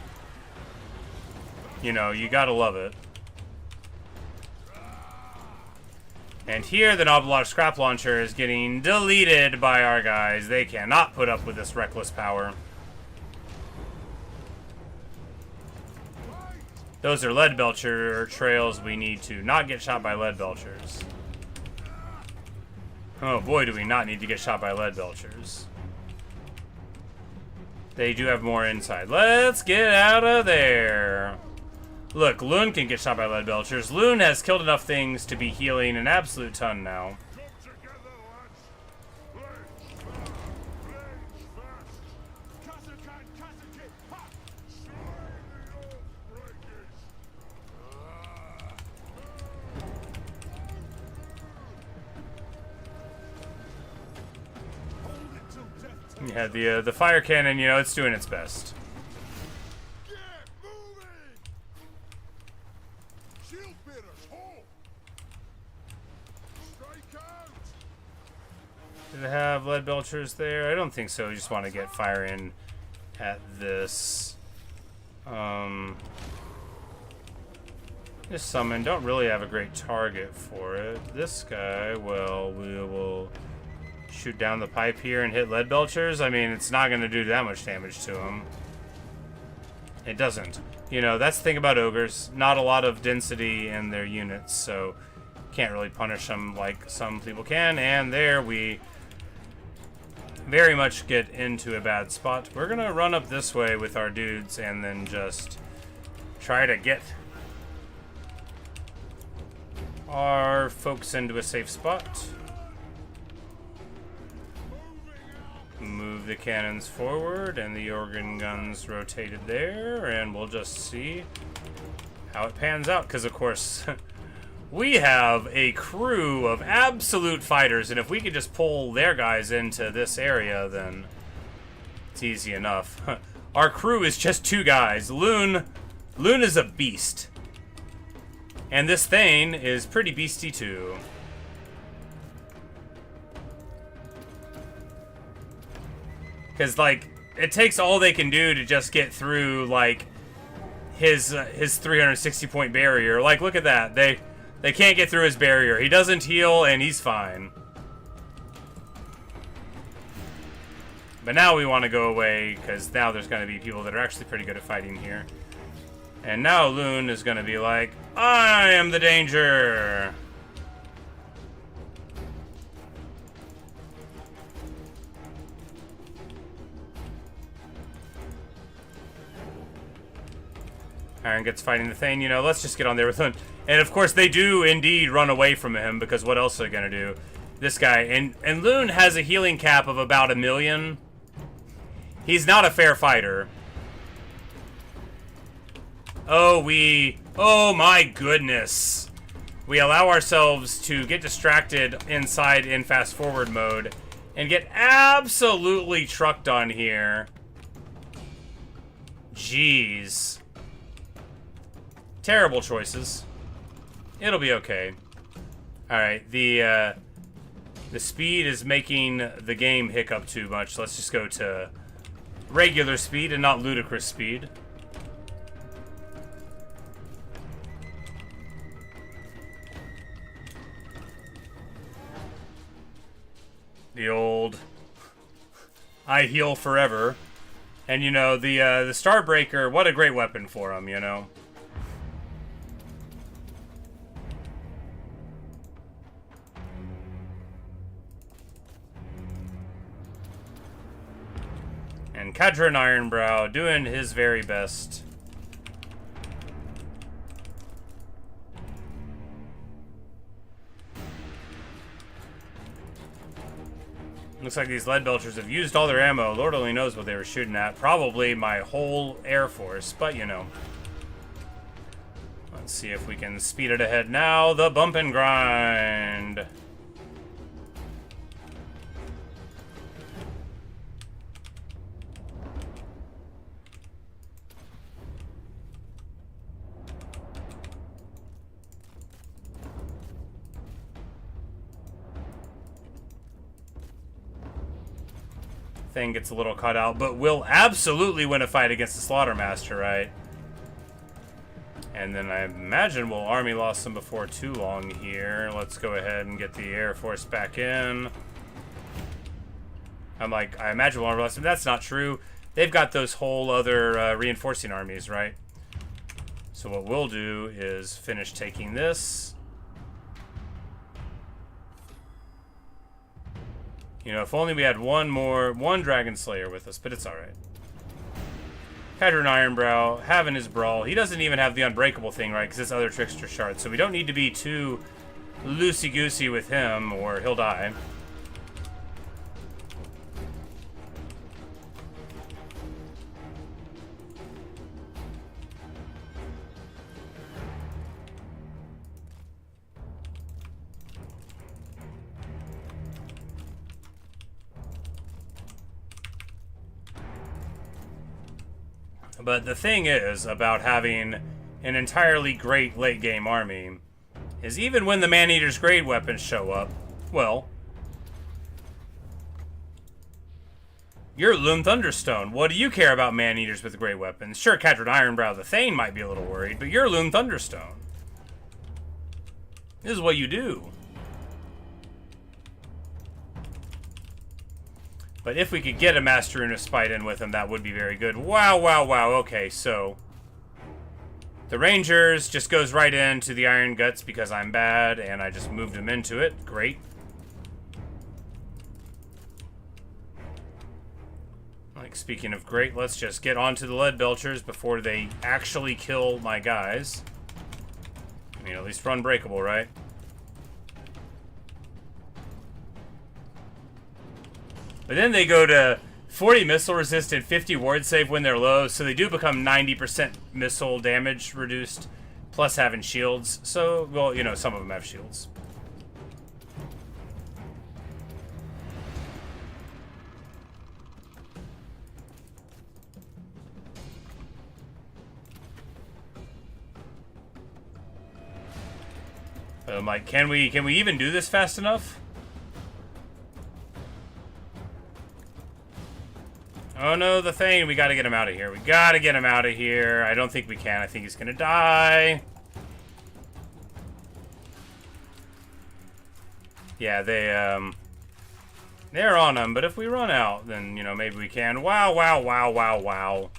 You know, you gotta love it. And here, the Noblog Scrap Launcher is getting deleted by our guys. They cannot put up with this reckless power. Those are lead belcher trails. We need to not get shot by lead belchers. Oh boy, do we not need to get shot by lead belchers. They do have more inside. Let's get out of there. Look, Loon can get shot by lead belchers. Loon has killed enough things to be healing an absolute ton now. Yeah, the fire cannon, you know, it's doing its best. Do they have lead belchers there? I don't think so. We just want to get fire in at this. This summon, don't really have a great target for it. This guy, well, we will shoot down the pipe here and hit lead belchers. I mean, it's not going to do that much damage to him. It doesn't. You know, that's the thing about ogres. Not a lot of density in their units, so can't really punish them like some people can. And there we very much get into a bad spot. We're going to run up this way with our dudes and then just try to get our folks into a safe spot. Move the cannons forward and the organ guns rotated there, and we'll just see how it pans out, because of course we have a crew of absolute fighters, and if we could just pull their guys into this area, then it's easy enough. Our crew is just two guys. Loon is a beast, and this Thane is pretty beasty too. Because, like, it takes all they can do to just get through, like, his 360-point barrier. Like, look at that. They can't get through his barrier. He doesn't heal, and he's fine. But now we want to go away, because now there's going to be people that are actually pretty good at fighting here. And now Loon is going to be like, I am the danger! Aaron gets fighting the Thane, you know, let's just get on there with him. And of course they do indeed run away from him, because what else are they gonna do? This guy, and Loon has a healing cap of about 1 million. He's not a fair fighter. Oh my goodness. We allow ourselves to get distracted inside in fast forward mode, and get absolutely trucked on here. Jeez. Terrible choices. It'll be okay. Alright, the speed is making the game hiccup too much. Let's just go to regular speed and not ludicrous speed. The old I heal forever. And you know, the Starbreaker, what a great weapon for him, you know. And Kadrin Ironbrow doing his very best. Looks like these lead belchers have used all their ammo. Lord only knows what they were shooting at. Probably my whole Air Force, but you know. Let's see if we can speed it ahead now. The bump and grind. Thing gets a little cut out, but will absolutely win a fight against the Slaughtermaster, right? And then I imagine we'll army lost them before too long here. Let's go ahead and get the Air Force back in. I'm like, I imagine we'll army lost them. That's not true. They've got those whole other reinforcing armies, right? So what we'll do is finish taking this. You know, if only we had one Dragon Slayer with us, but it's alright. Kadrin Ironbrow, having his brawl. He doesn't even have the unbreakable thing, right? Because it's other Trickster shards. So we don't need to be too loosey-goosey with him, or he'll die. But the thing is about having an entirely great late-game army is even when the Maneater's grade weapons show up, well, you're Loom Thunderstone. What do you care about Maneaters with great weapons? Sure, Kadrin Ironbrow the Thane might be a little worried, but you're Loom Thunderstone. This is what you do. But if we could get a Master Rune of Spite in with him, that would be very good. Wow, wow, wow. Okay, so the Rangers just goes right into the Iron Guts because I'm bad, and I just moved them into it. Great. Like, speaking of great, let's just get onto the Lead Belchers before they actually kill my guys. I mean, at least run breakable, right? But then they go to 40 missile resistant, 50 ward save when they're low, so they do become 90% missile damage reduced, plus having shields. So, well, you know, some of them have shields. I'm like, can we even do this fast enough? Oh no, the Thane. We gotta get him out of here. We gotta get him out of here. I don't think we can. I think he's gonna die. Yeah, they're on him, but if we run out, then, you know, maybe we can. Wow, wow, wow, wow, wow.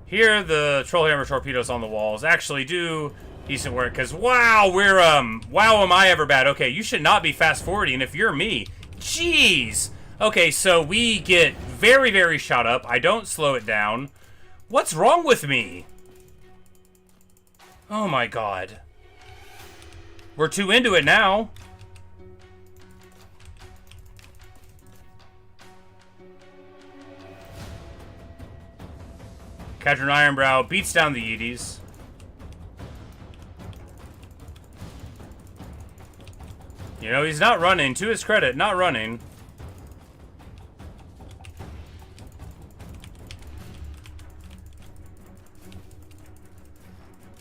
Here, the Trollhammer torpedoes on the walls actually do decent work, because wow, wow, am I ever bad. Okay, you should not be fast-forwarding if you're me. Jeez! Okay, so we get very, very shot up. I don't slow it down. What's wrong with me? Oh my god. We're too into it now. Cadron Ironbrow beats down the Yeeties. You know, he's not running. To his credit, not running.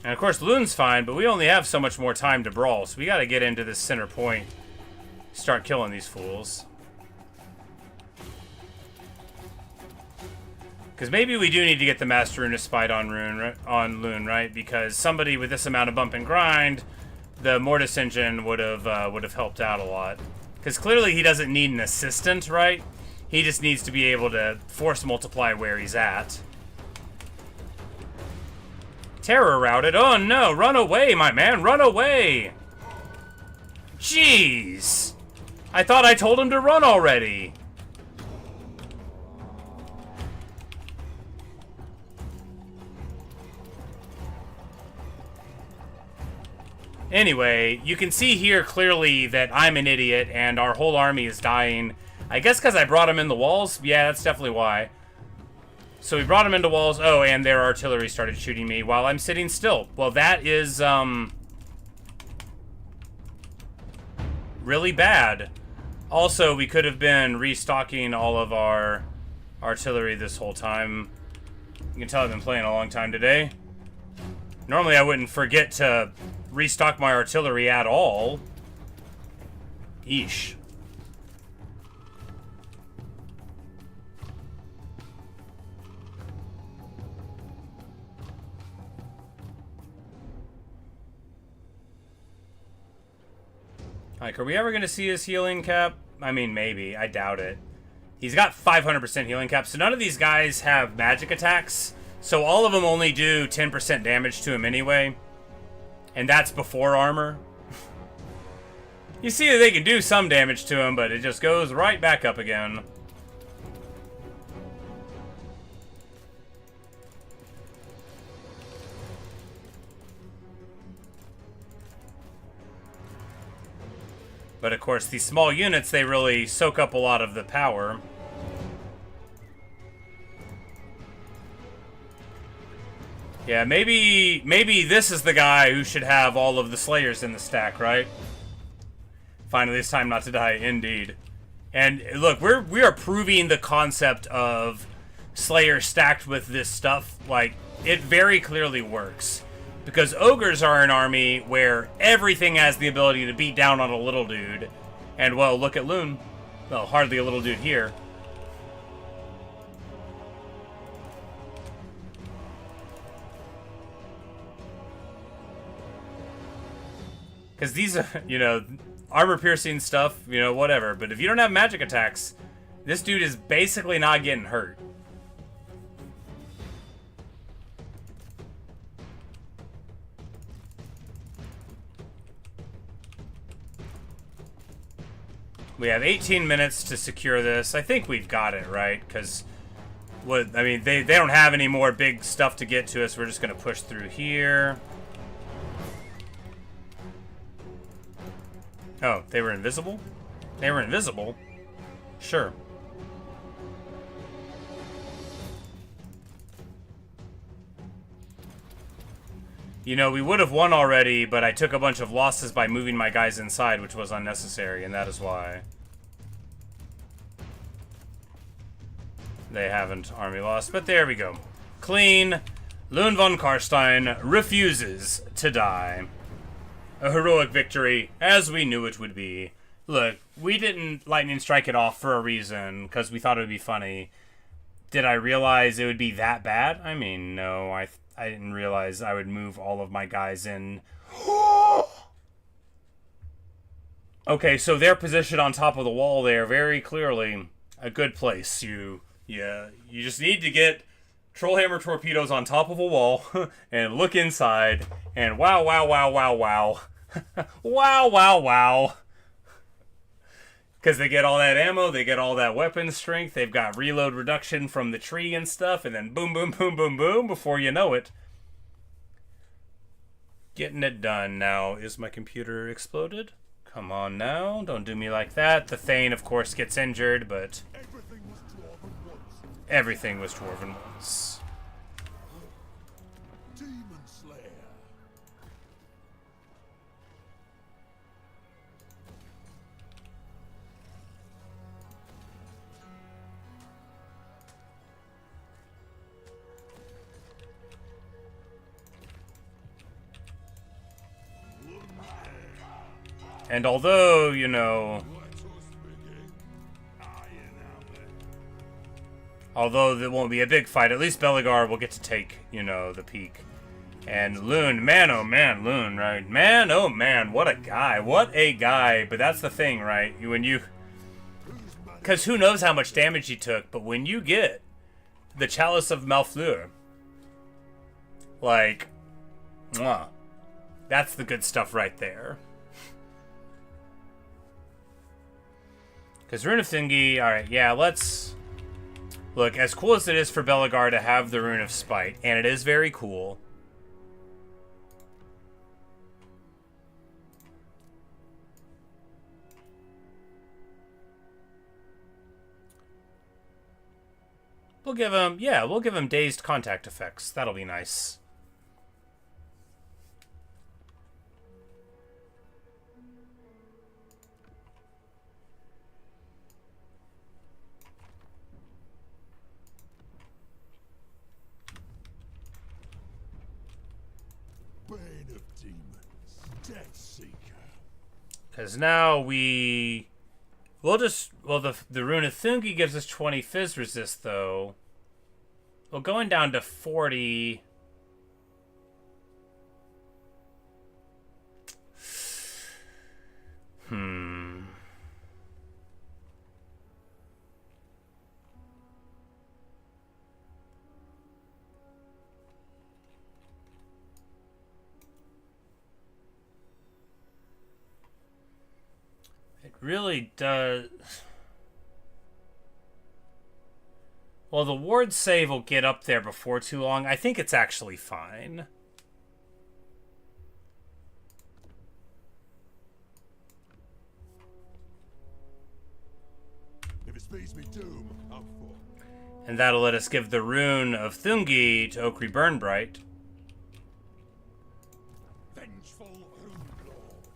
And of course, Loon's fine, but we only have so much more time to brawl, so we gotta get into this center point. Start killing these fools. Because maybe we do need to get the Master Rune Spite on Loon, right? Because somebody with this amount of bump and grind, the Mortis engine would have helped out a lot. Because clearly he doesn't need an assistant, right? He just needs to be able to force multiply where he's at. Terror routed. Oh no, run away, my man, run away! Jeez! I thought I told him to run already! Anyway, you can see here clearly that I'm an idiot and our whole army is dying. I guess because I brought him in the walls? Yeah, that's definitely why. So we brought him into walls. Oh, and their artillery started shooting me while I'm sitting still. Well, that is, really bad. Also, we could have been restocking all of our artillery this whole time. You can tell I've been playing a long time today. Normally I wouldn't forget to restock my artillery at all. Eesh. Like, are we ever going to see his healing cap? I mean, maybe. I doubt it. He's got 500% healing cap, so none of these guys have magic attacks. So all of them only do 10% damage to him anyway. And that's before armor. You see that they can do some damage to him, but it just goes right back up again. But of course, these small units, they really soak up a lot of the power. Yeah, maybe this is the guy who should have all of the Slayers in the stack, right? Finally, it's time not to die, indeed. And look, we are proving the concept of Slayer stacked with this stuff. Like, it very clearly works. Because ogres are an army where everything has the ability to beat down on a little dude. And, well, look at Loon. Well, hardly a little dude here. Because these are, you know, armor-piercing stuff, you know, whatever. But if you don't have magic attacks, this dude is basically not getting hurt. We have 18 minutes to secure this. I think we've got it, right? Because, what I mean, they don't have any more big stuff to get to us. We're just going to push through here. Oh, they were invisible? They were invisible? Sure. You know, we would have won already, but I took a bunch of losses by moving my guys inside, which was unnecessary, and that is why. They haven't army lost, but there we go. Clean. Loon von Karstein refuses to die. A heroic victory, as we knew it would be. Look, we didn't lightning strike it off for a reason, because we thought it would be funny. Did I realize it would be that bad? I mean, no, I didn't realize I would move all of my guys in. Okay, so their position on top of the wall there, very clearly a good place. You just need to get Trollhammer torpedoes on top of a wall and look inside, and wow, wow, wow, wow, wow. Wow, wow, wow. Because they get all that ammo, they get all that weapon strength, they've got reload reduction from the tree and stuff, and then boom, boom, boom, boom, boom, before you know it. Getting it done. Now, is my computer exploded? Come on now, don't do me like that. The Thane, of course, gets injured, but everything was Dwarven once. Demon Slayer. And although, you know, although there won't be a big fight, at least Belegar will get to take, you know, the peak. And Loon, man, oh man, Loon, right? Man, oh man, what a guy. What a guy. But that's the thing, right? When you... Because who knows how much damage he took, but when you get the Chalice of Malfleur, like, mwah, that's the good stuff right there. Because Rune of Thingy, alright, yeah, let's... Look, as cool as it is for Belegar to have the Rune of Spite, and it is very cool. We'll give him, yeah, we'll give him dazed contact effects. That'll be nice. Bane of Demons, Death Seeker. Because now we'll just, well, the Rune of Thungi gives us 20 Fizz resist, though. Well, going down to 40... It really does... Well, the ward save will get up there before too long. I think it's actually fine. If it speeds me doom, I'm for. And that'll let us give the Rune of Thungi to Okri Burnbright. Vengeful Rune Lord.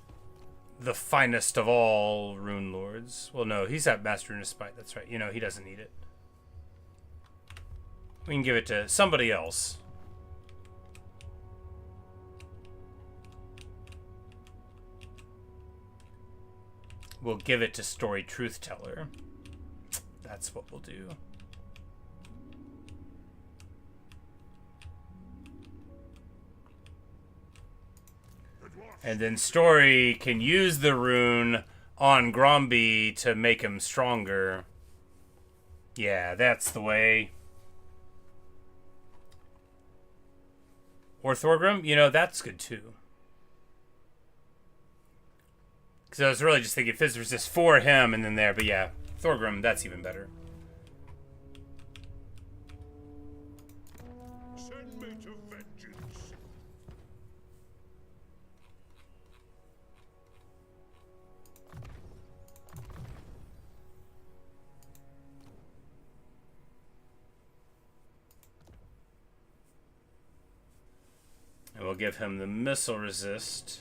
The finest of all Rune Lords. Well, no, he's at Master Rune of Spite. That's right. You know, he doesn't need it. We can give it to somebody else. We'll give it to Story Truth Teller. That's what we'll do. And then Story can use the rune on Gromby to make him stronger. Yeah, that's the way. Or Thorgrim, you know, that's good too. Because I was really just thinking Fizz resist for him and then there, but yeah, Thorgrim, that's even better. Send me to vengeance. And we'll give him the missile resist.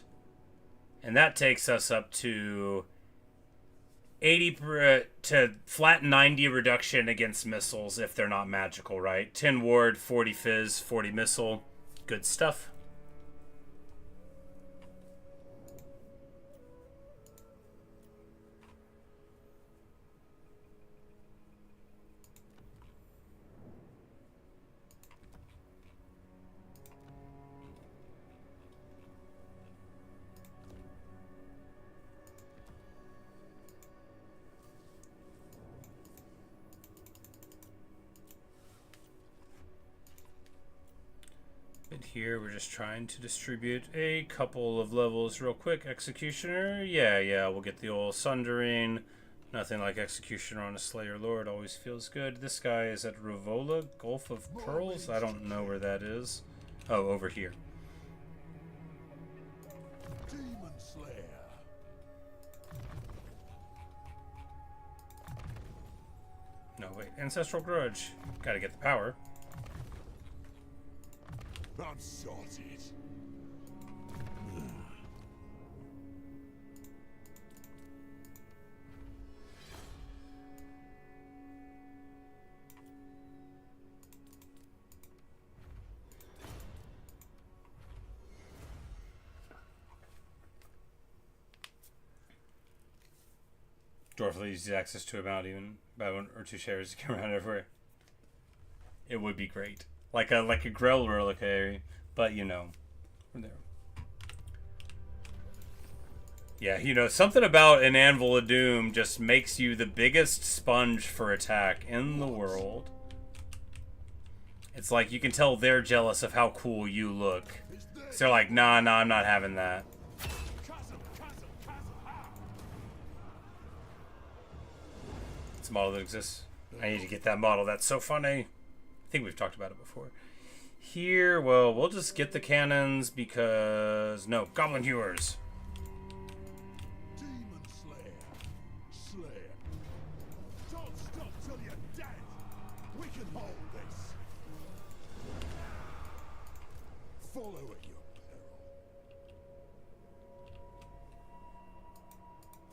And that takes us up to 80 to flat 90 reduction against missiles if they're not magical, right? 10 ward, 40 fizz, 40 missile. Good stuff. Here we're just trying to distribute a couple of levels real quick. Executioner, yeah, we'll get the old Sundering. Nothing like Executioner on a Slayer Lord, always feels good. This guy is at Rivola, Gulf of Pearls? I don't know where that is. Oh, over here. Demon Slayer. No, wait, Ancestral Grudge. Gotta get the power. I'm sorted. Dwarf uses access to about even by 1 or 2 shares to come around everywhere. It would be great, like a Grell reliquary, but you know, we're there. Yeah, you know, something about an Anvil of Doom just makes you the biggest sponge for attack in the world. It's like you can tell they're jealous of how cool you look. So they're like, nah, I'm not having that. It's a model that exists. I need to get that model. That's so funny. I think we've talked about it before. Here, well, we'll just get the cannons because... No, Goblin Hewers. Demon Slayer. Don't stop till you're dead. We can hold this. Follow at your peril.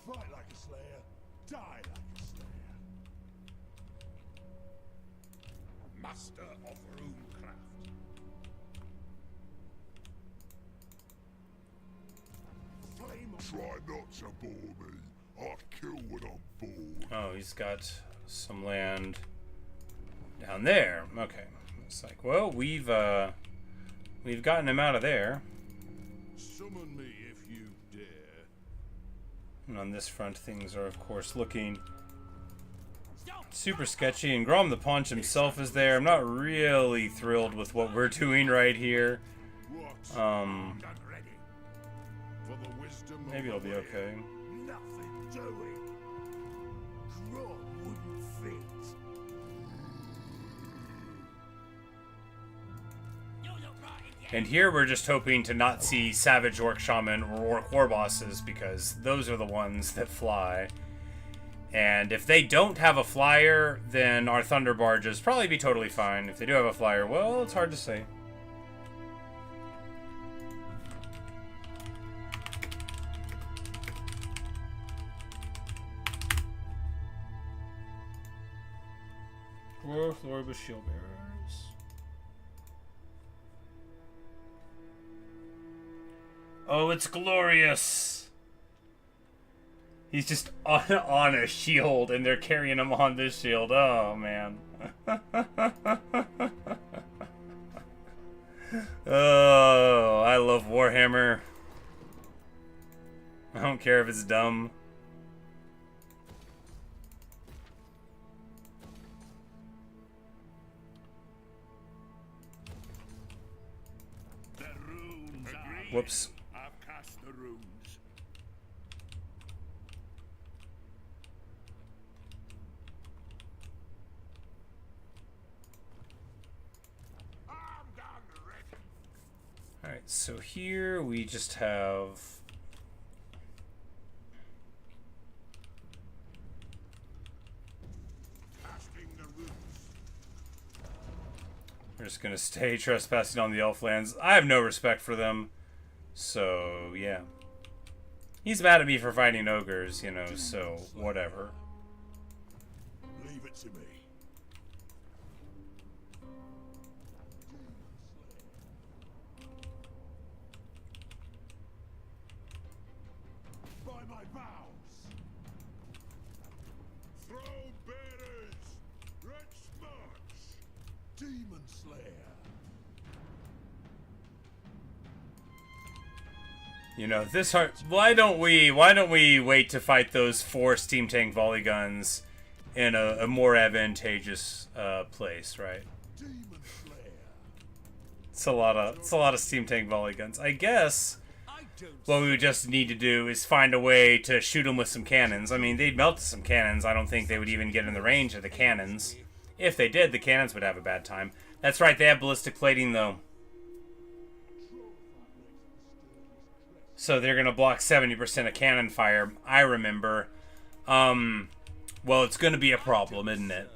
Fight like a slayer. Die like a slayer. Master of runecraft. Try not to bore me. I'll kill when I'm bored. Oh, he's got some land down there. Okay. It's like, well, we've gotten him out of there. Summon me if you dare. And on this front, things are, of course, looking super sketchy. And Grom the Paunch himself is there. I'm not really thrilled with what we're doing right here. Maybe it'll be okay. Nothing doing. Grom wouldn't fit. And here we're just hoping to not see Savage Orc Shaman or Orc War Bosses, because those are the ones that fly. And if they don't have a flyer, then our Thunderbarges probably be totally fine. If they do have a flyer, well, it's hard to say. Dwarf Lord with Shield Bearers. Oh, it's glorious! He's just on a shield, and they're carrying him on this shield. Oh, man. Oh, I love Warhammer. I don't care if it's dumb. The runes are... Whoops. I've cast the runes. I'm done ready. Alright, so here we just have... Casting the roots. We're just gonna stay trespassing on the Elflands. I have no respect for them. So, yeah. He's mad at me for fighting ogres, you know, so whatever. Leave it to me. By my vows. Throw bearers. Let's march. Demon Slayer. You know, this hard. Why don't we wait to fight those 4 steam tank volley guns in a more advantageous place, right? Demon Slayer. It's a lot of steam tank volley guns. I guess what we would just need to do is find a way to shoot them with some cannons. I mean, they'd melt some cannons. I don't think they would even get in the range of the cannons. If they did, the cannons would have a bad time. That's right, they have ballistic plating though. So they're going to block 70% of cannon fire, I remember. Well, it's going to be a problem, isn't it?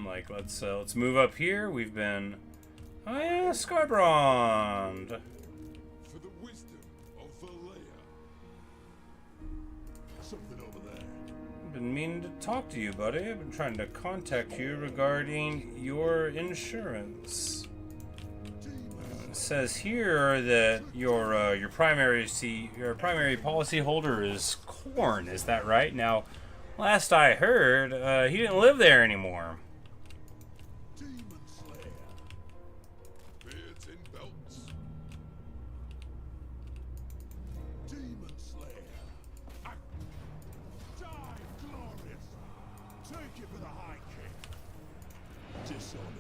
Like, let's move up here. We've been... Oh yeah, Skybrand! For the wisdom of Valea. Something over there. I've been meaning to talk to you, buddy. I've been trying to contact you regarding your insurance. It says here that your primary policy holder is Corn. Is that right? Now, last I heard, he didn't live there anymore. Demon Slayer. Beards in belts. Demon Slayer. Die, glorious! Take it for the High King! Dishonored.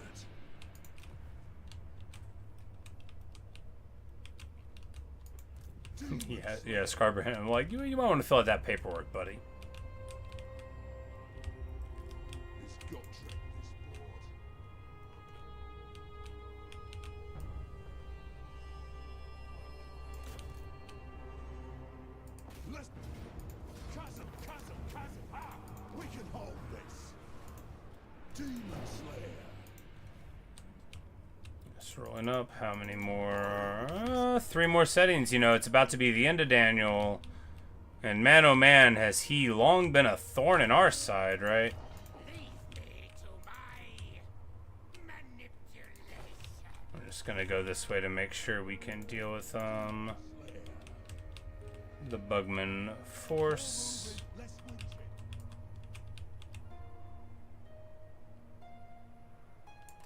Yeah, Scarbrand. I'm like, you might want to fill out that paperwork, buddy. It's got trick, this board. Let's... Chasm! Ah! We can hold this! Demon Slayer. Scrolling up, how many more? 3 more settings. You know, it's about to be the end of Daniel. And man, oh man, has he long been a thorn in our side, right? Leave me to my manipulation. I'm just gonna go this way to make sure we can deal with the Bugman force. Less winter.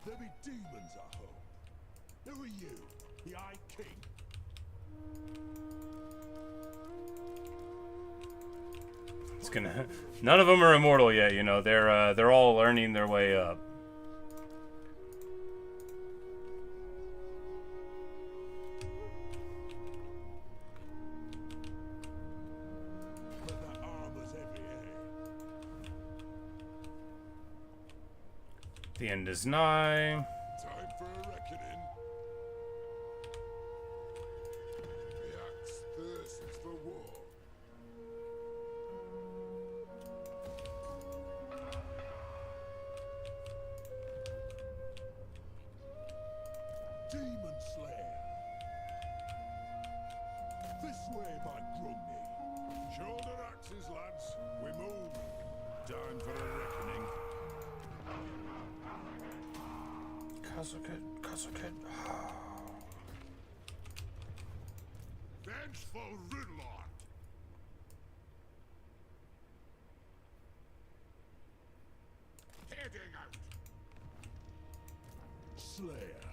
There be demons, I hope. Who are you? The High King. It's gonna. None of them are immortal yet. You know, they're all earning their way up. But the armor's heavy, eh? The end is nigh. Time for a reckoning. The axe thirsts for war. Demon Slayer. This way, my Grumney. Shoulder axes, lads. We move. Time for a reckoning. Kazakit. Vengeful Ridlord. Heading out. Slayer.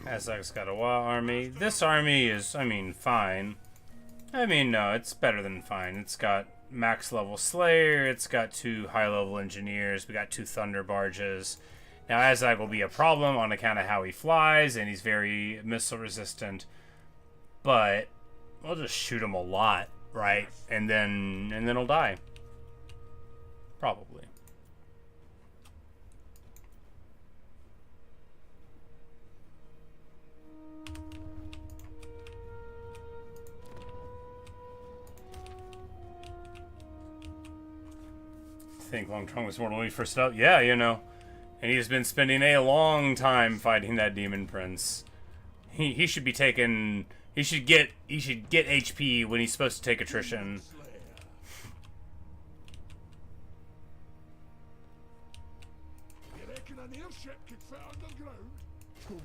Azak's got a wild army. This army is, I mean, fine. I mean, no, it's better than fine. It's got max level Slayer. It's got 2 high level engineers. We got 2 Thunderbarges. Now, Azak will be a problem on account of how he flies, and he's very missile resistant. But we'll just shoot him a lot, right? And then he'll die. Probably. Think Long Trunk was mortal when he first up? Yeah, you know. And he's been spending a long time fighting that demon prince. He should be taken. He should get HP when he's supposed to take attrition.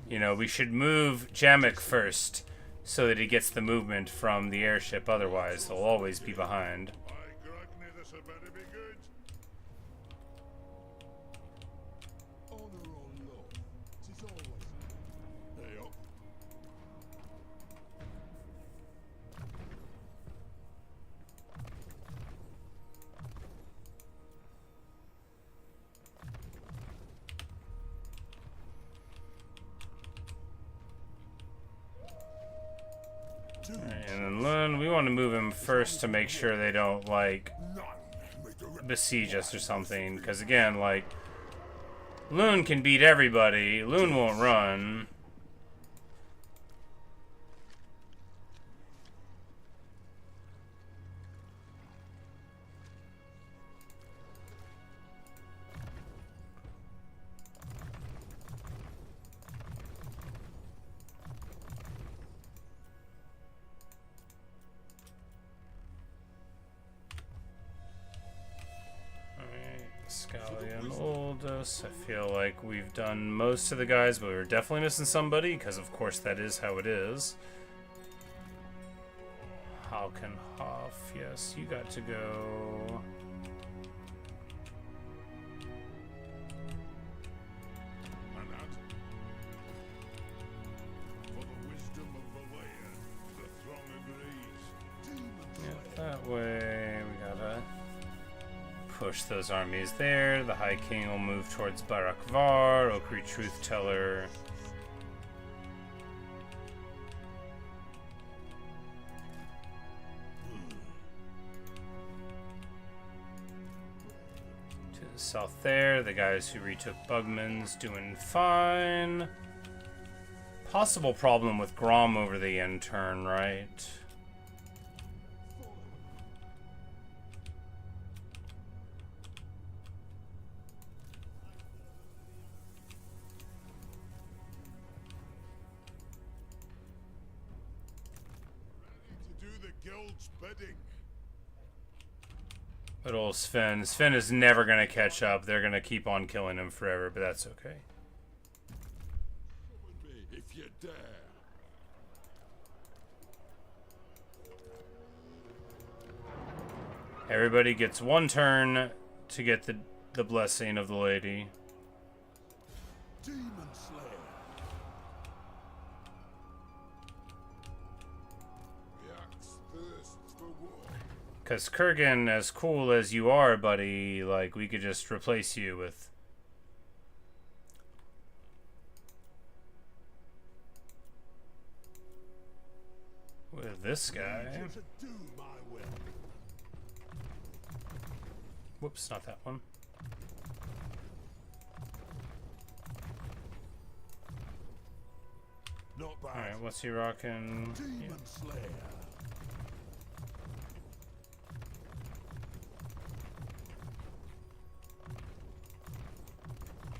You know, we should move Jamek first so that he gets the movement from the airship. Otherwise, he'll always be behind. And then Lun, we want to move him first to make sure they don't, like, besiege us or something. Because, again, like, Lun can beat everybody. Lun won't run. Scallion Oldest. I feel like we've done most of the guys, but we're definitely missing somebody, because of course that is how it is. Halkenhoff, yes, you got to go. That way, we gotta push those armies there. The High King will move towards Barakvar, Okri Truth Teller. To the south there, the guys who retook Bugman's doing fine. Possible problem with Grom over the end turn, right? But old Sven. Sven is never going to catch up. They're going to keep on killing him forever, but that's okay. If you dare. Everybody gets one turn to get the blessing of the lady. Demon Slayer. The axe thirsts for war. Because Kurgan, as cool as you are, buddy, like, we could just replace you with... this guy. Whoops, not that one. Not bad. Alright, what's he rocking? Demon Slayer.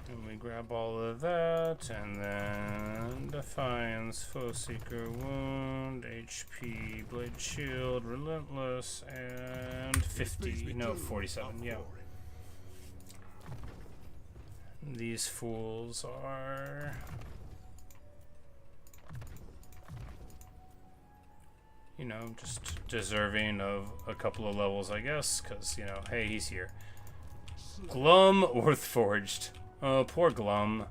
And we grab all of that, and then Defiance, Foe Seeker, Wound, HP, Blade Shield, Relentless, and 50. No, 47, yeah. These fools are... you know, just deserving of a couple of levels, I guess, because, you know, hey, he's here. Glum Orthforged. Oh, poor Glum.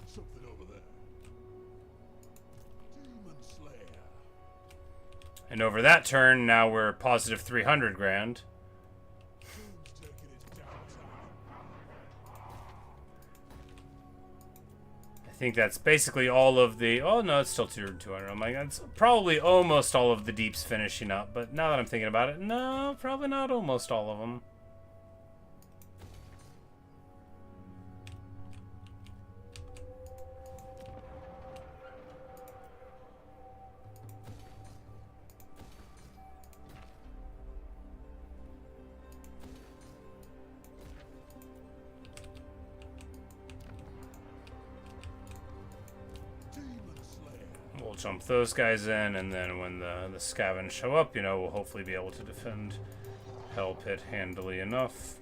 Something over there. Demon Slayer. And over that turn, now we're positive 300 grand. Doom's taking its downtime. I think that's basically all of the... oh, no, it's still 200. I'm like, that's probably almost all of the deeps finishing up. But now that I'm thinking about it, no, probably not almost all of them. We'll jump those guys in, and then when the Skaven show up, you know, we'll hopefully be able to defend Hell Pit handily enough.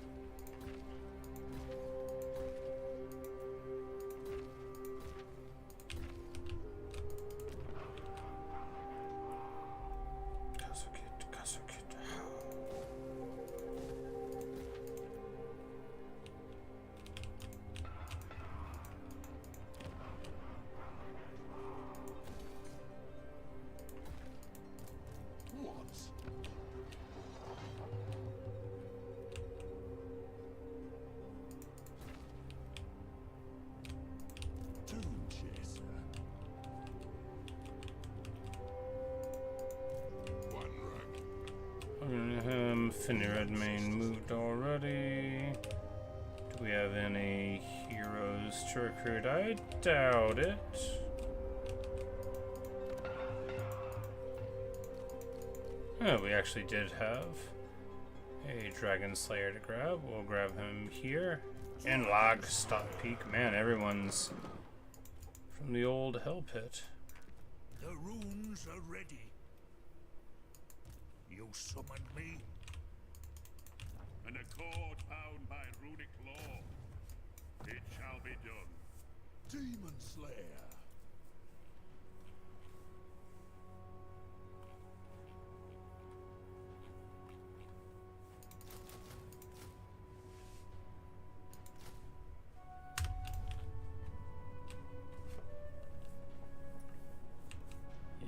Finny Redmane moved already. Do we have any heroes to recruit? I doubt it. Oh, we actually did have a Dragon Slayer to grab. We'll grab him here. And Lag Stock Peak. Man, everyone's from the old Hell Pit. The runes are ready. You summoned me? and a cord bound by runic law. It shall be done. Demon Slayer.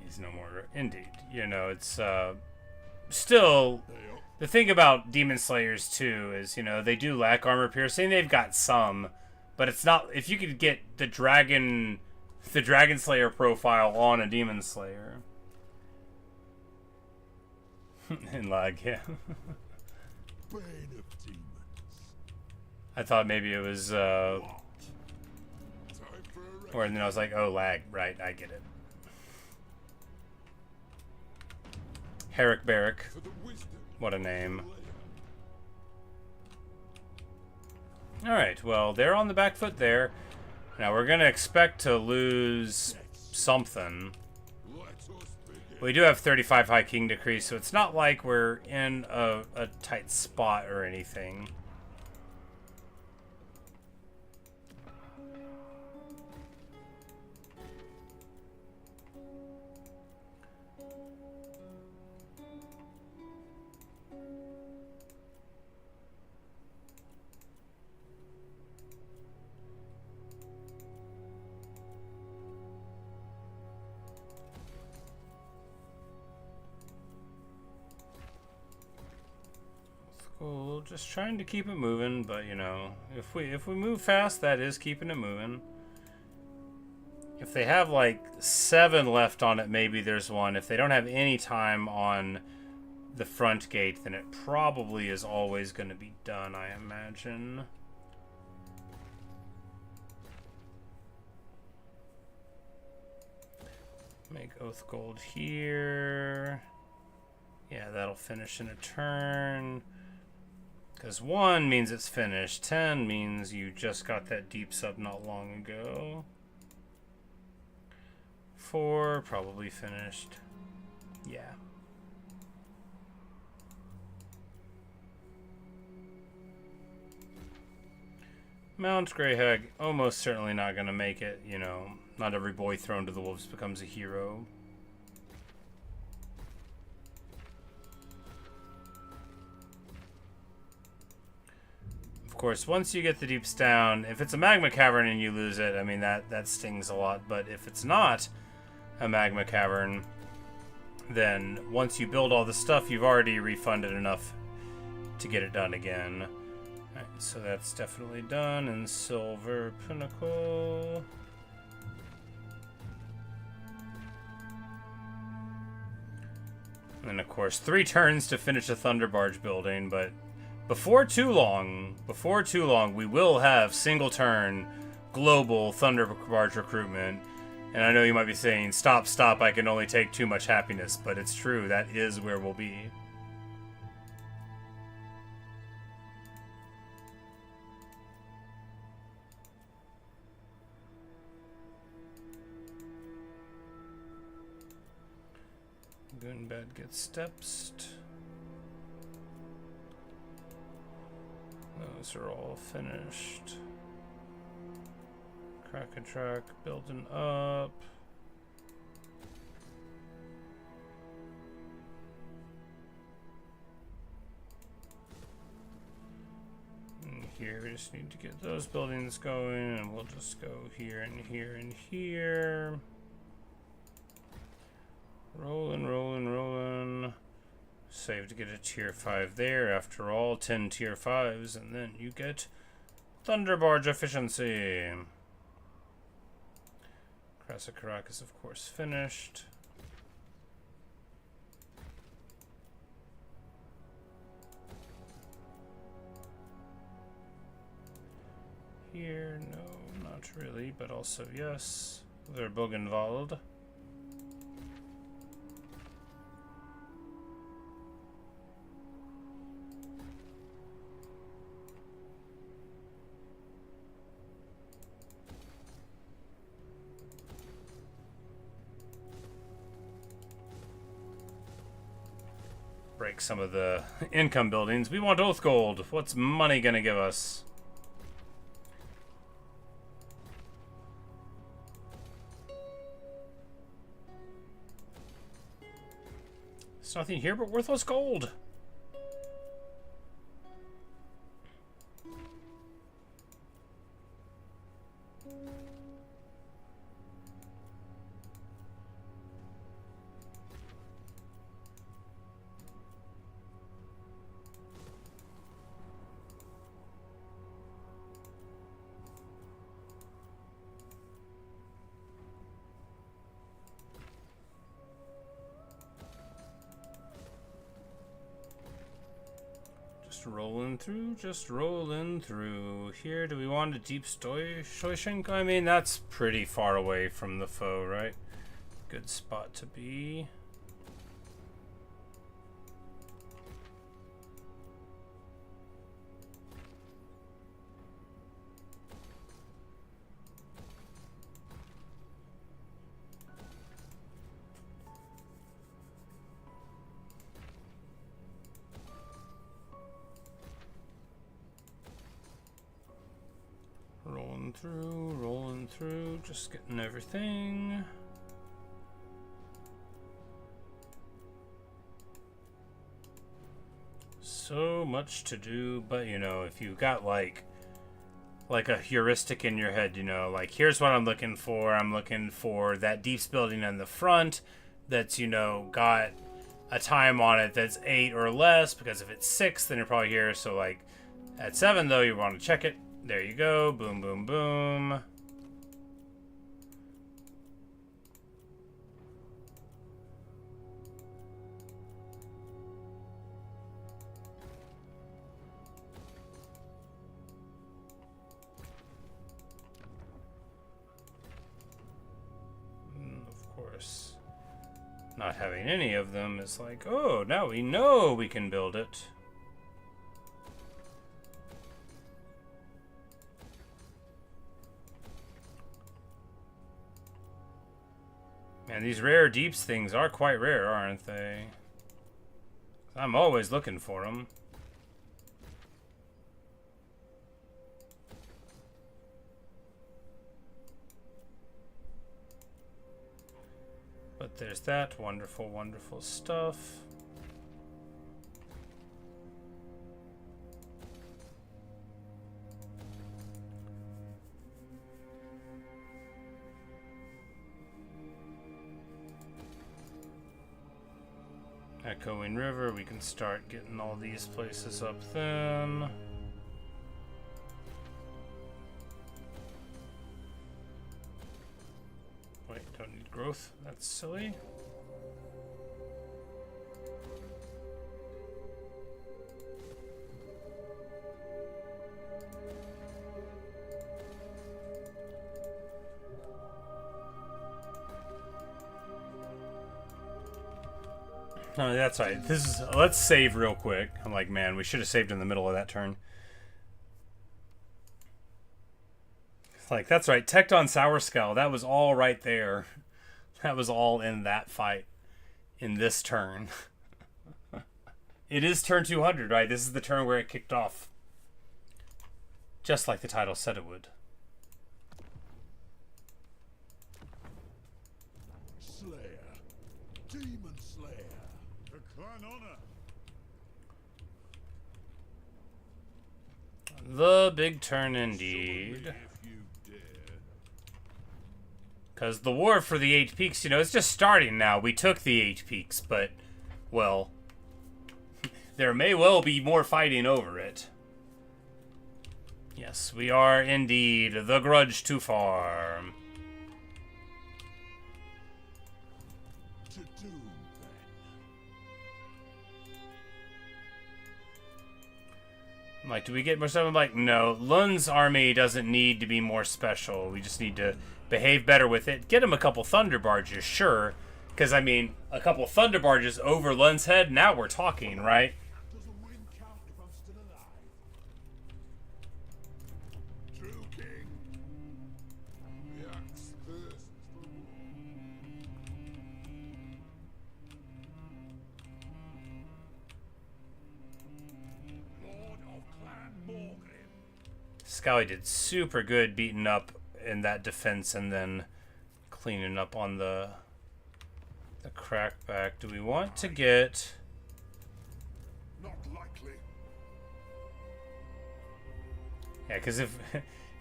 He's no more. Indeed. You know, it's still. The thing about Demon Slayers, too, is, you know, they do lack armor piercing. They've got some. But it's not. If you could get the Dragon Slayer profile on a Demon Slayer. In lag, yeah. Bane of demons. I thought maybe it was, Time for a or and then I was like, oh, lag. Right, I get it. Herrick Barrick. for the wisdom. What a name. Alright, well, they're on the back foot there. Now, we're going to expect to lose something. Let us begin. We do have 35 High King decrease, so it's not like we're in a tight spot or anything. Cool, just trying to keep it moving, but you know, if we move fast, that is keeping it moving. If they have like 7 left on it, maybe there's one. If they don't have any time on the front gate, then it probably is always going to be done, I imagine. Make Oath Gold here. Yeah, that'll finish in a turn. Because 1 means it's finished. 10 means you just got that deep sub not long ago. 4 probably finished. Yeah. Mount Greyhag almost certainly not going to make it. You know, not every boy thrown to the wolves becomes a hero. Of course, once you get the deeps down, if it's a magma cavern and you lose it, I mean, that stings a lot. But if it's not a magma cavern, then once you build all the stuff, you've already refunded enough to get it done again. Alright, so that's definitely done. And Silver Pinnacle. And of course, 3 turns to finish the Thunderbarge building, but before too long, we will have single turn global Thunderbarge recruitment. And I know you might be saying, stop, I can only take too much happiness, but it's true, that is where we'll be. Goonbed gets steps. Those are all finished. Crack-a-track building up. And here we just need to get those buildings going, and we'll just go here and here and here. Rolling. Save to get a tier 5 there. After all, 10 tier 5s, and then you get Thunderbarge efficiency. Karaz is, of course, finished. Here, no, not really, but also yes. Verbogenwald. break some of the income buildings. We want oath gold. What's money gonna give us? There's nothing here but worthless gold. Just rolling through. Here, do we want a deep stoishink? I mean, that's pretty far away from the foe, right? Good spot to be. Rolling through, just getting everything. So much to do, but you know, if you've got like a heuristic in your head, you know, like here's what I'm looking for. I'm looking for that deeps building in the front that's, you know, got a time on it that's 8 or less, because if it's 6, then you're probably here. So like at 7 though, you want to check it. There you go. Boom, boom, boom. Of course, not having any of them is like, oh, now we know we can build it. Man, these rare deeps things are quite rare, aren't they? I'm always looking for them. But there's that wonderful, wonderful stuff. Echoing River, we can start getting all these places up then. Wait, don't need growth. That's silly. No, that's right. This is. Let's save real quick. I'm like, man, we should have saved in the middle of that turn. It's like, that's right. Tecton Sour that was all right there. That was all in that fight. In this turn. It is turn 200, right? This is the turn where it kicked off. Just like the title said it would. Slayer. Demon Slayer. For clan honor. The big turn indeed. If you dare. Because the war for the 8 peaks, you know, it's just starting now. We took the 8 peaks, but, well, there may well be more fighting over it. Yes, we are indeed the grudge to farm. To doom, I'm like, do we get more stuff? I'm like, no. Lund's army doesn't need to be more special. We just need to behave better with it. Get him a couple Thunderbarges, sure. Because, I mean, a couple Thunderbarges over Lund's head, now we're talking, right? does a win count if I'm still alive? True king. The axe thirsts for war. Scowy did super good beating up in that defense and then cleaning up on the crackback. Do we want to get... Not likely. Yeah, because if...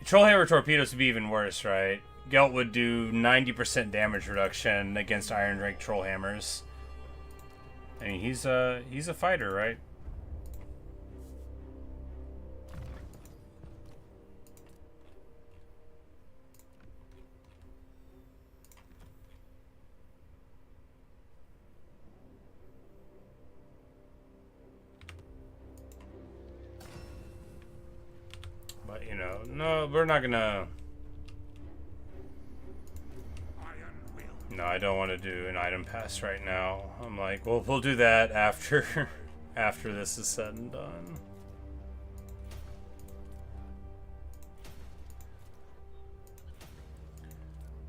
Trollhammer torpedoes would be even worse, right? Gelt would do 90% damage reduction against Iron Drake Trollhammers. I mean, he's a fighter, right? But, you know, no, we're not gonna... No, I don't want to do an item pass right now. I'm like, well, we'll do that after after this is said and done.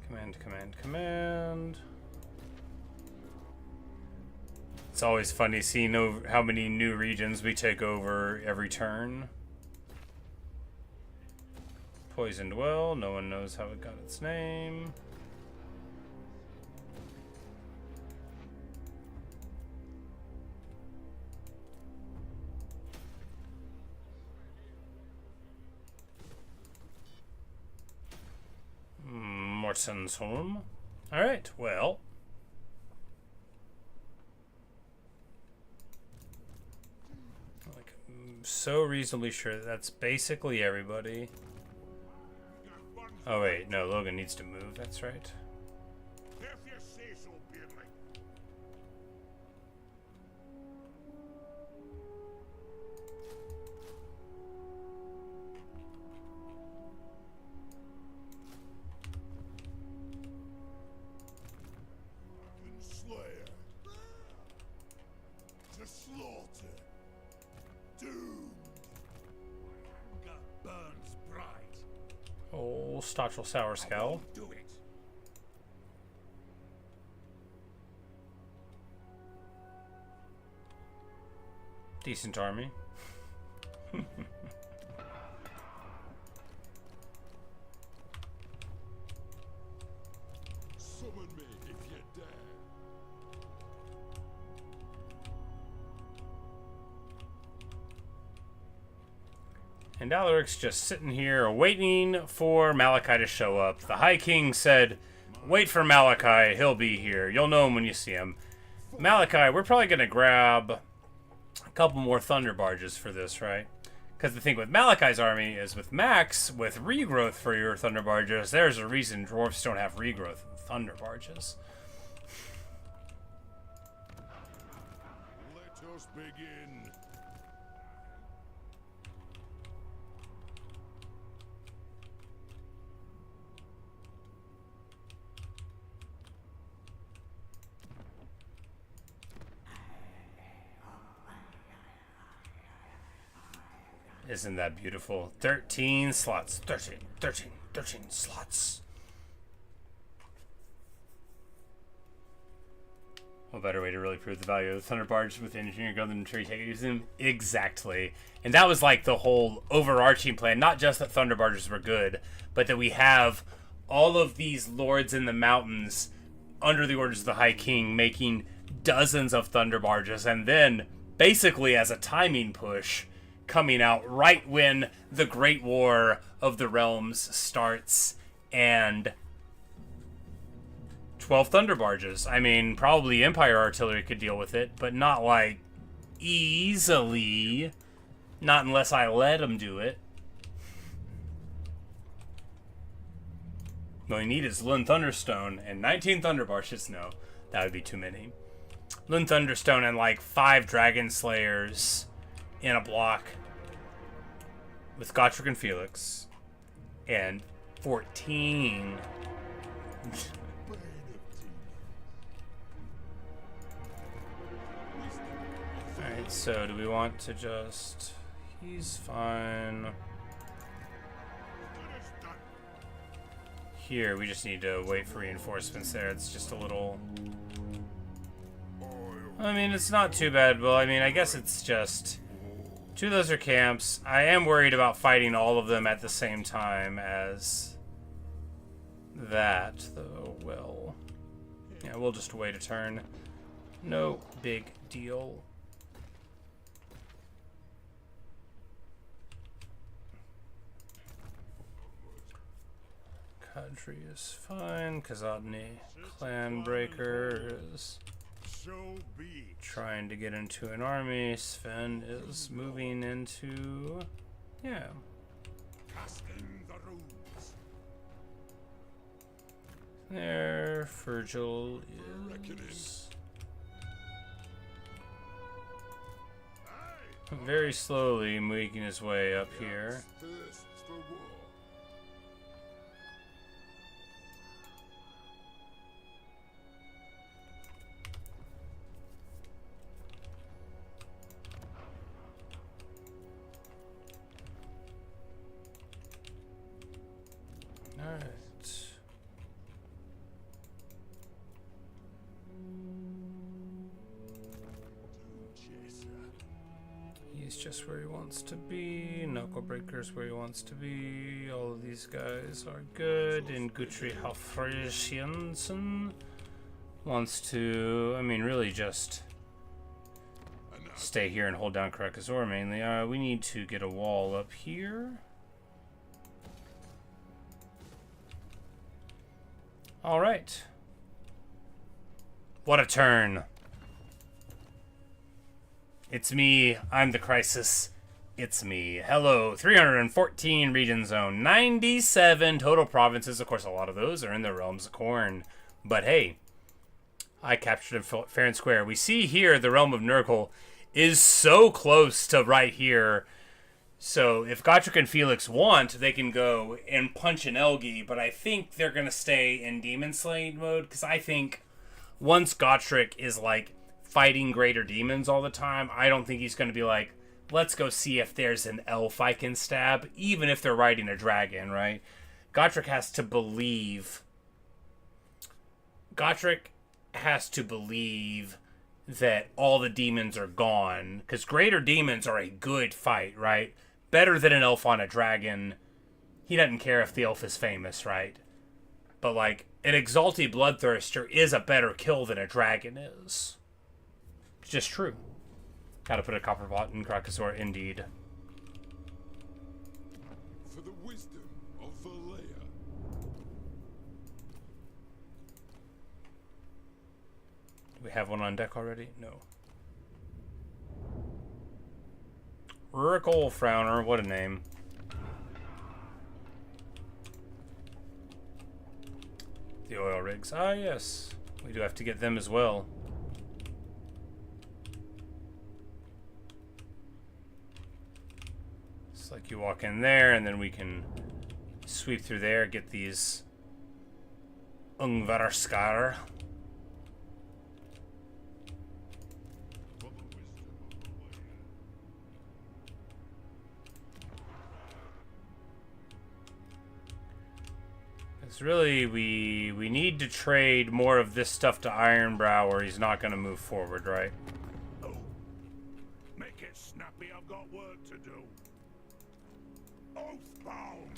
Command, command, command. It's always funny seeing how many new regions we take over every turn. Poisoned well, no one knows how it got its name. Mortensholm. Alright, well. Like, I'm so reasonably sure that's basically everybody. Oh wait, no, Logan needs to move, that's right. If you say so, Beardley. Slayer. To slaughter. Doomed. Hunger burns bright. Oh, Stotchel Sour Scowl. Do it. Decent army. Summon me if you dare. And Alaric's just sitting here waiting for Malakai to show up. The High King said, wait for Malakai, he'll be here. You'll know him when you see him. Malakai, we're probably going to grab a couple more Thunderbarges for this, right? Because the thing with Malakai's army is with Max, with regrowth for your Thunderbarges, there's a reason Dwarfs don't have regrowth in Thunderbarges. Let us begin. Isn't that beautiful? 13 slots. 13 slots. What better way to really prove the value of the Thunderbarge with engineering gun than to take use them? Exactly. And that was like the whole overarching plan. Not just that Thunderbarges were good, but that we have all of these lords in the mountains under the orders of the High King making dozens of Thunderbarges, and then basically as a timing push coming out right when the Great War of the Realms starts, and 12 Thunderbarges. I mean, probably Empire artillery could deal with it, but not like easily. Not unless I let them do it. All you need is Lund Thunderstone and 19 Thunderbarges. No, that would be too many. Lund Thunderstone and like 5 Dragon Slayers in a block with Gotrek and Felix and 14. Alright, so do we want to just... He's fine. Here, we just need to wait for reinforcements there. It's just a little... I mean, it's not too bad. Well, I mean, I guess it's just... 2 of those are camps. I am worried about fighting all of them at the same time as that, though. Well, yeah, we'll just wait a turn. No big deal. Kadri is fine. Kazatni clan breaker is So be it. trying to get into an army. Sven is moving into... yeah. Casting the runes. There, Virgil is very slowly making his way up here. Thirsts for war. Alright. He's just where he wants to be. Knucklebreaker's where he wants to be. All of these guys are good. And Gutri Halfrisiansen wants to, I mean, really just stay here and hold down Karakazor mainly. We need to get a wall up here. All right. What a turn. It's me. I'm the crisis. It's me. Hello. 314 region zone. 97 total provinces. Of course, a lot of those are in the realms of Khorne. But hey, I captured them fair and square. We see here the realm of Nurgle is so close to right here. So if Gotrek and Felix want, they can go and punch an Elgi, but I think they're going to stay in Demon Slaying mode, because I think once Gotrek is, like, fighting greater demons all the time, I don't think he's going to be like, let's go see if there's an elf I can stab, even if they're riding a dragon, right? Gotrek has to believe that all the demons are gone, because greater demons are a good fight, right? Better than an elf on a dragon. He doesn't care if the elf is famous, right? But, like, an Exalted Bloodthirster is a better kill than a dragon is. It's just true. Gotta put a copper pot in Karakazor, indeed. For the wisdom of Valea. Do we have one on deck already? No. Urkel Frowner, what a name. The oil rigs. Ah, yes. We do have to get them as well. It's like you walk in there, and then we can sweep through there, get these Ungvarskar. It's really, we need to trade more of this stuff to Ironbrow, or he's not going to move forward, right? Oh, make it snappy. I've got work to do. Oathbound.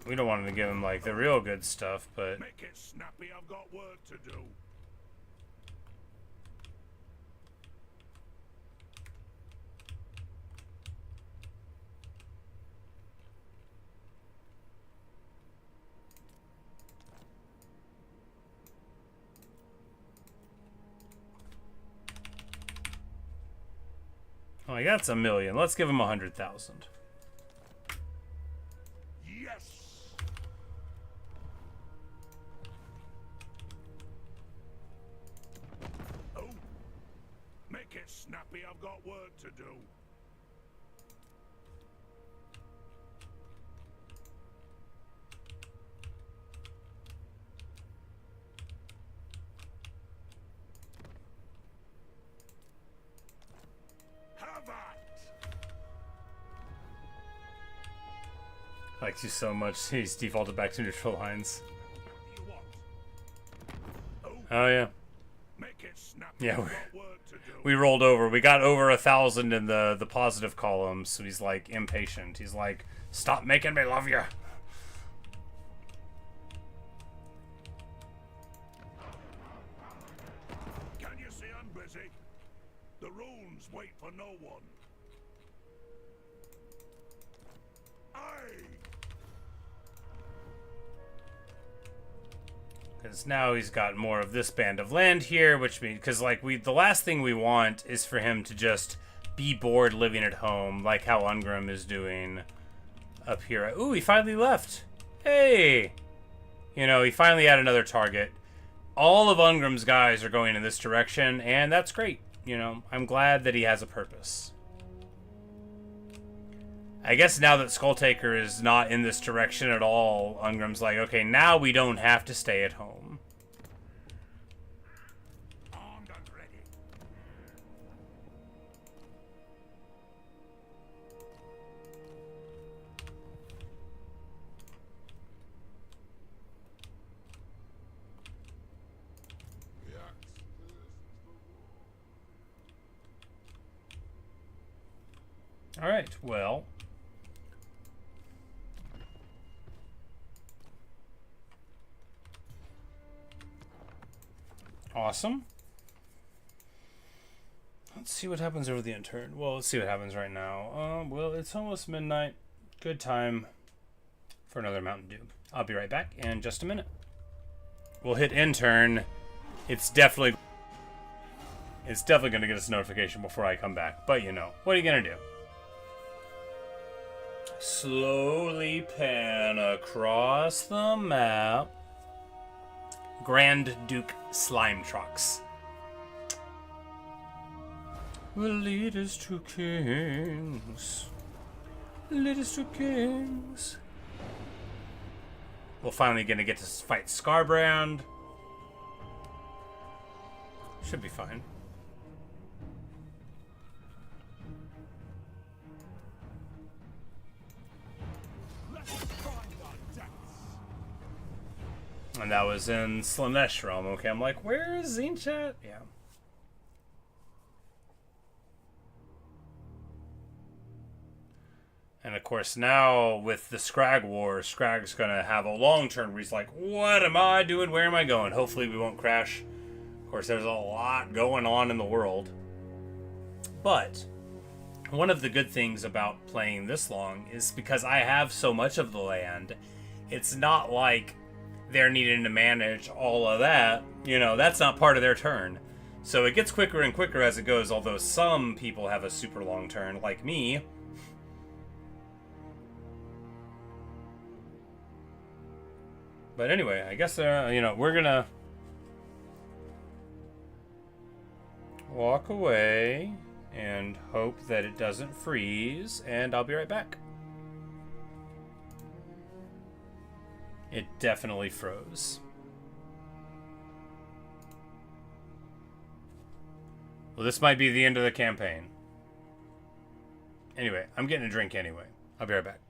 We don't want him to give him, like, the real good stuff, but... Make it snappy. I've got work to do. Oh, yeah, that's $1 million. Let's give him 100,000. Yes. Oh, make it snappy. I've got work to do. Likes you so much, he's defaulted back to neutral lines. You want? Oh yeah. Make it snap. Yeah, Got work to do. we rolled over. We got over 1,000 in the positive column, so he's like impatient. He's like, stop making me love you. Can you see I'm busy? The runes wait for no one. Aye. Because now he's got more of this band of land here, which means, because like the last thing we want is for him to just be bored living at home, like how Ungrim is doing up here. Ooh, he finally left. Hey, you know, he finally had another target. All of Ungrim's guys are going in this direction, and that's great. You know, I'm glad that he has a purpose. I guess now that Skulltaker is not in this direction at all, Ungrim's like, okay, now we don't have to stay at home. Armed and ready. All right, well. Awesome. Let's see what happens over the intern. Well, let's see what happens right now. Well, it's almost midnight. Good time for another Mountain Dew. I'll be right back in just a minute. We'll hit intern. It's definitely going to get us a notification before I come back. But, you know, what are you going to do? Slowly pan across the map. Grand Duke Slime Trucks will lead us to kings. Lead us to kings. We're finally gonna get to fight Scarbrand. Should be fine. And that was in Slanesh realm. Okay, I'm like, where is Zinchat? Yeah. And of course now with the Scrag War, Scrag's gonna have a long turn where he's like, what am I doing? Where am I going? Hopefully we won't crash. Of course, there's a lot going on in the world. But one of the good things about playing this long is because I have so much of the land, it's not like they're needing to manage all of that. You know, that's not part of their turn. So it gets quicker and quicker as it goes, although some people have a super long turn, like me. But anyway, I guess, you know, we're gonna walk away and hope that it doesn't freeze, and I'll be right back. It definitely froze. Well, this might be the end of the campaign. Anyway, I'm getting a drink anyway. I'll be right back.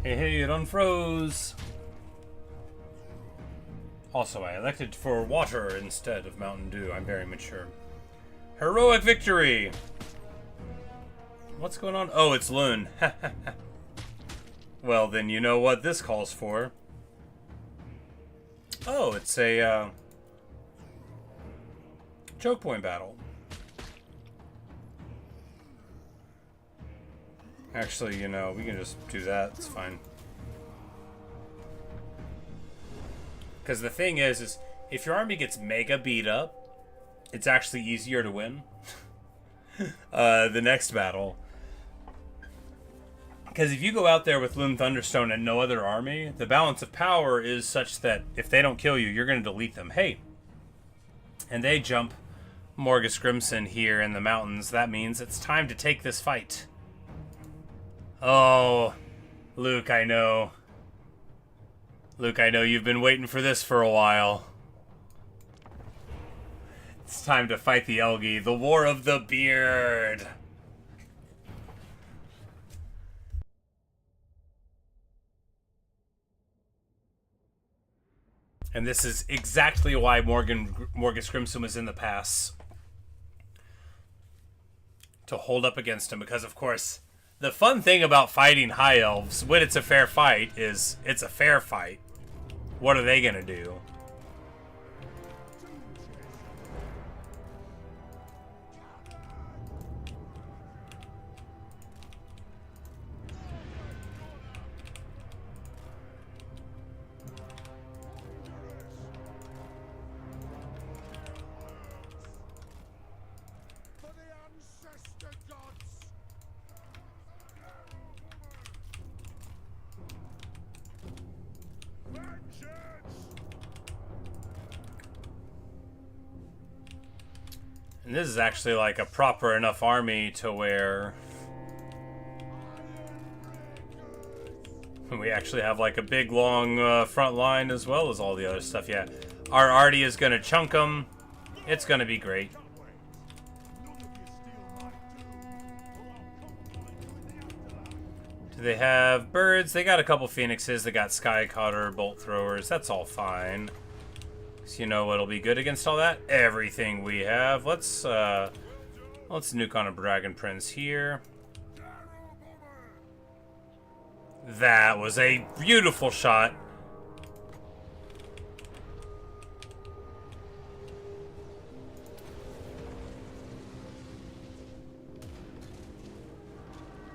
Hey, it unfroze. Also, I elected for water instead of Mountain Dew. I'm very mature. Heroic victory! What's going on? Oh, it's Loon. Well, then you know what this calls for. Oh, it's a choke point battle. Actually, you know, we can just do that. It's fine. Because the thing is if your army gets mega beat up, it's actually easier to win. The next battle. Because if you go out there with Loom Thunderstone and no other army, the balance of power is such that if they don't kill you, you're going to delete them. Hey. And they jump Morgus Grimson here in the mountains. That means it's time to take this fight. Oh, Luke, I know. Luke, I know you've been waiting for this for a while. It's time to fight the Elgi, the War of the Beard. And this is exactly why Morgus Grimson was in the pass. To hold up against him, because of course, the fun thing about fighting High Elves, when it's a fair fight, is it's a fair fight. What are they gonna do? For the ancestor gods! And this is actually like a proper enough army to where we actually have like a big long front line as well as all the other stuff. Yeah, our Artie is gonna chunk them. It's gonna be great. Do they have birds? They got a couple phoenixes. They got sky cutter, bolt throwers. That's all fine. So you know what'll be good against all that? Everything we have. Let's nuke on a dragon prince here. That was a beautiful shot.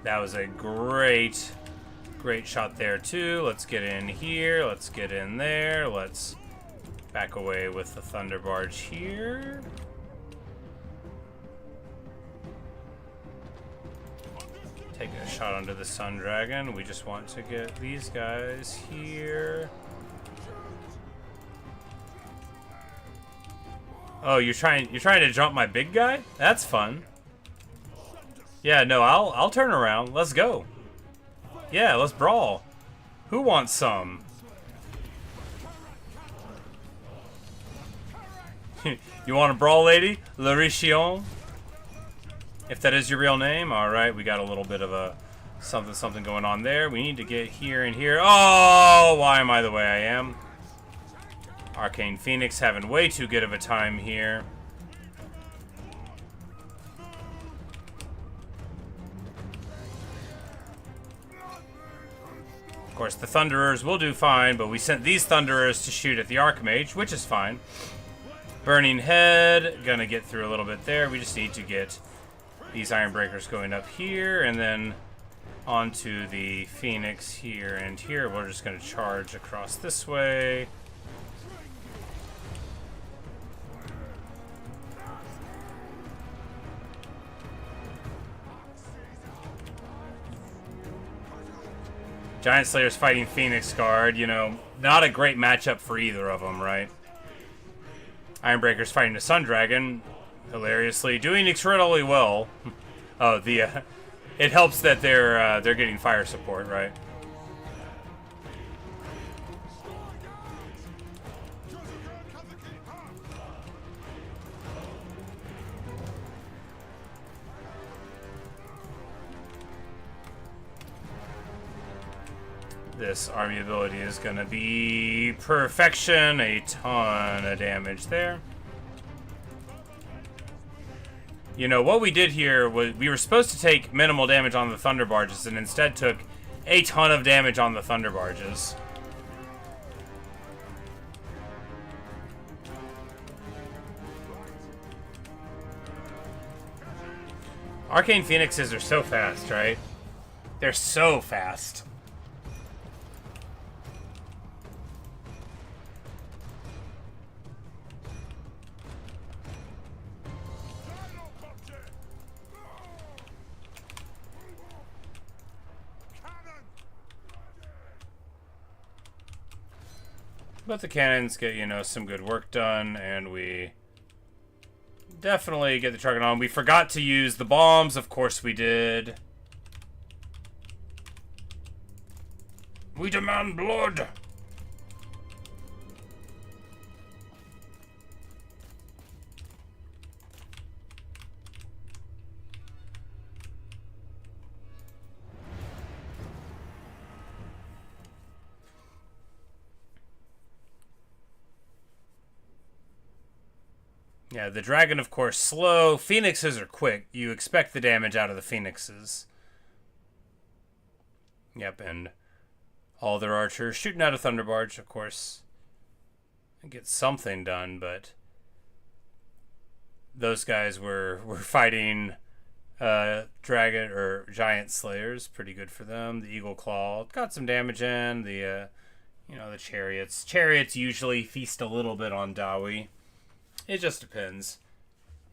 That was a great shot there too. Let's get in here. Let's get in there. Let's back away with the Thunderbarge here. Take a shot onto the Sun Dragon. We just want to get these guys here. Oh, you're trying to jump my big guy? That's fun. Yeah, no, I'll turn around. Let's go. Yeah, let's brawl. Who wants some? You want a brawl, lady? Larichion? If that is your real name. Alright, we got a little bit of a something going on there. We need to get here and here. Oh, why am I the way I am? Arcane Phoenix having way too good of a time here. Of course, the Thunderers will do fine, but we sent these Thunderers to shoot at the Archmage, which is fine. Burning Head, gonna get through a little bit there. We just need to get these Ironbreakers going up here, and then onto the Phoenix here and here. We're just gonna charge across this way. Giant Slayer's fighting Phoenix Guard, you know, not a great matchup for either of them, right? Ironbreaker's fighting a Sun Dragon, hilariously doing extremely well. Oh, it helps that they're getting fire support, right? This army ability is going to be perfection. A ton of damage there. You know, what we did here was we were supposed to take minimal damage on the Thunderbarges and instead took a ton of damage on the Thunderbarges. Arcane Phoenixes are so fast, right? They're so fast. But the cannons get, you know, some good work done, and we definitely get the trucking on. We forgot to use the bombs, of course we did. We demand blood! Yeah, the dragon, of course, slow. Phoenixes are quick. You expect the damage out of the phoenixes. Yep, and all their archers shooting out a Thunderbarge, of course. And get something done, but those guys were fighting dragon or giant slayers. Pretty good for them. The Eagle Claw got some damage in. The you know, the chariots. Chariots usually feast a little bit on Dawi. It just depends.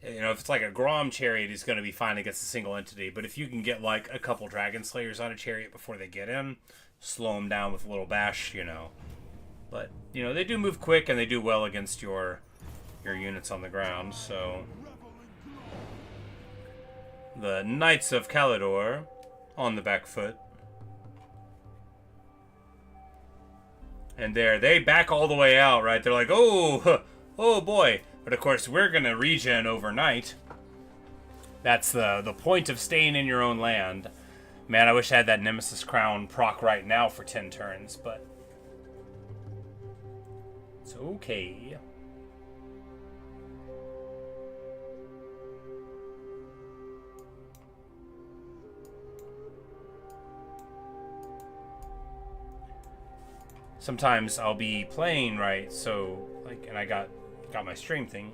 You know, if it's like a Grom chariot, he's going to be fine against a single entity. But if you can get like a couple Dragon Slayers on a chariot before they get in, slow them down with a little bash, you know. But, you know, they do move quick and they do well against your units on the ground, so. The Knights of Kalidor on the back foot. And there, they back all the way out, right? They're like, oh, oh boy. But of course, we're going to regen overnight. That's the point of staying in your own land. Man, I wish I had that Nemesis Crown proc right now for 10 turns, but it's okay. Sometimes I'll be playing, right, so, like, and I got my stream thing,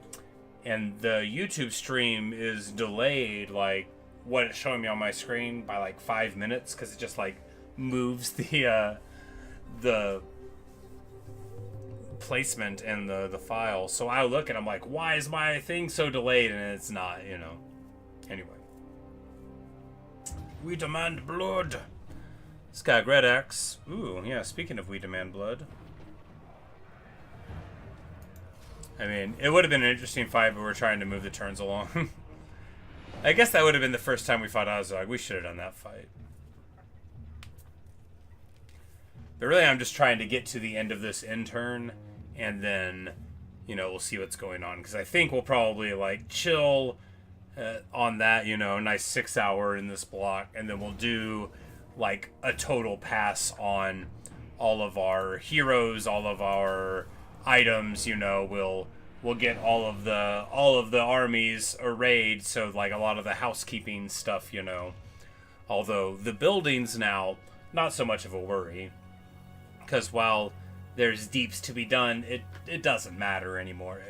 and the YouTube stream is delayed, like, what it's showing me on my screen by, like, 5 minutes, because it just, like, moves the placement in the file. So I look and I'm like, why is my thing so delayed? And it's not, you know. Anyway. We demand blood. Skag Red Axe. Ooh, yeah, speaking of we demand blood. I mean, it would have been an interesting fight, but we're trying to move the turns along. I guess that would have been the first time we fought Azog. We should have done that fight. But really, I'm just trying to get to the end of this end turn, and then, you know, we'll see what's going on. Because I think we'll probably, like, chill on that, you know, nice 6 hour in this block, and then we'll do, like, a total pass on all of our heroes, all of our items, you know. We'll get all of the armies arrayed, so like a lot of the housekeeping stuff, you know. Although the buildings now, not so much of a worry, because while there's deeps to be done, it doesn't matter anymore.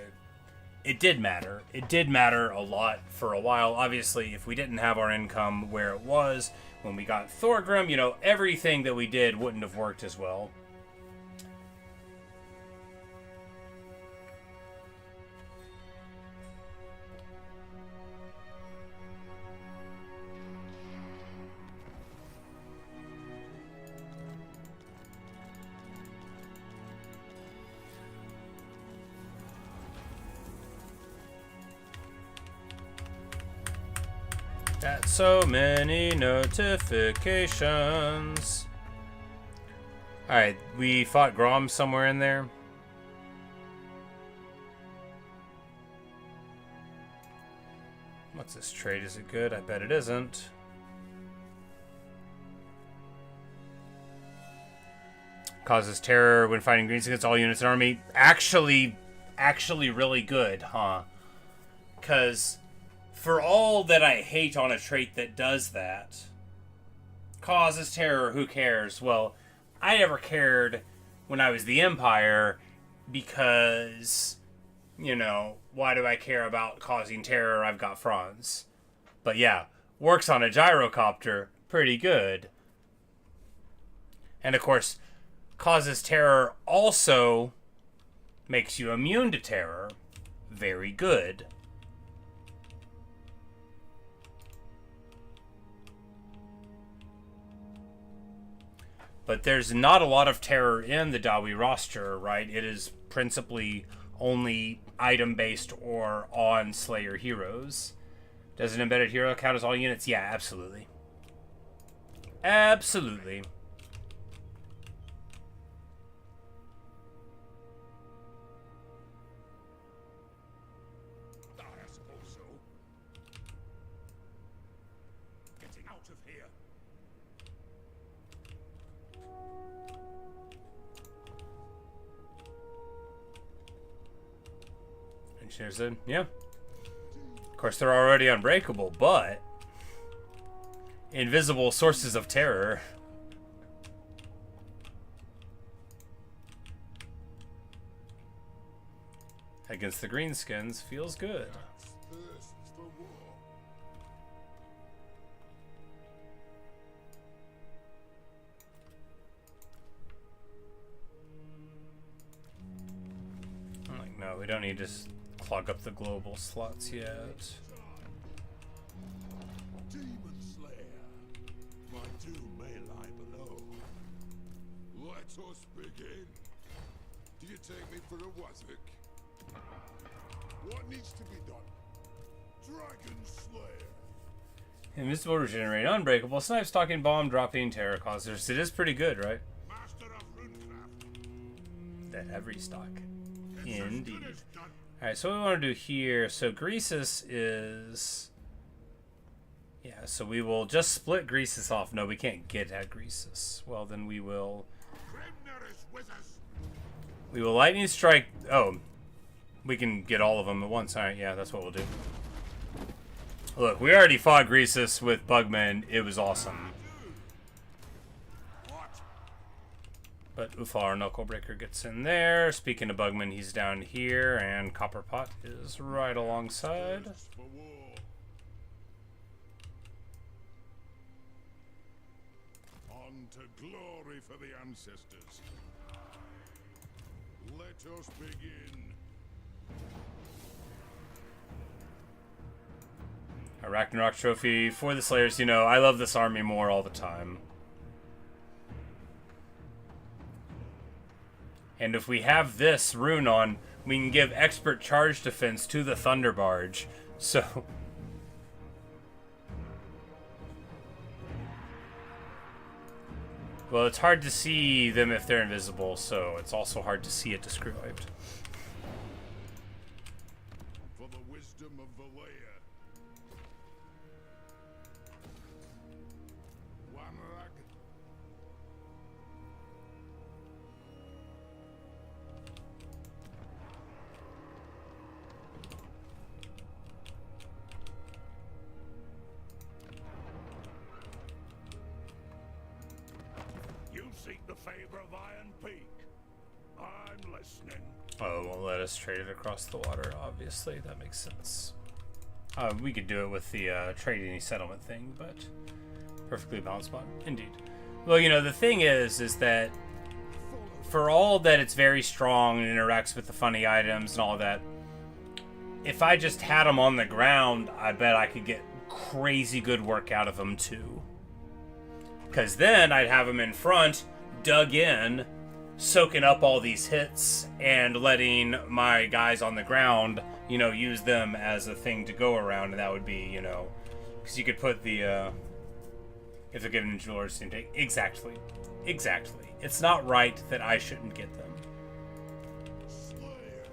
It did matter. It did matter a lot for a while. Obviously, if we didn't have our income where it was when we got Thorgrim, you know, everything that we did wouldn't have worked as well. Got so many notifications. Alright, we fought Grom somewhere in there. What's this trade? Is it good? I bet it isn't. Causes terror when fighting greens against all units in army. Actually really good, huh? Because For all that I hate on a trait that does that, causes terror, who cares? Well, I never cared when I was the Empire because, you know, why do I care about causing terror? I've got Franz. But yeah, works on a gyrocopter pretty good. And of course, causes terror also makes you immune to terror. Very good. But there's not a lot of terror in the Dawi roster, right? It is principally only item-based or on Slayer heroes. Does an embedded hero count as all units? Yeah, absolutely. Absolutely. I suppose so. Getting out of here. Engineer said, yeah. Of course, they're already unbreakable, but invisible sources of terror. Against the greenskins feels good. Thirsts for war. I'm like, no, we don't need to clog up the global slots yet. Demon Slayer. My doom may lie below. Let us begin. Do you take me for a wazzock? What needs to be done? Dragon Slayer. Invisible, regenerate, unbreakable, snipe, stalking, bomb, dropping, terror causers. It is pretty good, right? Master of Runecraft. That have restock. It's as Indeed. good as done. Alright, so what we want to do here, so Greasus is... Yeah, so we will just split Greasus off. No, we can't get at Greasus. Well, then we will... Kremner is with us. We will lightning strike... Oh, we can get all of them at once. Alright, yeah, that's what we'll do. Look, we already fought Greasus with Bugman. It was awesome. What? But Ufar Knucklebreaker gets in there. Speaking of Bugman, he's down here, and Copperpot is right alongside. Thirsts for war. On to glory for the ancestors. Let us begin. A Ragnarok trophy for the Slayers. You know, I love this army more all the time. And if we have this rune on, we can give expert charge defense to the Thunderbarge. So... Well, it's hard to see them if they're invisible, so it's also hard to see it described. For the wisdom of Valea. Wanrag. You seek the favor of Iron Peak. I'm listening. Oh, it won't let us trade it across the water, obviously. That makes sense. We could do it with the trading settlement thing, but perfectly balanced spot. Indeed. Well, you know, the thing is that for all that it's very strong and interacts with the funny items and all of that, if I just had them on the ground, I bet I could get crazy good work out of them too. Because then I'd have them in front, dug in, soaking up all these hits, and letting my guys on the ground, you know, use them as a thing to go around, and that would be, you know, because you could put the, if they're given jewelers to take. Exactly. Exactly. It's not right that I shouldn't get them. Slayer.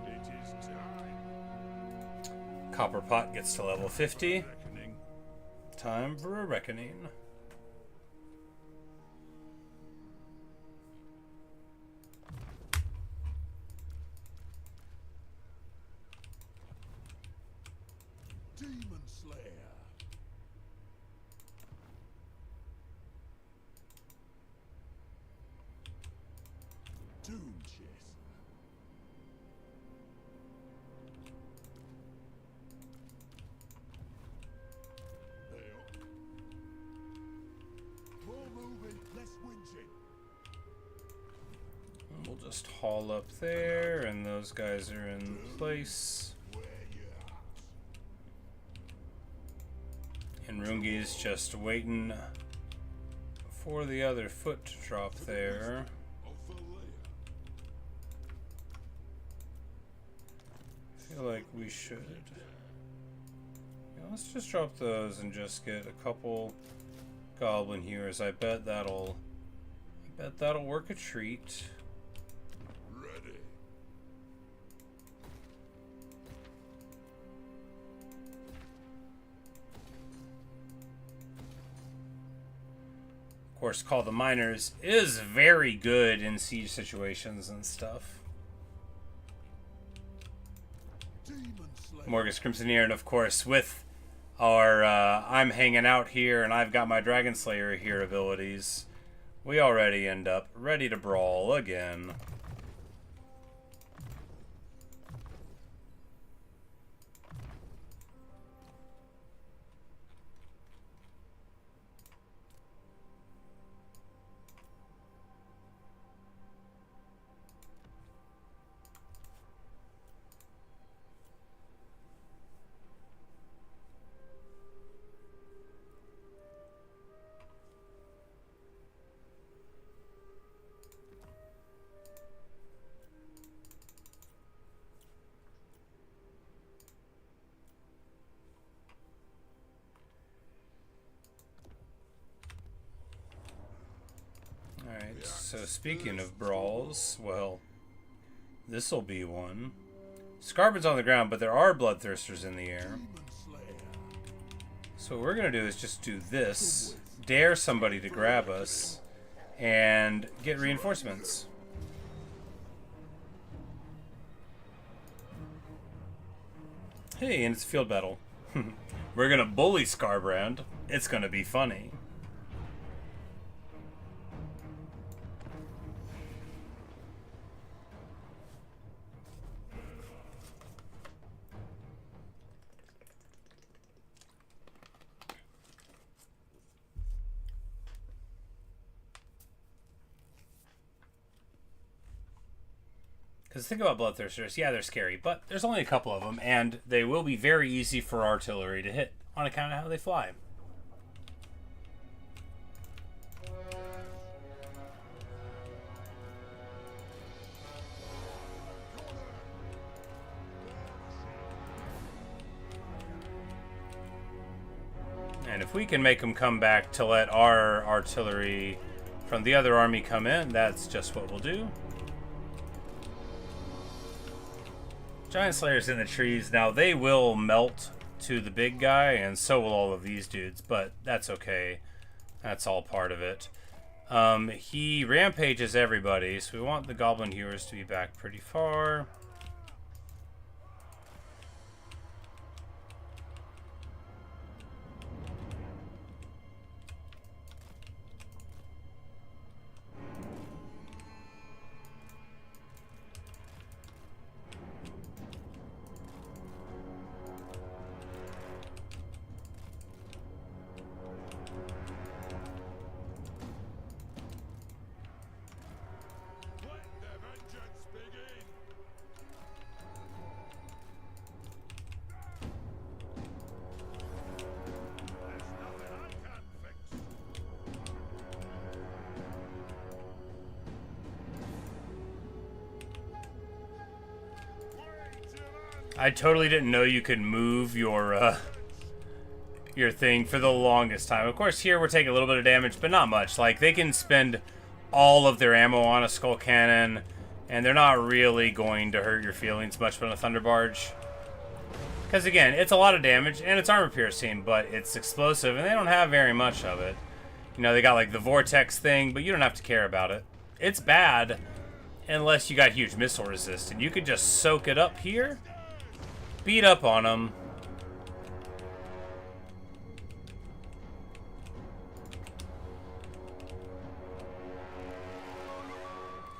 It is time. Copperpot gets to level 50. Reckoning. Time for a reckoning. Slayer. Tomb Chaser. Hey up. More moving, less whinging. We'll just haul up there, and those guys are in place. Where you at? And Rungi's just waiting for the other foot to drop there. Or for later? I feel like we should. Yeah, let's just drop those and just get a couple goblin hewers. I bet that'll work a treat. Ready. Of course, Call the Miners is very good in siege situations and stuff. Demon Slayer. Morgus Crimsoneer, and of course with our I'm hanging out here and I've got my Dragon Slayer here abilities, we already end up ready to brawl again. Alright, so speaking of brawls, well, this'll be one. Scarbon's on the ground, but there are bloodthirsters in the air. Demon Slayer. So what we're gonna do is just do this, dare somebody to grab us, and get reinforcements. Hey, and it's a field battle. We're gonna bully Scarbrand. It's gonna be funny. Because think about bloodthirsters, yeah, they're scary, but there's only a couple of them, and they will be very easy for artillery to hit on account of how they fly. And if we can make them come back to let our artillery from the other army come in, that's just what we'll do. Giant Slayer's in the trees. Now, they will melt to the big guy, and so will all of these dudes, but that's okay. That's all part of it. He rampages everybody, so we want the Goblin Hewers to be back pretty far. I totally didn't know you could move your thing for the longest time. Of course, here we're taking a little bit of damage, but not much. Like, they can spend all of their ammo on a skull cannon, and they're not really going to hurt your feelings much on a Thunderbarge. Because, again, it's a lot of damage, and it's armor piercing, but it's explosive, and they don't have very much of it. You know, they got, like, the Vortex thing, but you don't have to care about it. It's bad, unless you got huge missile resist, and you could just soak it up here, beat up on them,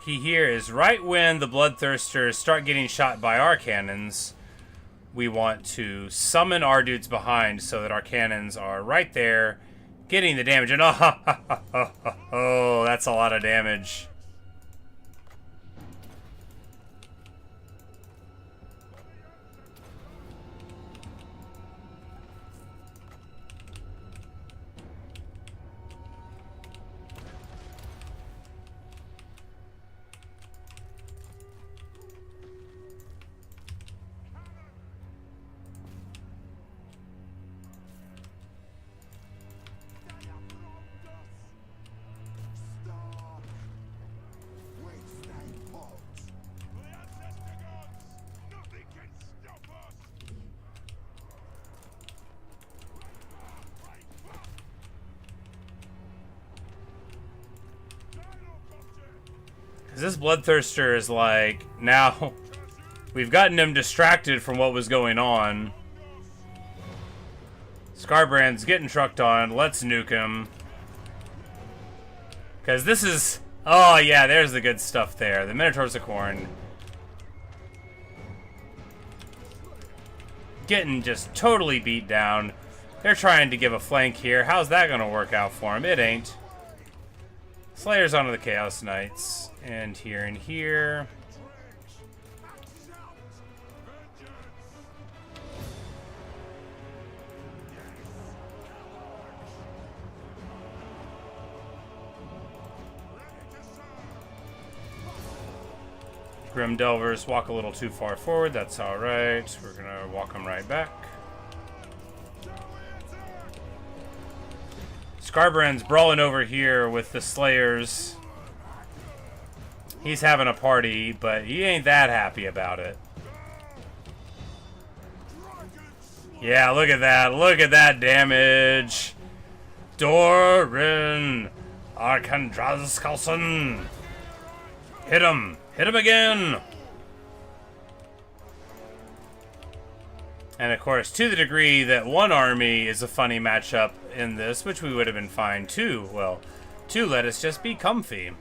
Key here is right when the Bloodthirsters start getting shot by our cannons, we want to summon our dudes behind so that our cannons are right there getting the damage. And oh, that's a lot of damage. This Bloodthirster is like, now we've gotten him distracted from what was going on. Scarbrand's getting trucked on. Let's nuke him. Because this is... Oh, yeah, there's the good stuff there. The Minotaurs of Khorne. Getting just totally beat down. They're trying to give a flank here. How's that going to work out for him? It ain't. Slayers onto the Chaos Knights. And here and here. Grim Delvers walk a little too far forward. That's alright. We're going to walk them right back. Scarbrand's brawling over here with the Slayers. He's having a party, but he ain't that happy about it. Yeah, look at that. Look at that damage. Doran Arkandraskalson. Hit him. Hit him again. And of course, to the degree that one army is a funny matchup in this, which we would have been fine too. Well, two let us just be comfy.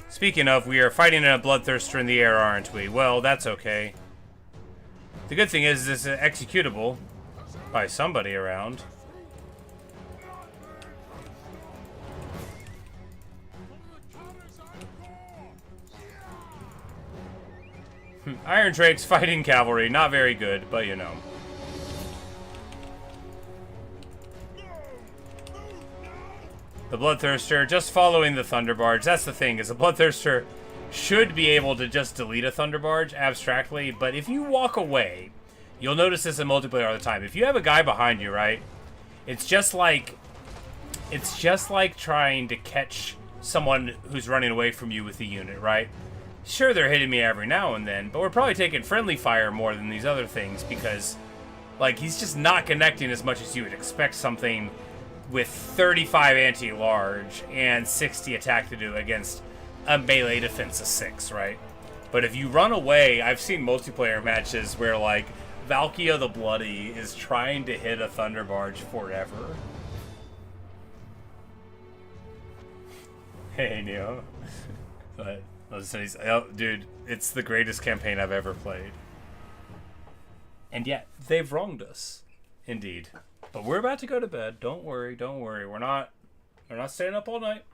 Speaking of, we are fighting a Bloodthirster in the air, aren't we? Well, that's okay. The good thing is this is executable by somebody around. Iron Drake's fighting cavalry, not very good, but you know. The Bloodthirster just following the Thunderbarge. That's the thing, is the Bloodthirster should be able to just delete a Thunderbarge abstractly, but if you walk away, you'll notice this in multiplayer all the time. If you have a guy behind you, right, it's just like trying to catch someone who's running away from you with a unit, right? Sure, they're hitting me every now and then, but we're probably taking friendly fire more than these other things because, like, he's just not connecting as much as you would expect something with 35 anti-large and 60 attack to do against a melee defense of 6, right? But if you run away, I've seen multiplayer matches where, like, Valkia the Bloody is trying to hit a Thunderbarge forever. Hey, Neo. But, oh, dude, it's the greatest campaign I've ever played. And yet, they've wronged us. Indeed. But we're about to go to bed. Don't worry, don't worry. We're not staying up all night.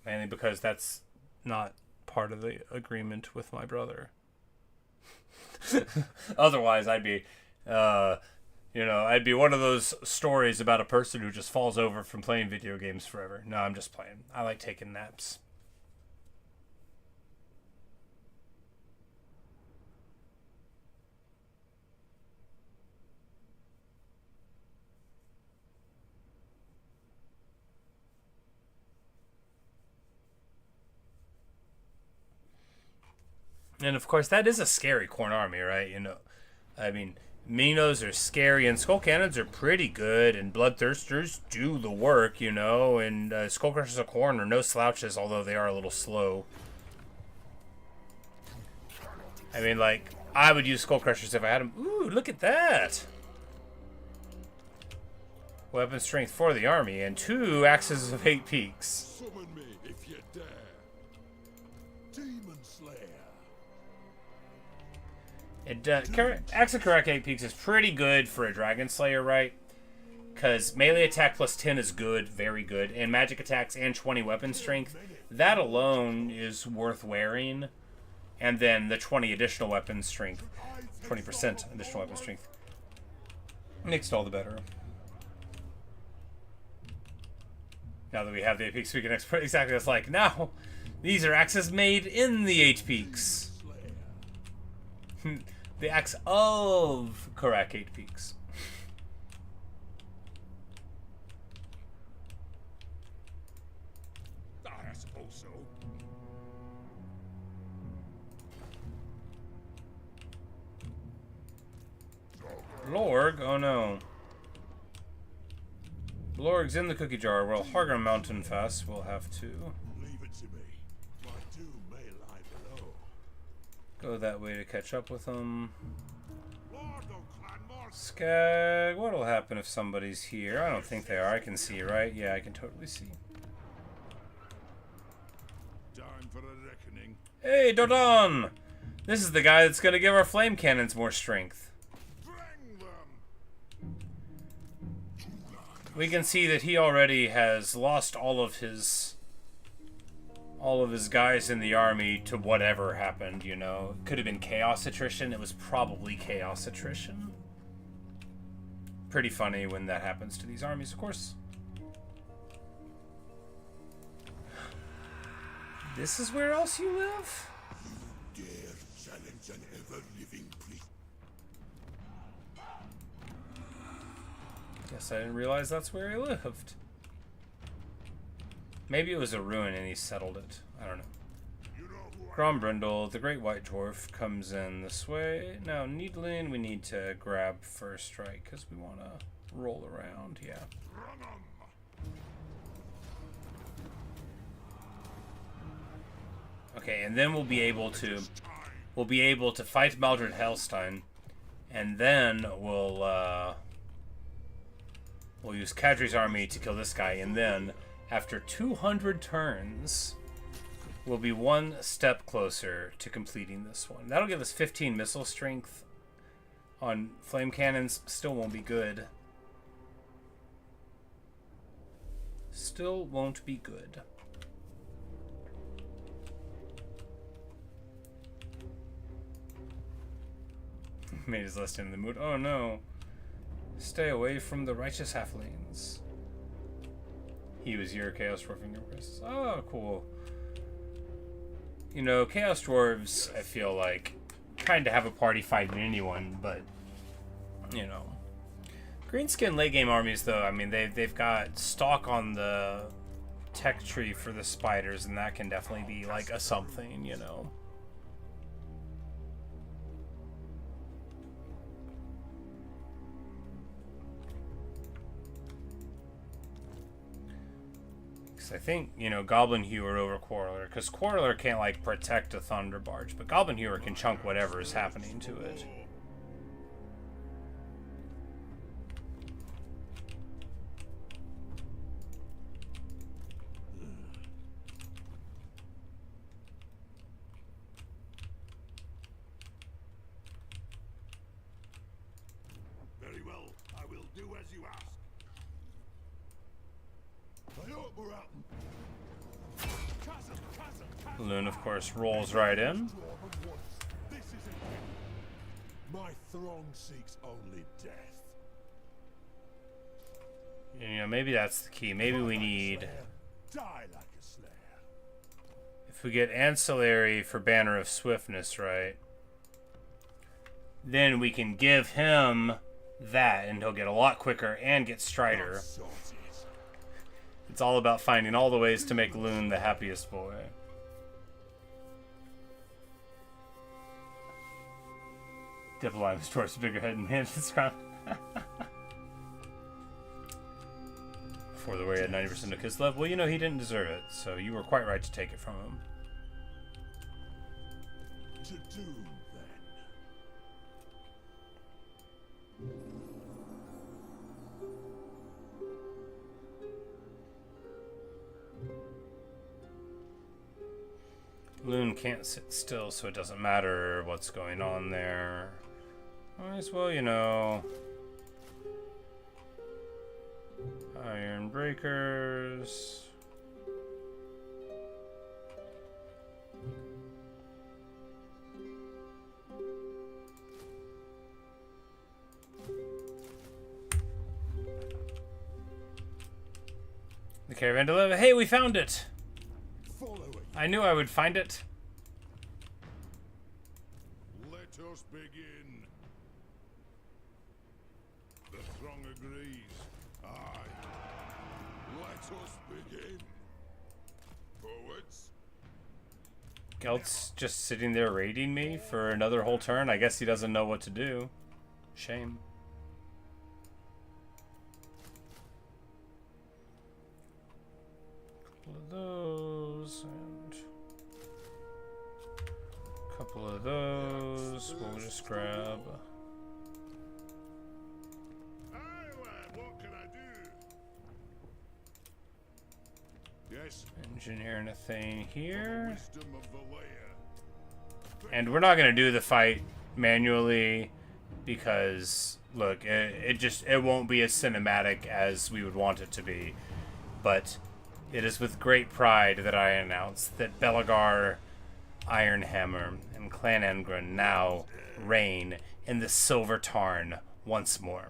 Mainly because that's not part of the agreement with my brother. Otherwise, I'd be, I'd be one of those stories about a person who just falls over from playing video games forever. No, I'm just playing. I like taking naps. And of course, that is a scary Khorne army, right? You know, I mean, Minos are scary, and Skull Cannons are pretty good, and Bloodthirsters do the work, you know, and Skullcrushers of Khorne are no slouches, although they are a little slow. I mean, like, I would use Skullcrushers if I had them. Ooh, look at that! weapon strength for the army, and 2 axes of 8 peaks. Summon me if you dare. Demon Slayer. Axe of Karak 8 peaks is pretty good for a Dragon Slayer, right? Because melee attack plus 10 is good, very good, and magic attacks and 20 weapon strength. That alone is worth wearing. And then the 20 additional weapon strength, 20% additional weapon strength, makes it all the better. Now that we have the 8 peaks, we can export exactly what's like. Now, these are axes made in the 8 peaks. The axe of Karak 8 peaks. I suppose so. Lorg? Oh no. Lorg's in the cookie jar. Well, Harger Mountain Fast will have to Leave it to me. My doom may lie below. go that way to catch up with them. Lord of Clanmore. Skag, what'll happen if somebody's here? I don't think they are. I can see, right? Yeah, I can totally see. Time for a reckoning. Hey, Dodon! This is the guy that's gonna give our flame cannons more strength. Bring them. We can see that he already has lost all of his guys in the army to whatever happened, you know. Could have been chaos attrition. It was probably chaos attrition. Pretty funny when that happens to these armies, of course. This is where else you live? Dare challenge an ever-living priest. Guess I didn't realize that's where he lived. Maybe it was a ruin and he settled it. I don't know. You know who I Grombrindle, the Great White Dwarf, comes in this way. Now, Needlin, we need to grab first, right? Because we want to roll around, yeah. run 'em. Okay, and then we'll be able to fight Maldred Hellstein, and then we'll use Kadri's army to kill this guy, and then after 200 turns, we'll be one step closer to completing this one. That'll give us 15 missile strength on flame cannons. Still won't be good. Still won't be good. Made his list in the mood. Oh no. Stay away from the righteous halflings. He was your Chaos Dwarf in your presence. Oh, cool. You know, Chaos Dwarves, I feel like, kind of have a party fighting anyone, but, you know. Greenskin late game armies, though, I mean, they've got stock on the tech tree for the spiders, and that can definitely be, like, a something, you know. I think, you know, Goblin Hewer over Quarreler, because Quarreler can't, like, protect a Thunderbarge, but Goblin Hewer can chunk whatever is happening to it. Very well, I will do as you ask. I hope we're out. Loon, of course, rolls right in. This is it. My throng seeks only death. You know, maybe that's the key. Maybe we need... Die like a slayer. If we get Ancillary for Banner of Swiftness, right? Then we can give him that, and he'll get a lot quicker and get Strider. It's all about finding all the ways to make Loon the happiest boy. Diplomat restores bigger head and manages crown. Before the way he had 90% of Kislev. Well, you know, he didn't deserve it, so you were quite right to take it from him. To doom, then. sun can't sit still, so it doesn't matter what's going on there. Might as well, you know. Iron breakers. The caravan delivered. Hey, we found it! Follow it. I knew I would find it. Let us begin. The throng agrees. Aye. Let us begin. Forwards. Gelt's just sitting there raiding me for another whole turn. I guess he doesn't know what to do. Shame. Couple of those and a couple of those. We'll just grab. Aye, lad, what can I do? Yes. Engineering a thing here. Wisdom of the layer. And we're not going to do the fight manually because, look, it won't be as cinematic as we would want it to be. But it is with great pride that I announce that Belegar, Ironhammer, and Clan Engren now reign in the Silver Tarn once more.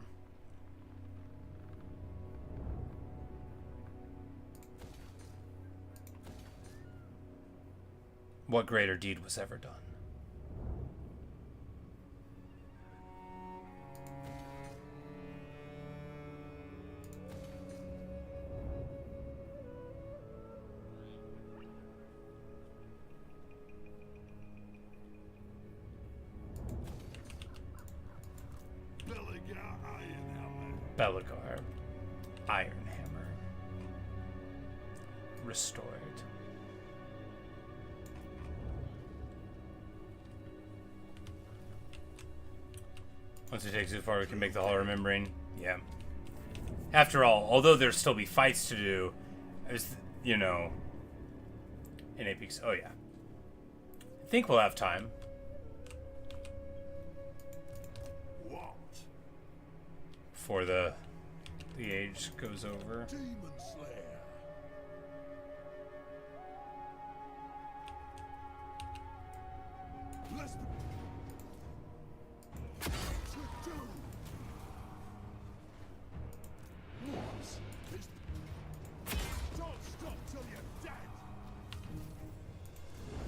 What greater deed was ever done? Belegar, Ironhammer, restored. Once it takes too far, we can make the Hall of Remembering. Yeah. After all, although there'll still be fights to do, there's, you know, in Apex. Oh yeah. I think we'll have time. Before the age goes over. Demon Slayer. Let's don't stop till you're dead.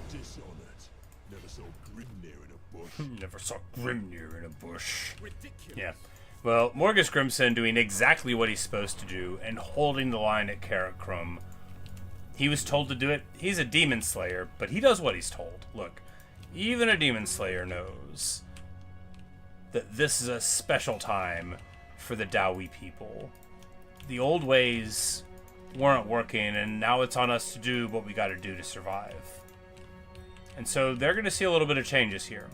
Dishonored. Never saw Grimnir in a bush. Never saw Grimnir in a bush. Ridiculous. Yeah. Well, Morgus Grimson doing exactly what he's supposed to do and holding the line at Karakrum. He was told to do it. He's a demon slayer, but he does what he's told. Look, even a demon slayer knows that this is a special time for the Dawi people. The old ways weren't working, and now it's on us to do what we got to do to survive. And so they're going to see a little bit of changes here.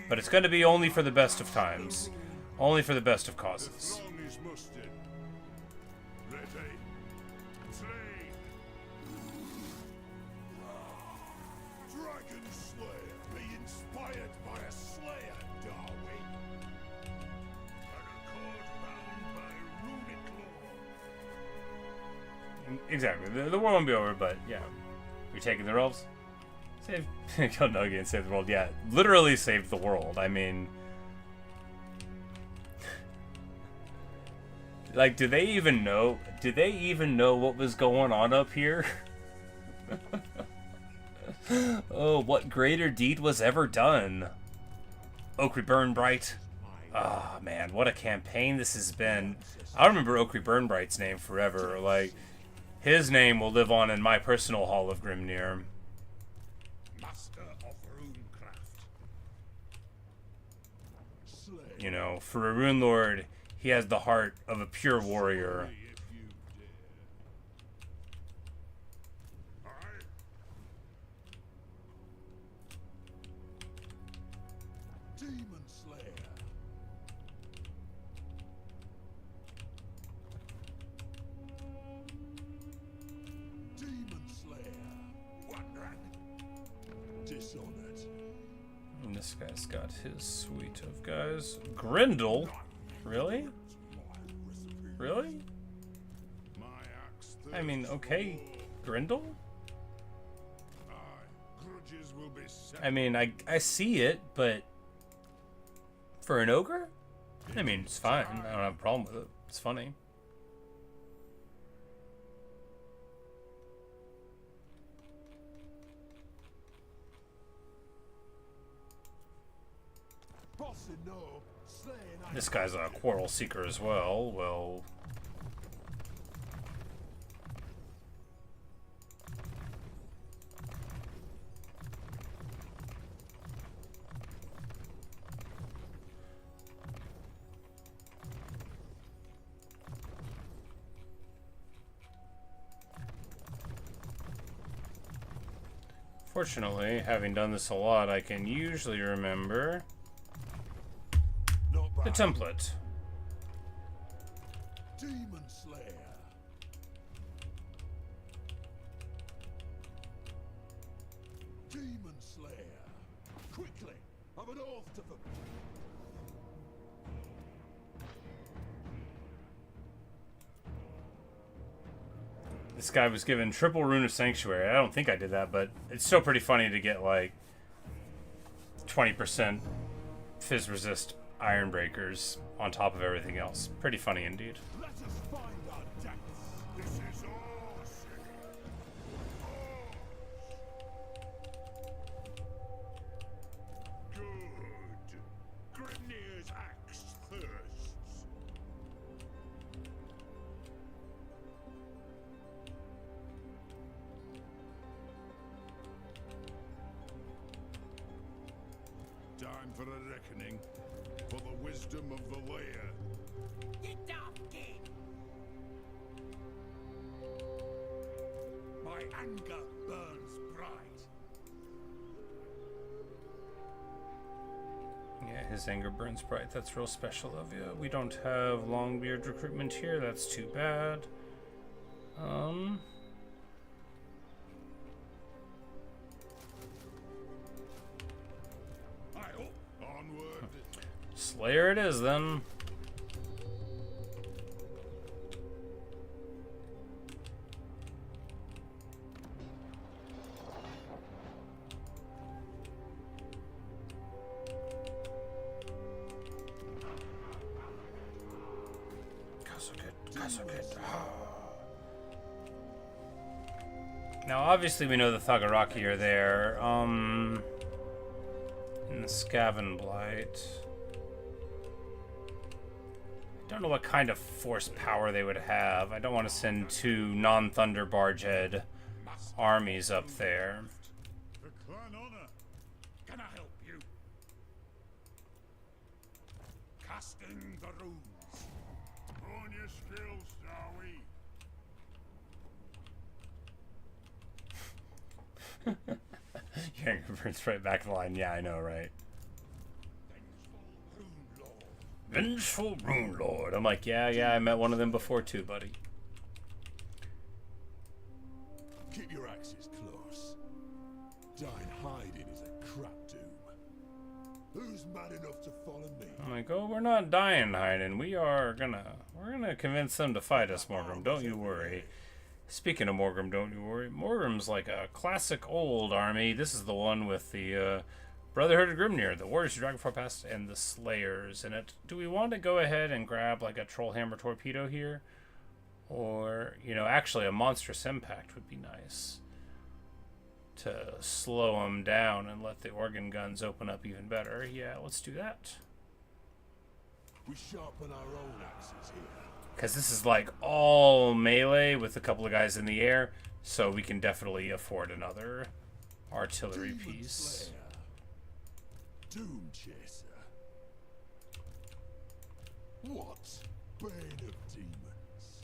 But it's going to be only for the best of times. Only for the best of causes. Throng is mustered. Ready. Train. Dragon Slayer. Be inspired by a Slayer, Dawi. A record bound by runic law. Exactly. The war won't be over, but yeah. We're taking the rolls. Save. Kill Nugget and save the world. Yeah. Literally saved the world. I mean. Like, do they even know? Did they even know what was going on up here? Oh, what greater deed was ever done? Okri Burnbright. Ah, oh, man, what a campaign this has been. I remember Okri Burnbright's name forever. Like, his name will live on in my personal Hall of Grimnir. Master of Runecraft. You know, for a Rune Lord, he has the heart of a pure warrior. If you dare. Aye. Demon Slayer. Demon Slayer. What ran? This guy's got his suite of guys. Grendel? Really? Really? I mean, okay, Grendel? I mean, I see it, but for an ogre? I mean, it's fine. I don't have a problem with it. It's funny. This guy's a quarrel seeker as well. Well, fortunately, having done this a lot, I can usually remember the template. Demon Slayer. Demon Slayer. Quickly, I've an oath to them. This guy was given triple rune of sanctuary. I don't think I did that, but it's still pretty funny to get like 20% fizz resist iron breakers on top of everything else. Pretty funny indeed. Let us find our depths. This is all sick. Good. Grimnir's axe thirsts. Time for a reckoning. For the wisdom of the layer. Get down, kid! My anger burns bright. Yeah, his anger burns bright. That's real special of you. We don't have Longbeard recruitment here. That's too bad. Onward. Slayer it is then. Now, obviously, we know the Thagaraki are there. And the Skaven Blight. I don't know what kind of force power they would have. I don't want to send two non-Thunderbarge head armies up there. The clan honor. Can I help you? Casting the runes. Hone your skills, Dawi. Your anger burns right back in the line. Yeah, I know, right? Vengeful Rune Lord. I'm like, yeah, I met one of them before too, buddy. Keep your axes close. Dying hiding is a crap doom. Who's mad enough to follow me? I'm like, oh, we're not dying hiding. We're gonna convince them to fight us, Morgrim. Don't you worry. Speaking of Morgrim, don't you worry. Morgrim's like a classic old army. This is the one with the Brotherhood of Grimnir, the Warriors who Dragonfire Past, and the Slayers in it. Do we want to go ahead and grab like a Trollhammer Torpedo here? Or, you know, actually a Monstrous Impact would be nice. To slow them down and let the organ guns open up even better. Yeah, let's do that. We sharpen our own axes here. Because this is like all melee with a couple of guys in the air, so we can definitely afford another artillery Demon piece. Slayer. Doom Chaser. What? Bane of demons.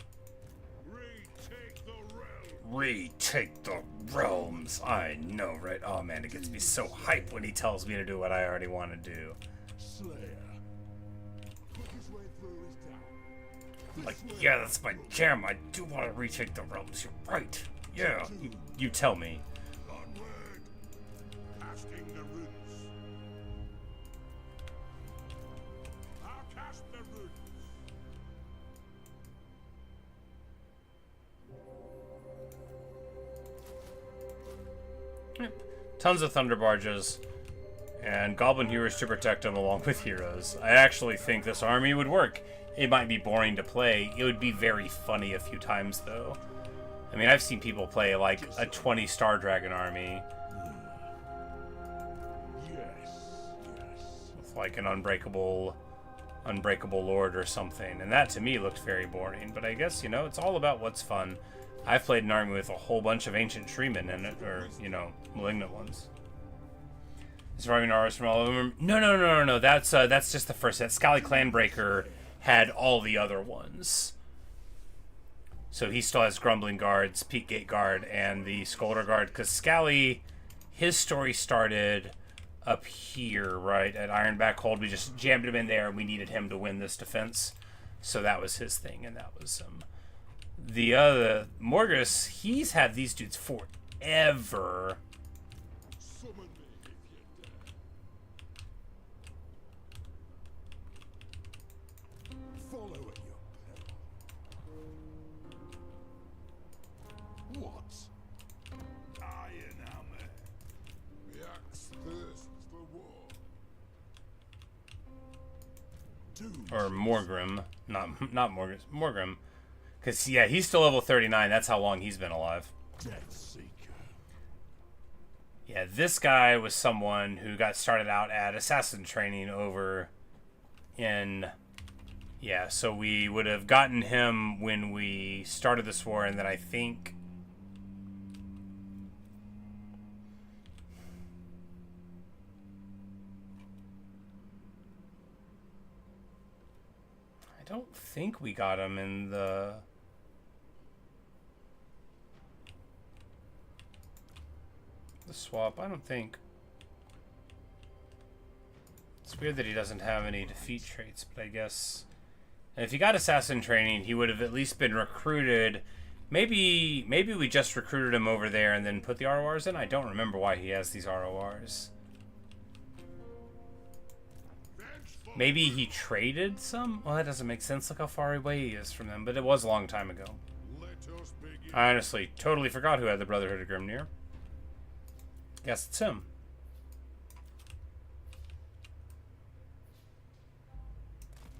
Retake the realm. Retake the realms. I know, right? Oh man, it gets me so hyped when he tells me to do what I already want to do. Slayer. Quickest way through is down. Like, yeah, that's my jam. I do want to retake the realms. You're right. Yeah, you tell me. Onward. Casting the roots. Tons of Thunderbarges. And Goblin Heroes to protect him along with heroes. I actually think this army would work. It might be boring to play. It would be very funny a few times, though. I mean, I've seen people play, like, a 20-star dragon army. With, like, an unbreakable lord or something. And that, to me, looked very boring. But I guess, you know, it's all about what's fun. I've played an army with a whole bunch of ancient treemen in it, or, you know, malignant ones. Surviving armies from all of them. No. That's just the first set. Scally Clanbreaker had all the other ones. So he still has Grumbling Guards, Peak Gate Guard, and the Scolder Guard. Because Scally, his story started up here, right? At Ironback Hold. We just jammed him in there, and we needed him to win this defense. So that was his thing, and that was the other Morgus, he's had these dudes forever. Or Morgrim, not Morgus, Morgrim, because yeah, he's still level 39. That's how long he's been alive. Yeah, this guy was someone who got started out at assassin training over in. Yeah, so we would have gotten him when we started this war, and then I think. I don't think we got him in the swap. I don't think. It's weird that he doesn't have any defeat traits, but I guess if he got assassin training, he would have at least been recruited. Maybe we just recruited him over there and then put the RORs in. I don't remember why he has these RORs. Maybe he traded some? Well, that doesn't make sense. Look how far away he is from them. But it was a long time ago. I honestly totally forgot who had the Brotherhood of Grimnir. Guess it's him.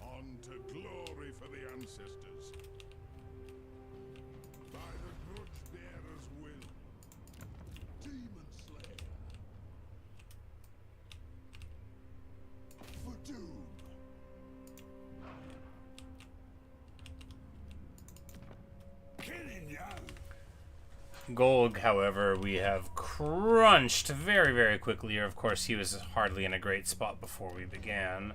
On to glory for the ancestors. By the grudge bearer's will. Demon Slayer. For doom. Killing you. Golg, however, we have crunched very, very quickly. Of course, he was hardly in a great spot before we began.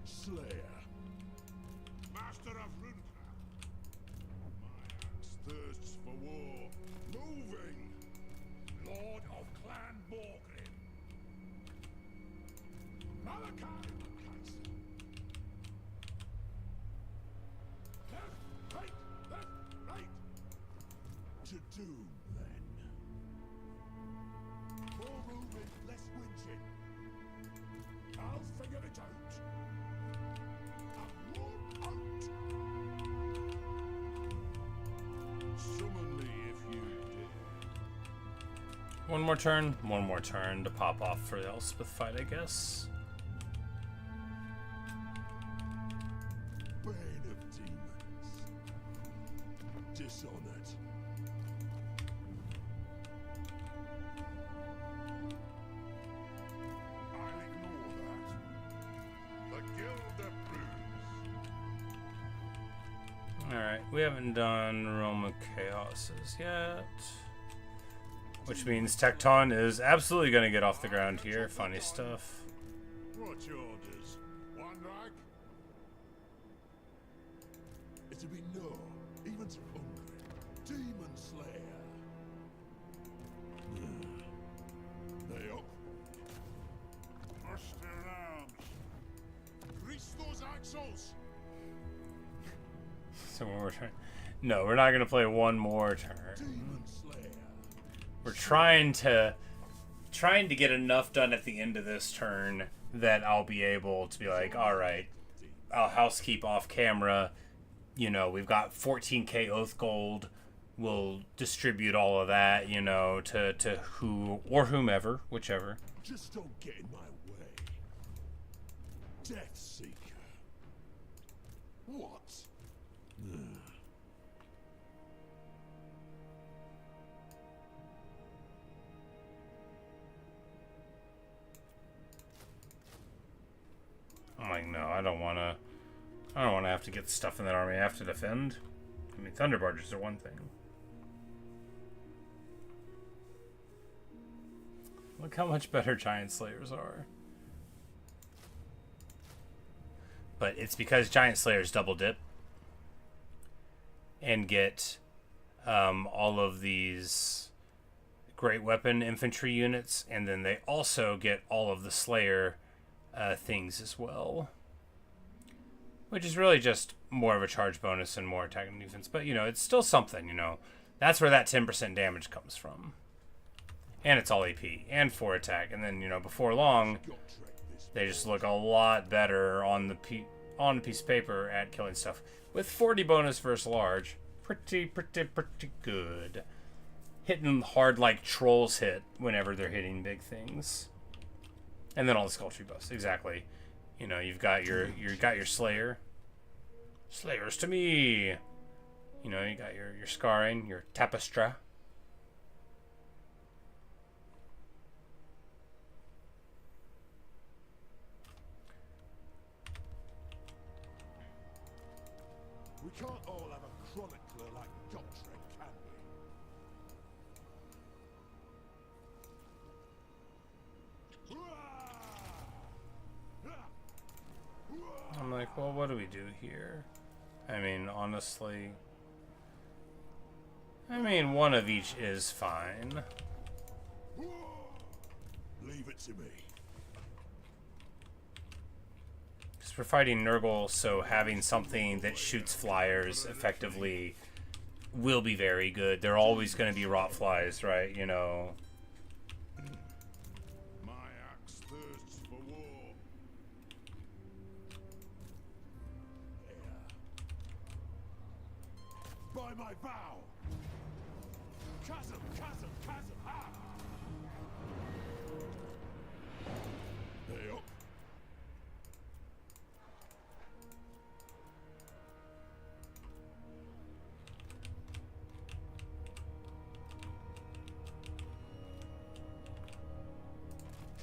Slayer. Master of Runecraft. My axe thirsts for war. Moving. Lord of Clan Morgrim. Malakai. Left, right. To doom, then. More room is less winching. I'll figure it out. I'm worn out. Summon me if you dare. One more turn to pop off for the Elspeth fight, I guess. Bane of demons. Dishonored. I'll ignore that. The Guild approves. Alright, we haven't done Realm of Chaoses yet. Which means Tecton is absolutely going to get off the ground here. Funny stuff. What's your orders? One rag? It'll be no, even to hungry. Demon Slayer. They up. Rush their arms. Grease those axles. So one more turn. No, we're not going to play one more turn. Demon Slayer. We're trying to get enough done at the end of this turn that I'll be able to be like, all right, I'll housekeep off camera, You know, we've got 14k oath gold. We'll distribute all of that, you know, to who or whomever, whichever. Just don't get in my way. Death Seeker. What? I'm like, no, I don't want to have to get stuff in that army I have to defend. I mean, Thunderbarges are one thing. Look how much better Giant Slayers are. But it's because Giant Slayers double dip and get all of these great weapon infantry units, and then they also get all of the Slayer things as well. Which is really just more of a charge bonus and more attack and defense. But, you know, it's still something, you know. That's where that 10% damage comes from. And it's all AP and 4 attack. And then, you know, before long, they just look a lot better on the piece of paper at killing stuff. With 40 bonus versus large, pretty good. Hitting hard like trolls hit whenever they're hitting big things. And then all the skull tree buffs, exactly. You know, you've got your Slayer. Slayers to me. You know, you got your scarring, your tapestra. We can't all have a chronicler like Gotrek, can we? I'm like, well, what do we do here? I mean, honestly, one of each is fine. Leave it to me. Because we're fighting Nurgle, so having something that shoots flyers effectively will be very good. They're always going to be rot flies, right? You know. My axe thirsts for war. By my vow! Chasm, chasm, chasm, ha! Hey up.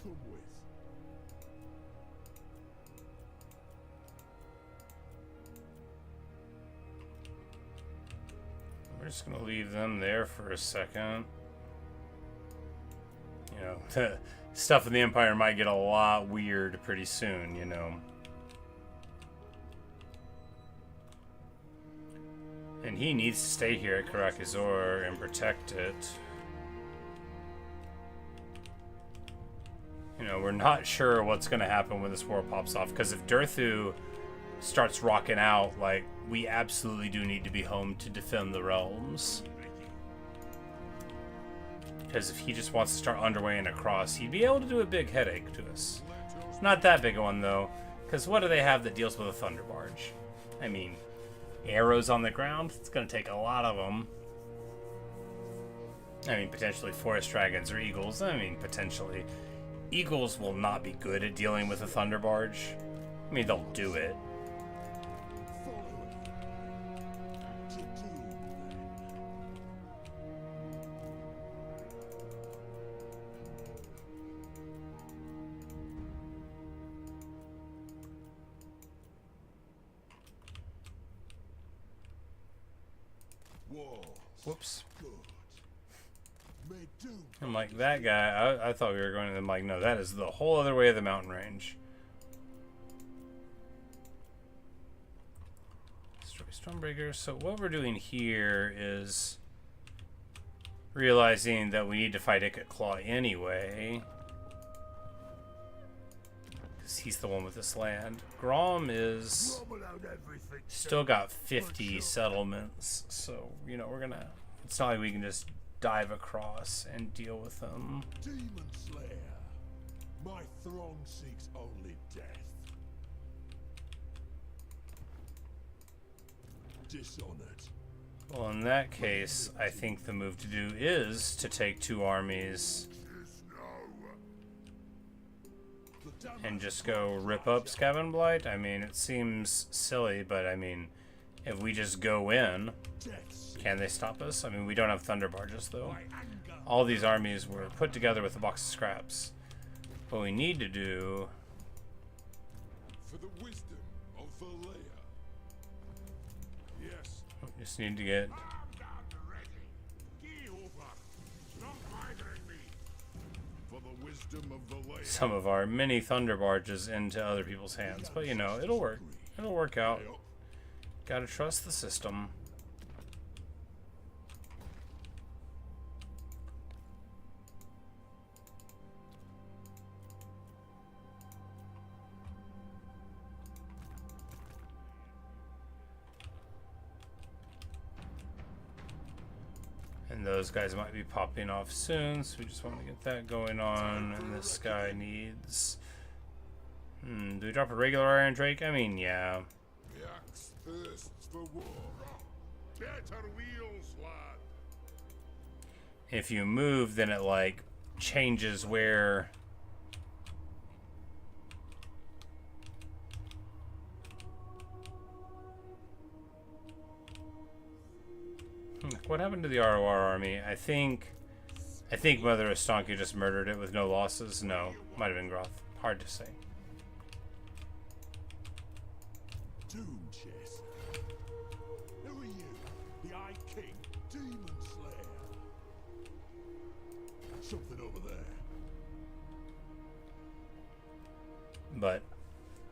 Come with. We're just going to leave them there for a second. You know, the stuff in the Empire might get a lot weird pretty soon, you know. And he needs to stay here at Karakazor and protect it. You know, we're not sure what's going to happen when this war pops off, because if Durthu starts rocking out, like, we absolutely do need to be home to defend the realms. Because if he just wants to start underwaying across, he'd be able to do a big headache to us. Not that big a one, though, because what do they have that deals with a Thunderbarge? I mean, arrows on the ground? It's going to take a lot of them. I mean, potentially forest dragons or eagles. I mean, potentially. Eagles will not be good at dealing with a Thunderbarge. I mean, they'll do it. Whoops. I'm like, that guy, I thought we were going to, I'm like, no, that is the whole other way of the mountain range. Destroy Stormbreaker. So what we're doing here is realizing that we need to fight Ikit Claw anyway. Because he's the one with this land. Grom is still got 50 settlements. So, you know, we're going to, it's not like we can just dive across and deal with them. Demon Slayer, my throng seeks only death. dishonored. Well, in that case, I think the move to do is to take 2 armies and just go rip up Skaven Blight. I mean, it seems silly, but I mean, if we just go in, can they stop us? I mean, we don't have Thunderbarges, though. All these armies were put together with a box of scraps. What we need to do... For the wisdom of Valea. Yes. We just need to get For the wisdom of Valea. some of our mini Thunderbarges into other people's hands. But, you know, it'll work. It'll work out. Gotta trust the system. And those guys might be popping off soon, so we just want to get that going on. And this guy needs... do we drop a regular Iron Drake? I mean, yeah. The axe thirsts for war. Better wheels, lad. If you move, then it, like, changes where... What happened to the ROR army? I think Mother Estonki just murdered it with no losses. No, might have been Groth. Hard to say. Doom Chaser. Who are you? The Eye King, Demon Slayer. Something over there. But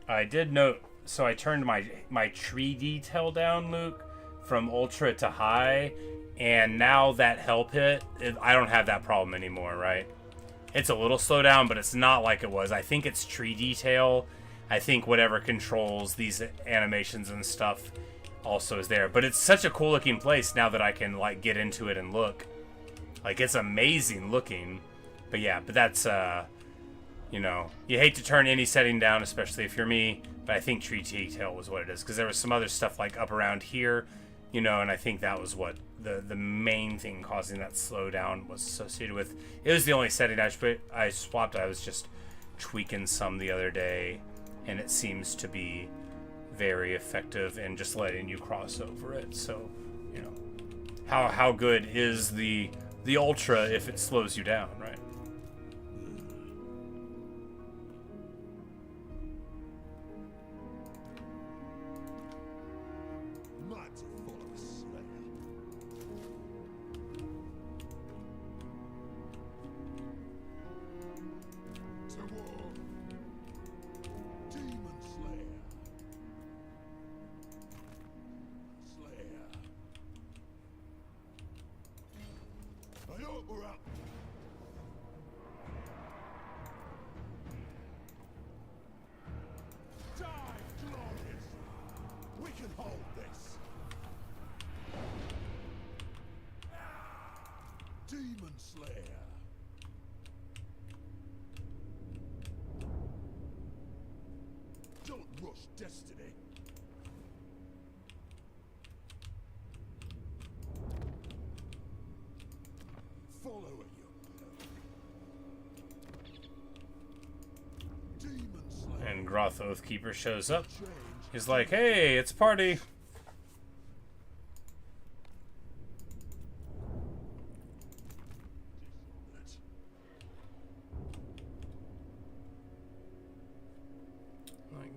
I did note, so I turned my tree detail down, Luke, from ultra to high, and now that help hit, I don't have that problem anymore, right? It's a little slow down, but it's not like it was. I think it's tree detail. I think whatever controls these animations and stuff also is there. But it's such a cool looking place now that I can, like, get into it and look. Like, it's amazing looking. But yeah, but that's, you know, you hate to turn any setting down, especially if you're me, but I think tree detail was what it is. Because there was some other stuff, like, up around here, you know, and I think that was what the main thing causing that slowdown was associated with. It was the only setting I swapped. I was just tweaking some the other day, and it seems to be very effective in just letting you cross over it. So, you know, how good is the ultra if it slows you down, right? Demon Slayer. Don't rush destiny. Follow it, you Demon Slayer. And Groth Oathkeeper shows up. He's like, hey, it's a party.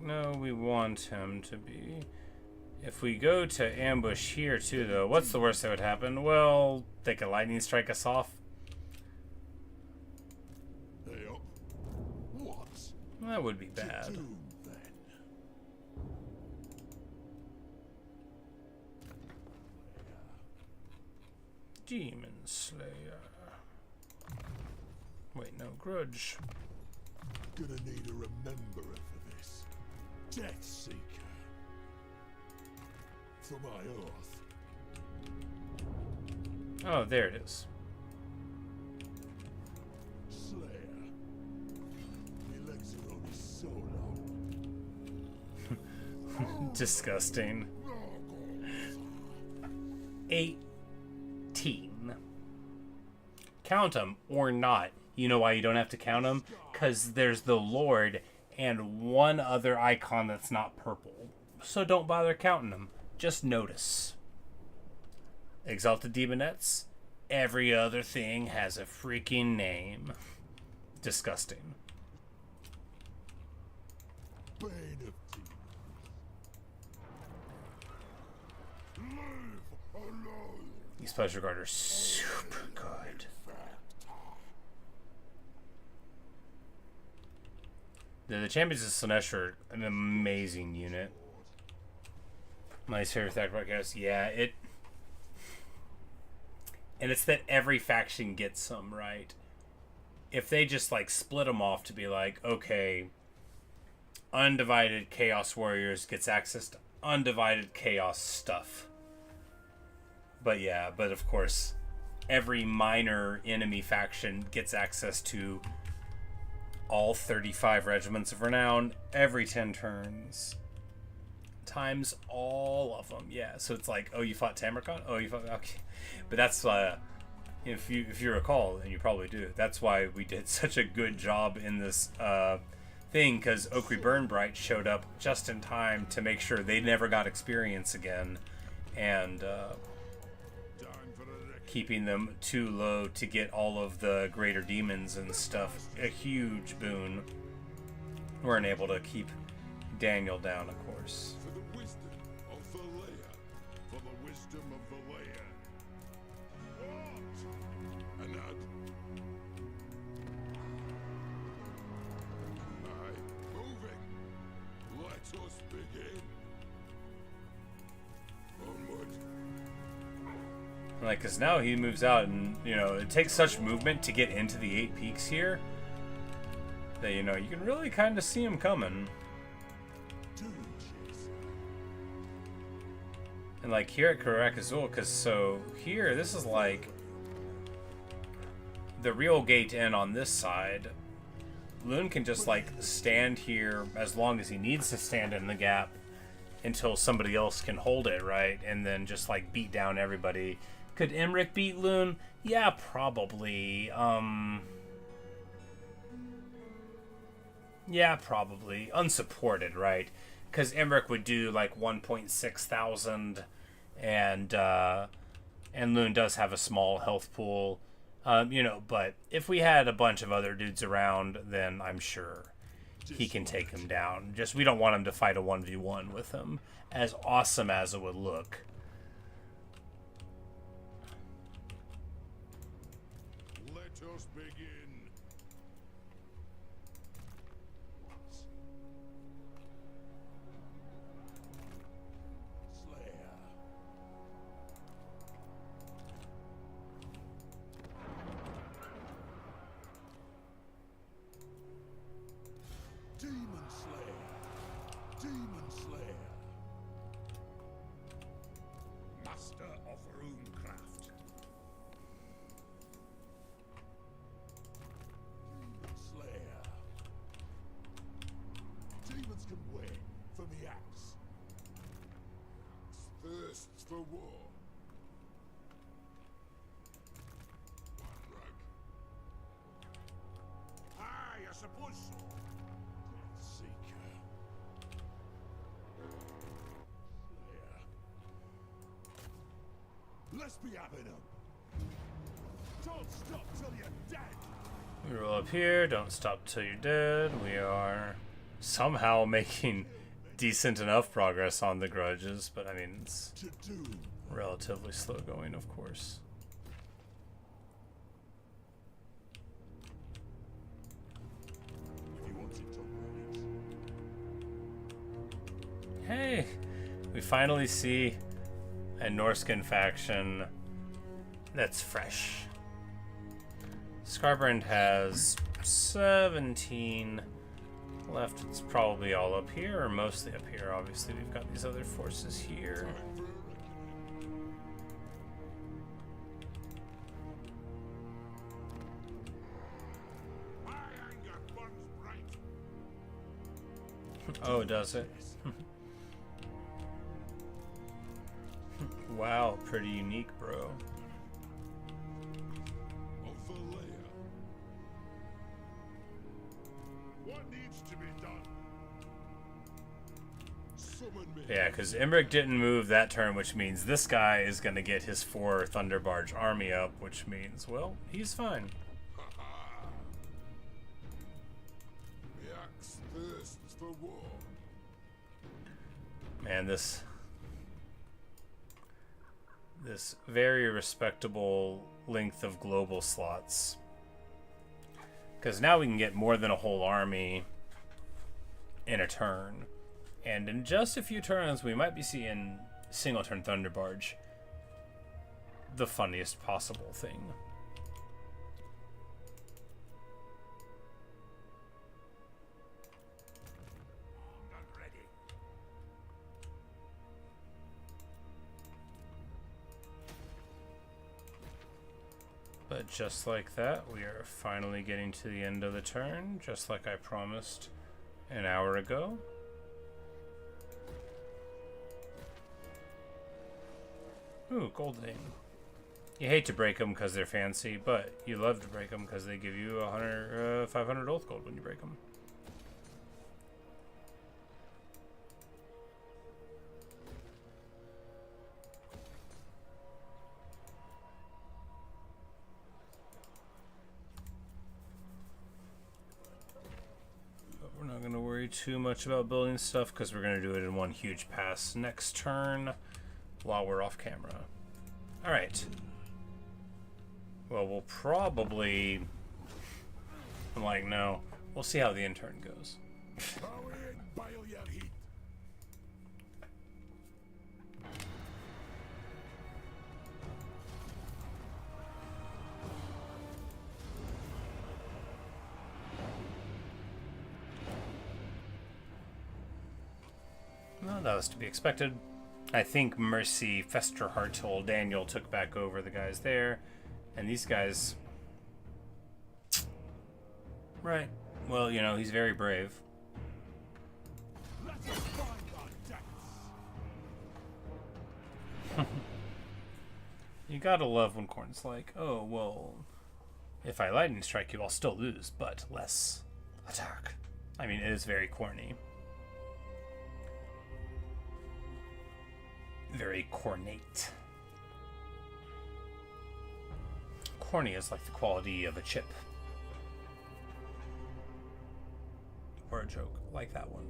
No, we want him to be. If we go to ambush here too, though, what's the worst that would happen? Well, they could lightning strike us off. Hey up. What? That would be bad. Doom, then. Demon Slayer. Wait, no, Grudge. Gonna need a rememberer for this. Death Seeker. For my oath. Oh, there it is. Slayer. My legs are only so long. Disgusting. 18. Count them or not. You know why you don't have to count them? Because there's the Lord and one other icon that's not purple. So don't bother counting them. Just notice. Exalted Demonettes. Every other thing has a freaking name. Disgusting. Bane of demons. Live alone. These Pleasure Guard are super good. The Champions of Slanesh are an amazing unit. My favorite fact about Chaos, yeah, it... And it's that every faction gets some, right? If they just, like, split them off to be like, okay, Undivided Chaos Warriors gets access to Undivided Chaos stuff. But yeah, but of course, every minor enemy faction gets access to all 35 regiments of renown every 10 turns. Times all of them. Yeah, so it's like, oh, you fought Tamarkon? Oh, you fought... Okay. But that's, if you recall, and you probably do, that's why we did such a good job in this thing, because Oakry Burnbright showed up just in time to make sure they never got experience again, and keeping them too low to get all of the greater demons and stuff, a huge boon. We weren't able to keep Daniel down, of course. For the wisdom of the layer. For the wisdom of the layer. What? Anad. Aye. Moving. Let us begin. Onward. Like, because now he moves out, and, you know, it takes such movement to get into the 8 peaks here that, you know, you can really kind of see him coming. And, like, here at Karak Azul, because so here, this is like the real gate in on this side. Loon can just, like, stand here as long as he needs to stand in the gap until somebody else can hold it, right? And then just, like, beat down everybody. Could Emmerich beat Loon? Yeah, probably. Yeah, probably. Unsupported, right? Because Emmerich would do like 1.6 thousand, and Loon does have a small health pool, you know. But if we had a bunch of other dudes around, then I'm sure he can take him down. Just we don't want him to fight a 1v1 with him, as awesome as it would look. Let us begin. Demon Slayer. Demon Slayer. Master of Runecraft. Demon Slayer. Demons can wait for the axe. Thirsts for war. One rug. I suppose so. Seeker. Slayer. Let's be having them. Don't stop till you're dead. We roll up here. Don't stop till you're dead. We are somehow making decent enough progress on the grudges, but I mean, it's To do. relatively slow going, of course. If you wanted to raise. Hey, we finally see a Norskin faction that's fresh. Scarbrand has 17 left. It's probably all up here, or mostly up here. Obviously, we've got these other forces here. My anger burns bright. Oh, does it? Wow, pretty unique, bro. Of Valea. What needs to be done? Summon me. Yeah, because Imric didn't move that turn, which means this guy is going to get his 4 Thunderbarge army up, which means, well, he's fine. The axe thirsts for war. Man, this very respectable length of global slots. Because now we can get more than a whole army in a turn. And in just a few turns, we might be seeing single turn Thunderbarge. The funniest possible thing. Not ready. But just like that, we are finally getting to the end of the turn, just like I promised an hour ago. Ooh, gold thing. You hate to break them because they're fancy, but you love to break them because they give you 500 oath gold when you break them. But we're not going to worry too much about building stuff because we're going to do it in one huge pass next turn while we're off camera. Alright. Well, we'll probably... I'm like, no. We'll see how the intern goes. Power and bile your heat. Well, that was to be expected. I think Mercy, Festerheart, old Daniel took back over the guys there. And these guys... Right. Well, you know, he's very brave. Let us find our depths. You gotta love when Corn's like, oh, well, if I lightning strike you, I'll still lose, but less attack. I mean, it is very corny. Very cornate. Corny is like the quality of a chip. Or a joke, like that one.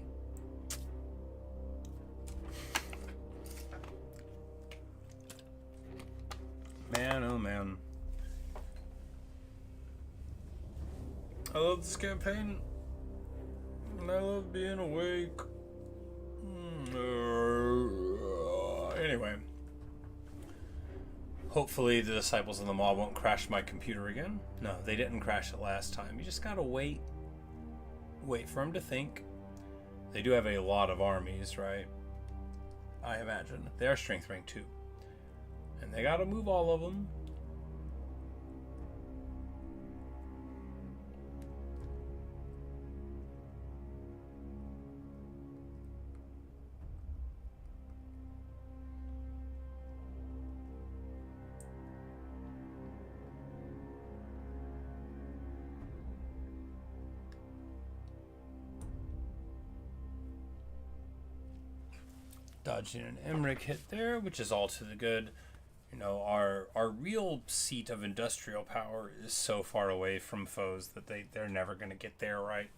Man, oh man. I love this campaign. And I love being awake. Anyway. Hopefully the Disciples of the Maw won't crash my computer again. No, they didn't crash it last time. You just gotta wait. Wait for them to think. They do have a lot of armies, right? I imagine. They are strength rank 2. And they gotta move all of them. Dodging an Emmerich hit there, which is all to the good. You know, our real seat of industrial power is so far away from foes that they're never going to get there, right?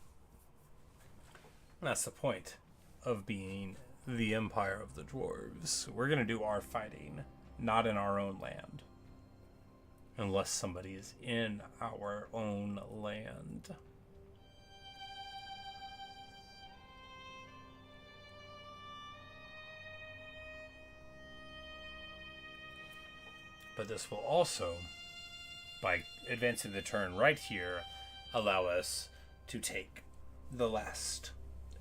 And that's the point of being the Empire of the Dwarves. We're going to do our fighting, not in our own land. Unless somebody is in our own land. But this will also, by advancing the turn right here, allow us to take the last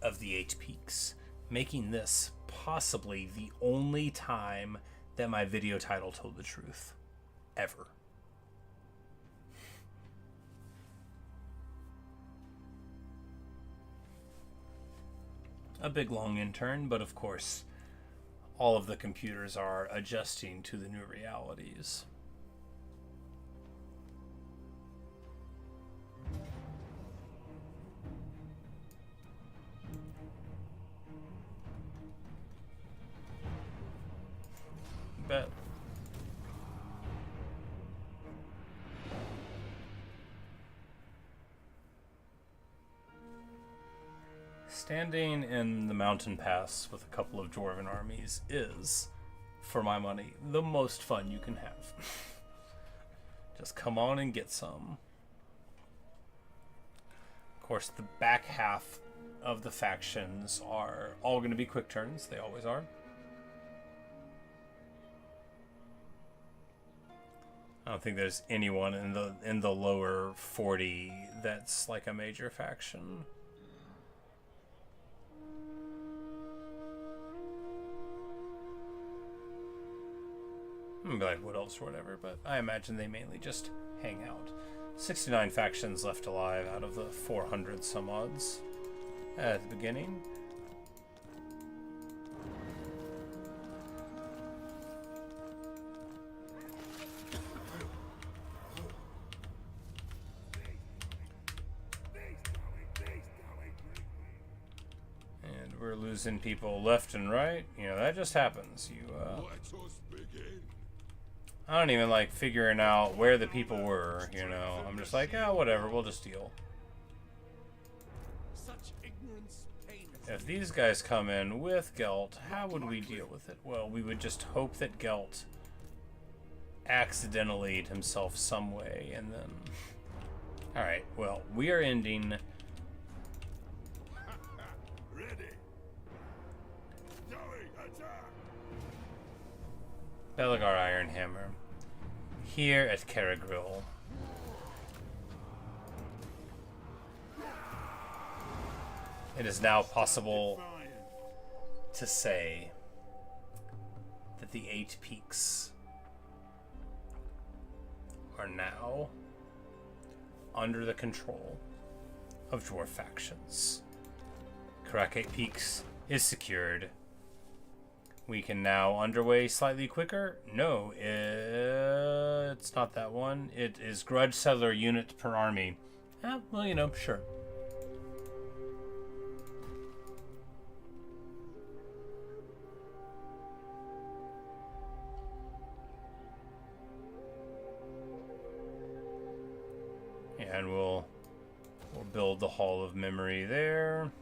of the 8 peaks, making this possibly the only time that my video title told the truth. Ever. A big long intern, but of course, all of the computers are adjusting to the new realities. Bet. Standing in the mountain pass with a couple of dwarven armies is, for my money, the most fun you can have. Just come on and get some. Of course, the back half of the factions are all going to be quick turns. They always are. I don't think there's anyone in the lower 40 that's like a major faction. Maybe like Wood Elves or whatever, but I imagine they mainly just hang out. 69 factions left alive out of the 400 some odds at the beginning. And we're losing people left and right. You know, that just happens. Let us begin. I don't even like figuring out where the people were, you know. I'm just like, oh, whatever, we'll just deal. Such ignorance pains. If these guys come in with Gelt, how would we deal with it? Well, we would just hope that Gelt accidentally himself some way, and then... Alright, well, we are ending... Ready. Dawi, attack. Belegar Ironhammer here at Karagrill. It is now possible to say that the 8 peaks are now under the control of dwarf factions. Karakate Peaks is secured. We can now underway slightly quicker. No, it's not that one. It is grudge settler unit per army. Well, you know, sure. And we'll build the Hall of Memory there.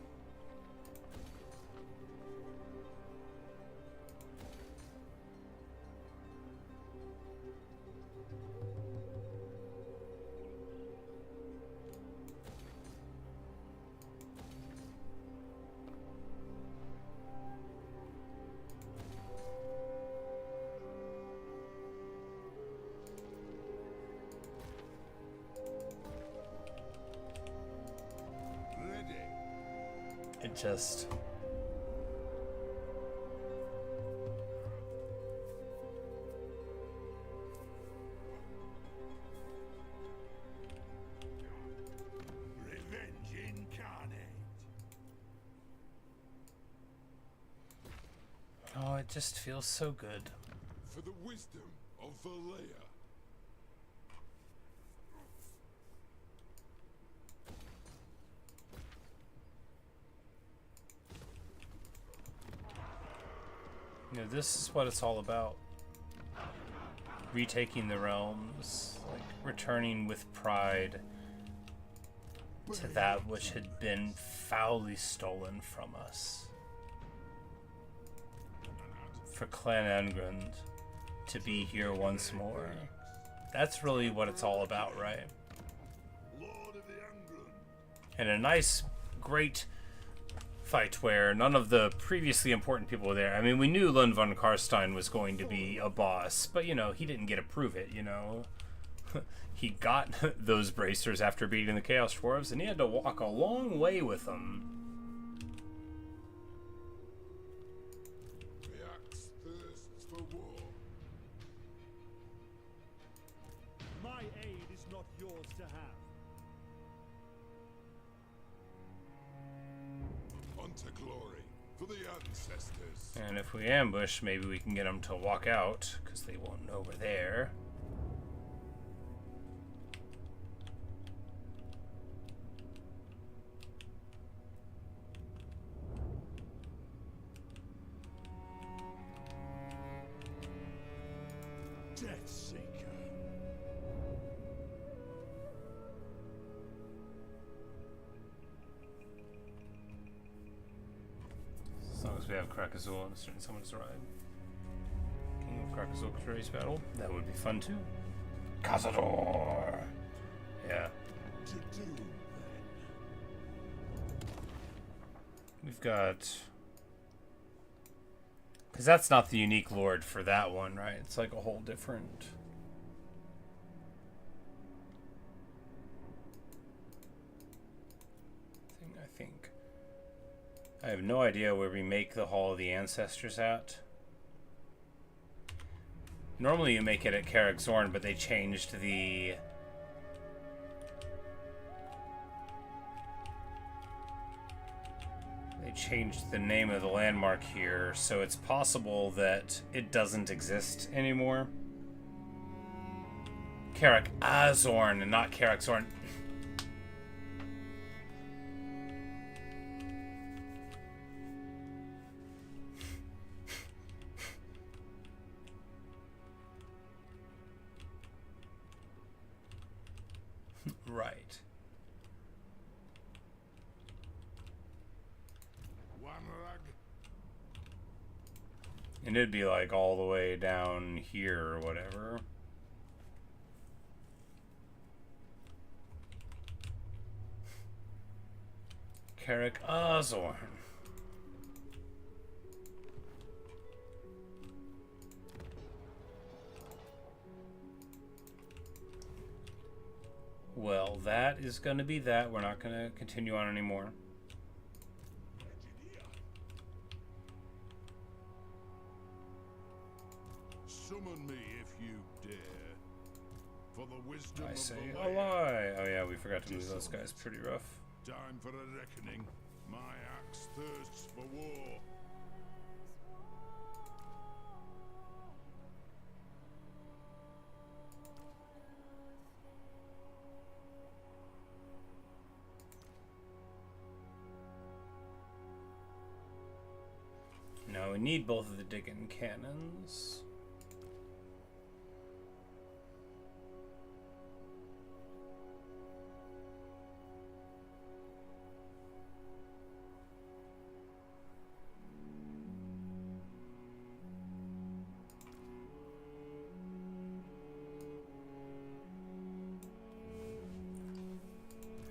It just... Revenge incarnate. Oh, it just feels so good. For the wisdom of Valea. You know, this is what it's all about. Retaking the realms, like returning with pride to that which had been foully stolen from us. For Clan Angrund to be here once more. That's really what it's all about, right? Lord of the Angrund. And a nice, great fight where none of the previously important people were there. I mean, we knew Lund von Karstein was going to be a boss, but, you know, he didn't get to prove it, you know. He got those bracers after beating the Chaos Dwarves, and he had to walk a long way with them. The axe thirsts for war. My aid is not yours to have. Unto glory, For the ancestors. And if we ambush, maybe we can get them to walk out, because they won't know we're there. Death Seeker. As long as we have Krakazul and a certain someone's ride. King of Krakazul Today's battle. That would be fun too. Cazador! Yeah. To do then. We've got... Because that's not the unique lord for that one, right? It's like a whole different... thing, I think. I have no idea where we make the Hall of the Ancestors at. Normally you make it at Karaz Ankor, but they changed the... They changed the name of the landmark here, so it's possible that it doesn't exist anymore. Karaz Ankor and not Karaz Ankor. Right. One rag. And it'd be like all the way down here or whatever. Karaz Ankor. Well, that is going to be that. We're not going to continue on anymore. Summon me if you dare. For the wisdom I of say the a land. lie. Oh yeah, we forgot to move those guys. Pretty rough. Time for a reckoning. My axe thirsts for war. No, we need both of the digging cannons.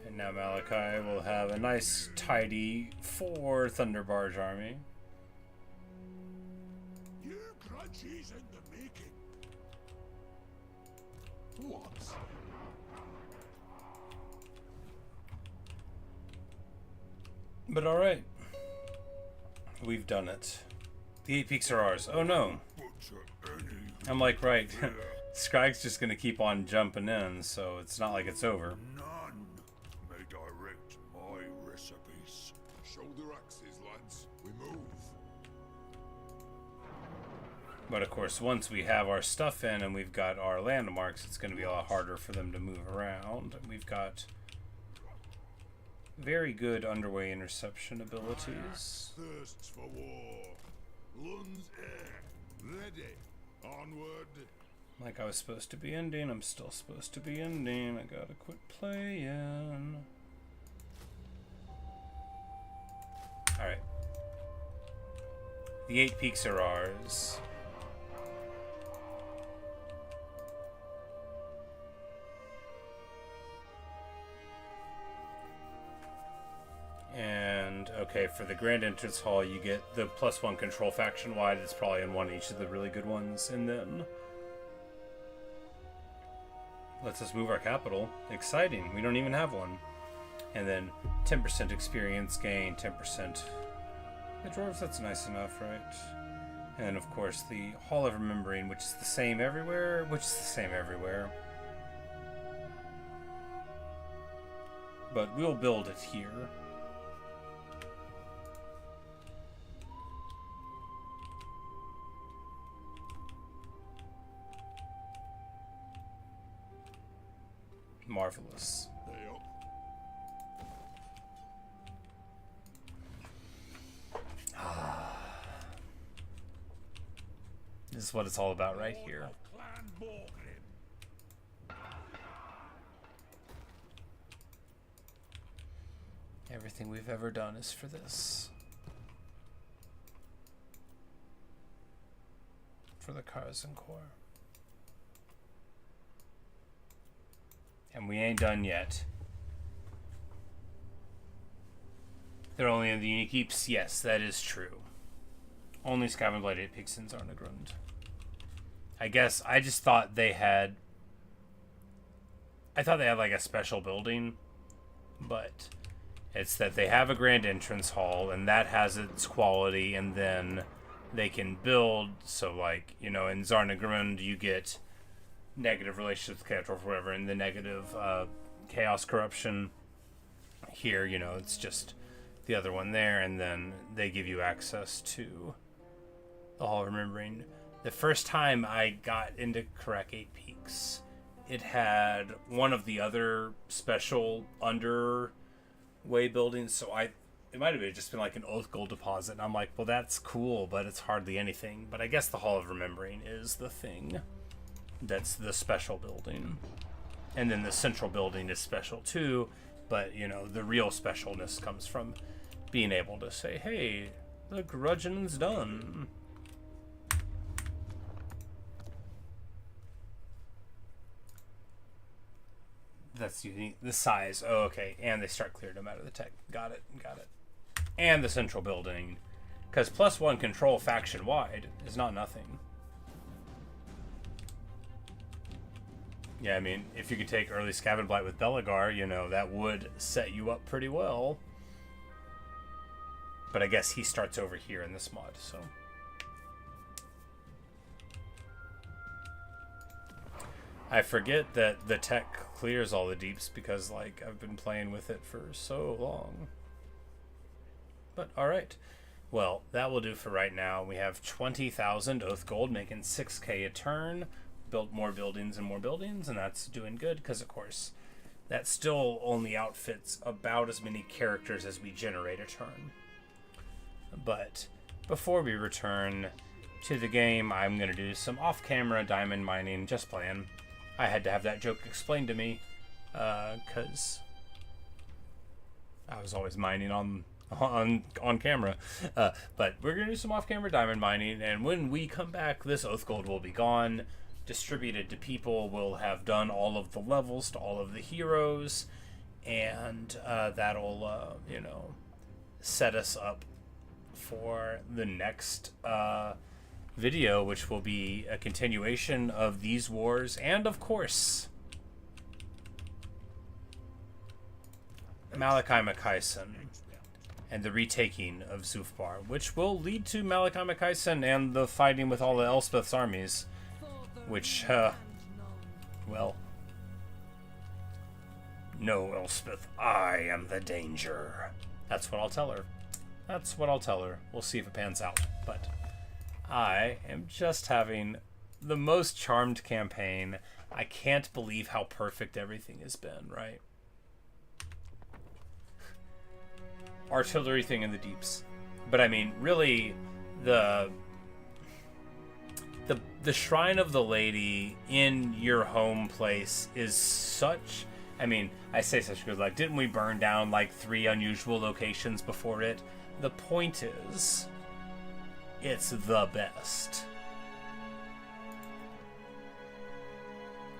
And now Malakai will have a nice, tidy 4 Thunderbarge army. You grudges in the making. What? But alright. We've done it. The 8 peaks are ours. Oh no. Butcher any I'm like, right. Skrag's just gonna keep on jumping in, so it's not like it's over. none may direct my recipes. Shoulder axes, lads. We move. But of course, once we have our stuff in and we've got our landmarks, it's going to be a lot harder for them to move around. We've got very good underway interception abilities. Thirsts for war. Lunds air. Ready. Onward. Like I was supposed to be ending, I'm still supposed to be ending. I gotta quit playing. Alright. The 8 peaks are ours. And, okay, for the Grand Entrance Hall, you get the +1 control faction wide. It's probably in one each of the really good ones. And then lets us move our capital. Exciting. We don't even have one. And then 10% experience gain, 10%. The Dwarfs, that's nice enough, right? And, of course, the Hall of Remembering, which is the same everywhere. But we'll build it here. Marvelous. They up. This is what it's all about right here. Clan Borgrim. Everything we've ever done is for this. For the Karaz Ankor. And we ain't done yet. They're only in the unique heaps. Yes, that is true. Only Skaven Bladed Pigs in Zarnagrund. I guess I just thought they had... I thought they had like a special building. But it's that they have a grand entrance hall, and that has its quality, and then they can build. So like, you know, in Zarnagrund you get negative relations with Chaos or whatever, and the negative chaos corruption. Here, you know, it's just the other one there, and then they give you access to the Hall of Remembering. The first time I got into Karak 8 Peaks, it had one of the other special underway buildings, so it might have just been like an Oath Gold deposit, and I'm like, well, that's cool, but it's hardly anything. But I guess the Hall of Remembering is the thing that's the special building. And then the central building is special too, but, you know, the real specialness comes from being able to say, hey, the grudging's done. That's unique. The size. Oh, okay. And they start clearing them out of the tech. Got it. Got it. And the central building. Because +1 control faction-wide is not nothing. Yeah, I mean, if you could take early Skaven Blight with Belegar, you know, that would set you up pretty well. But I guess he starts over here in this mod, so... I forget that the tech clears all the deeps because, like, I've been playing with it for so long. But, alright. Well, that will do for right now. We have 20,000 Oath Gold, making 6k a turn. Built more buildings and more buildings, and that's doing good because, of course, that still only outfits about as many characters as we generate a turn. But before we return to the game, I'm going to do some off-camera diamond mining, just playing. I had to have that joke explained to me because I was always mining on camera. But we're going to do some off-camera diamond mining, and when we come back, this Oath Gold will be gone, distributed to people. We'll have done all of the levels to all of the heroes, and that'll, you know, set us up for the next video, which will be a continuation of these wars, and of course Malakai Makaisen and the retaking of Zufbar, which will lead to Malakai Makaisen and the fighting with all the Elspeth's armies, which well, no, Elspeth, I am the danger. That's what I'll tell her. That's what I'll tell her. We'll see if it pans out. But I am just having the most charmed campaign. I can't believe how perfect everything has been, right? Artillery thing in the deeps. But I mean, really, the Shrine of the Lady in your home place is such... I mean, I say such good luck. Didn't we burn down like 3 unusual locations before it? The point is, it's the best.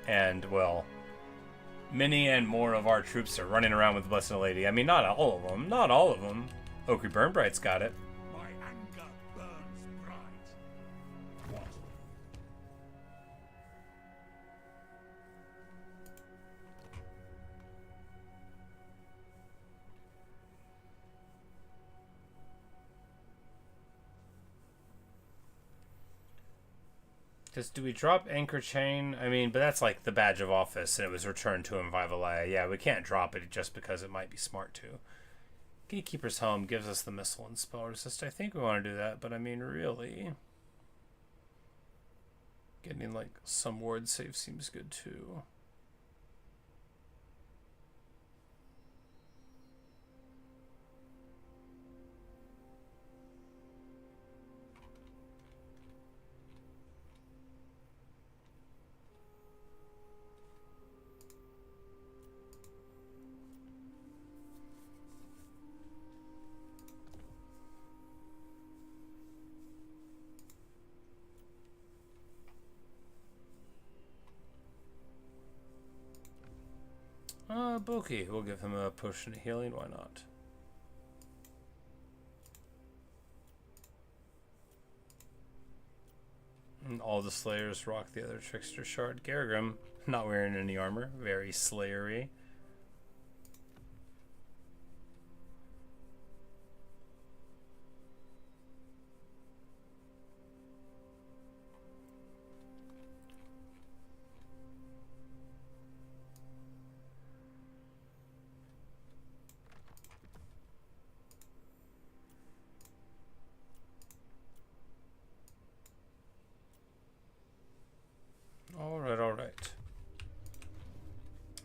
And, well, many and more of our troops are running around with the Blessed Lady. I mean, not all of them. Not all of them. Oakry Burnbright's got it. My anger burns bright. What? Do we drop Anchor Chain? I mean, but that's like the badge of office, and it was returned to him by Valaya. Yeah, we can't drop it just because it might be smart to. Gatekeeper's Home gives us the missile and spell resist. I think we want to do that, but I mean, really, getting like some ward save seems good too. Bulky. We'll give him a potion of healing. Why not? And all the Slayers rock the other Trickster Shard. Gargrim, not wearing any armor. Very Slayery.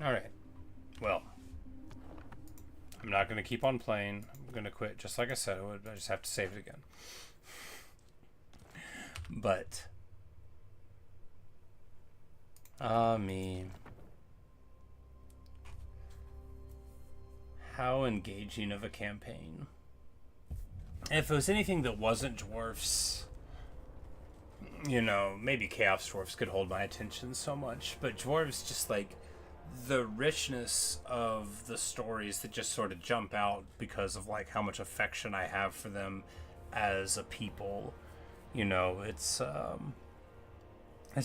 Alright. Well, I'm not going to keep on playing. I'm going to quit just like I said I would. I just have to save it again. But, me. How engaging of a campaign. If it was anything that wasn't Dwarfs, you know, maybe Chaos Dwarfs could hold my attention so much, but Dwarves just like the richness of the stories that just sort of jump out because of like how much affection I have for them as a people. You know, it's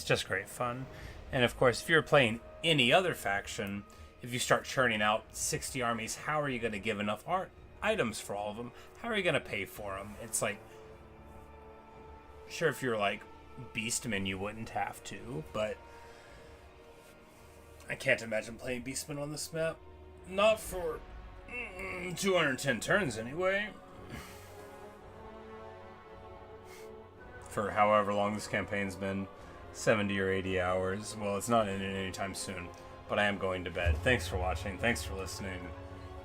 just great fun. And of course, if you're playing any other faction, if you start churning out 60 armies, how are you going to give enough items for all of them? How are you going to pay for them? It's like, sure, if you're like Beastmen, you wouldn't have to, but I can't imagine playing Beastmen on this map. Not for 210 turns, anyway. For however long this campaign's been, 70 or 80 hours. Well, it's not ending anytime soon, but I am going to bed. Thanks for watching. Thanks for listening.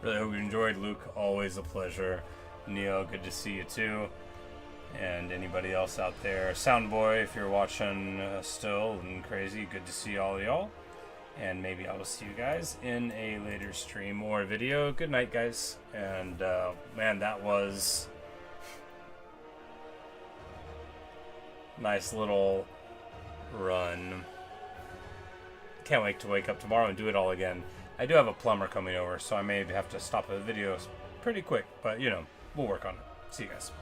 Really hope you enjoyed. Luke, always a pleasure. Neo, good to see you too. And anybody else out there. Soundboy, if you're watching still and crazy, good to see all y'all. And maybe I will see you guys in a later stream or video. Good night, guys. And man, that was nice little run. Can't wait to wake up tomorrow and do it all again. I do have a plumber coming over, so I may have to stop the video pretty quick, but you know, we'll work on it. See you guys.